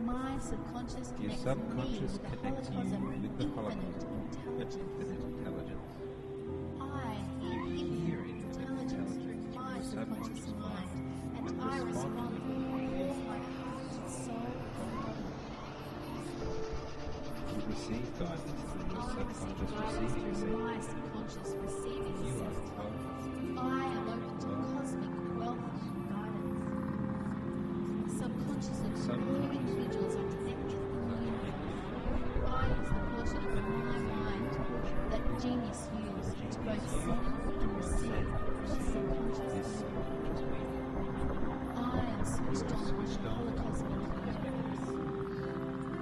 My subconscious Your connects subconscious me connects you with the Holocosm with infinite intelligence. I hear infinite intelligence through my subconscious mind, and I respond with all my heart, soul, and body. You receive guidance through your I subconscious receive receiving guidance through center. my subconscious receiving You are center. well. I am open to cosmic wealth and guidance. Subconscious of all individuals are connected in the universe. I use the portion of my mind that genius used to both send and receive the subconscious mind. I am switched on with the holocosmic universe.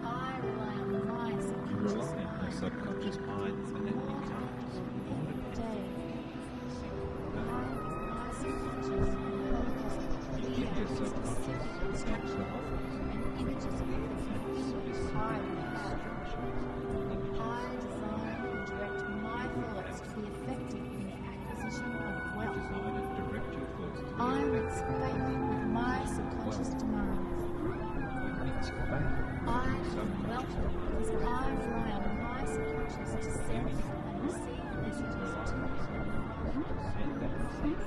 I rely on my You subconscious rely on your mind subconscious mind and it becomes automatic. day. My subconscious and holocosmic You give your subconscious instructions the Holocosm and images of everything I have. I design and direct my thoughts to be effective in the acquisition of wealth. design and direct your thoughts to I be mix faith with my subconscious demands. You mix faith I with am wealthy because I rely on my subconscious to send and receive messages to me. send and receive.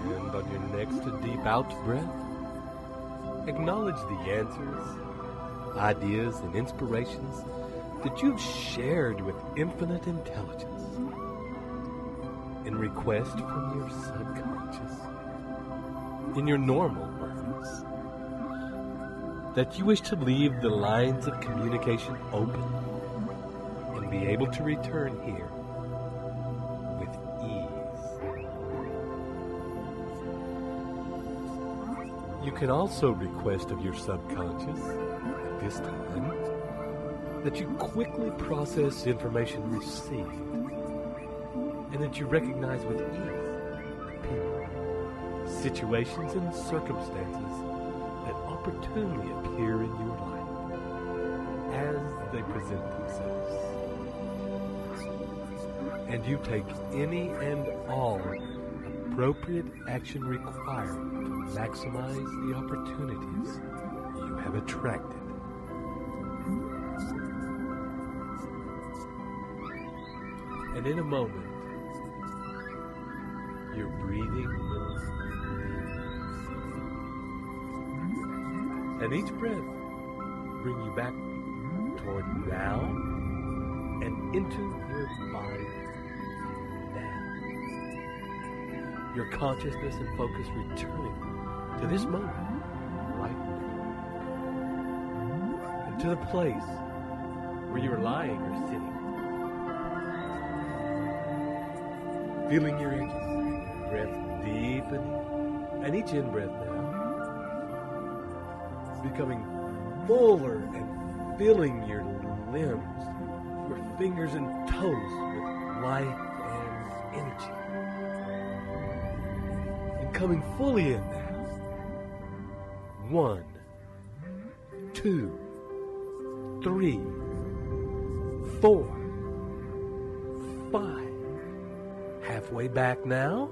And on your next deep out breath, acknowledge the answers, ideas, and inspirations that you've shared with infinite intelligence in request from your subconscious, in your normal words, that you wish to leave the lines of communication open and be able to return here with ease. You can also request of your subconscious at this time that you quickly process information received and that you recognize with ease people, situations, and circumstances that opportunely appear in your life as they present themselves. And you take any and all appropriate action required to maximize the opportunities you have attracted. And in a moment, your breathing will deepen. And each breath bring you back toward now and into your body now. Your consciousness and focus returning to this moment right now. And to the place where you're lying or sitting. Feeling your edges, breath deepening, and each in-breath now becoming fuller and filling your limbs, your fingers and toes with life and energy. And coming fully in now. 1, 2, 3, 4, 5. Halfway back now.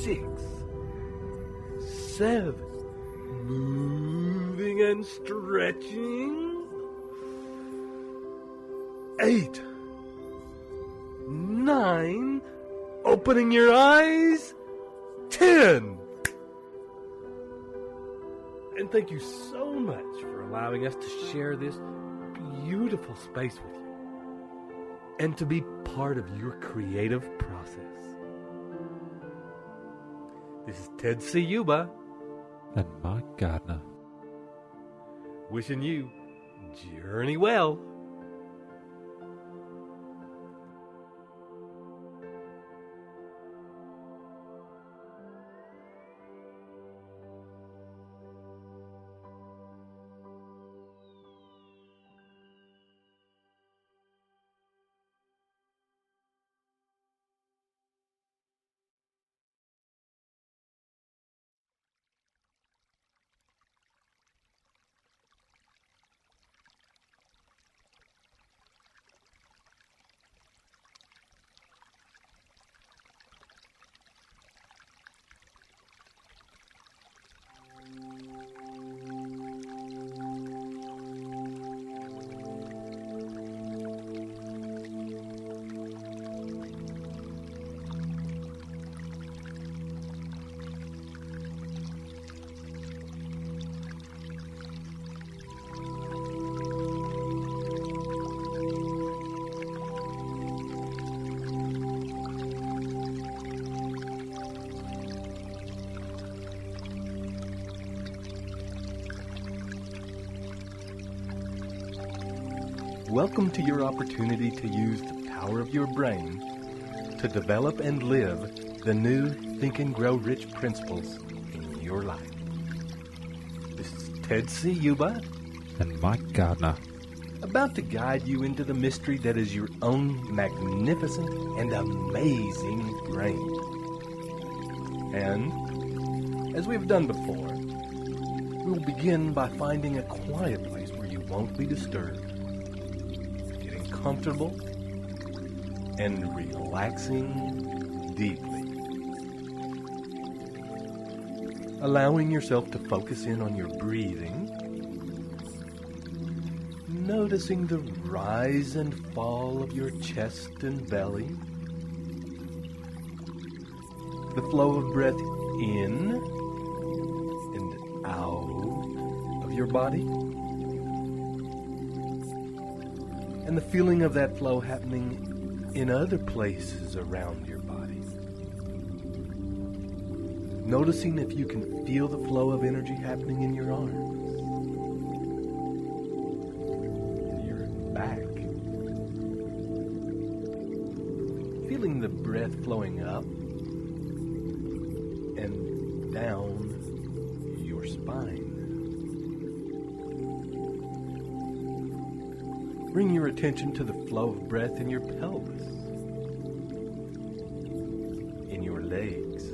6, 7. Moving and stretching. 8, 9. Opening your eyes. 10. And thank you so much for allowing us to share this beautiful space with you and to be part of your creative process. This is Ted Ciuba and Mike Gardner, wishing you journey well. Welcome to your opportunity to use the power of your brain to develop and live the new Think and Grow Rich principles in your life. This is Ted Ciuba and Mike Gardner, about to guide you into the mystery that is your own magnificent and amazing brain. And, as we've done before, we'll begin by finding a quiet place where you won't be disturbed, getting comfortable and relaxing deeply. Allowing yourself to focus in on your breathing, noticing the rise and fall of your chest and belly, the flow of breath in and out of your body, and the feeling of that flow happening in other places around your body. Noticing if you can feel the flow of energy happening in your arms, in your back. Feeling the breath flowing up and down your spine. Bring your attention to the flow of breath in your pelvis, in your legs.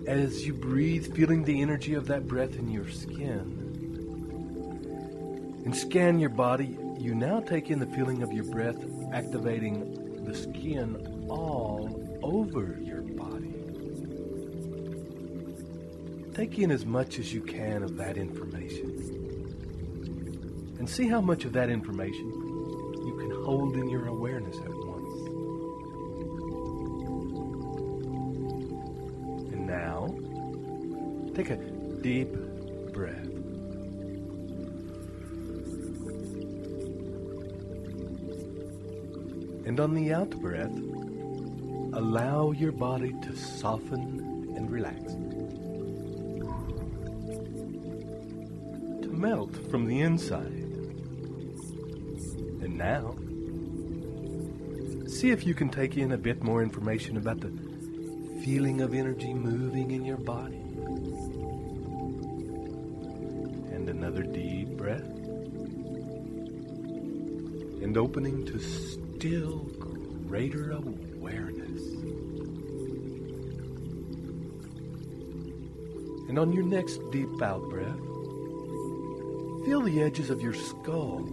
As you breathe, feeling the energy of that breath in your skin. And scan your body, you now take in the feeling of your breath activating the skin all over your body. Take in as much as you can of that information. And see how much of that information you can hold in your awareness at once. And now, take a deep breath. And on the out breath, allow your body to soften and relax. To melt from the inside. And now, see if you can take in a bit more information about the feeling of energy moving in your body. And another deep breath. And opening to still greater awareness. And on your next deep out breath, feel the edges of your skull,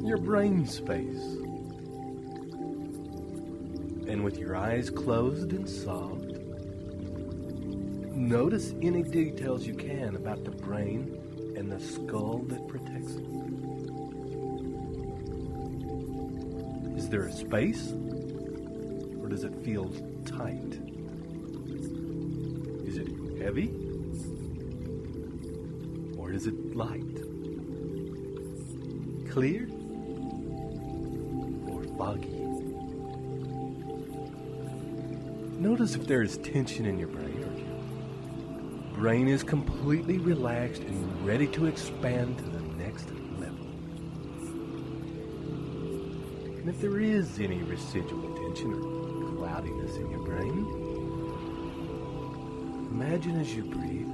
your brain space. And with your eyes closed and soft, notice any details you can about the brain and the skull that protects it. Is there a space? Or does it feel tight? Is it heavy? Or is it light? Clear? Or foggy? Notice if there is tension in your brain, or your brain is completely relaxed and ready to expand to the next level. And if there is any residual tension or cloudiness in your brain, imagine as you breathe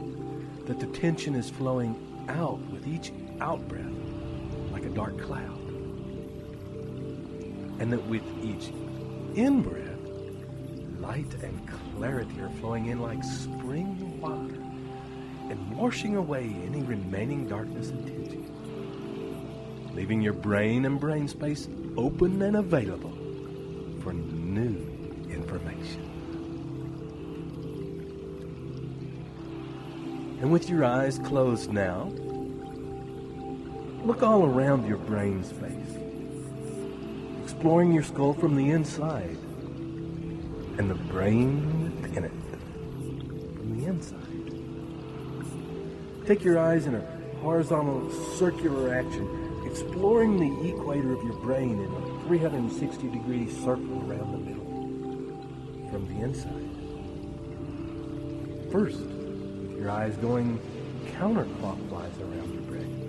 that the tension is flowing out with each out breath like a dark cloud. And that with each in-breath, light and clarity are flowing in like spring water and washing away any remaining darkness and tension, leaving your brain and brain space open and available for new information. And with your eyes closed now, look all around your brain space, exploring your skull from the inside and the brain within it from the inside. Take your eyes in a horizontal circular action, exploring the equator of your brain in a 360-degree circle around the middle from the inside. First, with your eyes going counterclockwise around your brain.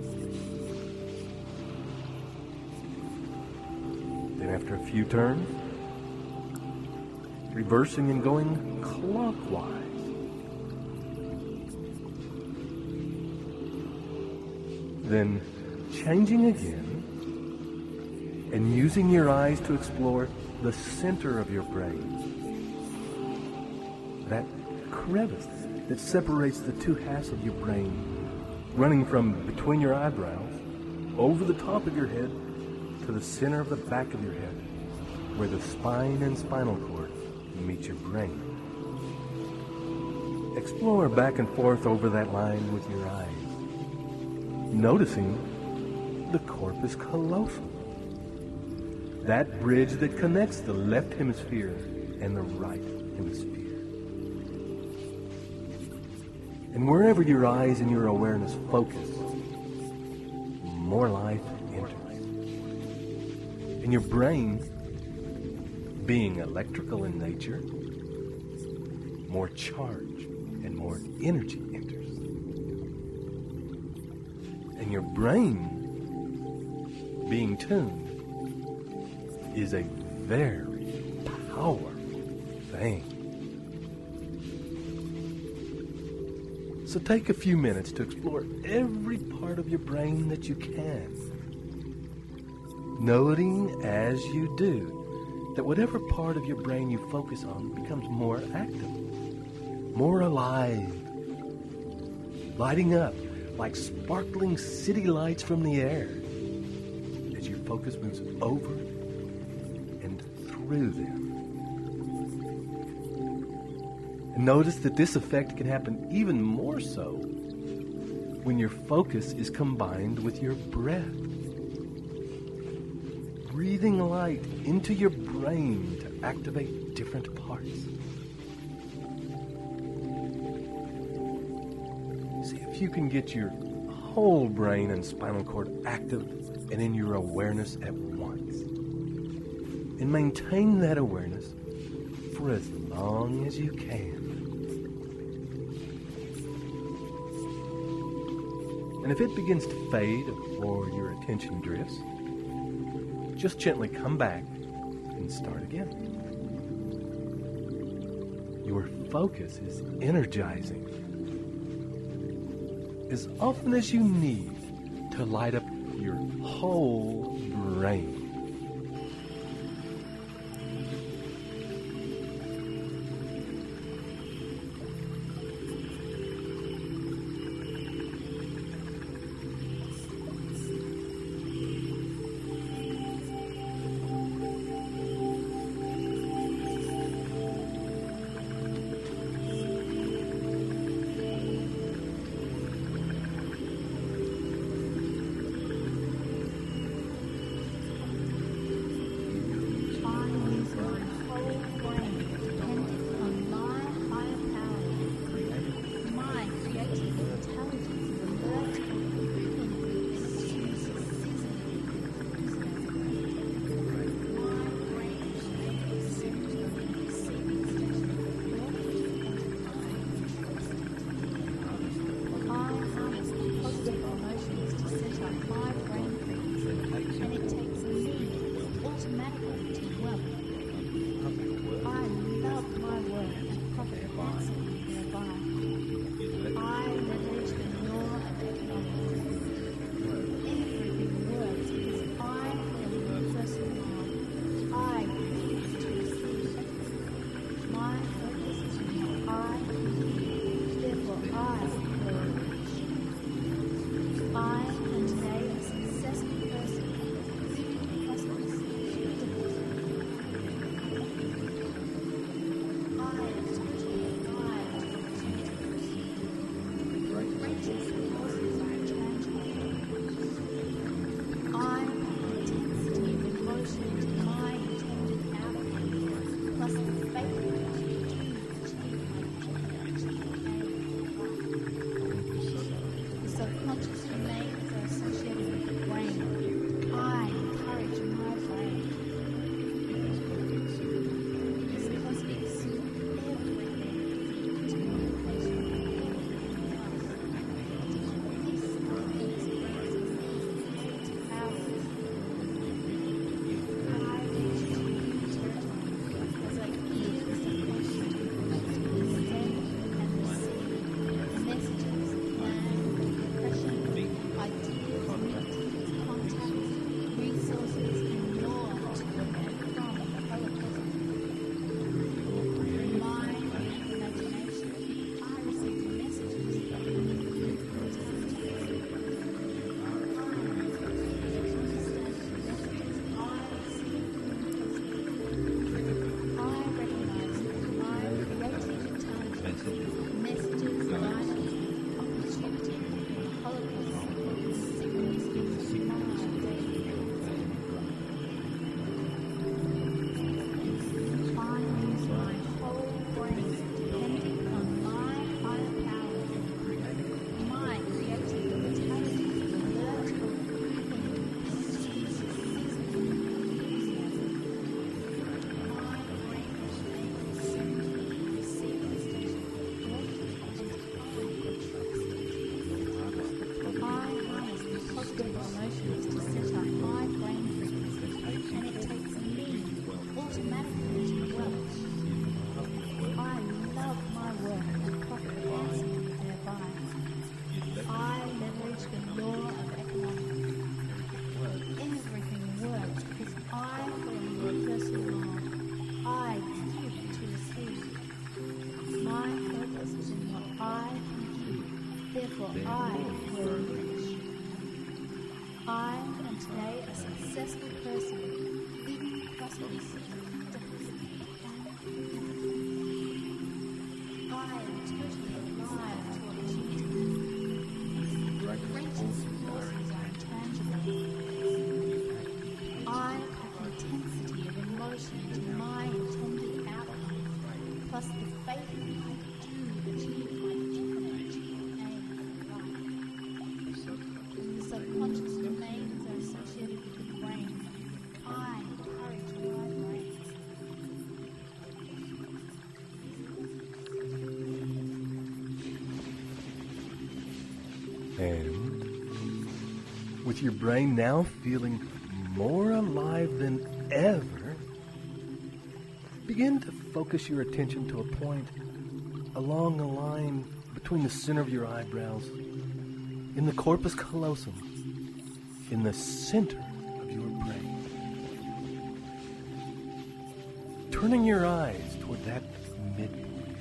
Then after a few turns, reversing and going clockwise. Then changing again and using your eyes to explore the center of your brain. That crevice that separates the two halves of your brain, running from between your eyebrows, over the top of your head, to the center of the back of your head, where the spine and spinal cord meet your brain. Explore back and forth over that line with your eyes, noticing the corpus callosum, that bridge that connects the left hemisphere and the right hemisphere. And wherever your eyes and your awareness focus, more life enters. And your brain, being electrical in nature, more charge and more energy enters. And your brain, being tuned, is a very powerful thing. So take a few minutes to explore every part of your brain that you can, noting as you do that whatever part of your brain you focus on becomes more active, more alive, lighting up like sparkling city lights from the air as your focus moves over and through them. And notice that this effect can happen even more so when your focus is combined with your breath. Breathing light into your brain to activate different parts. See if you can get your whole brain and spinal cord active and in your awareness at once. And maintain that awareness for as long as you can. And if it begins to fade or your attention drifts, just gently come back and start again. Your focus is energizing as often as you need to light up your whole brain. today a successful person, living prosperous, I am totally alive to opportunity. Greatest forces are intangible. I have intensity of emotion to my intended outcome, plus the faith I do achieve my definite aim in life. The subconscious domains are associated with the brain. I encourage my brain. And with your brain now feeling more alive than ever, begin to focus your attention to a point along the line between the center of your eyebrows, in the corpus callosum, in the center of your brain. Turning your eyes toward that midpoint,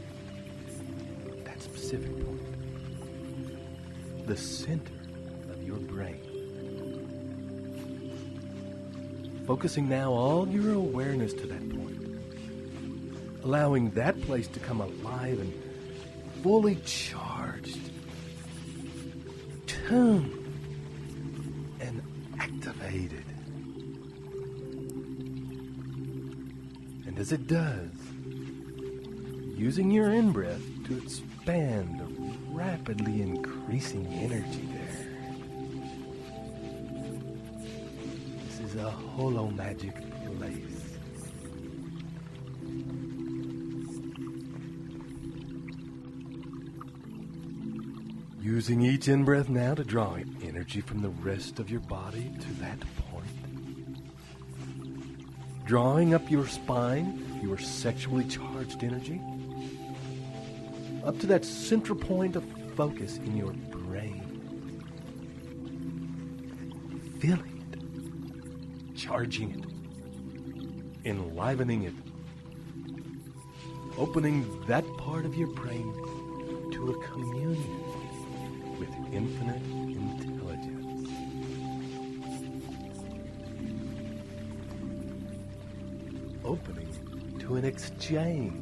that specific point, the center of your brain. Focusing now all your awareness to that point, allowing that place to come alive and fully charged, tuned, and activated. And as it does, using your in-breath to expand the rapidly increasing energy there. This is a holo magic place. Using each in-breath now to draw energy from the rest of your body to that point. Drawing up your spine, your sexually charged energy, up to that central point of focus in your brain. Feeling it, charging it, enlivening it, opening that part of your brain to a communion with infinite intelligence. Opening to an exchange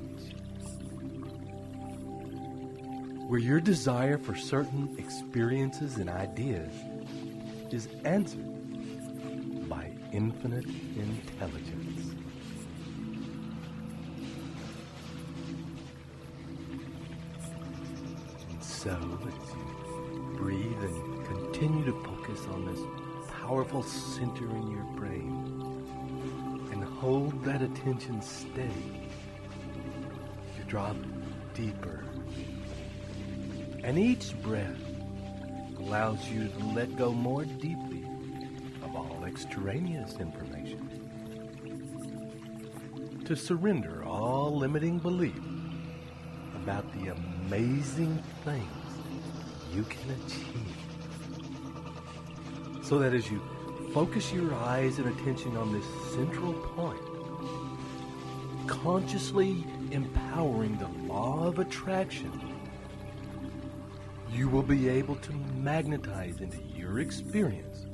where your desire for certain experiences and ideas is answered by infinite intelligence. And so, as you breathe and continue to focus on this powerful center in your brain and hold that attention steady, you drop deeper. And each breath allows you to let go more deeply of all extraneous information, to surrender all limiting belief about the amazing things you can achieve, so that as you focus your eyes and attention on this central point, consciously empowering the law of attraction, you will be able to magnetize into your experience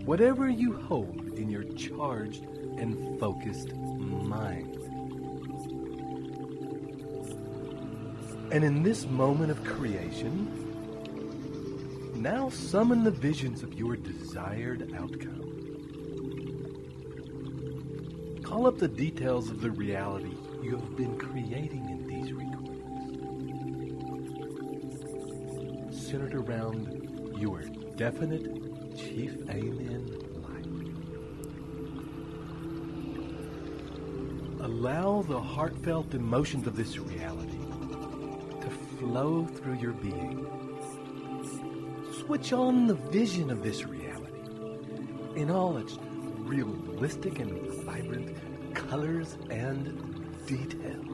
whatever you hold in your charged and focused mind. And in this moment of creation, now summon the visions of your desired outcome. Call up the details of the reality you have been creating in these recordings, centered around your definite chief aim in life. Allow the heartfelt emotions of this reality to flow through your being. Switch on the vision of this reality in all its realistic and vibrant colors and details,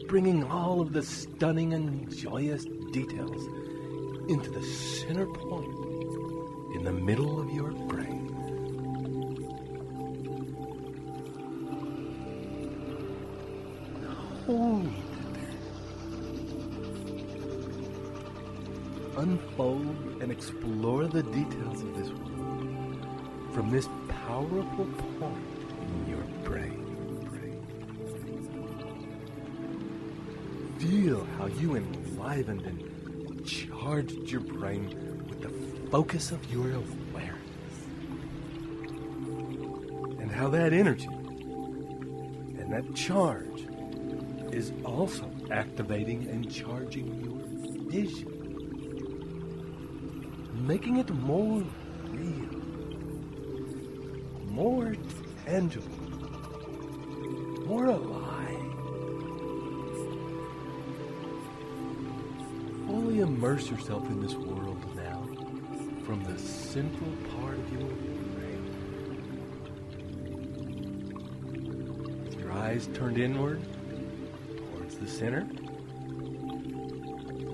bringing all of the stunning and joyous details into the center point in the middle of your brain. Hold it there. Unfold and explore the details of this world. from this powerful point in your brain. Feel how you enlivened and charged your brain with the focus of your awareness. And how that energy and that charge is also activating and charging your vision, making it more real, more tangible, more alive. Fully immerse yourself in this world now from the central part of your brain. With your eyes turned inward towards the center,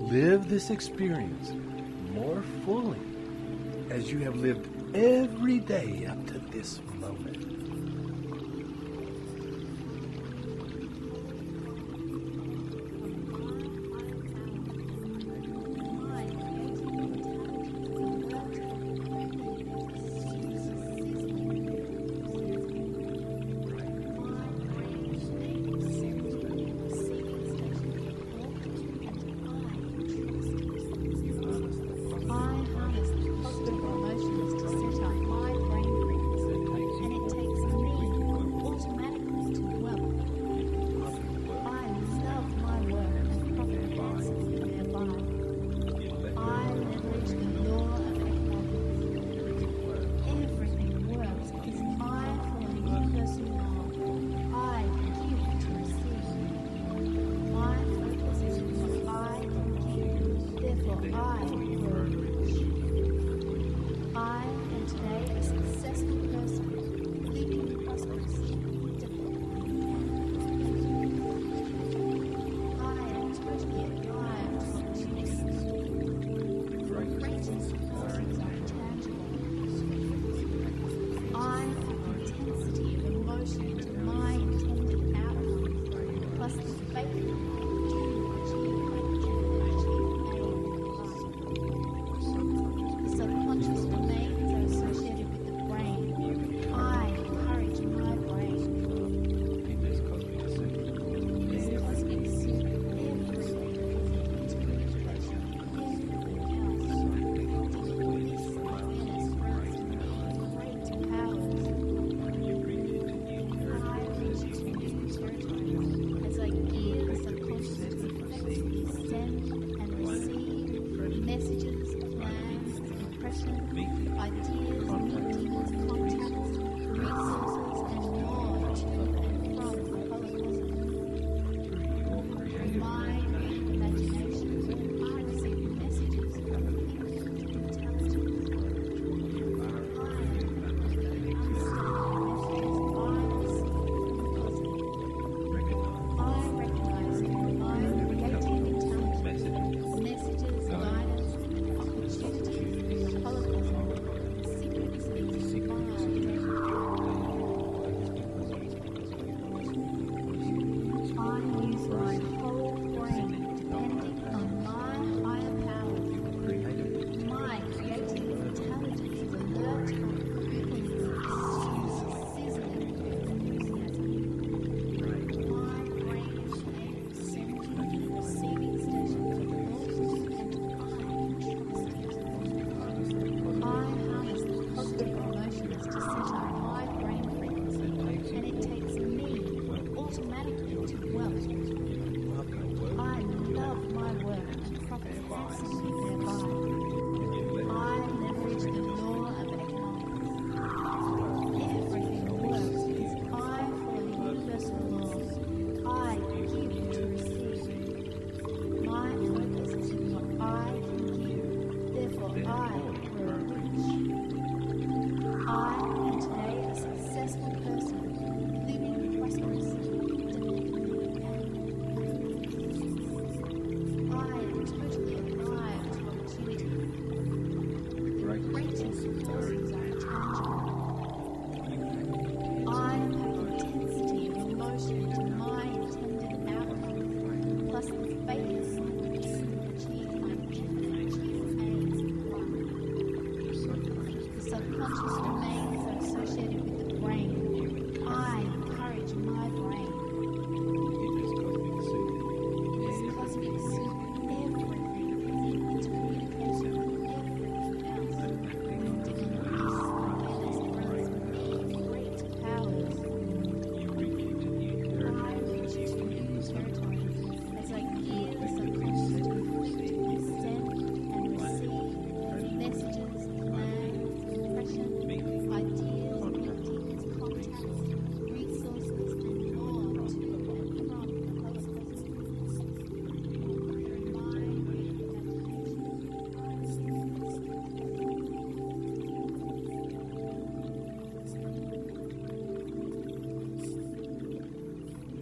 live this experience more fully as you have lived every day up to this moment. I harness positive emotions to set up my brain frequency, and it takes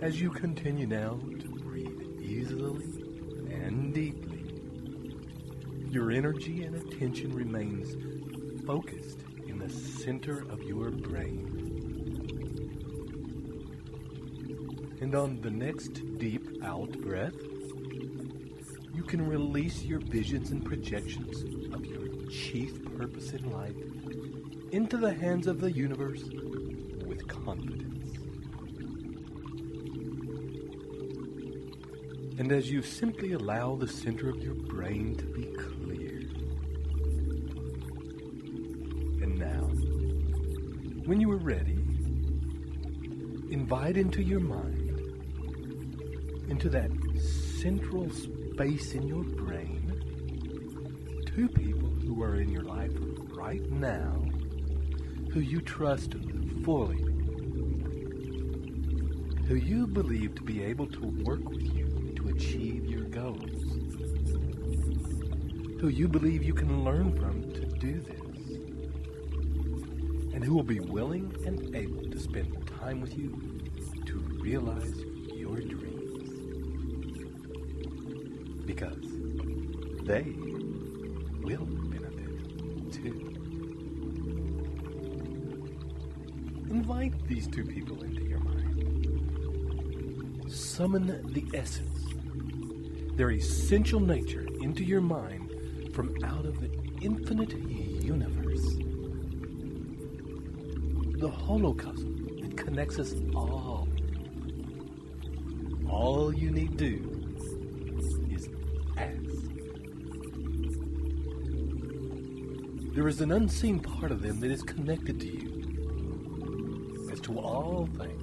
As you continue now to breathe easily and deeply, your energy and attention remains focused in the center of your brain. And on the next deep out breath, you can release your visions and projections of your chief purpose in life into the hands of the universe with confidence. And as you simply allow the center of your brain to be clear. And now, when you are ready, invite into your mind, into that central space in your brain, two people who are in your life right now, who you trust fully, who you believe to be able to work with you to achieve your goals, who you believe you can learn from to do this, and who will be willing and able to spend time with you to realize your dreams. Because they will benefit too. Invite these two people into your mind. Summon the essence, their essential nature, into your mind from out of the infinite universe. The holocosm that connects us all. All you need do is ask. There is an unseen part of them that is connected to you as to all things.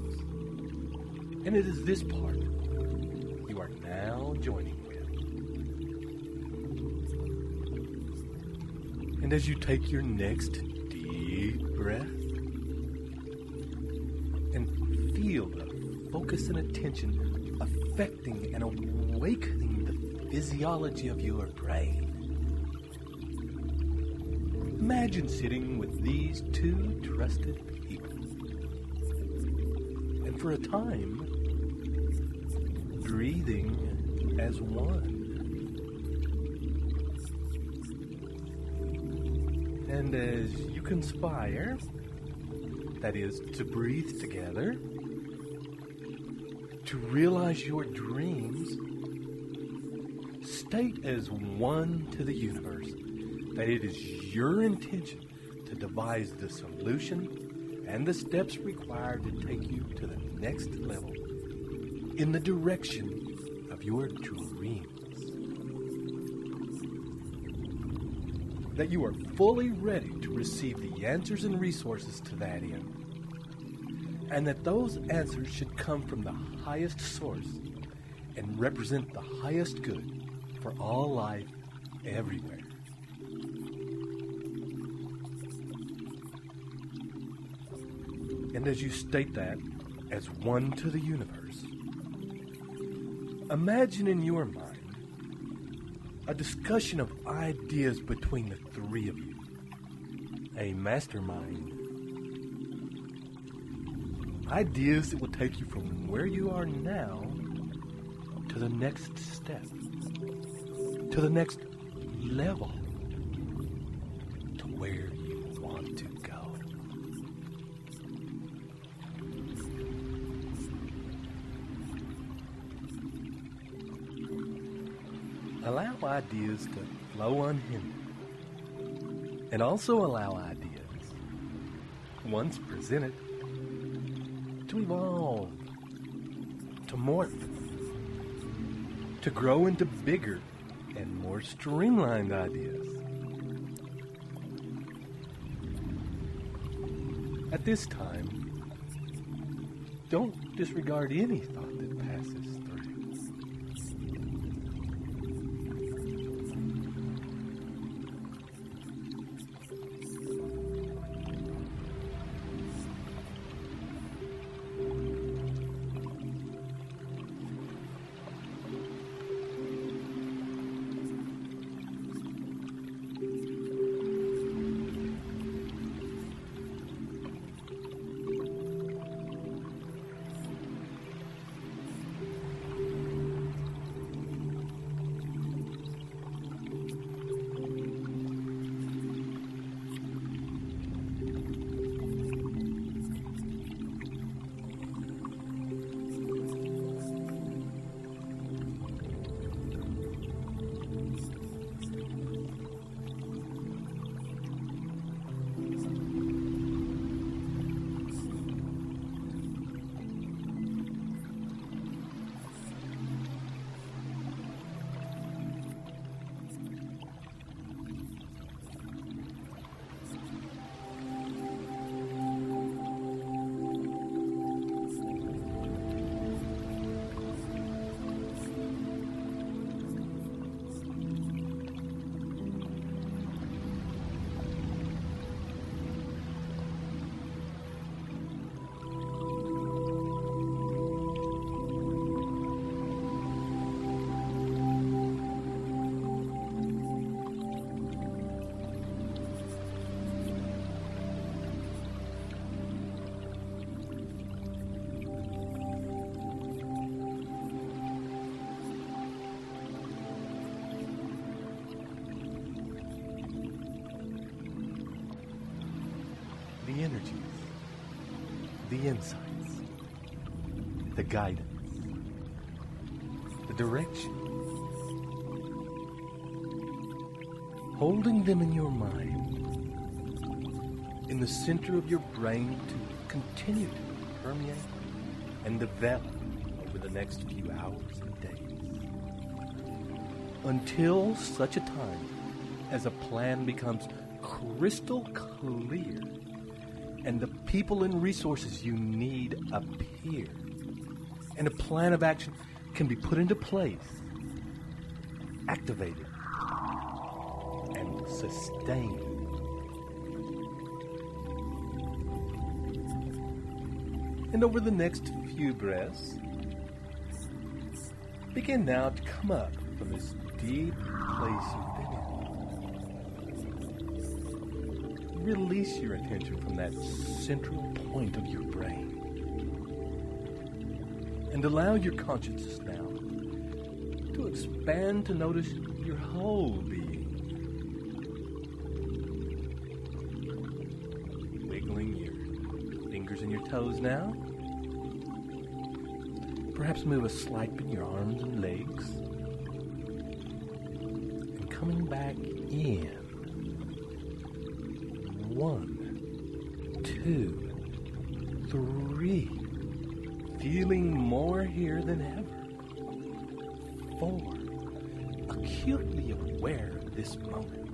And it is this part you are now joining with. And as you take your next deep breath and feel the focus and attention affecting and awakening the physiology of your brain, imagine sitting with these two trusted people, and for a time, breathing as one. And as you conspire, that is, to breathe together, to realize your dreams, state as one to the universe that it is your intention to devise the solution and the steps required to take you to the next level in the direction of your dreams. That you are fully ready to receive the answers and resources to that end. And that those answers should come from the highest source and represent the highest good for all life everywhere. And as you state that as one to the universe, imagine in your mind a discussion of ideas between the three of you. A mastermind. Ideas that will take you from where you are now to the next step, to the next level, to where you want to go. Allow ideas to flow unhindered, and also allow ideas, once presented, to evolve, to morph, to grow into bigger and more streamlined ideas. At this time, don't disregard any thought that passes through. the insights, the guidance, the direction. Holding them in your mind, in the center of your brain to continue to permeate and develop over the next few hours and days. Until such a time as a plan becomes crystal clear and the people and resources you need appear, and a plan of action can be put into place, activated, and sustained. And over the next few breaths, begin now to come up from this deep place you've been in. Release your attention from that central point of your brain. And allow your consciousness now to expand to notice your whole being. Wiggling your fingers and your toes now. Perhaps move a slight bit in your arms and legs. And coming back in. 1, 2, 3. Feeling more here than ever. 4. Acutely aware of this moment.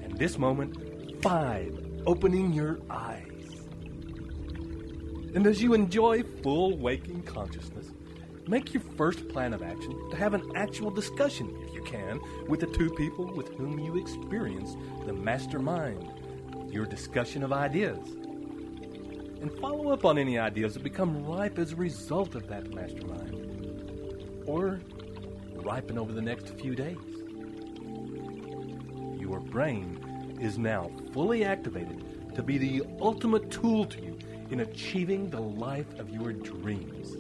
And this moment, 5. Opening your eyes. And as you enjoy full waking consciousness, make your first plan of action to have an actual discussion, if you can, with the two people with whom you experience the mastermind, your discussion of ideas. And follow up on any ideas that become ripe as a result of that mastermind, or ripen over the next few days. Your brain is now fully activated to be the ultimate tool to you in achieving the life of your dreams.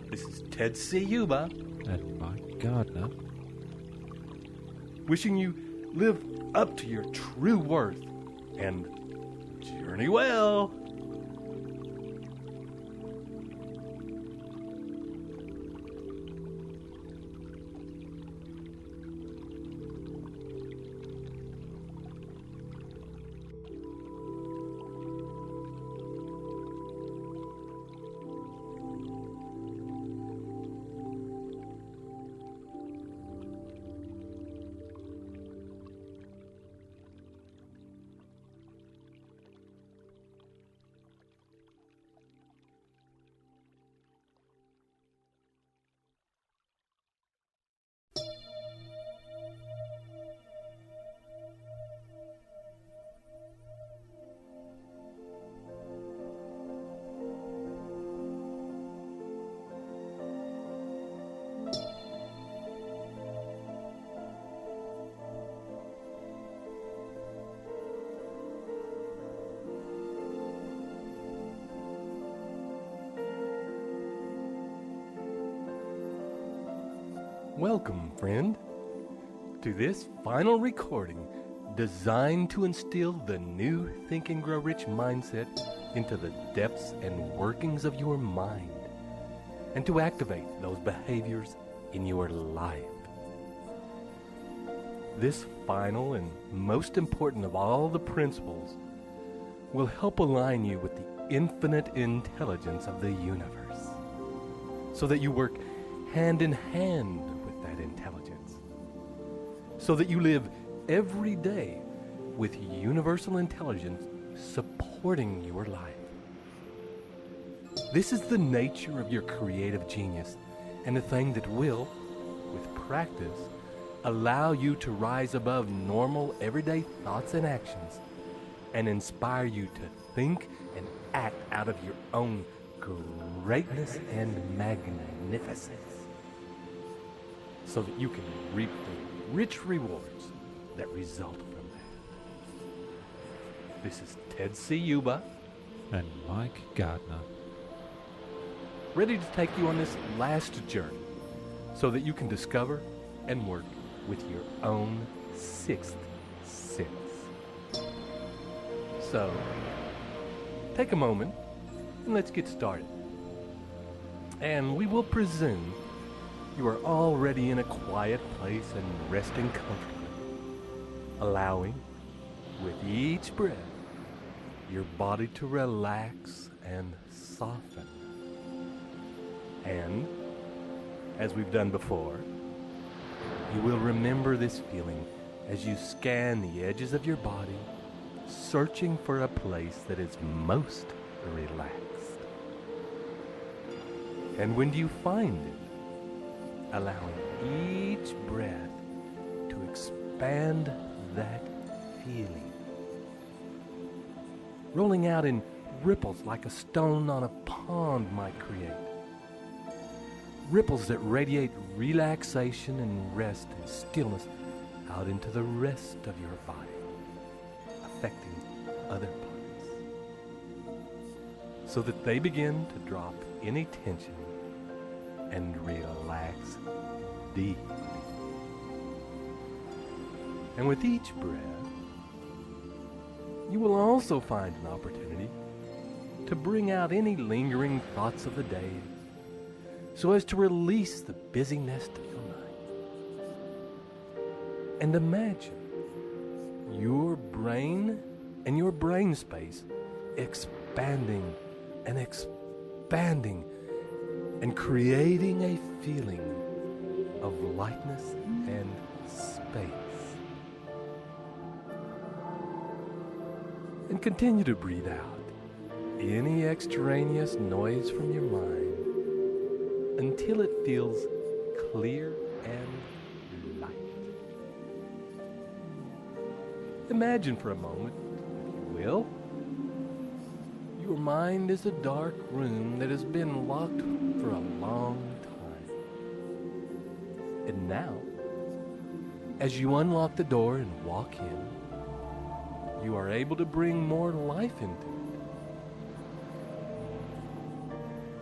This is Ted Ciuba and Mike Gardner, wishing you live up to your true worth and journey well. Welcome, friend, to this final recording designed to instill the new Think and Grow Rich mindset into the depths and workings of your mind and to activate those behaviors in your life. This final and most important of all the principles will help align you with the infinite intelligence of the universe so that you work hand in hand with that intelligence, so that you live every day with universal intelligence supporting your life. This is the nature of your creative genius, and a thing that will, with practice, allow you to rise above normal everyday thoughts and actions and inspire you to think and act out of your own greatness and magnificence so that you can reap the rich rewards that result from that. This is Ted Ciuba and Mike Gardner, ready to take you on this last journey so that you can discover and work with your own sixth sense. So, take a moment and let's get started. And we will presume you are already in a quiet place and resting comfortably, allowing, with each breath, your body to relax and soften. And, as we've done before, you will remember this feeling as you scan the edges of your body, searching for a place that is most relaxed. And when you find it, allowing each breath to expand that feeling, rolling out in ripples like a stone on a pond might create. Ripples that radiate relaxation and rest and stillness out into the rest of your body, affecting other parts, so that they begin to drop any tension and relax deeply. And with each breath, you will also find an opportunity to bring out any lingering thoughts of the day, so as to release the busyness of your mind. And imagine your brain and your brain space expanding and expanding and creating a feeling of lightness and space. And continue to breathe out any extraneous noise from your mind until it feels clear and light. Imagine for a moment, if you will, your mind is a dark room that has been locked for a long time. And now, as you unlock the door and walk in, you are able to bring more life into it.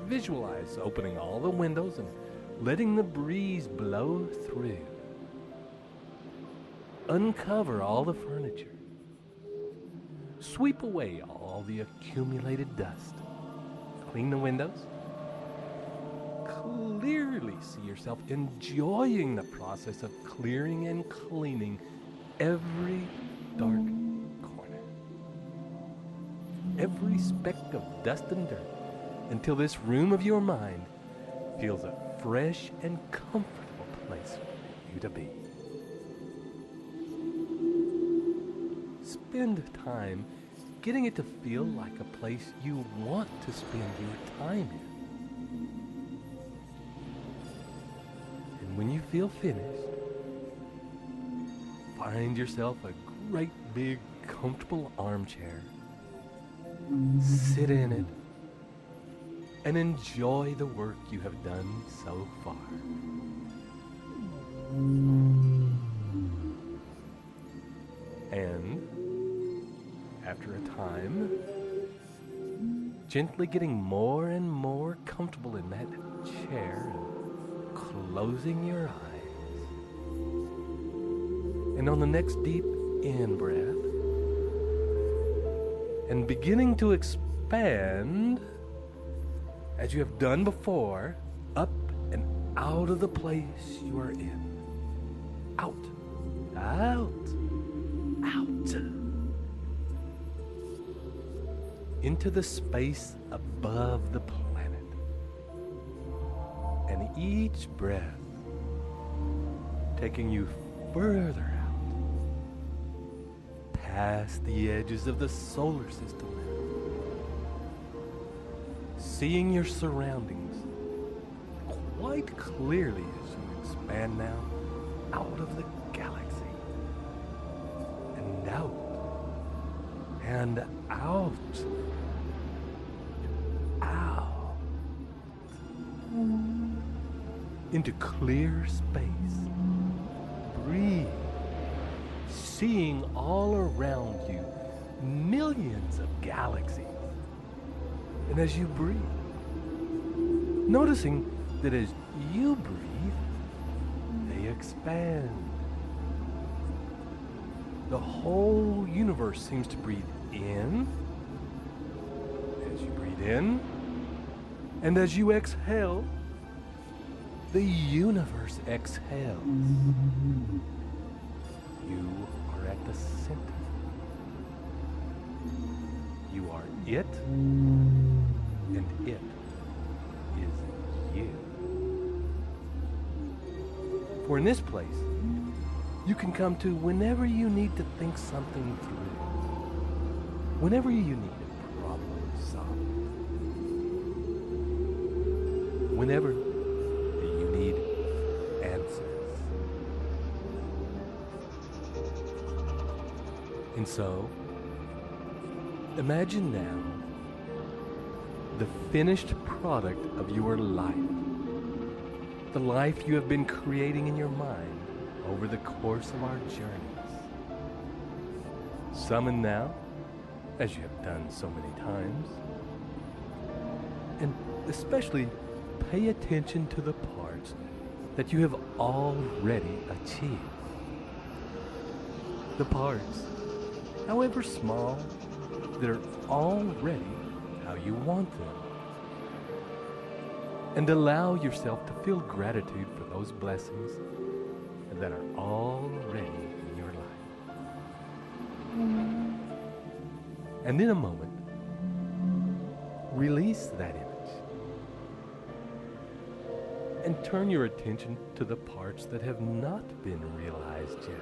Visualize opening all the windows and letting the breeze blow through. Uncover all the furniture. Sweep away all the accumulated dust. Clean the windows. Clearly see yourself enjoying the process of clearing and cleaning every dark corner, every speck of dust and dirt, until this room of your mind feels a fresh and comfortable place for you to be. Spend time getting it to feel like a place you want to spend your time in. And when you feel finished, find yourself a great big comfortable armchair. Sit in it and enjoy the work you have done so far. And after a time, gently getting more and more comfortable in that chair and closing your eyes. And on the next deep in-breath, and beginning to expand, as you have done before, up and out of the place you are in. Out, out, out. Into the space above the planet. And each breath taking you further out, past the edges of the solar system. Seeing your surroundings quite clearly as you expand now out of the galaxy and out and out, out into clear space. Breathe, seeing all around you millions of galaxies. And as you breathe, noticing that as you breathe, they expand. The whole universe seems to breathe in in, and as you exhale, the universe exhales. You are at the center. You are it, and it is you. For in this place, you can come to whenever you need to think something through, whenever you need a problem solved, whenever you need answers. And so, imagine now the finished product of your life, the life you have been creating in your mind over the course of our journeys. Summon now, as you have done so many times, and especially pay attention to the parts that you have already achieved. The parts, however small, that are already how you want them. And allow yourself to feel gratitude for those blessings that are already in your life. And in a moment, release that image and turn your attention to the parts that have not been realized yet.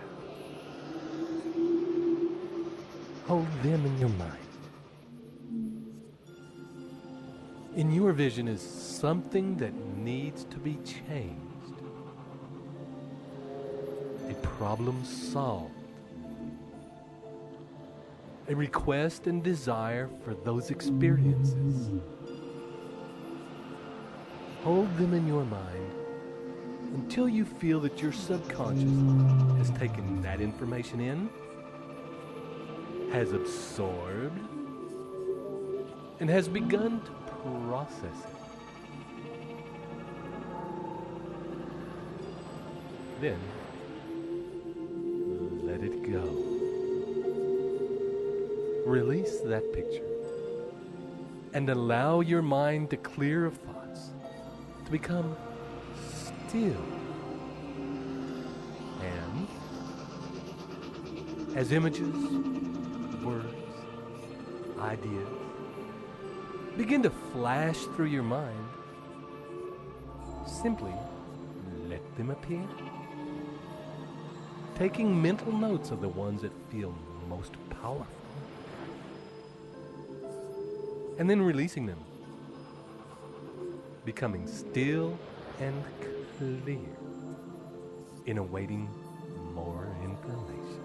Hold them in your mind. In your vision is something that needs to be changed. A problem solved. A request and desire for those experiences. Hold them in your mind until you feel that your subconscious has taken that information in, has absorbed, and has begun to process it. Then, let it go. Release that picture and allow your mind to clear of thoughts, to become still. And as images, words, ideas begin to flash through your mind, simply let them appear. Taking mental notes of the ones that feel most powerful. And then releasing them. Becoming still and clear in awaiting more information.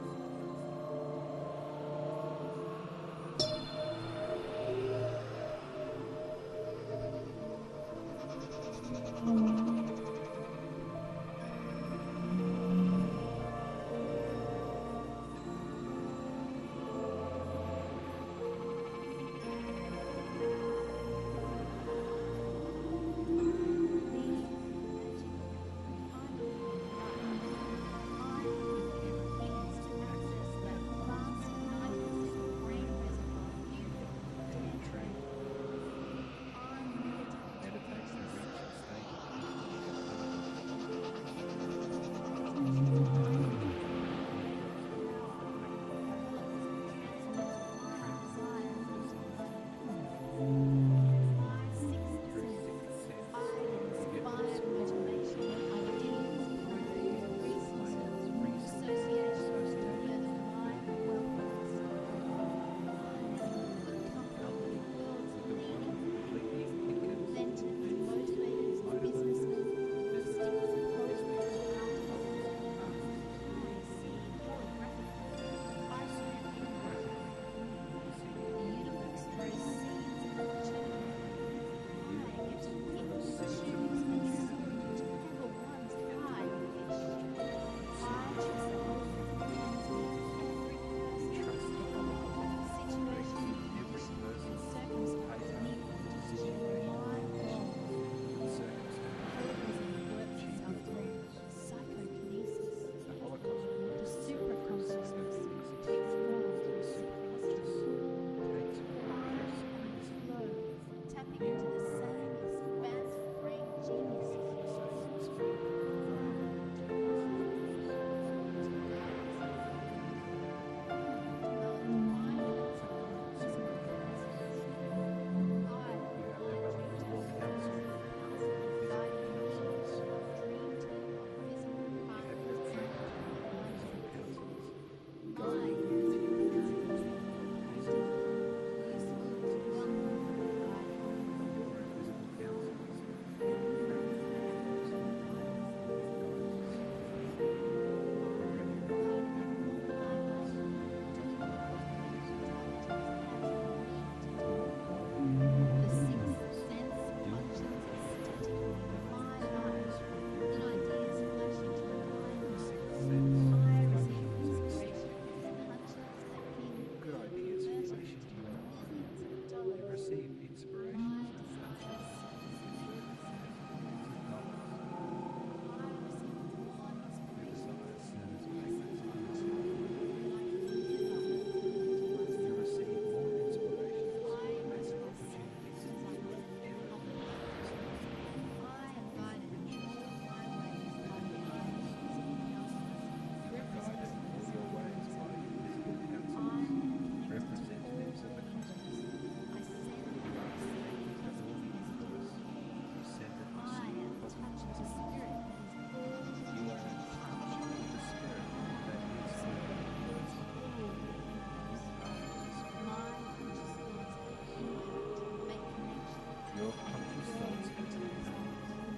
Your conscious thoughts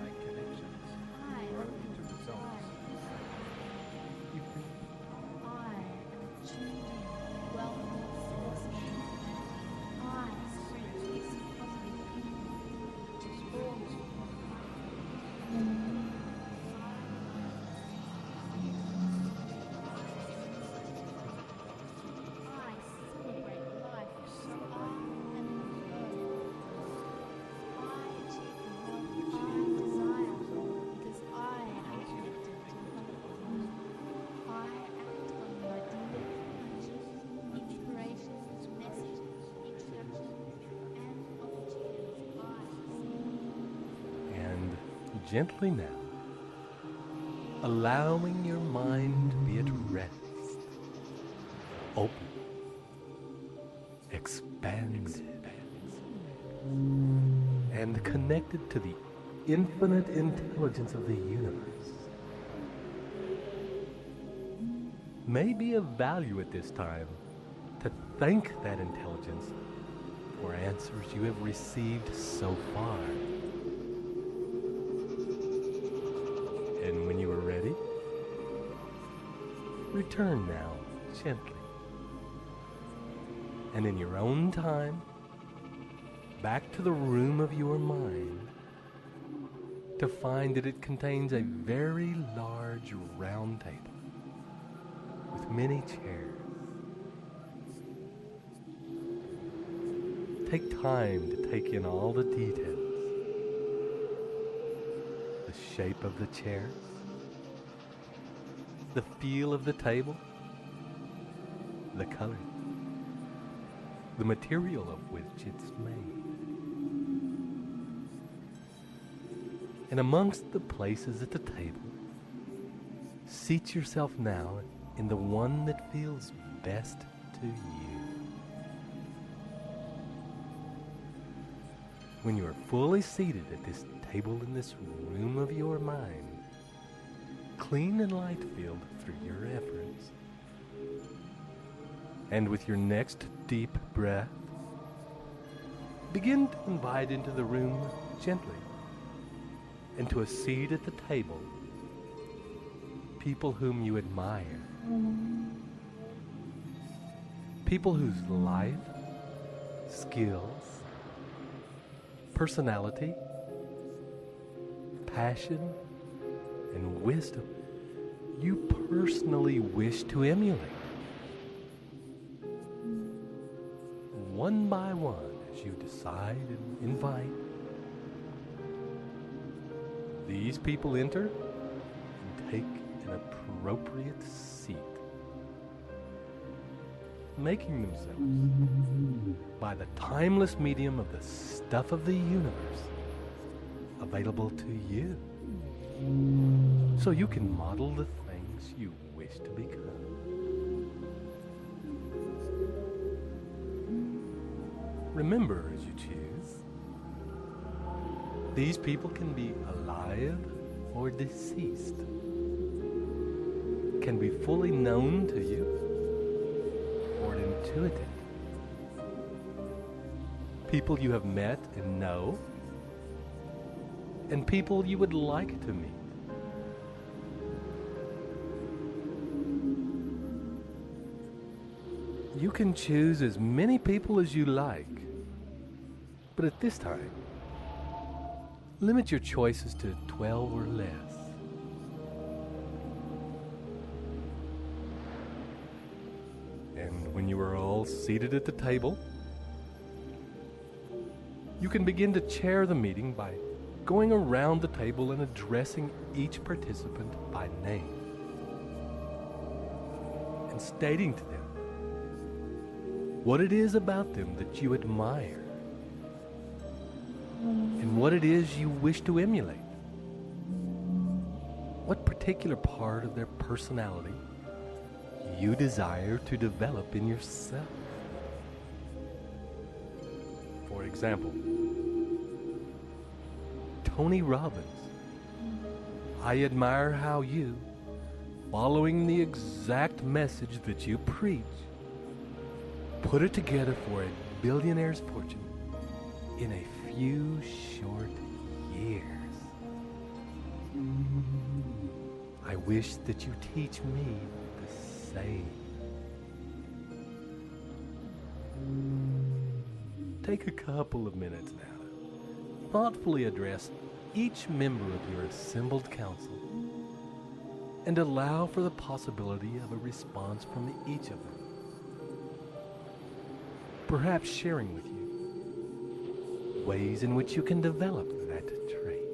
make connections, grow into results. You can I am tuned in wellness forces. I produce positive input to all. I celebrate life so on and in the earth. I achieve the health I desire because I am connected to health. I act on the idea, inspirations, messages, introductions, and opportunities I see. And gently now, allowing your mind to be at rest, open, expanded, and connected to the infinite intelligence of the universe. May be of value at this time to thank that intelligence for answers you have received so far. And when you are ready, return now gently. And in your own time, back to the room of your mind to find that it contains a very large round table with many chairs. Take time to take in all the details. The shape of the chairs, the feel of the table, the color, the material of which it's made. And amongst the places at the table, seat yourself now in the one that feels best to you. When you are fully seated at this table in this room of your mind, clean and light-filled through your efforts, and with your next deep breath, begin to invite into the room gently, and to a seat at the table, people whom you admire, people whose life, skills, personality, passion, and wisdom you personally wish to emulate. One by one, as you decide and invite, these people enter and take an appropriate seat, making themselves, by the timeless medium of the stuff of the universe, available to you, so you can model the things you wish to become. Remember, as you choose, these people can be alive or deceased, can be fully known to you or intuitive, people you have met and know, and people you would like to meet. You can choose as many people as you like, but at this time, limit your choices to 12 or less. And when you are all seated at the table, you can begin to chair the meeting by going around the table and addressing each participant by name and stating to them what it is about them that you admire and what it is you wish to emulate. What particular part of their personality you desire to develop in yourself. For example, Tony Robbins, I admire how you, following the exact message that you preach, put it together for a billionaire's fortune in a few short years. I wish that you teach me the same. Take a couple of minutes now to thoughtfully address each member of your assembled council and allow for the possibility of a response from each of them. Perhaps sharing with you ways in which you can develop that trait.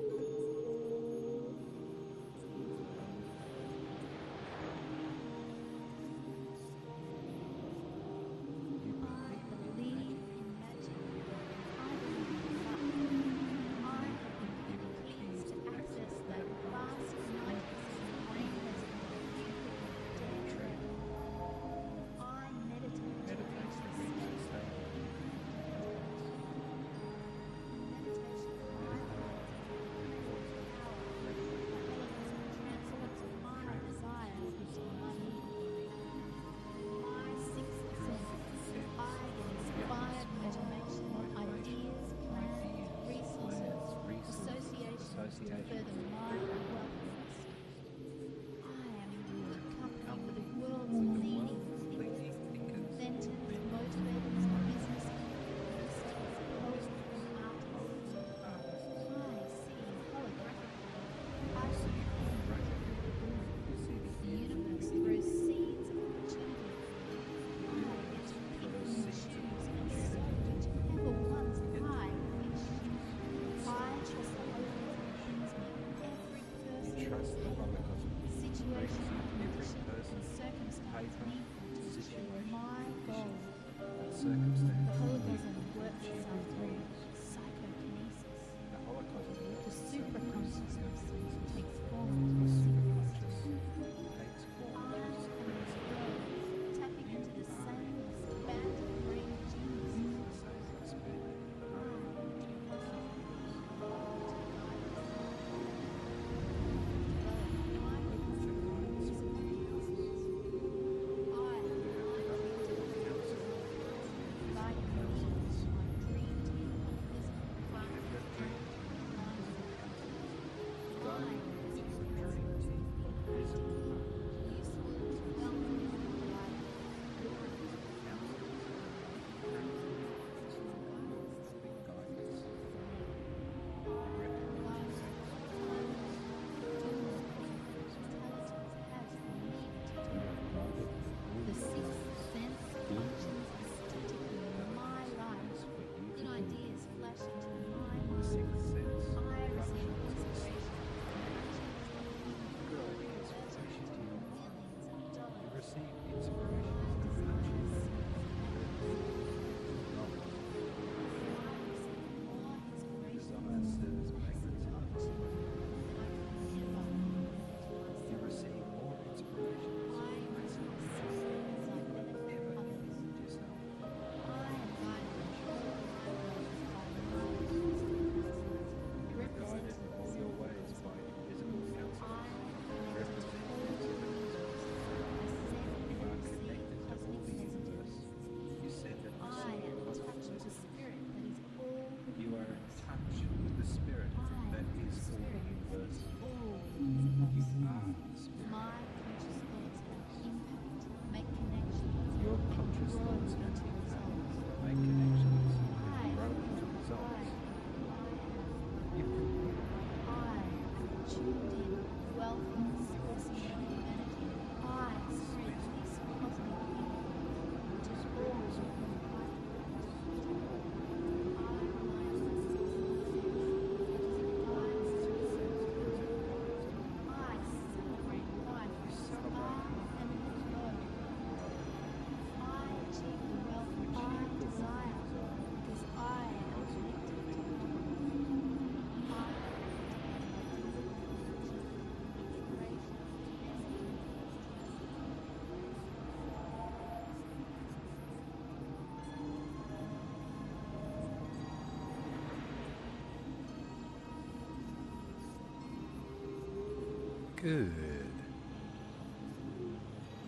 Good.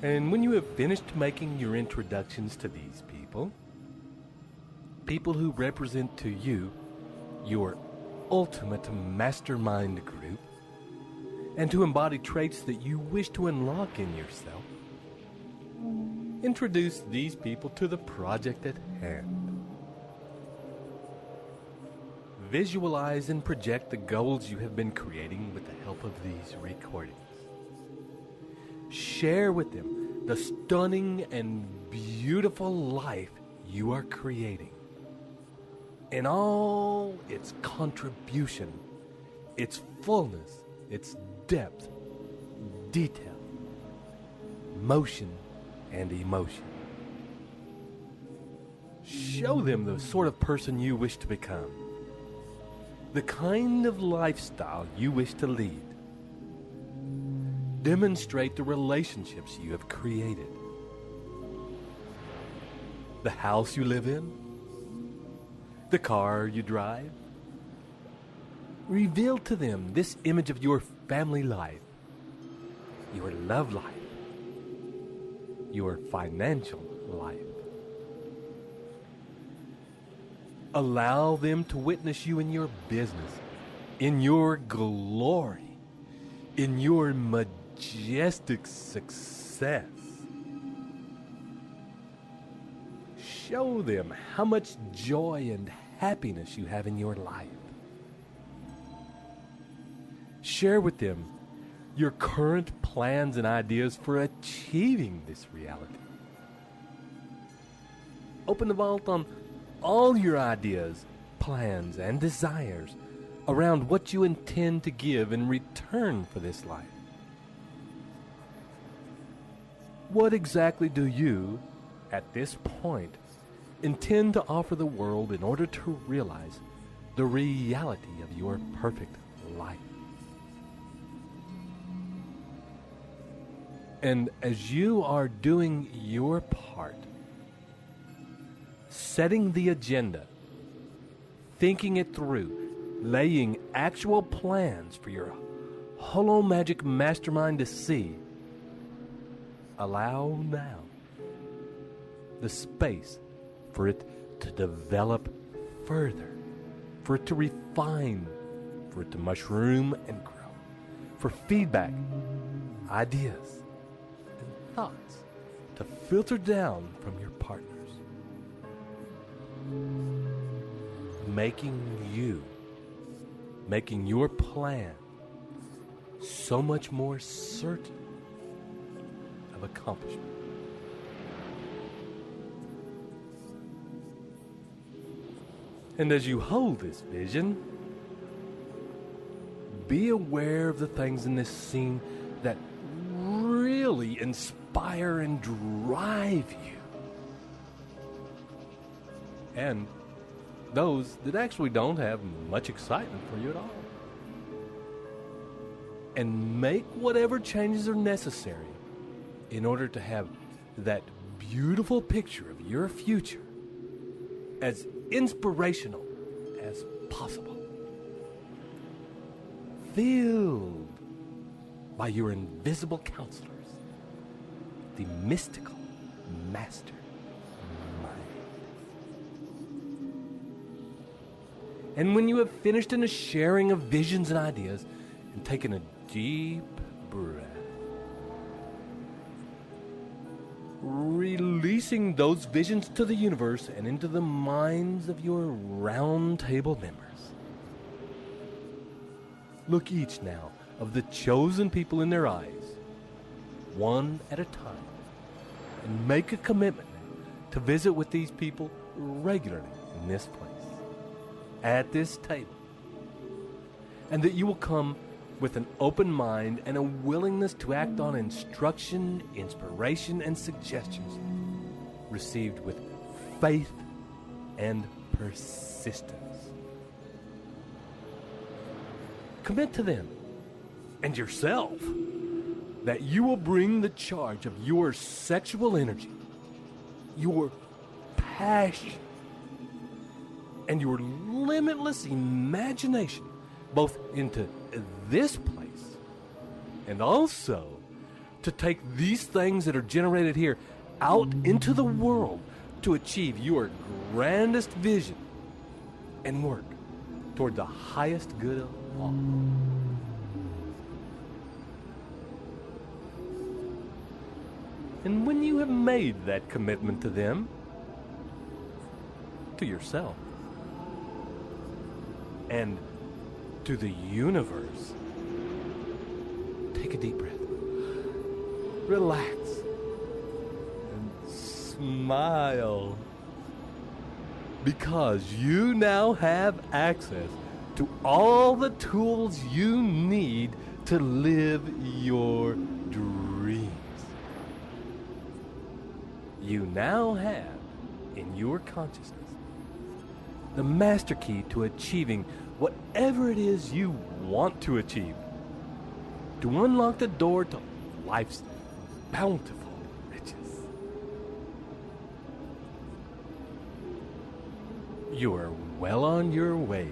And when you have finished making your introductions to these people, people who represent to you your ultimate mastermind group, and to embody traits that you wish to unlock in yourself, introduce these people to the project at hand. Visualize and project the goals you have been creating with the help of these recordings. Share with them the stunning and beautiful life you are creating in all its contribution, its fullness, its depth, detail, motion, and emotion. Show them the sort of person you wish to become, the kind of lifestyle you wish to lead. Demonstrate the relationships you have created, the house you live in, the car you drive. Reveal to them this image of your family life, your love life, your financial life. Allow them to witness you in your business, in your glory, in your majestic success. Show them how much joy and happiness you have in your life. Share with them your current plans and ideas for achieving this reality. Open the vault on all your ideas, plans, and desires around what you intend to give in return for this life. What exactly do you, at this point, intend to offer the world in order to realize the reality of your perfect life? And as you are doing your part, setting the agenda, thinking it through, laying actual plans for your holo magic mastermind to see, allow now the space for it to develop further, for it to refine, for it to mushroom and grow, for feedback, ideas, and thoughts to filter down from your partners, making your plan so much more certain of accomplishment. And as you hold this vision, be aware of the things in this scene that really inspire and drive you, and those that actually don't have much excitement for you at all. And make whatever changes are necessary in order to have that beautiful picture of your future as inspirational as possible, filled by your invisible counselors, the mystical master mind. And when you have finished in a sharing of visions and ideas and taken a deep breath, releasing those visions to the universe and into the minds of your round table members, look each now of the chosen people in their eyes, one at a time, and make a commitment to visit with these people regularly in this place, at this table, and that you will come with an open mind and a willingness to act on instruction, inspiration, and suggestions received with faith and persistence. Commit to them and yourself that you will bring the charge of your sexual energy, your passion, and your limitless imagination both into this place and also to take these things that are generated here out into the world to achieve your grandest vision and work toward the highest good of all. And when you have made that commitment to them, to yourself, and to the universe, take a deep breath. Relax. And smile. Because you now have access to all the tools you need to live your dreams. You now have, in your consciousness, the master key to achieving whatever it is you want to achieve. To unlock the door to life's bountiful riches. You are well on your way,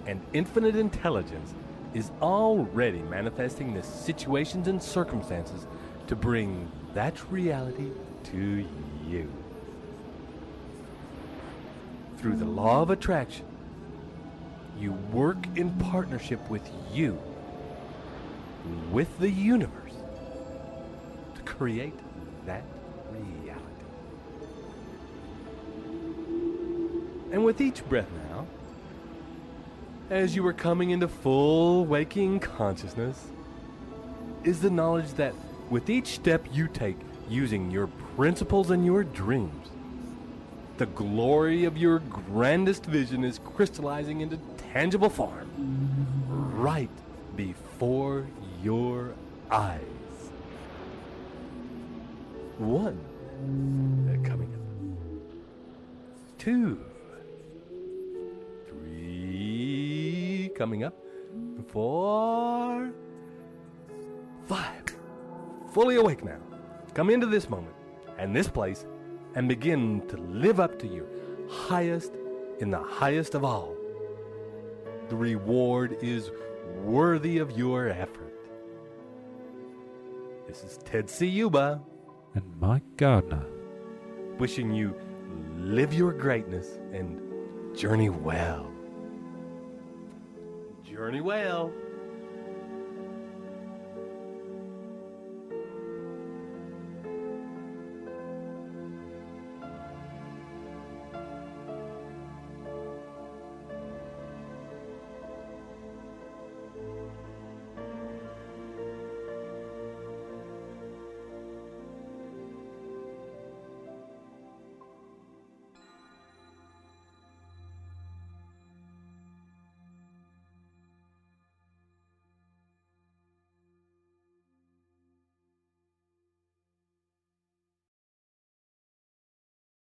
and infinite intelligence is already manifesting the situations and circumstances to bring that reality to you. Through the law of attraction, you work in partnership with you, with the universe, to create that reality. And with each breath now, as you are coming into full waking consciousness, is the knowledge that with each step you take using your principles and your dreams, the glory of your grandest vision is crystallizing into tangible form right before your eyes. One, coming up. 2, 3, coming up. 4, 5. Fully awake now. Come into this moment and this place and begin to live up to your highest in the highest of all. The reward is worthy of your effort. This is Ted Ciuba and Mike Gardner, wishing you live your greatness and journey well. Journey well.